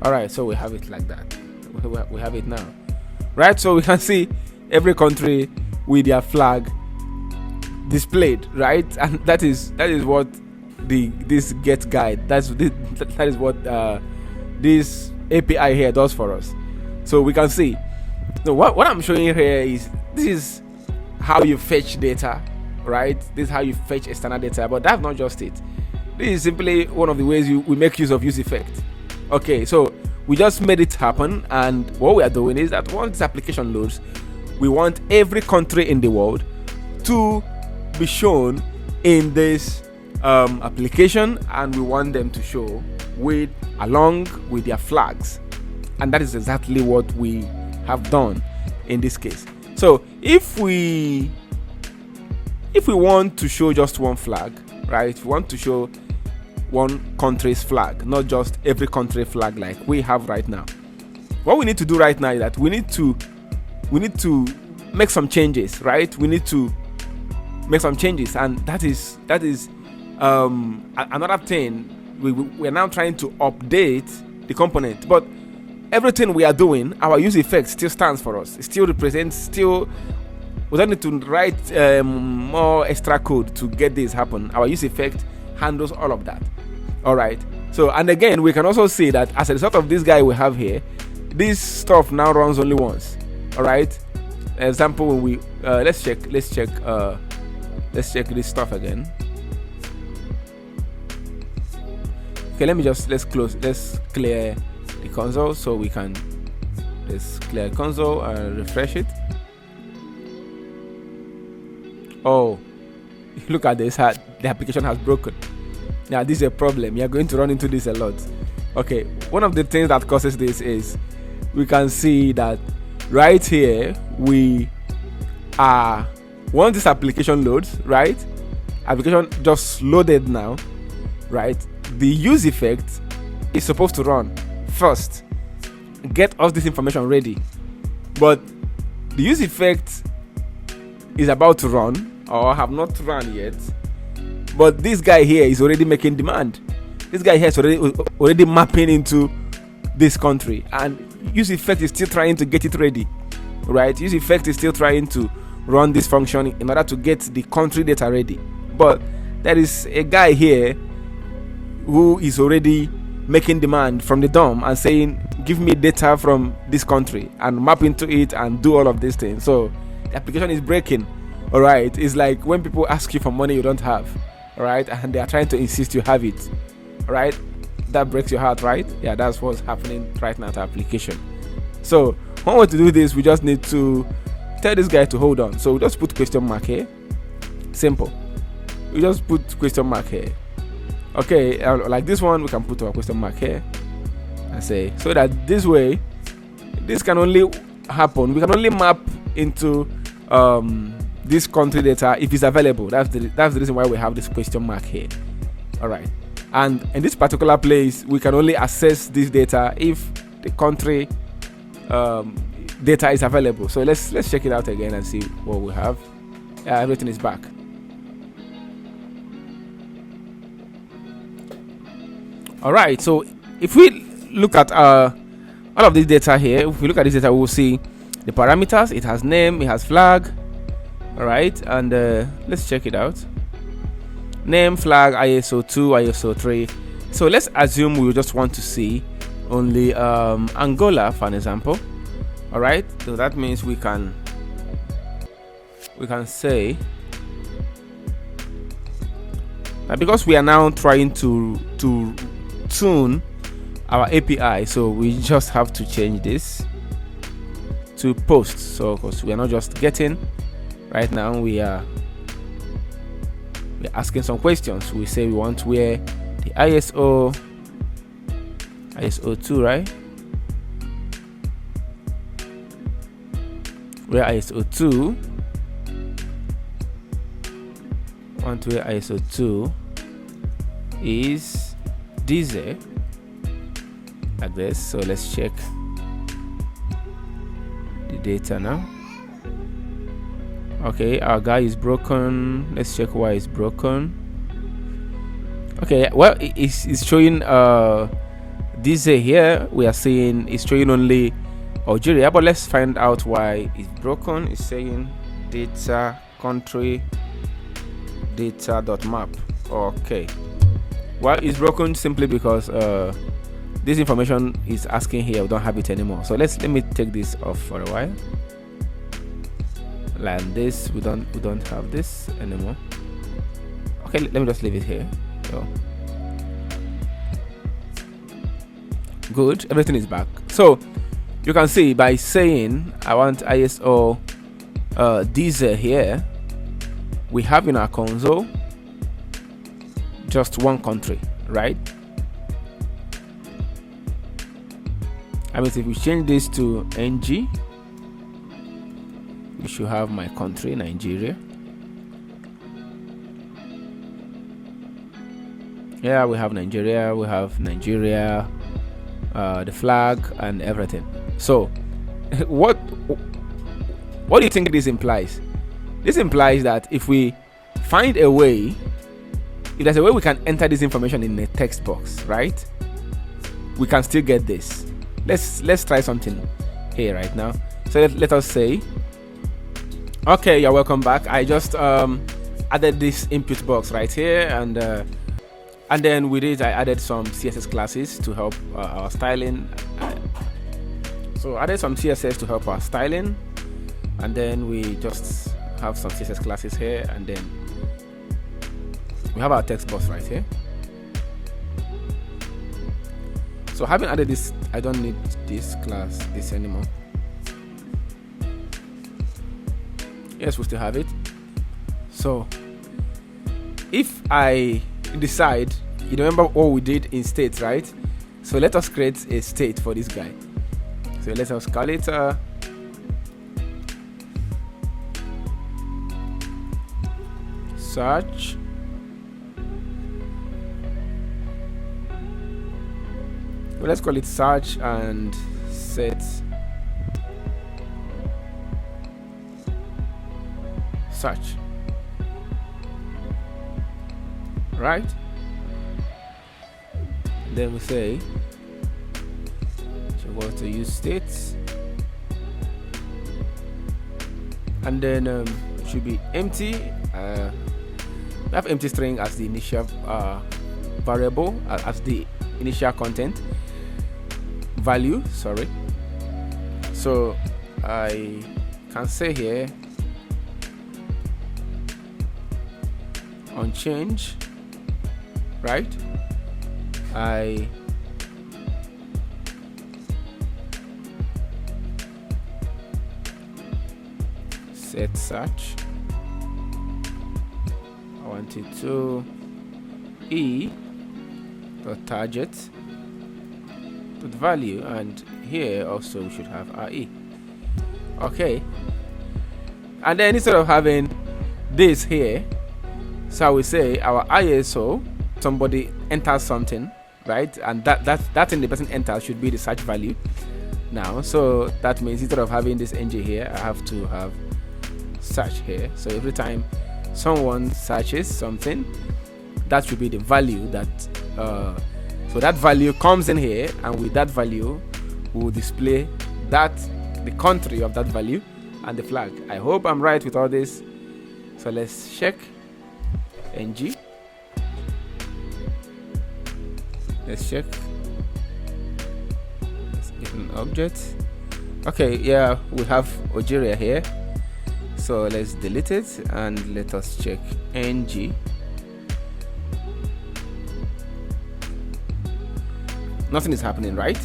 All right, so we have it like that. We have it now, right? So we can see every country with their flag displayed, right? And that is what this get guide, that is what this API here does for us. So we can see. So what I'm showing here is, this is how you fetch data, right? This is how you fetch external data, but that's not just it. This is simply one of the ways we make use of useEffect. Okay, so we just made it happen, and what we are doing is that once this application loads, we want every country in the world to be shown in this application, and we want them to show along with their flags, and that is exactly what we have done in this case. So if we want to show just one flag, right? If we want to show one country's flag, not just every country flag like we have right now, what we need to do right now is that we need to make some changes, right? We need to make some changes, and that is another thing. We're now trying to update the component, but everything we are doing, our useEffect still stands for us. It still represents, we don't need to write more extra code to get this happen. Our useEffect handles all of that. All right. So, and again, we can also see that as a result of this guy we have here, this stuff now runs only once. All right. Example, when we let's check this stuff again. Okay, let's clear the console so we can clear console and refresh it. Oh, look at this, the application has broken. Now this is a problem. You're going to run into this a lot. Okay, one of the things that causes this is we can see that right here once this application loads, right? Application just loaded now, right? The useEffect is supposed to run first, get us this information ready, but the useEffect is about to run or have not run yet, but this guy here is already making demand. This guy here is already mapping into this country, and useEffect is still trying to get it ready, right? useEffect is still trying to run this function in order to get the country data ready, but there is a guy here who is already making demand from the DOM and saying, give me data from this country and map into it and do all of these things. So the application is breaking. All right, it's like when people ask you for money you don't have, all right, and they are trying to insist you have it. All right, that breaks your heart, right? Yeah, that's what's happening right now to application. So when we want to do this, we just need to tell this guy to hold on. So we just put question mark here. Simple. We just put question mark here. Okay, like this one, we can put our question mark here and say, so that this way, this can only happen. We can only map into this country data if it's available. That's the reason why we have this question mark here. All right, and in this particular place, we can only access this data if the country data is available. So let's check it out again and see what we have. Everything is back. All right, so if we look at all of this data here, if we look at this data, we will see the parameters. It has name, it has flag. All right, and let's check it out. Name, flag, ISO 2, ISO 3. So let's assume we just want to see only Angola, for an example. All right, so that means we can say that because we are now trying to tune our API, so we just have to change this to post. So because we are not just getting right now, we're asking some questions. We say we want where the ISO 2, right? Where ISO 2 want where ISO 2 is this like this. So let's check the data now. Okay, our guy is broken. Let's check why it's broken. Okay, well, it's showing this here. We are seeing it's showing only Algeria, but let's find out why it's broken. It's saying data country data.map. Okay, well, it's broken simply because this information is asking here, we don't have it anymore. So let me take this off for a while. Like this, we don't have this anymore. Okay, let me just leave it here. So good, everything is back. So you can see by saying I want ISO diesel here, we have in our console just one country, right? I mean, if we change this to NG, we should have my country, Nigeria. Yeah, we have Nigeria, the flag and everything. So what do you think this implies? This implies that if we find a way, if there's a way we can enter this information in a text box, right, we can still get this. Let's try something here right now. So let us say, okay, you're welcome back. I just added this input box right here, and then with it I added some CSS classes to help our styling. So I added some CSS to help our styling, and then we just have some CSS classes here, and then we have our text box right here. So having added this, I don't need this anymore. Yes, we still have it. So if I decide, you remember what we did in state, right? So let us create a state for this guy. So let us call it search. Well, let's call it search and set search. Right? Then we say so go to use state, and then it should be empty. We have empty string as the initial variable, as the initial content value. Sorry. So I can say here on change, right? I set search. I want it to e dot target dot value, and here also we should have our e. Okay, and then instead of having this here, so we say our ISO, somebody enters something, right, and that thing the person enters should be the search value now. So that means instead of having this ng here, I have to have search here. So every time someone searches something, that should be the value that so that value comes in here, and with that value we'll display the country of that value and the flag. I hope I'm right with all this. So let's check ng. Let's check. Let's get an object. Okay, yeah, we have Algeria here. So let's delete it and let us check ng. Nothing is happening, right?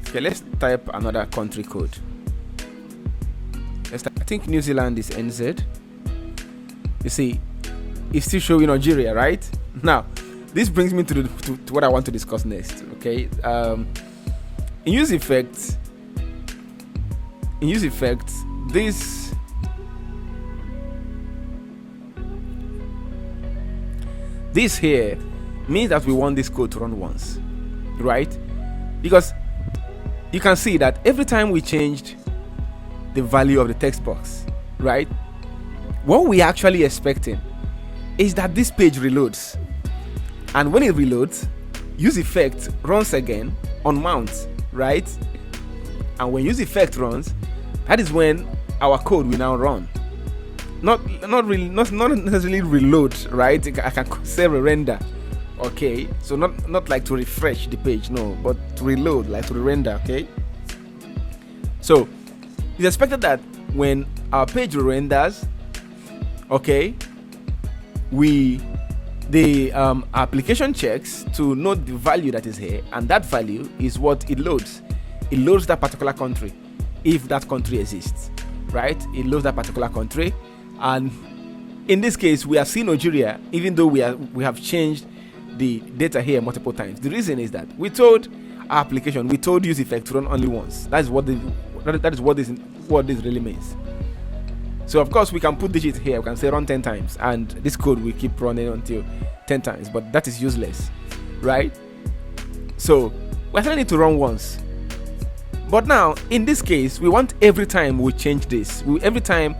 Okay, let's type another country code. I think New Zealand is NZ. You see, it's still showing Algeria, right? Now, this brings me to what I want to discuss next. Okay, in UseEffect, this here means that we want this code to run once, right? Because you can see that every time we changed the value of the text box, right, what we actually expecting is that this page reloads, and when it reloads, UseEffect runs again on mount, right? And when UseEffect runs, that is when our code will now run. Not necessarily reload, right? I can say render. Okay, so not like to refresh the page, no, but to reload, like to render. Okay, so it's expected that when our page renders, okay, the application checks to note the value that is here, and that value is what it loads. It loads that particular country, if that country exists, right? It loads that particular country, and in this case we are seeing Algeria, even though we have changed the data here multiple times. The reason is that we told our application, we told UseEffect to run only once. That is what this really means. So of course we can put digit here, we can say run 10 times, and this code will keep running until 10 times, but that is useless, right? So we actually need to run once. But now in this case, we want every time we change this, every time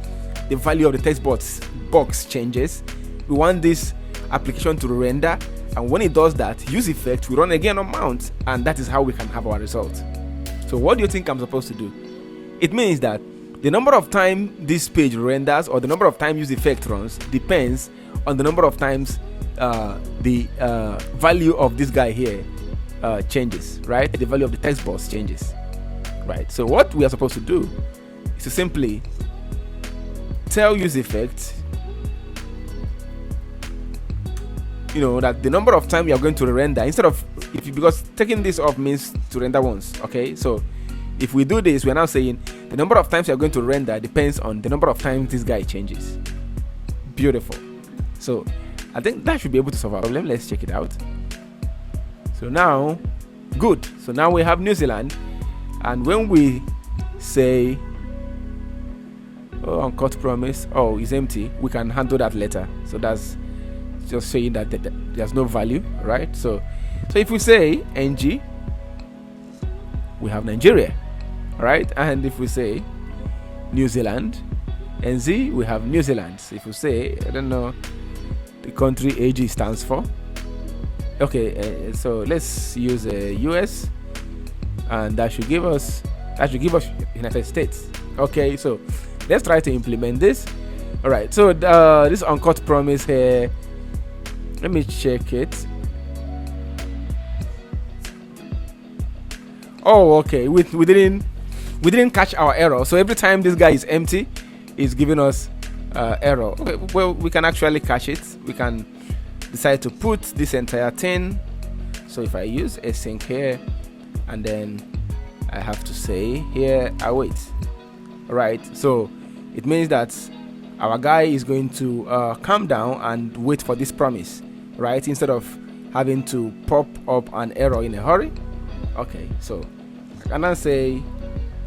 the value of the text box changes, we want this application to render, and when it does that, useEffect will run again on mount, and that is how we can have our result. So what do you think I'm supposed to do? It means that the number of time this page renders, or the number of time useEffect runs, depends on the number of times the value of this guy here changes, right? The value of the text box changes, right? So what we are supposed to do is to simply tell useEffect, that the number of time you are going to render, instead of because taking this off means to render once. Okay, so if we do this, we are now saying the number of times you are going to render depends on the number of times this guy changes. Beautiful. So I think that should be able to solve our problem. Let's check it out. So now, good. So now we have New Zealand, and when we say uncut promise, it's empty, we can handle that later. So that's just saying that there's no value, right? So if we say ng, we have Nigeria, right? And if we say New Zealand, nz, we have New Zealand. So if we say, I don't know, the country AG stands for, okay, so let's use US, and that should give us United States. Okay, so let's try to implement this. All right, so this uncut promise here, let me check it. Okay, we didn't catch our error. So every time this guy is empty, it's giving us error. Okay, well, we can actually catch it. We can decide to put this entire thing. So if I use async here, and then I have to say here await. All right, so it means that our guy is going to calm down and wait for this promise, right? Instead of having to pop up an error in a hurry. Okay, so I can now say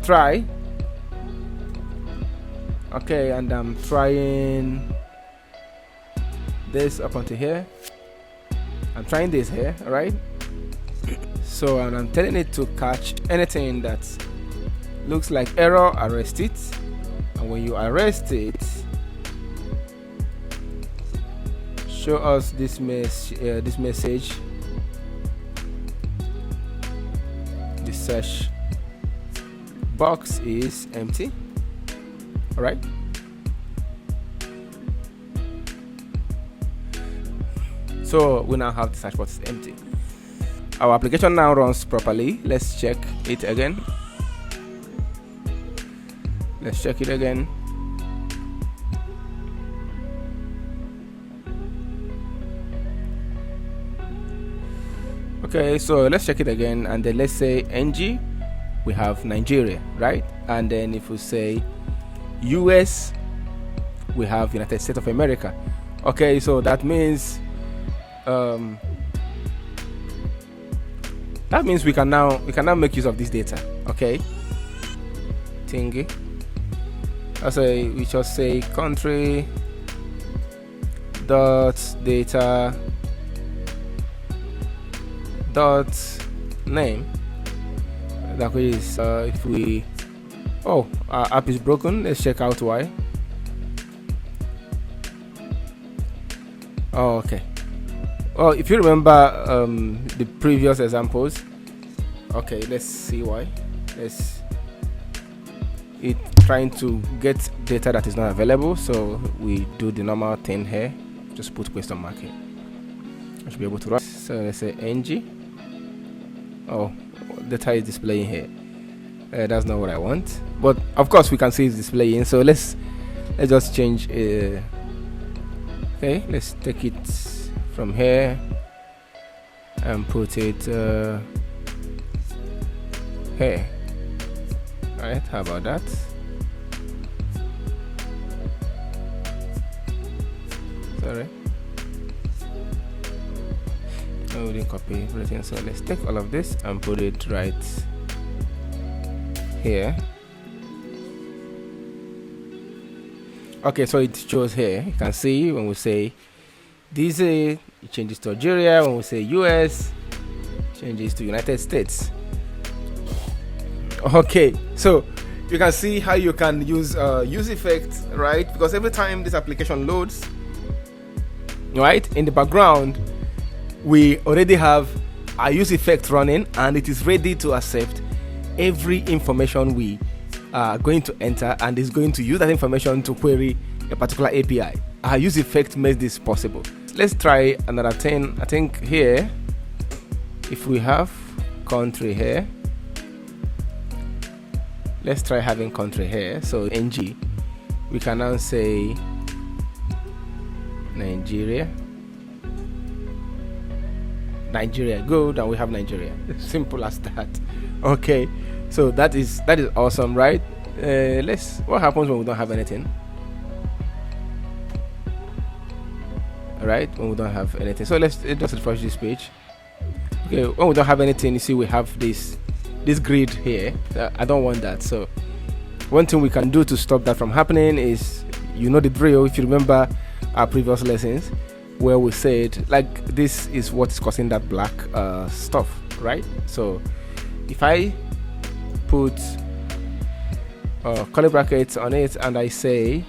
try. Okay, and I'm trying this up onto here. I'm trying this here, all right? So, and I'm telling it to catch anything that looks like error, arrest it. And when you arrest it, show us this message. The search box is empty. All right. So we now have the search box is empty. Our application now runs properly. Let's check it again. Let's check it again. Okay, so let's check it again, and then let's say ng, we have Nigeria, right? And then if we say US, we have United States of America. Okay, so that means we can now make use of this data. Okay, thingy. We just say country dot data dot name. That is if we our app is broken. Let's check out why. Okay. Well, if you remember the previous examples, okay, let's see why. It's trying to get data that is not available, so we do the normal thing here. Just put question mark here. I should be able to run. So let's say ng. Data is displaying here. That's not what I want, but of course we can see it's displaying. So let's just change. Okay, let's take it from here and put it here. Alright, how about that? Sorry. No, we didn't copy everything, so let's take all of this and put it right here. Okay, so it shows here. You can see when we say DC, it changes to Algeria. When we say US, it changes to United States. Okay, so you can see how you can use useEffect, right? Because every time this application loads, right, in the background, we already have our useEffect running, and it is ready to accept every information we are going to enter, and is going to use that information to query a particular API. Our useEffect makes this possible. Let's try another thing. I think here, if we have country here, let's try having country here. So NG, we can now say Nigeria. Good, and we have Nigeria. Simple as that. Okay, so that is awesome, right? What happens when we don't have anything? All right, when we don't have anything. So let's just refresh this page. Okay, when we don't have anything, you see we have this grid here. I don't want that. So one thing we can do to stop that from happening is, you know the drill. If you remember our previous lessons, where we said like this is what is causing that black stuff, right? So if I put curly brackets on it and I say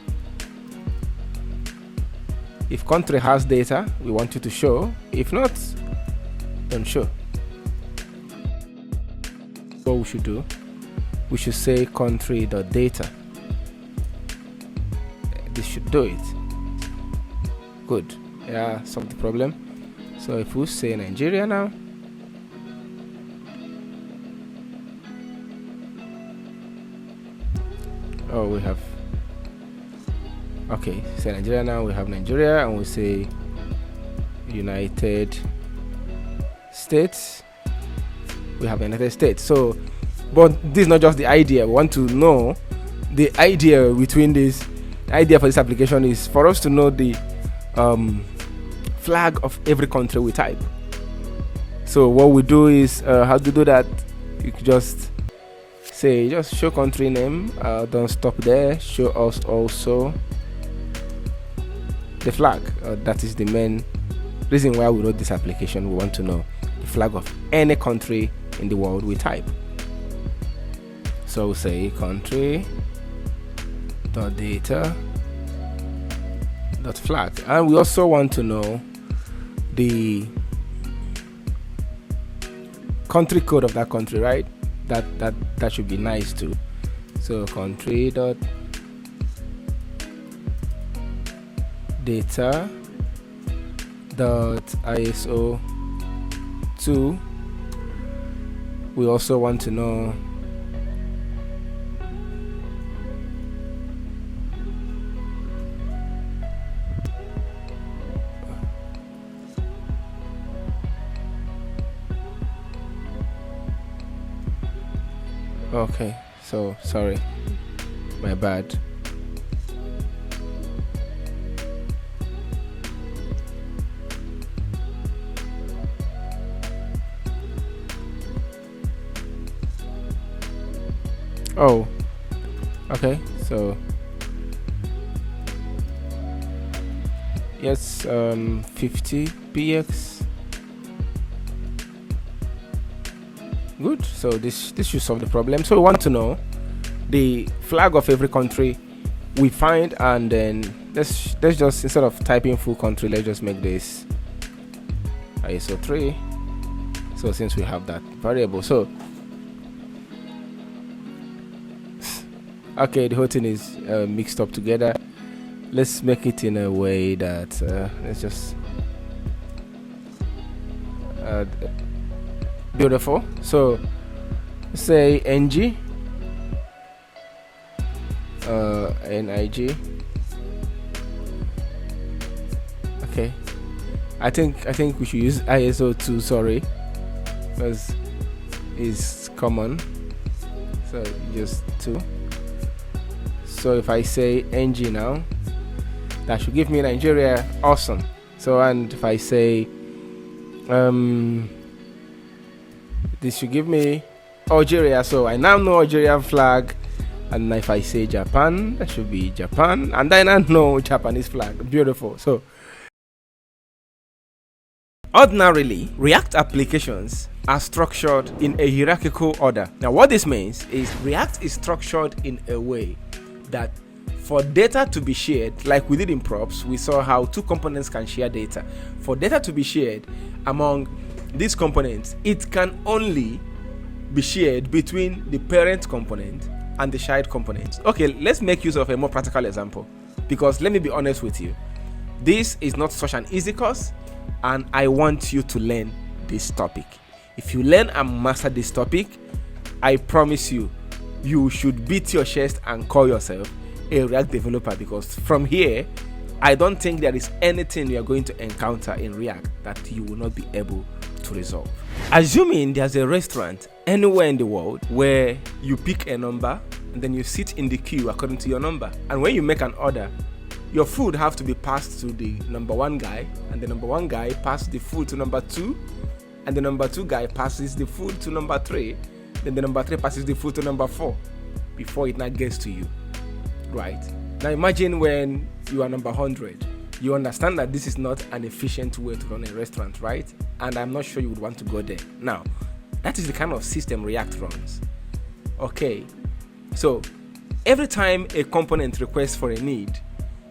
if country has data, we want you to show. If not, don't show. So what we should do, we should say country.data. This should do it. Good. Yeah, solve the problem. So if we say Nigeria now, oh, we have, okay, say Nigeria now, we have Nigeria, and we say United States, we have United States. So, but this is not just the idea. We want to know the idea between this. The idea for this application is for us to know the flag of every country we type. So what we do is, how to do that, you could just say, just show country name, don't stop there, show us also the flag. That is the main reason why we wrote this application. We want to know the flag of any country in the world we type. So we say country.data.flag, and we also want to know the country code of that country, right? That should be nice too. So country.data.iso2. We also want to know okay, so sorry, my bad. Oh, okay, so yes, 50 px. Good. So this should solve the problem. So we want to know the flag of every country we find, and then let's just, instead of typing full country, let's just make this ISO3. So since we have that variable, so okay, the whole thing is mixed up together. Let's make it in a way that let's just beautiful. So say ng nig. Okay, I think we should use ISO2, sorry, because it's common. So just 2. So if I say ng now, that should give me Nigeria. Awesome. So, and if I say this should give me Algeria. So I now know Algerian flag And if I say Japan, that should be Japan. And then I know Japanese flag. Beautiful. So ordinarily, React applications are structured in a hierarchical order. Now, what this means is React is structured in a way that for data to be shared, like we did in props, we saw how two components can share data. For data to be shared among these components, it can only be shared between the parent component and the child component. Okay, let's make use of a more practical example, because let me be honest with you, this is not such an easy course, and I want you to learn this topic. If you learn and master this topic, I promise you, you should beat your chest and call yourself a React developer, because from here, I don't think there is anything you are going to encounter in React that you will not be able to resolve. Assuming there's a restaurant anywhere in the world where you pick a number and then you sit in the queue according to your number, and when you make an order, your food have to be passed to the number 1 guy, and the number 1 guy passes the food to number 2, and the number 2 guy passes the food to number 3, then the number 3 passes the food to number 4 before it now gets to you. Right? Now imagine when you are number 100. You understand that this is not an efficient way to run a restaurant, right? And I'm not sure you would want to go there. Now, that is the kind of system React runs. Okay, so every time a component requests for a need,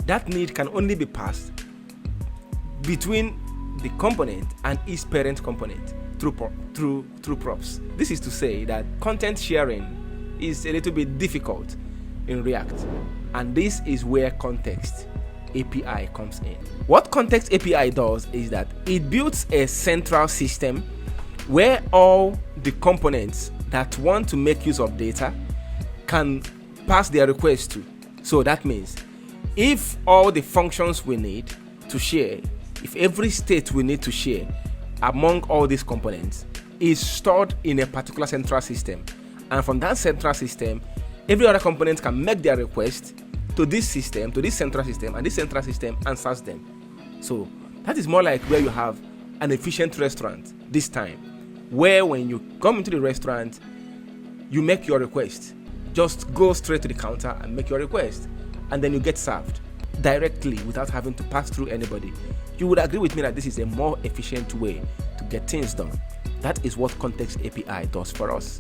that need can only be passed between the component and its parent component through props. This is to say that content sharing is a little bit difficult in React, and this is where Context API comes in. What Context API does is that it builds a central system where all the components that want to make use of data can pass their request to. So that means if all the functions we need to share, if every state we need to share among all these components is stored in a particular central system, and from that central system, every other component can make their request to this system, to this central system, and this central system answers them. So that is more like where you have an efficient restaurant this time, where when you come into the restaurant, you make your request. Just go straight to the counter and make your request, and then you get served directly without having to pass through anybody. You would agree with me that this is a more efficient way to get things done. That is what Context API does for us.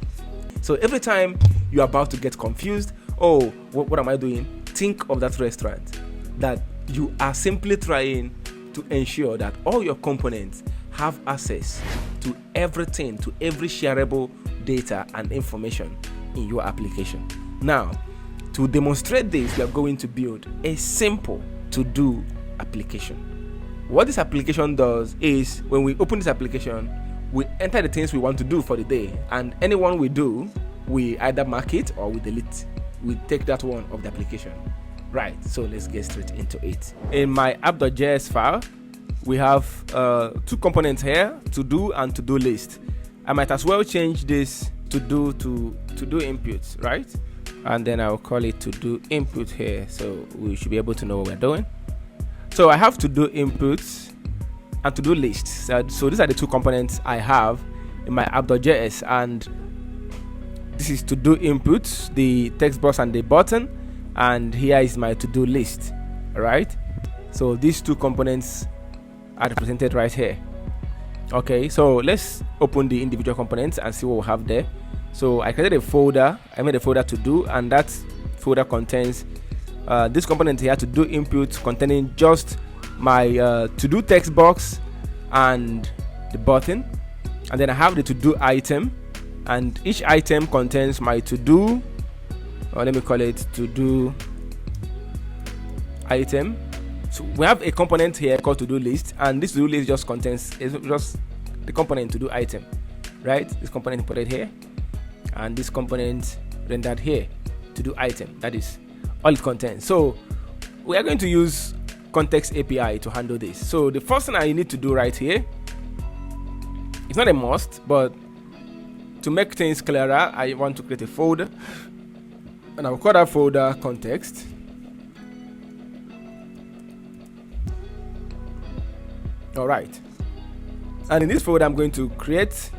So every time you're about to get confused, oh, what am I doing? Think of that restaurant, that you are simply trying to ensure that all your components have access to everything, to every shareable data and information in your application. Now, to demonstrate this, we are going to build a simple to-do application. What this application does is, when we open this application, we enter the things we want to do for the day, and anyone we do, we either mark it or we delete. We take that one of the application. Right, so let's get straight into it. In my app.js file, we have 2 components here, to do and to do list. I might as well change this to do inputs, right? And then I'll call it to do input here, so we should be able to know what we're doing. So I have to do inputs and to do lists. So these are the 2 components I have in my app.js, and this is to do inputs, the text box and the button, and here is my to do list. All right, so these 2 components are represented right here. Okay, so let's open the individual components and see what we have there. So I created a folder, I made a folder to do, and that folder contains this component here, to do input, containing just my to do text box and the button, and then I have the to do item, and each item contains my to do, or let me call it to do item. So we have a component here called to do list, and this to do list just contains just the component to do item, right? This component imported here, and this component rendered here, to do item. That is all it contains. So we are going to use Context API to handle this. So the first thing I need to do right here, it's not a must, but to make things clearer, I want to create a folder, and I'll call that folder context. All right, and in this folder, I'm going to create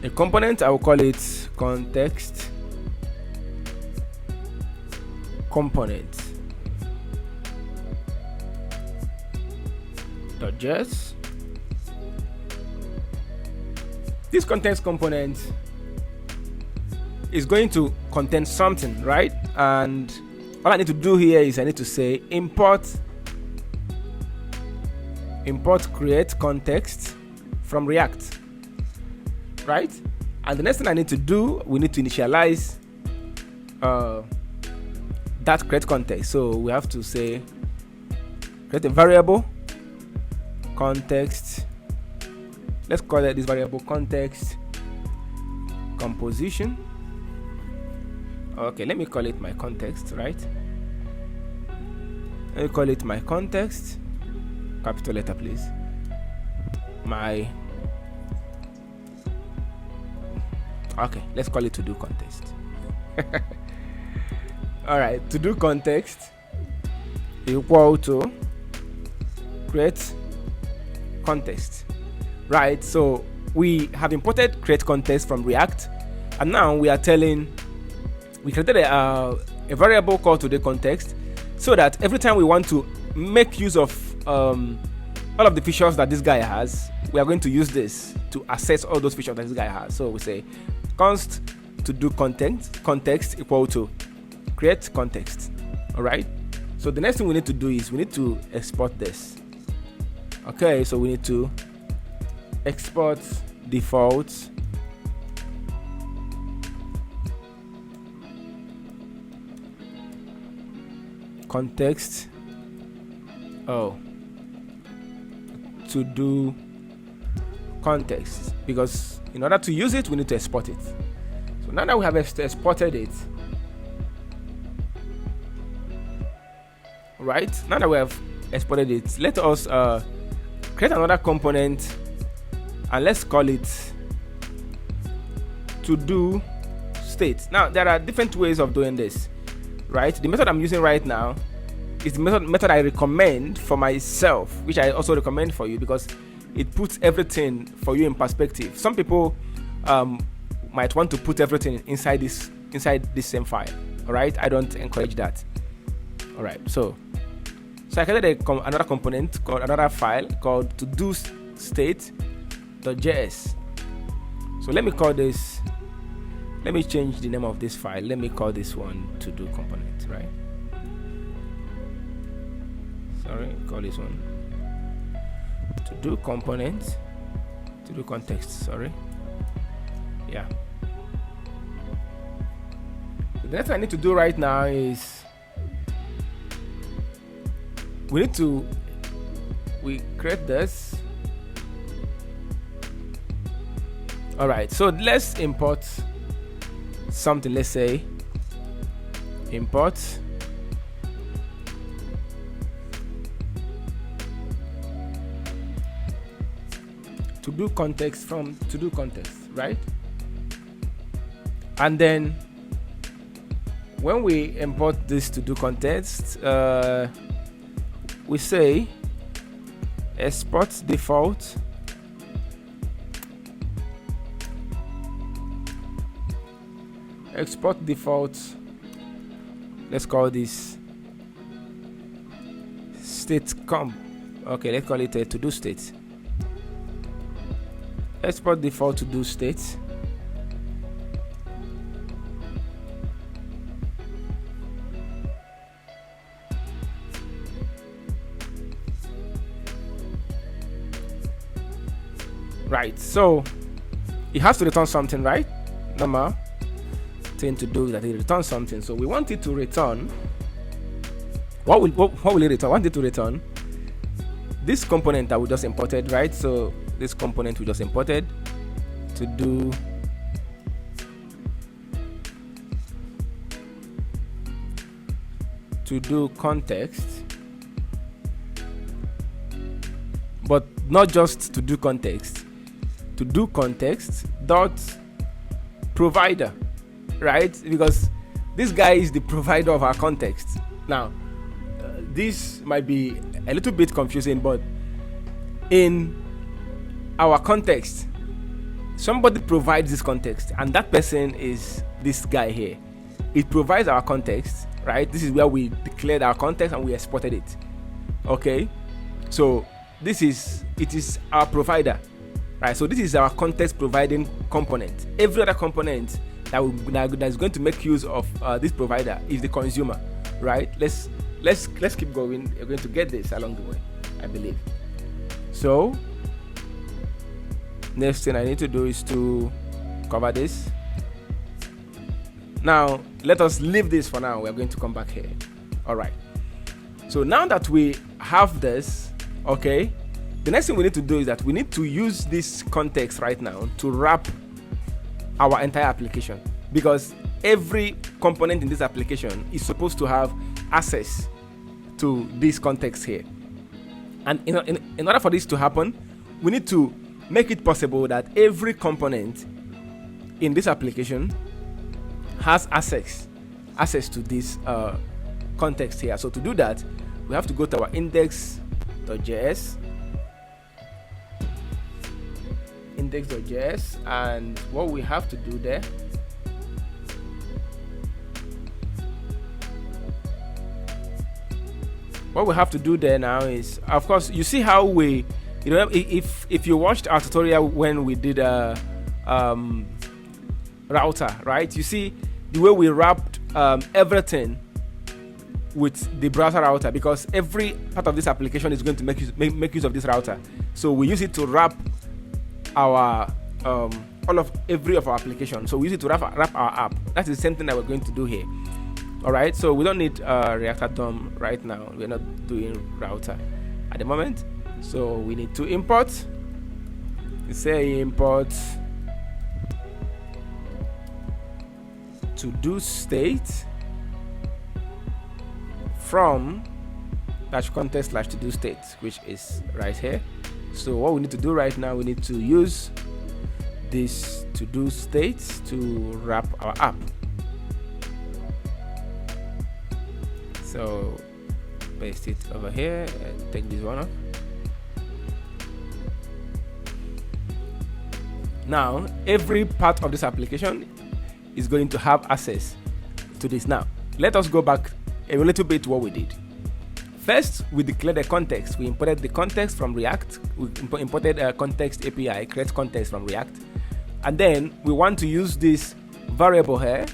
a component. I will call it context component .js. This context component is going to contain something, right? And all I need to do here is I need to say import create context from React, right? And the next thing I need to do, we need to initialize that create context. So we have to say create a variable context. Let's call it this variable context composition. Okay, let me call it my context, right? Let me call it my context, capital letter please. Okay, let's call it to do context. All right, to do context equal to create context, right? So we have imported create context from React, and now we created a variable called to the context, so that every time we want to make use of all of the features that this guy has, we are going to use this to access all those features that this guy has. So we say const to do context equal to create context. All right, so the next thing we need to do is we need to export this. Okay, so we need to export default context to do context, because in order to use it we need to export it. So now that we have exported it, right, now that we have exported it, let us create another component and let's call it to do state. Now there are different ways of doing this, right? The method I'm using right now is the method I recommend for myself, which I also recommend for you because it puts everything for you in perspective. Some people might want to put everything inside this same file. All right, I don't encourage that. All right, so I created another component called another file called to do state.js. So let me call this. Let me change the name of this file. Let me call this one to do component, right? Sorry, call this one to do component, to do context. Sorry, yeah. So the next thing I need to do right now is we create this. All right, so let's import something. Let's say import to do context from to do context, right? And then when we import this to do context, we say export default let's call this state comp. Okay, let's call it a to do state. Export default to do state. Right, so it has to return something, right? Normal thing to do is that it returns something. So we want it to return. What will it return? I want it to return this component that we just imported, right? So this component we just imported to do context, but not just to do context dot provider, right? Because this guy is the provider of our context. Now this might be a little bit confusing, but in our context somebody provides this context, and that person is this guy here. It provides our context, right? This is where we declared our context and we exported it. Okay, so it is our provider, right? So this is our context providing component. Every other component that is going to make use of this provider is the consumer, right? Let's keep going. We're going to get this along the way, I believe. So next thing I need to do is to cover this. Now let us leave this for now. We're going to come back here. All right, so now that we have this, okay, the next thing we need to do is that we need to use this context right now to wrap our entire application, because every component in this application is supposed to have access to this context here. And in order for this to happen, we need to make it possible that every component in this application has access to this context here. So to do that, we have to go to our index.js, and what we have to do there now is, of course, you see how we, if you watched our tutorial when we did a router, right? You see the way we wrapped everything with the browser router, because every part of this application is going to make use of this router. So we use it to wrap our every of our application. So we use it to wrap our app. That's the same thing that we're going to do here. All right, so we don't need React at DOM right now. We're not doing router at the moment. So we need to import. We say import UseState from -context/UseState, which is right here. So what we need to do right now, we need to use this UseState to wrap our app. So paste it over here and take this one off. Now every part of this application is going to have access to this. Now let us go back a little bit to what we did. First, we declared a context. We imported the context from React. We imported a context API, create context from React. And then we want to use this variable here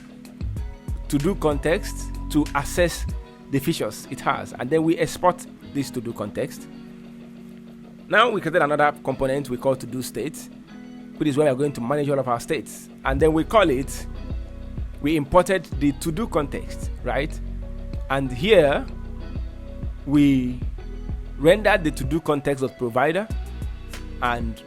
to do context to access the features it has. And then we export this to do context. Now we created another component we call to do state, which is where we're going to manage all of our states. And then we imported the to do context, right? And here we rendered the to do context of provider and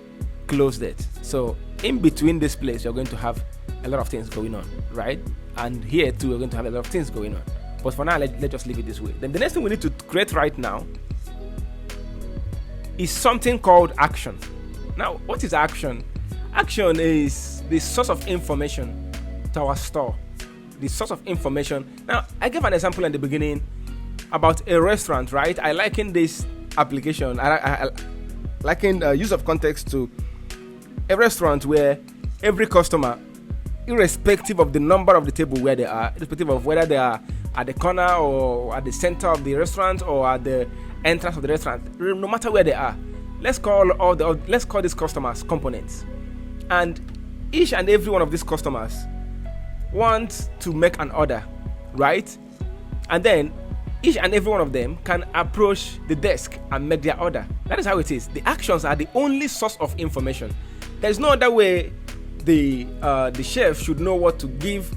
closed it. So in between this place, you're going to have a lot of things going on, right? And here too, we're going to have a lot of things going on. But for now, let's just leave it this way. Then the next thing we need to create right now is something called action. Now, what is action? Action is the source of information to our store. The source of information. Now, I gave an example in the beginning about a restaurant, right? I liken this application, I liken use of context to a restaurant where every customer, irrespective of the number of the table where they are, irrespective of whether they are at the corner or at the center of the restaurant or at the entrance of the restaurant, no matter where they are, let's call these customers components. And each and every one of these customers want to make an order, right? And then each and every one of them can approach the desk and make their order. That is how it is. The actions are the only source of information. There's no other way the chef should know what to give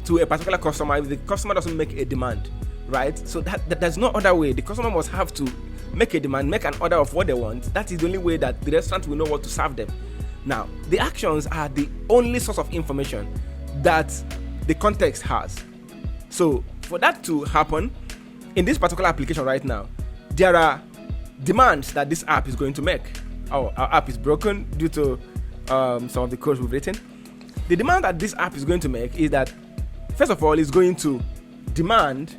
to a particular customer if the customer doesn't make a demand, right? So that there's no other way. The customer must have to make a demand, make an order of what they want. That is the only way that the restaurant will know what to serve them. Now, the actions are the only source of information that the context has. So for that to happen, in this particular application right now, there are demands that this app is going to make. Oh, our app is broken due to some of the codes we've written. The demand that this app is going to make is that, first of all, it's going to demand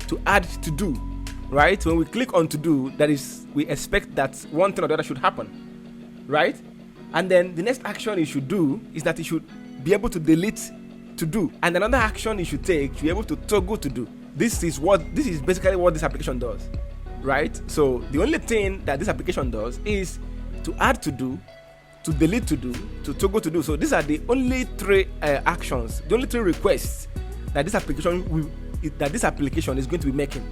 to add to do, right? When we click on to do, that is, we expect that one thing or the other should happen, right? And then the next action you should do is that you should be able to delete to do. And another action you should take to be able to toggle to do. This is basically what this application does, right? So the only thing that this application does is to add to do, to delete to do, to toggle to do. So these are the only three actions, the only three requests that this application is going to be making.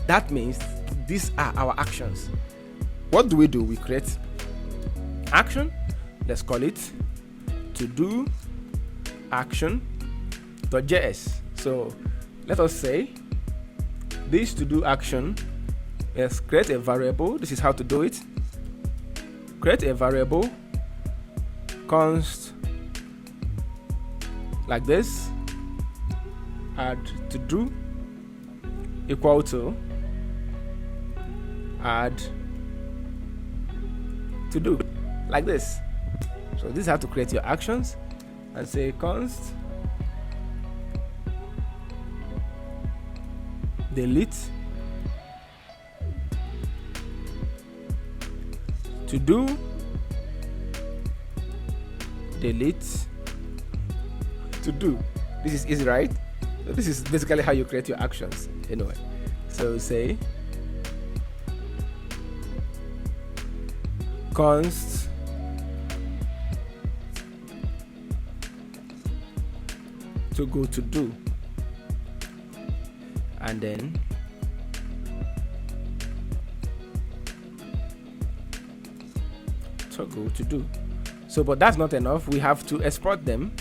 That means these are our actions. What do? We create action. Let's call it to do action.js. So let us say this to do action. Let's create a variable. This is how to do it. Create a variable const like this, add to do equal to add to do like this. So this is how to create your actions, and say const delete to do delete to do. This is easy, right? So this is basically how you create your actions anyway. So say const to go to do, and then to go to do. So but that's not enough, we have to export them.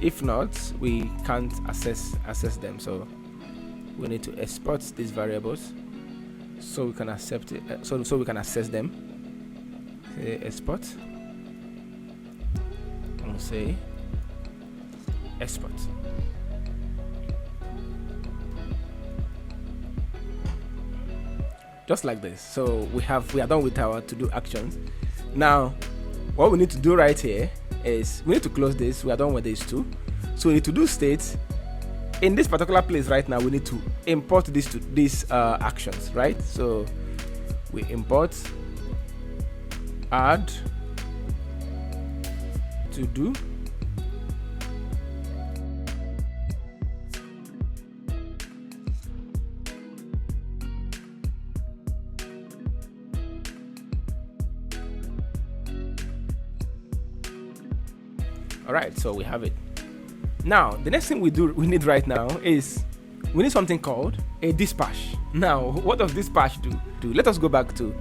If not, we can't access them. So we need to export these variables so we can accept it, so we can access them. Say export and say export. Just like this. So we are done with our to do actions. Now what we need to do right here is we need to close this. We are done with these two. So we need to do state in this particular place right now. We need to import these actions, right? So we import add to do all right. So we have it. Now the next thing we need right now is we need something called a dispatch. Now what does dispatch do? Let us go back to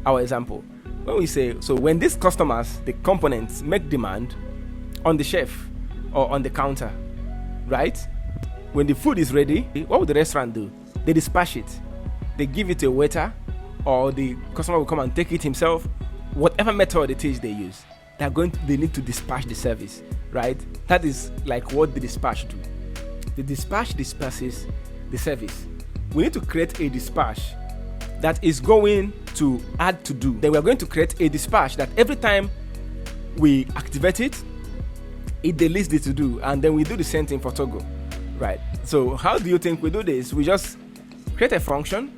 our example. When we say, so when these customers, the components, make demand on the shelf or on the counter, right? When the food is ready, what would the restaurant do? They dispatch it. They give it to a waiter, or the customer will come and take it himself. Whatever method it is they use, they need to dispatch the service, right? That is like what the dispatch do. The dispatch disperses the service. We need to create a dispatch that is going to add to do. Then we are going to create a dispatch that every time we activate it, it deletes the to do, and then we do the same thing for toggle, right? So how do you think we do this? We just create a function,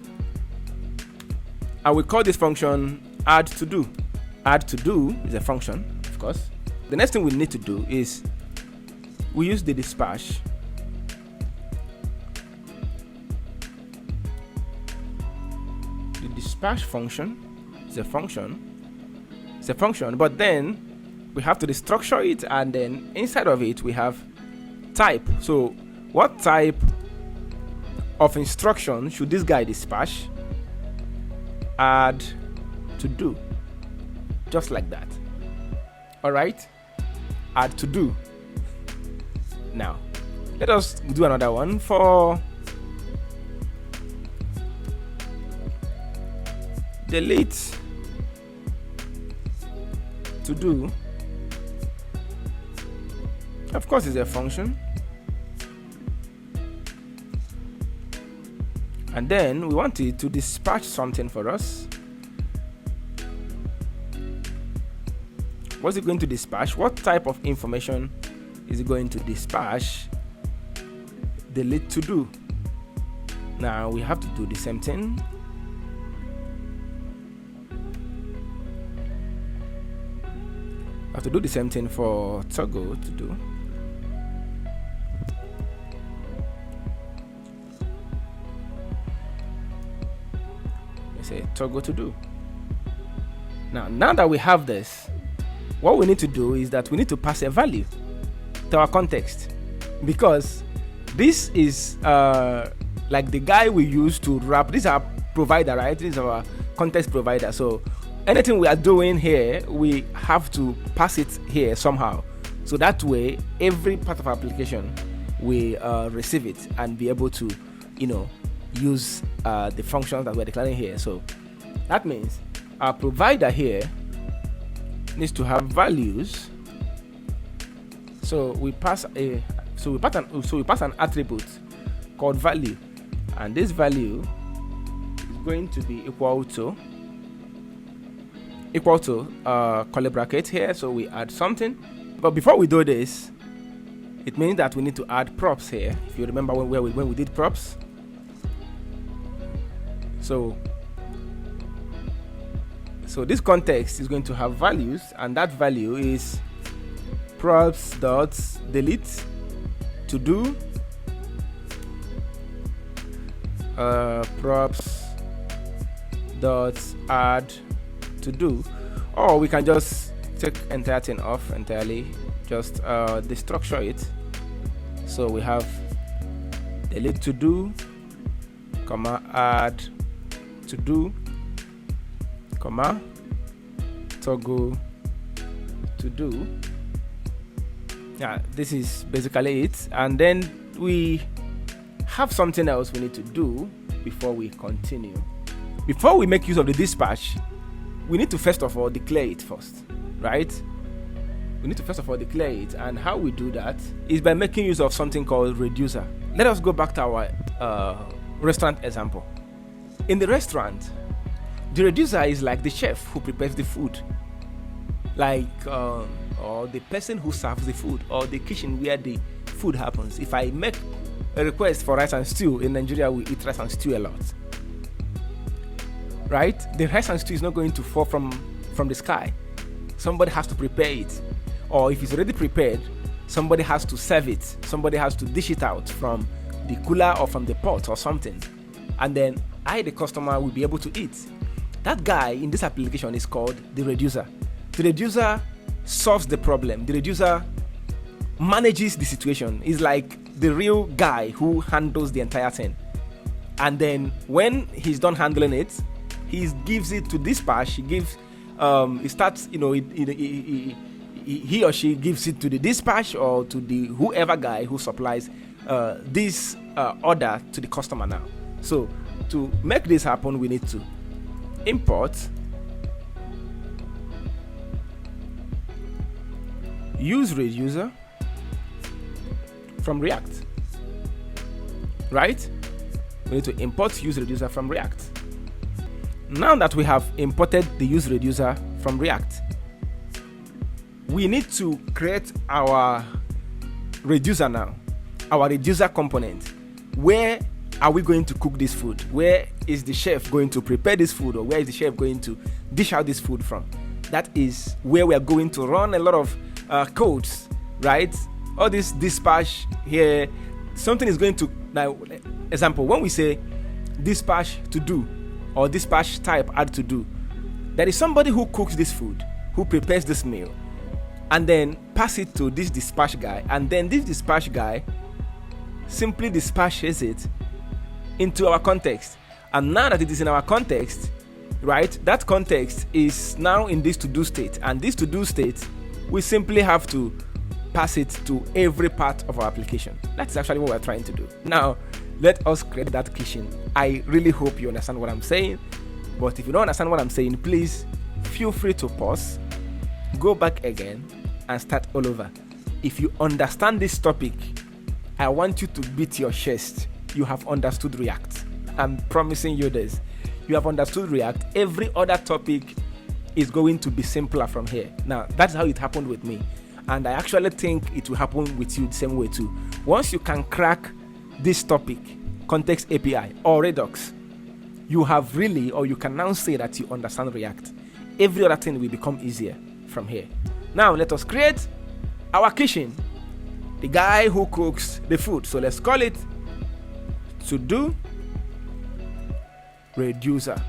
and we call this function add to do. Add to do is a function, of course. The next thing we need to do is we use the dispatch. The dispatch function is a function. It's a function, but then we have to destructure it, and then inside of it we have type. So what type of instruction should this guy dispatch? Add to do. Just like that. All right, add to do. Now let us do another one for delete to do. Of course, it's a function, and then we want it to dispatch something for us. What's it going to dispatch? What type of information is it going to dispatch? Delete to do. Now we have to do the same thing. I have to do the same thing for toggle to do. We say toggle to do. Now that we have this, what we need to do is that we need to pass a value to our context, because this is like the guy we use to wrap. This is our provider, right? This is our context provider. So anything we are doing here, we have to pass it here somehow. So that way, every part of our application we receive it and be able to, use the functions that we're declaring here. So that means our provider here needs to have values. So we pass an attribute called value, and this value is going to be equal to curly bracket here. So we add something, but before we do this, it means that we need to add props here. If you remember when we did props, so this context is going to have values, and that value is props dot delete to do, props dot add to do, or we can just take entire thing off entirely, just destructure it. So we have delete to do, comma add to do, comma toggle to do. Yeah, this is basically it. And then we have something else we need to do before we continue. Before we make use of the dispatch, we need to first of all declare it first, right? We need to first of all declare it, and how we do that is by making use of something called reducer. Let us go back to our restaurant example. In the restaurant, the reducer is like the chef who prepares the food, like or the person who serves the food, or the kitchen where the food happens. If I make a request for rice and stew, in Nigeria we eat rice and stew a lot, right? The rice and stew is not going to fall from the sky. Somebody has to prepare it, or if it's already prepared, somebody has to serve it. Somebody has to dish it out from the cooler or from the pot or something, and then I, the customer, will be able to eat. That guy in this application is called the reducer. The reducer solves the problem. The reducer manages the situation. Is like the real guy who handles the entire thing. And then when he's done handling it, he gives it to dispatch. He gives, he starts, he or she gives it to the dispatch or to the whoever guy who supplies this order to the customer now. So to make this happen, we need to import useReducer from React, right? We need to import useReducer from React. Now that we have imported the useReducer from React, we need to create our reducer now, our reducer component. Where are we going to cook this food? Where is the chef going to prepare this food, or where is the chef going to dish out this food from? That is where we are going to run a lot of codes, right? All this dispatch here, something is going to, now example, when we say dispatch to do or dispatch type add to do, there is somebody who cooks this food, who prepares this meal, and then pass it to this dispatch guy, and then this dispatch guy simply dispatches it into our context. And now that it is in our context, right, that context is now in this to-do state, and this to-do state, we simply have to pass it to every part of our application. That's actually what we're trying to do. Now, let us create that kitchen. I really hope you understand what I'm saying, but if you don't understand what I'm saying, please feel free to pause, go back again, and start all over. If you understand this topic, I want you to beat your chest. You have understood React. I'm promising you this. You have understood React. Every other topic is going to be simpler from here. Now, that's how it happened with me. And I actually think it will happen with you the same way too. Once you can crack this topic, Context API or Redux, you have really, or you can now say that you understand React. Every other thing will become easier from here. Now let us create our kitchen, the guy who cooks the food. So let's call it to do reducer.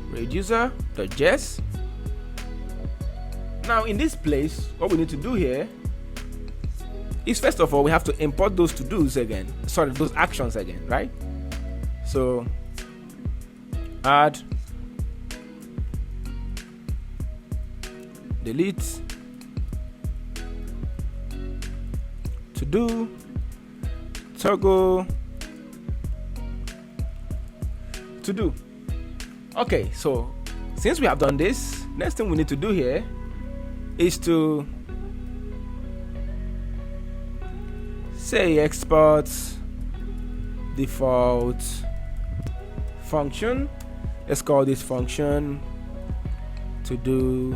Reducer.js. Now in this place, what we need to do here is, first of all, we have to import those to-dos again. Sorry, those actions again, right? So add, delete, to do, toggle, to do. Okay, so since we have done this, next thing we need to do here is to say export default function. Let's call this function to do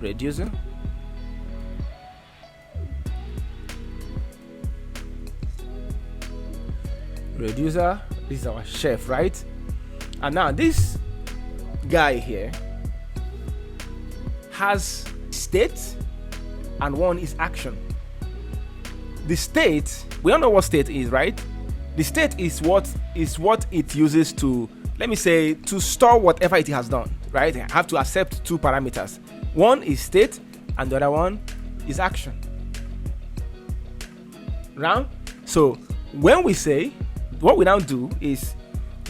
reducer. Reducer, this is our chef, right? And now this guy here has state and one is action. The state, we don't know what state is, right? The state is what it uses to, let me say, to store whatever it has done, right? I have to accept two parameters. One is state and the other one is action. Right? So when we say, what we now do is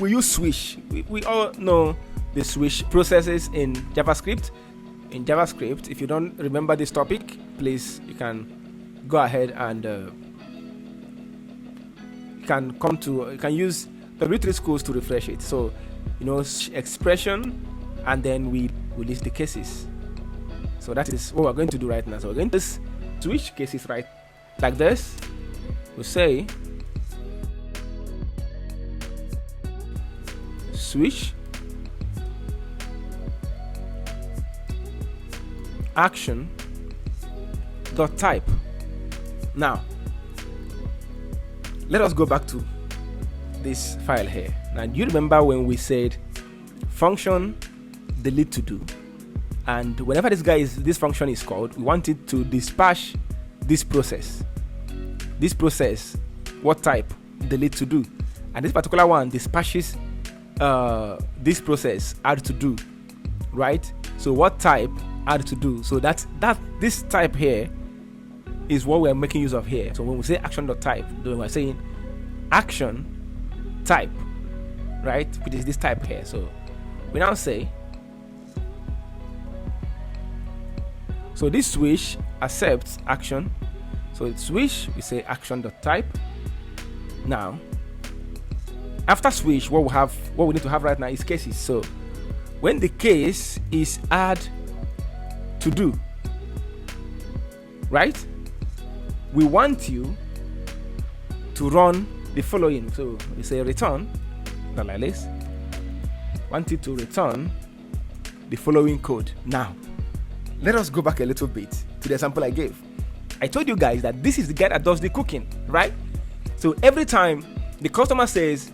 we use switch. We all know the switch processes in JavaScript. In JavaScript, if you don't remember this topic, please, you can go ahead and you can use W3 schools to refresh it. So, you know, expression, and then we list the cases. So that is what we're going to do right now. So we're going to switch cases, right? Like this. We say switch action dot type. Now let us go back to this file here. Now do you remember when we said function delete to do, and whenever this function is called, we want it to dispatch this process. This process, what type? Delete to do. And this particular one dispatches this process add to do, right? So what type? Add to do. So this type here is what we're making use of here. So when we say action.type, then we're saying action type, right? Which is this type here. So we now say, so this switch accepts action. So it's switch, we say action.type. Now after switch, what we need to have right now is cases. So when the case is add to do, right, we want you to run the following. So we say return, not like this, want it to return the following code. Now let us go back a little bit to the example I gave. I told you guys that this is the guy that does the cooking, right? So every time the customer says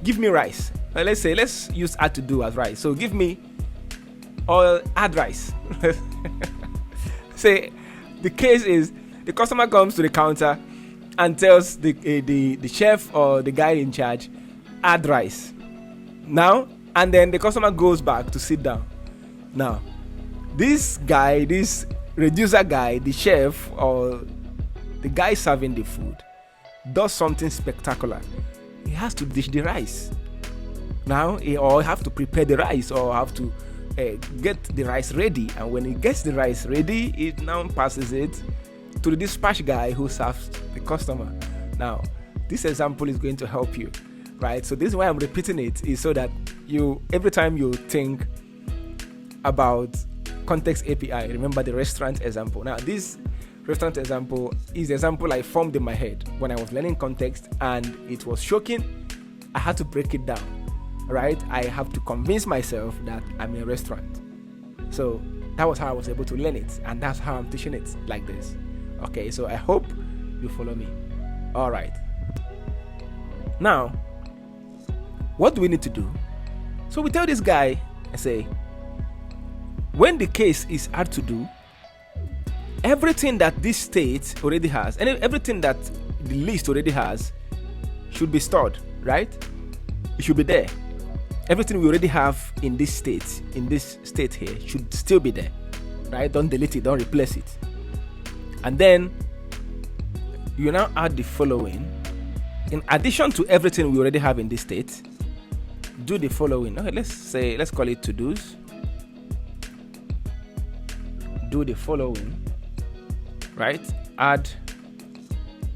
give me rice, let's use add to do as rice. So give me or add rice. Say the case is the customer comes to the counter and tells the chef or the guy in charge add rice. Now and then the customer goes back to sit down. Now this guy, this reducer guy, the chef or the guy serving the food, does something spectacular. He has to dish the rice. Now or have to prepare the rice, or have to get the rice ready, and when he gets the rice ready, it now passes it to the dispatch guy who serves the customer. Now this example is going to help you, right? So this is why I'm repeating it, is so that you, every time you think about context API, remember the restaurant example. Now this restaurant example is the example I formed in my head when I was learning context, and it was shocking. I had to break it down, right? I have to convince myself that I'm in a restaurant. So that was how I was able to learn it, and that's how I'm teaching it like this. Okay, so I hope you follow me. All right. Now what do we need to do? So we tell this guy and say, when the case is hard to do, everything that this state already has, and everything that the list already has, should be stored, right? It should be there. Everything we already have in this state here, should still be there, right? Don't delete it, don't replace it. And then you now add the following. In addition to everything we already have in this state, do the following. Okay, let's call it to-dos. Do the following, right? Add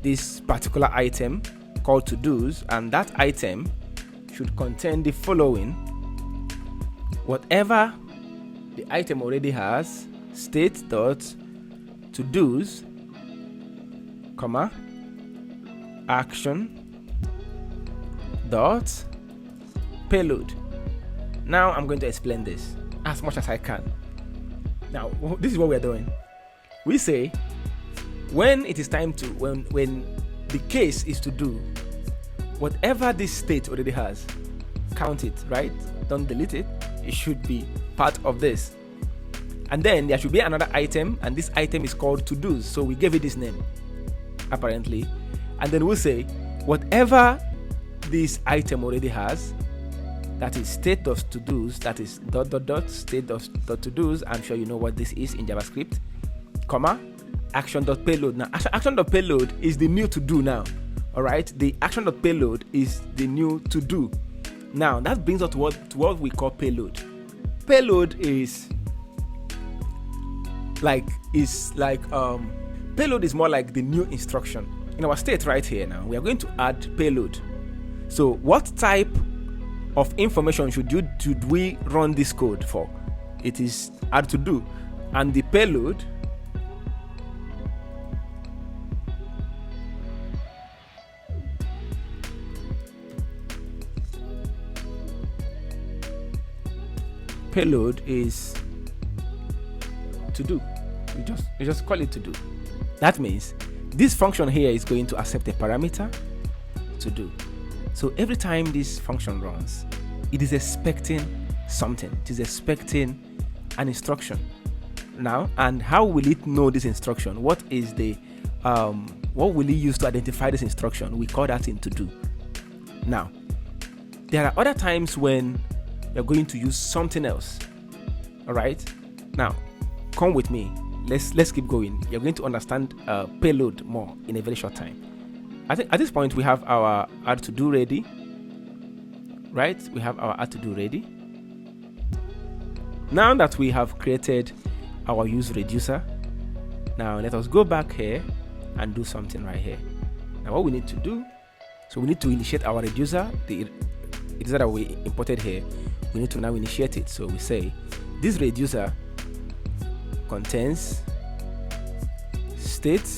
this particular item called to-dos, and that item should contain the following. Whatever the item already has, state dot to-dos, comma, action dot payload. Now I'm going to explain this as much as I can. Now this is what we're doing. We say when it is time to, when the case is to do, whatever this state already has, count it, right? Don't delete it. It should be part of this. And then there should be another item, and this item is called to-dos. So we gave it this name, apparently. And then we'll say whatever this item already has, that is state of to-dos, that is ... state of to-dos. I'm sure you know what this is in JavaScript, comma, action.payload. Now action.payload is the new to-do now. All right, the action.payload is the new to-do. Now that brings us to what we call payload. Payload is payload is more like the new instruction. In our state right here now, we are going to add payload. So what type of information should we run this code for? It is add to do, and the payload is to do. You just call it to do. That means this function here is going to accept a parameter to do. So every time this function runs, it is expecting something. It is expecting an instruction. Now, and how will it know this instruction? What is the what will it use to identify this instruction? We call that in to do. Now, there are other times when you're going to use something else. All right. Now, come with me. Let's keep going. You're going to understand payload more in a very short time. I think at this point we have our add to do ready. Right? We have our add to do ready. Now that we have created our use reducer, now let us go back here and do something right here. Now what we need to do, so we need to initiate our reducer, the reducer that we imported here. We need to now initiate it. So we say this reducer contains state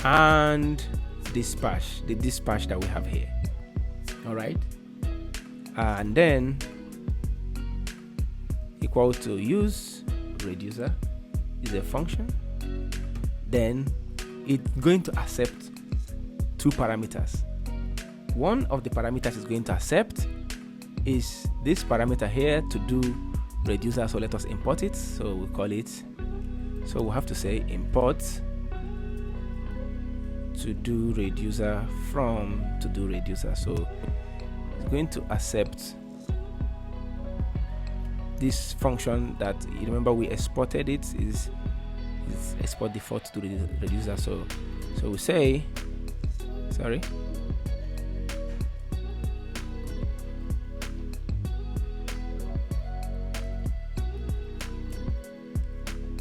and dispatch, the dispatch that we have here. All right, and then equal to use reducer is a function. Then it's going to accept two parameters. One of the parameters it's going to accept is this parameter here, to do reducer. So let us import it. So we call it, so we have to say import to do reducer from to do reducer. So it's going to accept this function that, you remember we exported it, is export default to do reducer. So we say, sorry,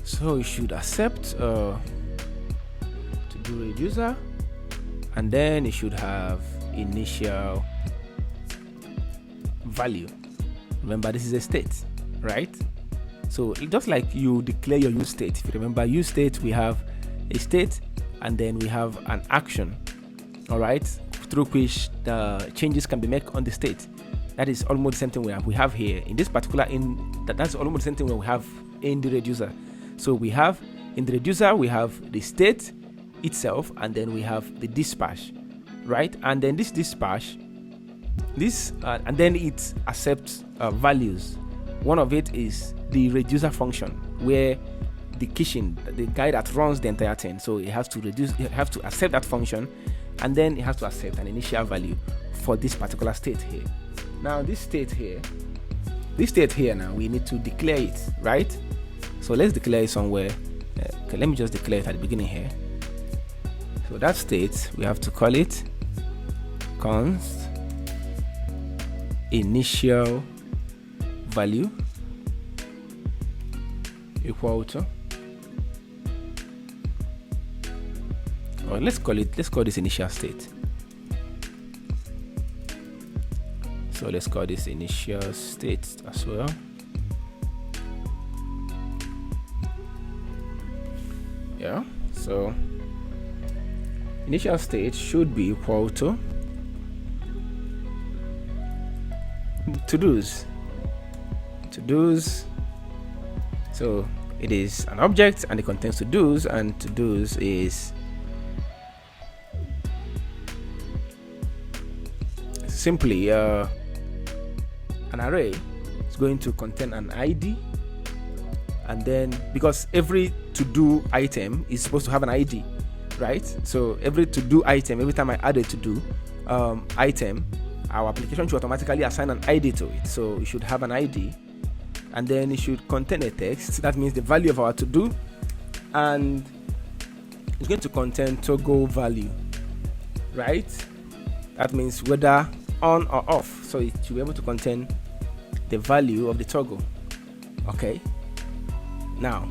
so you should accept to do reducer, and then it should have initial value. Remember, this is a state, right? So just like you declare your use state, if you remember use state, we have a state and then we have an action, all right, through which the changes can be made on the state. That is almost the same thing we have here in this particular, that's almost the same thing we have in the reducer. So we have in the reducer, we have the state itself, and then we have the dispatch, right? And then this dispatch, and then it accepts values. One of it is the reducer function, where the kitchen, the guy that runs the entire thing, so it has to accept that function, and then it has to accept an initial value for this particular state here. Now this state here now, we need to declare it, right? So let's declare it somewhere. Okay, let me just declare it at the beginning here. So that state, we have to call it const initial value equal to, or let's call this initial state. So let's call this initial state as well. Yeah, so initial state should be equal to to-dos. So it is an object and it contains to-dos, and to-dos is simply an array. It's going to contain an ID, and then because every to-do item is supposed to have an ID, right? So every to-do item, every time I add a to-do item, our application should automatically assign an ID to it. So it should have an ID, and then it should contain a text. That means the value of our to-do, and it's going to contain toggle value, right? That means whether on or off. So it should be able to contain the value of the toggle. Okay. Now,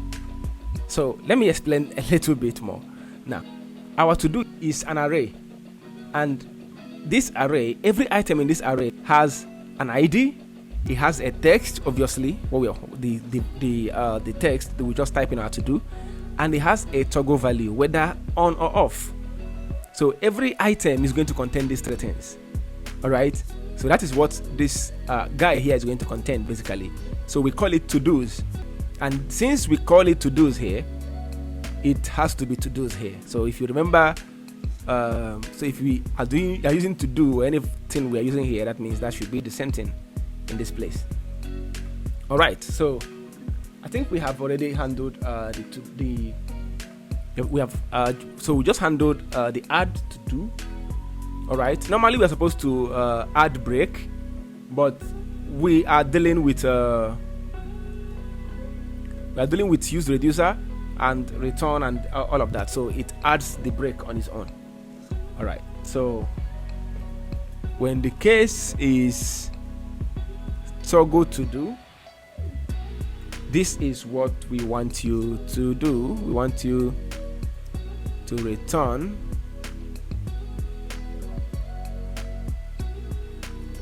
so let me explain a little bit more. Now, our to-do is an array, and this array, every item in this array has an ID. It has a text, obviously, the text that we just type in our to-do, and it has a toggle value, whether on or off. So every item is going to contain these three things. All right. So that is what this guy here is going to contain, basically. So we call it to-dos, and since we call it to-dos here, it has to be to-dos here. So if you remember, so if we are using to-do or anything we are using here, that means that should be the same thing in this place. All right. So I think we have already handled so we just handled the add to do. All right. Normally we are supposed to add break, but we are dealing with use reducer and return and all of that. So it adds the break on its own. All right. So when the case is toggle to do, this is what we want you to do. We want you to return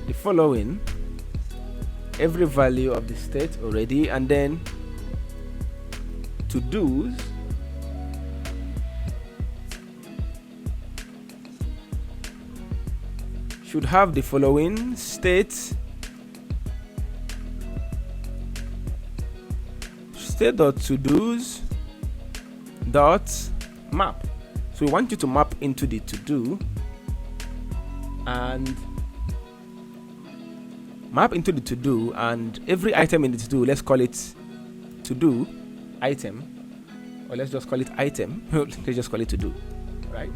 the following: every value of the state already, and then to-dos should have the following state state.todos dot map. So we want you to map into the to-do and map into the to-do, and every item in the to-do, let's call it to-do item, or let's just call it item. Let's just call it to-do, right?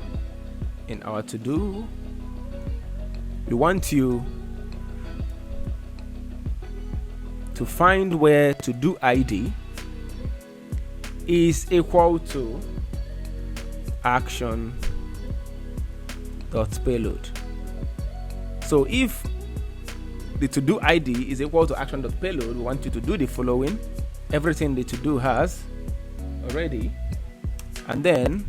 In our to-do, we want you to find where to-do ID is equal to action.payload. So if the to-do ID is equal to action.payload, we want you to do the following: everything the to-do has already, and then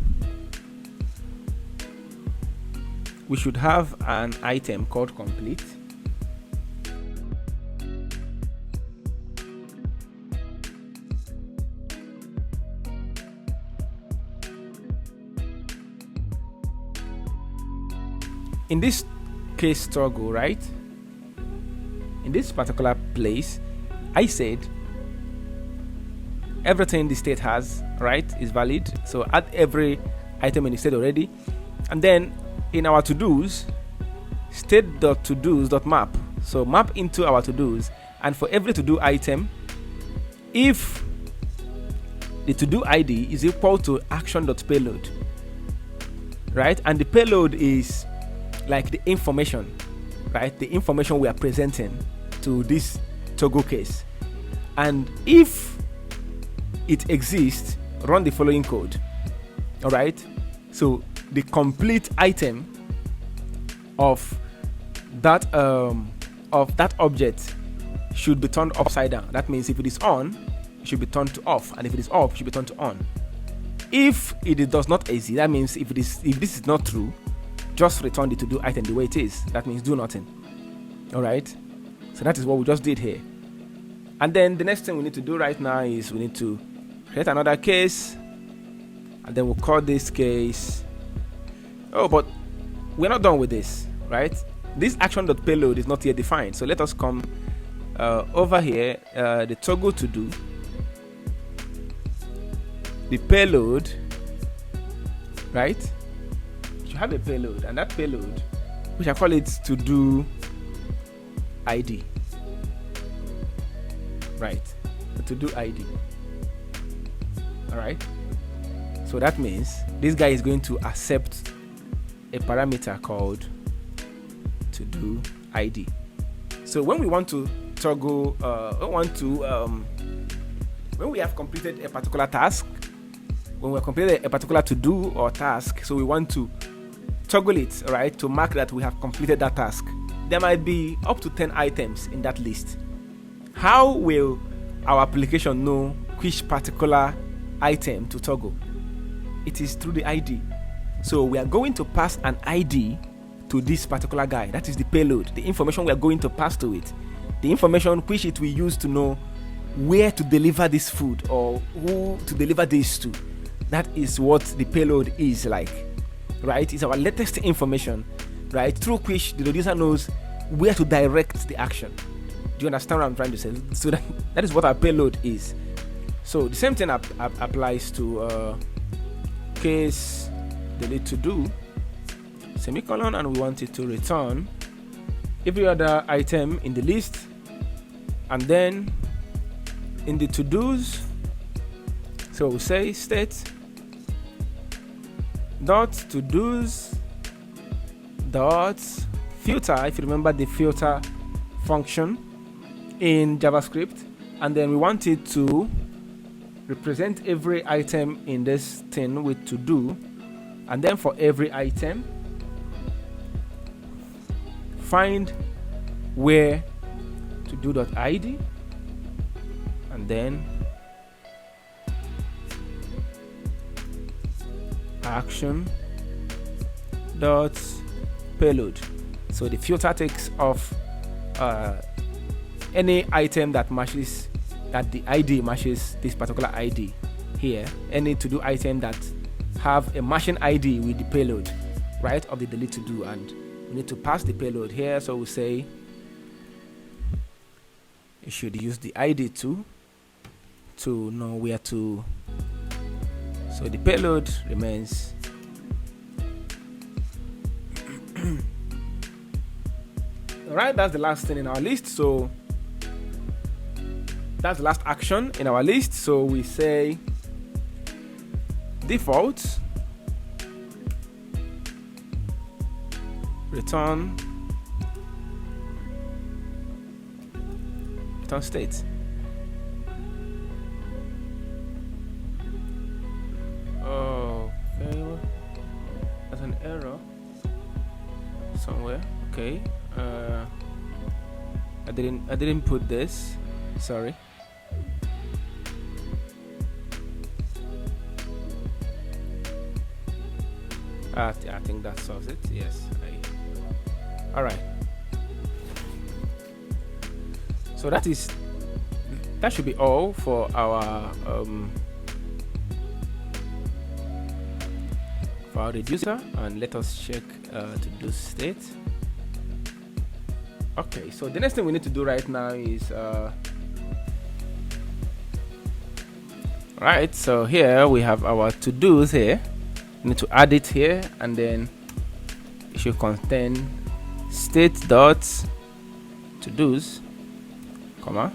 we should have an item called complete. In this case toggle, right? In this particular place, I said everything the state has, right, is valid. So add every item in the state already, and then in our to-dos, state.todos.map. So map into our to-dos, and for every to-do item, if the to-do ID is equal to action.payload, right? And the payload is like the information, right? The information we are presenting to this toggle case. And if it exists, run the following code. All right. So the complete item of that object should be turned upside down. That means if it is on, it should be turned to off, and if it is off, it should be turned to on. If it does not exist, that means if this is not true, just return the to-do item the way it is. That means do nothing. All right. So that is what we just did here. And then the next thing we need to do right now is we need to create another case, and then we'll call this case. Oh, but we're not done with this, right? This action.payload is not yet defined. So let us come over here, the toggle to do, the payload, right? You have a payload, and that payload, we shall call it to do ID, right? The to do ID. All right. So that means this guy is going to accept a parameter called to do ID. So when we want to toggle, when we have completed a particular task, when we've completed a particular to do or task, so we want to toggle it, right, to mark that we have completed that task. There might be up to 10 items in that list. How will our application know which particular item to toggle? It is through the ID. So we are going to pass an ID to this particular guy. That is the payload, the information we are going to pass to it, the information which it will use to know where to deliver this food or who to deliver this to. That is what the payload is like, right? It's our latest information, right, through which the user knows where to direct the action. Do you understand what I'm trying to say? So that is what our payload is. So the same thing applies to case delete to do, semicolon, and we want it to return every other item in the list. And then in the to-dos, so we say state dot to-dos dot filter, if you remember the filter function in JavaScript, and then we want it to represent every item in this thing with to do, and then for every item find where to do.id, and then action dot payload. So the filter takes off any item that matches, that the ID matches this particular ID here, any to do item that have a matching ID with the payload, right, of the delete to do, and we need to pass the payload here. So we say you should use the ID to know where to. So the payload remains all right. That's the last thing in our list. So that's the last action in our list. So we say default return state. Okay, there's an error somewhere. Okay, I didn't put this. Sorry. I think that solves it. Yes. All right. So that should be all for our reducer, and let us check to do state. Okay, so the next thing we need to do right now is right. So here we have our to-dos here. We need to add it here, and then should contain state dot to do's, comma.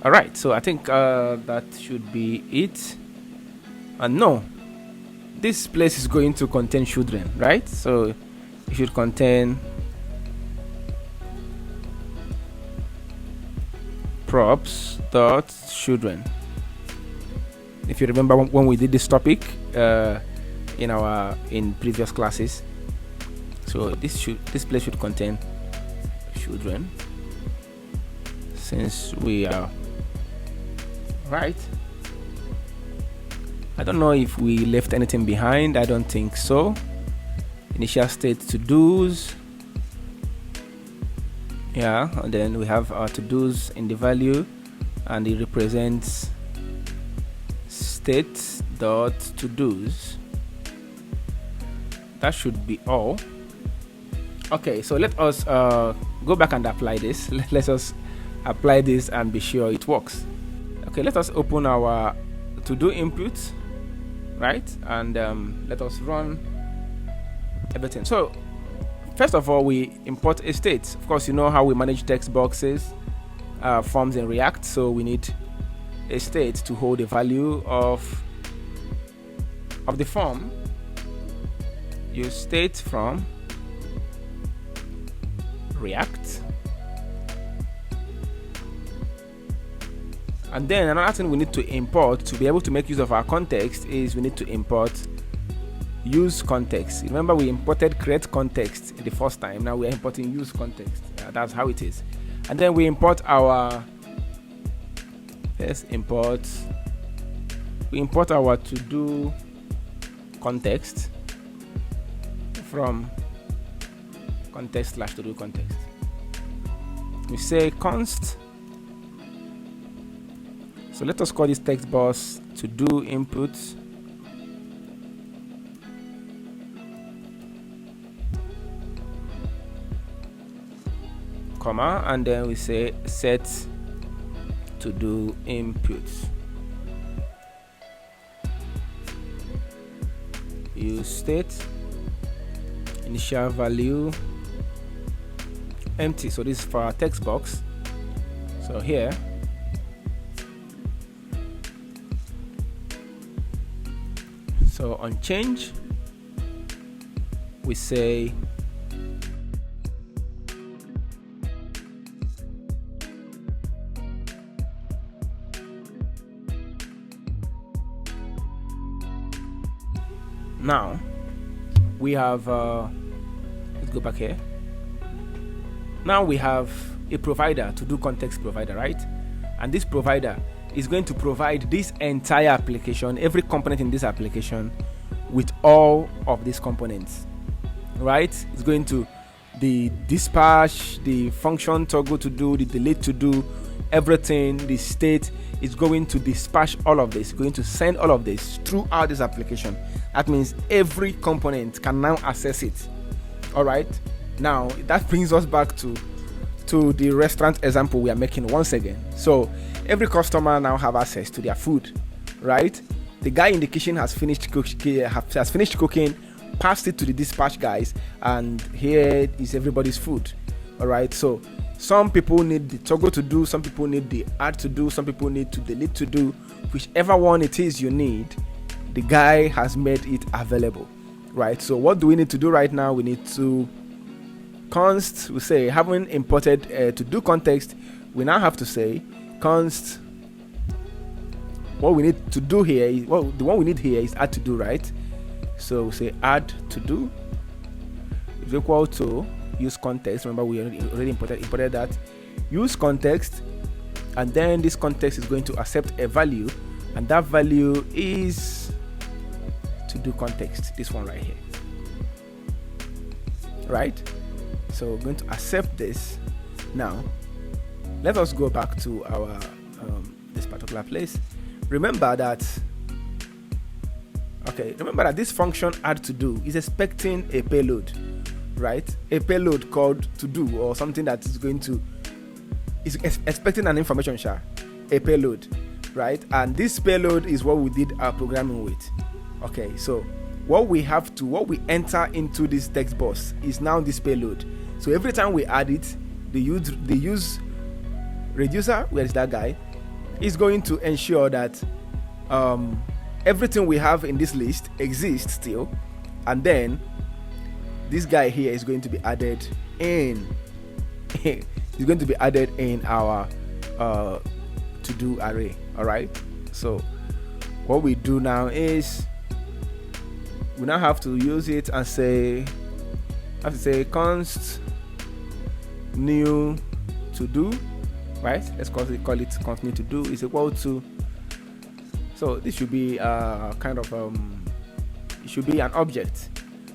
All right, so I think that should be it. And no, this place is going to contain children, right? So it should contain props dot children. If you remember when we did this topic in previous classes, so this place should contain children, since we are right. I don't know if we left anything behind. I don't think so. Initial state to do's, yeah, and then we have our to do's in the value, and it represents state dot to do's. That should be all. Okay, so let us go back and apply this. Let us apply this and be sure it works. Okay, let us open our to do input, right? And let us run everything. So first of all, we import a state. Of course, you know how we manage text boxes, forms in React. So we need a state to hold a value of the form. Use state from React. And then another thing we need to import to be able to make use of our context is we need to import use context. Remember, we imported create context the first time. Now we are importing use context. That's how it is. And then we import our we import our to do context from context / to do context. We say const. So let us call this text box to do input, comma, and then we say set to do input. Use state initial value empty. So this is for our text box. So here so on change we say now we have let's go back here. Now we have a provider to do context provider, right? And this provider is going to provide this entire application, every component in this application, with all of these components, right? It's going to the dispatch, the function toggle to do, the delete to do, everything, the state is going to dispatch all of this, going to send all of this throughout this application. That means every component can now access it. All right. Now that brings us back to the restaurant example we are making once again. So every customer now have access to their food, right? The guy in the kitchen has finished cooking, passed it to the dispatch guys, and here is everybody's food. All right. So some people need the toggle to do, some people need the add to do, some people need to delete to do. Whichever one it is you need, the guy has made it available, right? So what do we need to do right now? We need to const, we say, having imported to do context, we now have to say const. What we need to do here is, well, the one we need here is add to do, right? So we say add to do is equal to use context. Remember, we already imported that. Use context, and then this context is going to accept a value, and that value is to do context, this one right here, right? So we're going to accept this. Now let us go back to our this particular place. Remember that this function add to do is expecting a payload, right? A payload called to do, or something that is going to is expecting an information share, a payload, right? And this payload is what we did our programming with. Okay, so what we enter into this text box is now this payload. So every time we add it, the use reducer, where is that guy, is going to ensure that everything we have in this list exists still, and then this guy here is going to be added in. Is going to be added in our to-do array. All right. So what we do now is we now have to use it and say, const new to do, right? Let's call it const new to do is equal to. So this should be kind of it should be an object,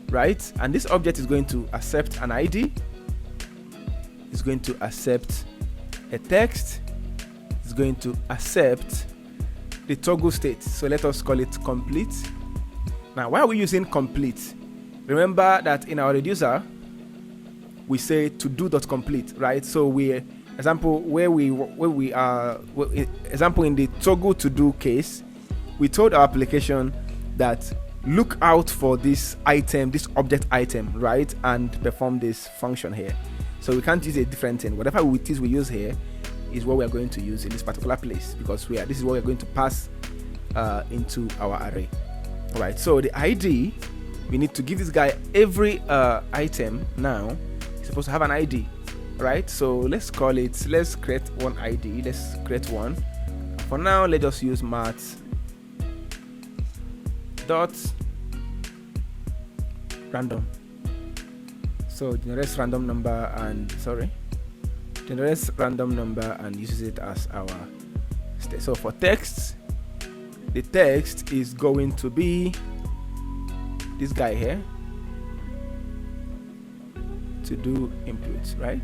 right? And this object is going to accept an ID. It's going to accept a text. It's going to accept the toggle state. So let us call it complete. Now, why are we using complete? Remember that in our reducer, we say to do.complete, right? So example in the toggle to do case, we told our application that look out for this item, this object item, right? And perform this function here. So we can't use a different thing. Whatever we use here is what we are going to use in this particular place, because this is what we're going to pass into our array. All right. So the ID, we need to give this guy every item now. It's supposed to have an ID, right? So let's create one ID. Let's create one. For now, let's just use math dot random. So generates random number and uses it as our state. So for text, the text is going to be this guy here, to do inputs, right?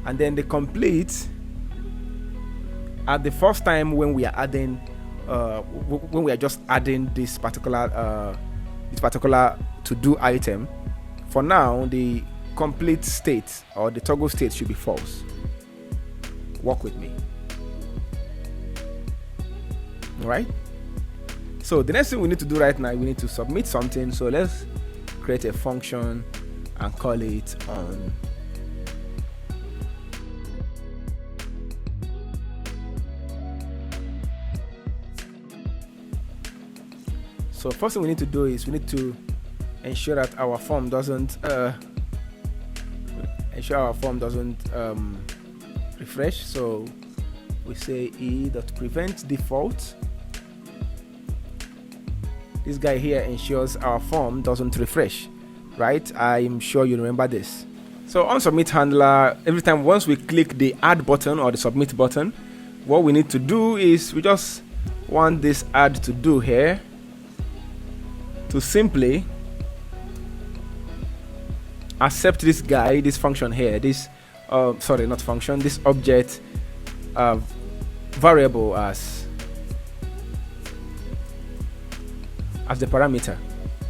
And then the complete, at the first time when we are adding when we are just adding this particular to do item, for now the complete state or the toggle state should be false. Work with me. All right. So the next thing we need to do right now, we need to submit something. So let's create a function and call it on. So first thing we need to do is we need to ensure that our form doesn't refresh. So we say e.prevent default. This guy here ensures our form doesn't refresh, right? I'm sure you remember this. So on submit handler, every time once we click the add button or the submit button, what we need to do is we just want this add to do here to simply accept this guy, this function here, this this object variable as the parameter,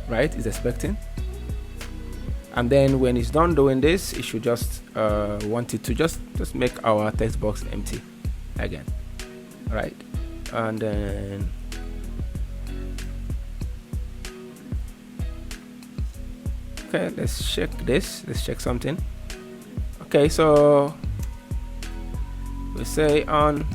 right? Is expecting, and then when it's done doing this, it should just want it to just make our text box empty again, right? And then okay, let's check this. Let's check something. Okay, so we say on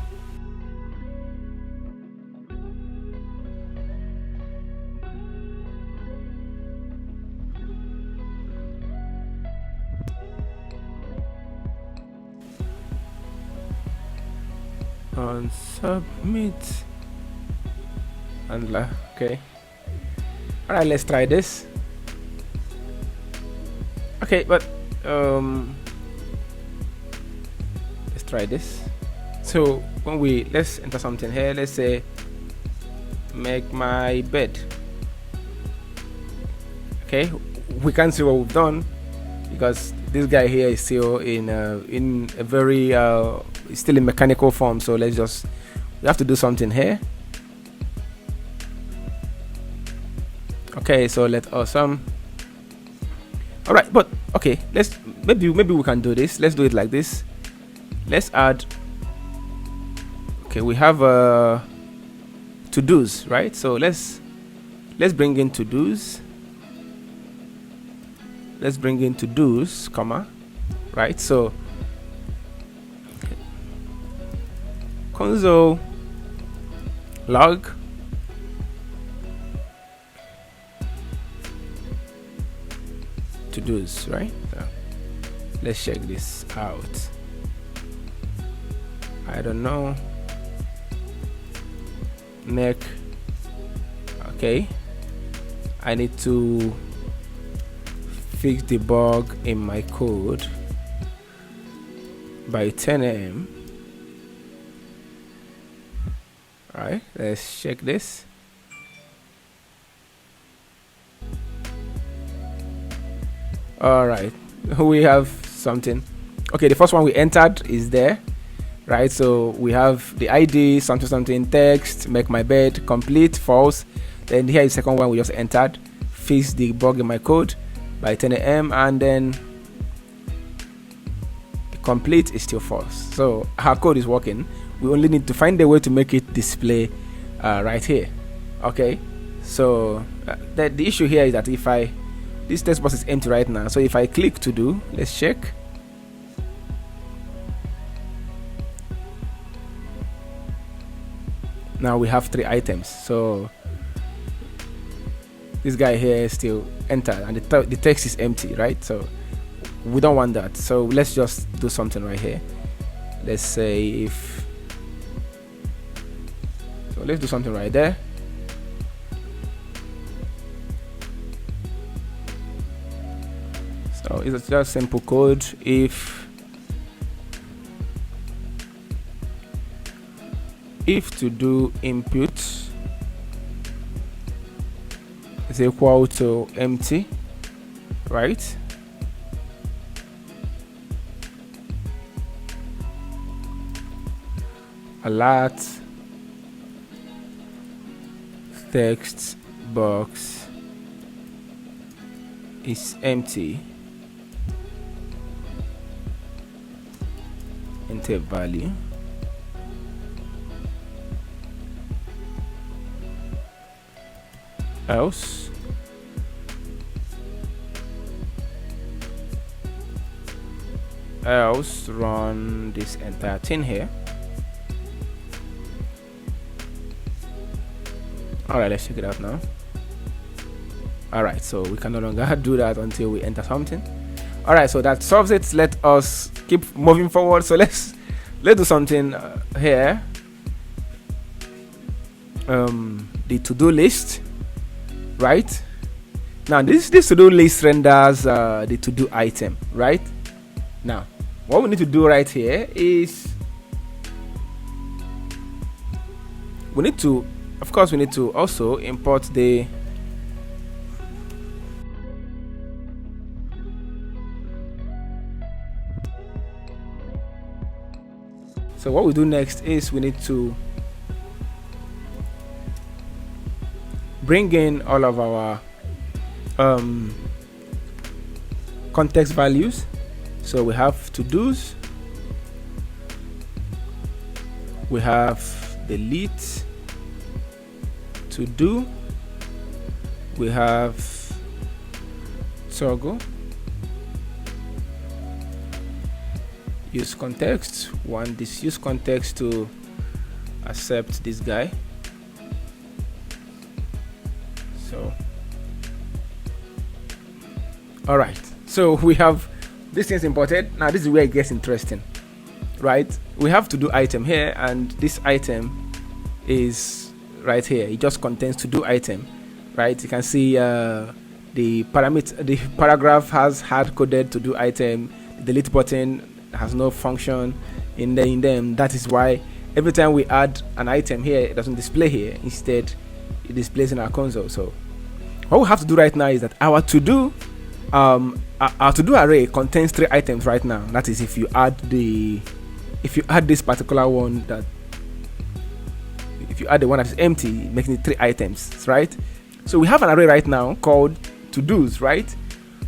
submit handler. Okay, all right, let's try this. Okay, but let's try this. So when let's enter something here, let's say make my bed. Okay, we can't see what we've done because this guy here is still in a very still in mechanical form. So we have to do something here. Okay, so awesome. All right, but okay, maybe we can do this. Let's do it like this. Let's add. Okay, we have to-dos, right? So let's let's bring in to-dos. Let's bring in to-dos, comma, right? So console log to-dos, right? So let's check this out. I don't know. Neck. Okay. I need to fix the bug in my code by 10 a.m. Alright, let's check this. Alright, we have something. Okay, the first one we entered is there, right? So we have the ID, something text, make my bed, complete, false. Then here is the second one we just entered, fix the bug in my code by 10 a.m. and then complete is still false. So our code is working. We only need to find a way to make it display right here. Okay, so the issue here is that if this text box is empty right now, so if I click to do, let's check. Now we have 3 items. So this guy here is still entered and the text is empty, right? So we don't want that. So let's just do something right here. Let's say let's do something right there. So it's just simple code. If to do input is equal to empty, right? Alert text box is empty, enter value. Else run this entire thing here. Alright, let's check it out now. Alright, so we can no longer do that until we enter something. Alright, so that solves it. Let us keep moving forward. So let's do something here. The to-do list, right? Now this to-do list renders the to-do item, right? Now what we need to do right here is we need to also import the so what we do next is we need to bring in all of our context values. So we have to-dos, we have delete, to do, we have toggle, use context, want this use context to accept this guy. So all right, so we have these things imported. Now this is where it gets interesting, right? We have to do item here, and this item is right here. It just contains to do item, right? You can see the paragraph has hard coded to do item. The delete button has no function in them. That is why every time we add an item here, it doesn't display here. Instead, it displays in our console. So what we have to do right now is that our to do array contains 3 items right now. That is, if you add this particular one, that if you add the one that is empty, making it 3 items, right? So we have an array right now called to-dos, right?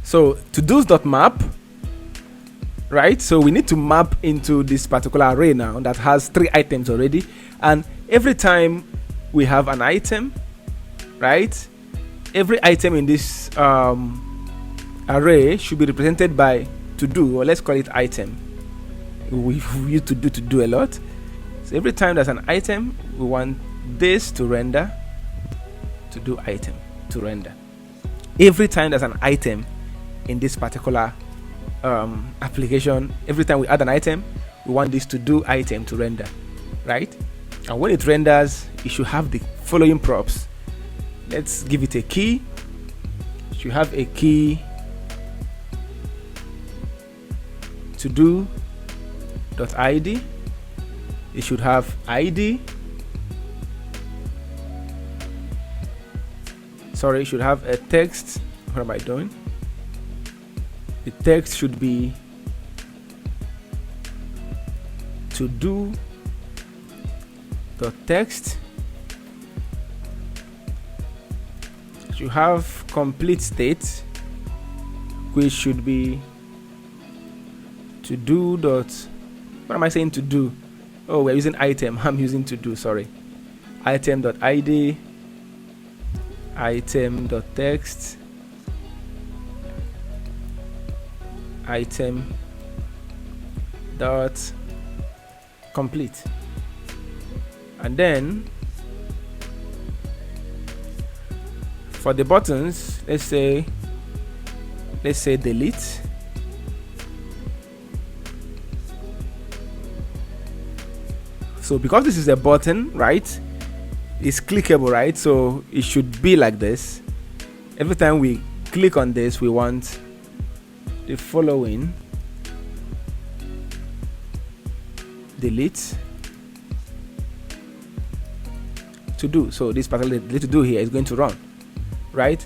So to-dos.map, right? So we need to map into this particular array now that has 3 items already, and every time we have an item, right, every item in this array should be represented by to do, or let's call it item. We use to do a lot. So every time there's an item, we want this to render, to do item to render. Every time there's an item in this particular application, every time we add an item, we want this to do item to render, right? And when it renders, it should have the following props. Let's give it a key. It should have a key to do .id. It should have ID. Sorry, it should have a text. What am I doing? The text should be to do .text. It should have complete state, which should be to do dot. What am I saying to do? Oh, we're using item. I'm using to do. Sorry. Item.id, item.text, item dot complete, and then for the buttons, let's say delete. So because this is a button, right, it's clickable, right? So it should be like this. Every time we click on this, we want the following: delete to do. So this particular delete to do here is going to run, right?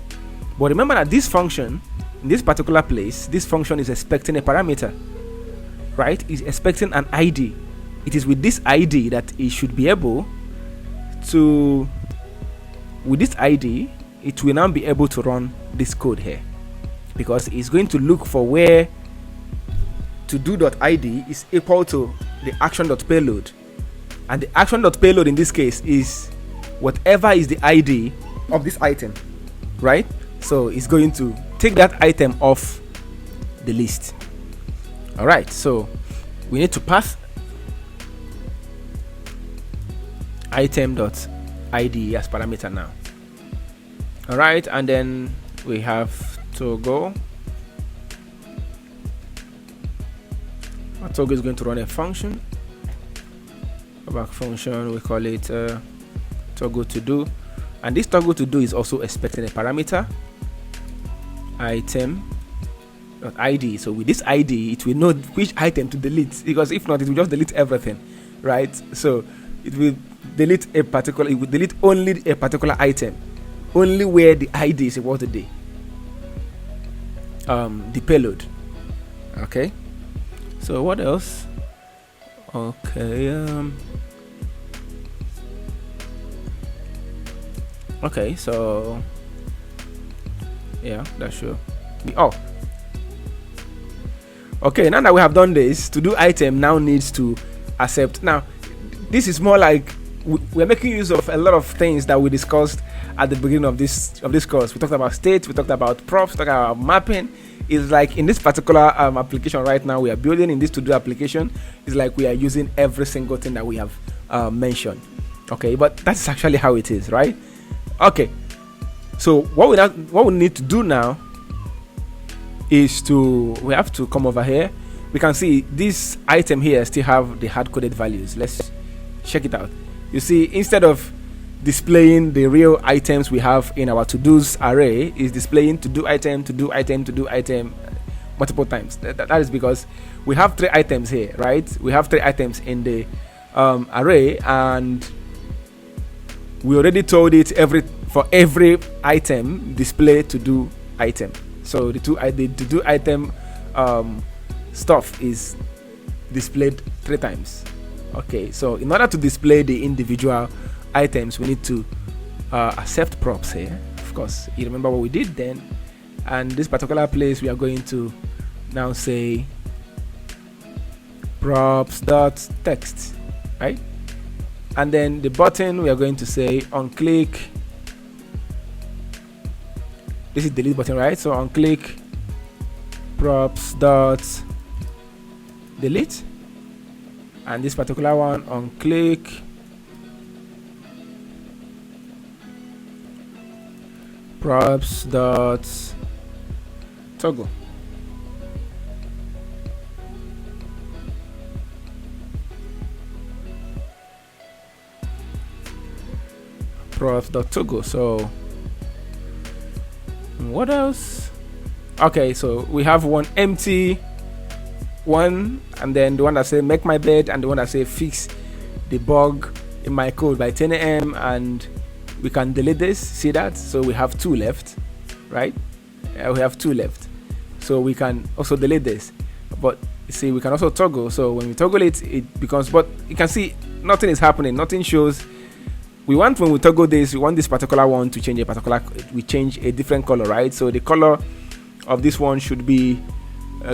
But remember that this function, in this particular place, this function is expecting a parameter, right? It's expecting an ID. It is with this ID that it should be able to, with this ID, it will now be able to run this code here, because it's going to look for where to do.id is equal to the action.payload, and the action.payload in this case is whatever is the ID of this item, right? So it's going to take that item off the list. All right, so we need to pass item.id as parameter now. All right, and then we have Togo. Our Togo is going to run a function, a back function. We call it Togo to do, and this Togo to do is also expecting a parameter item.id. So with this ID, it will know which item to delete, because if not, it will just delete everything, right? So it will delete a particular, it will delete only a particular item, only where the ID is supposed to be, the payload. Okay, so what else? Okay, so yeah, that should be all. Okay, now that we have done this, to do item now needs to accept. Now this is more like we're making use of a lot of things that we discussed at the beginning of this course. We talked about state, we talked about props, we talked about mapping. It's like in this particular application right now we are building, in this to do application, it's like we are using every single thing that we have mentioned. Okay, but that's actually how it is, right? Okay, so what we need to do now is we have to come over here. We can see this item here still have the hard-coded values. Let's check it out. You see, instead of displaying the real items we have in our to-dos array, is displaying to do item, to do item, to do item multiple times. That is because we have 3 items here, right? We have 3 items in the array, and we already told it for every item display to do item. So the to do item stuff is displayed 3 times. Okay, so in order to display the individual items, we need to accept props here. Of course, you remember what we did then, and this particular place we are going to now say props.text, right? And then the button we are going to say on click this is delete button, right? So on click props dot delete, and this particular one on click props dot toggle. Props.toggle. So what else? Okay, so we have one empty one, and then the one that say make my bed, and the one that say fix the bug in my code by 10 a.m. and we can delete this. See that? So we have 2 left, right? We have 2 left, so we can also delete this. But see, we can also toggle. So when we toggle it, it becomes, but you can see nothing is happening, nothing shows. When we toggle this, we want this particular one to change we change a different color, right? So the color of this one should be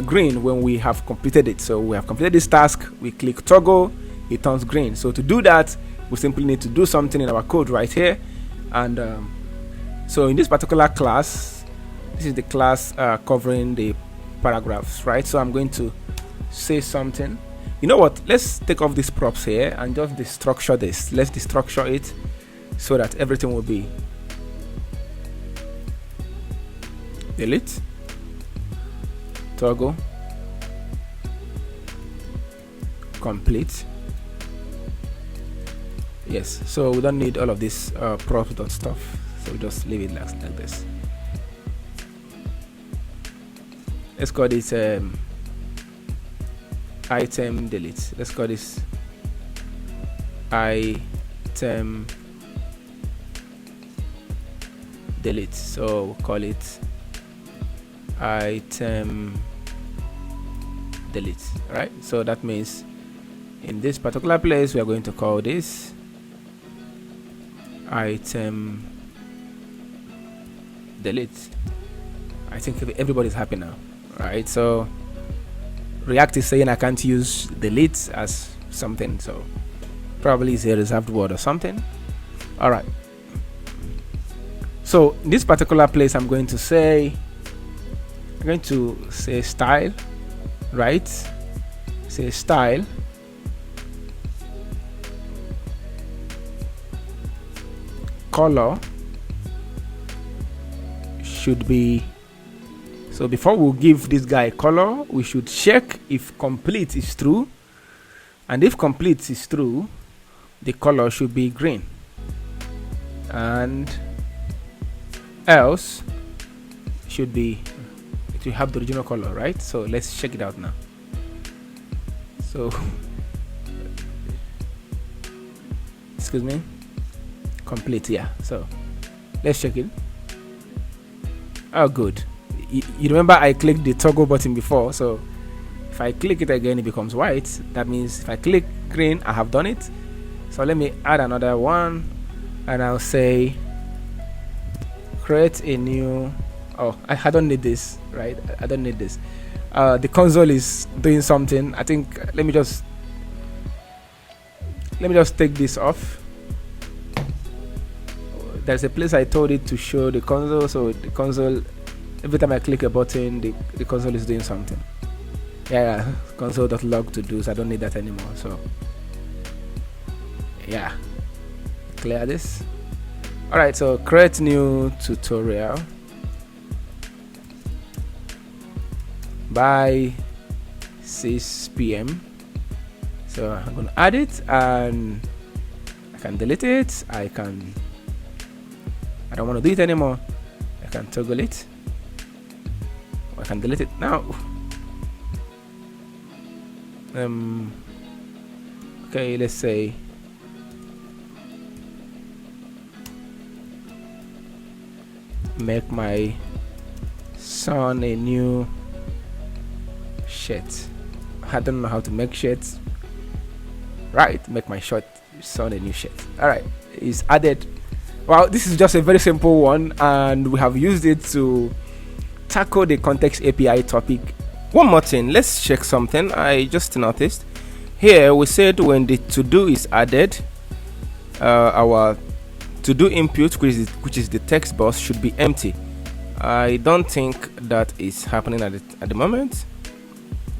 green when we have completed it. So we have completed this task, we click toggle, it turns green. So to do that, we simply need to do something in our code right here. And so in this particular class, this is the class covering the paragraphs, right? So I'm going to say something. You know what? Let's take off these props here and just destructure this. Let's destructure it so that everything will be delete, toggle, complete. Yes, so we don't need all of this props dot stuff, so we just leave it like this. Let's call this item delete. Let's call this item delete. So we'll call it item delete. Right, so that means in this particular place we are going to call this item delete. I think everybody's happy now, right? So React is saying I can't use delete as something, so probably it's a reserved word or something. All right, so in this particular place I'm going to say style, right? Say style color should be, so before we give this guy color, we should check if complete is true, and if complete is true, the color should be green, and else should be, it will have the original color, right? So let's check it out now. So excuse me, complete, yeah. So let's check it. Oh, good. You remember I clicked the toggle button before, so if I click it again, it becomes white. That means if I click green, I have done it. So let me add another one, and I'll say create a new, oh, I don't need this, right? I don't need this. The console is doing something. I think let me just take this off. There's a place I told it to show the console, so the console, every time I click a button, the console is doing something. Yeah, console.log to do, so I don't need that anymore. So yeah, clear this. All right, so create new tutorial by 6 p.m. So I'm gonna add it, and I can delete it. I don't want to do it anymore. I can toggle it. I can delete it now. Okay, let's say make my son a new shirt. I don't know how to make shirts. Right, make my son a new shirt. All right, it's added. Well, this is just a very simple one, and we have used it to tackle the context API topic. One more thing, let's check something I just noticed. Here we said when the to-do is added, our to-do input, which is the text box, should be empty. I don't think that is happening at the moment.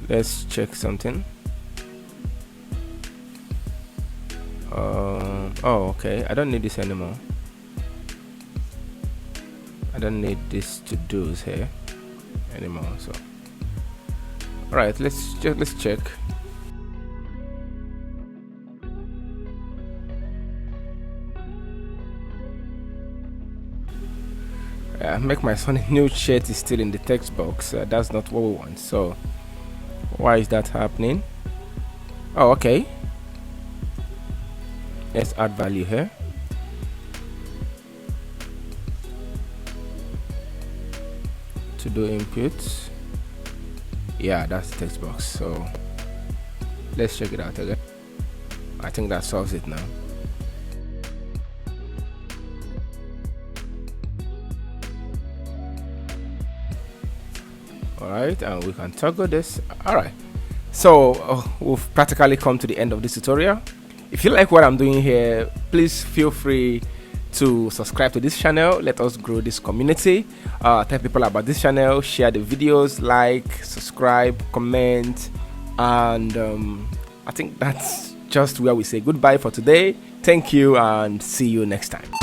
Let's check something. Oh, okay. I don't need this anymore. I don't need this to-dos here anymore. So, all right, let's check. Make my Sunny new shirt is still in the text box. That's not what we want. So, why is that happening? Oh, okay. Let's add value here. To do inputs. Yeah, that's the text box. So let's check it out again. I think that solves it now. Alright, and we can toggle this. Alright, so we've practically come to the end of this tutorial. If you like what I'm doing here, please feel free to subscribe to this channel. Let us grow this community. Tell people about this channel, share the videos, like, subscribe, comment, and I think that's just where we say goodbye for today. Thank you and see you next time.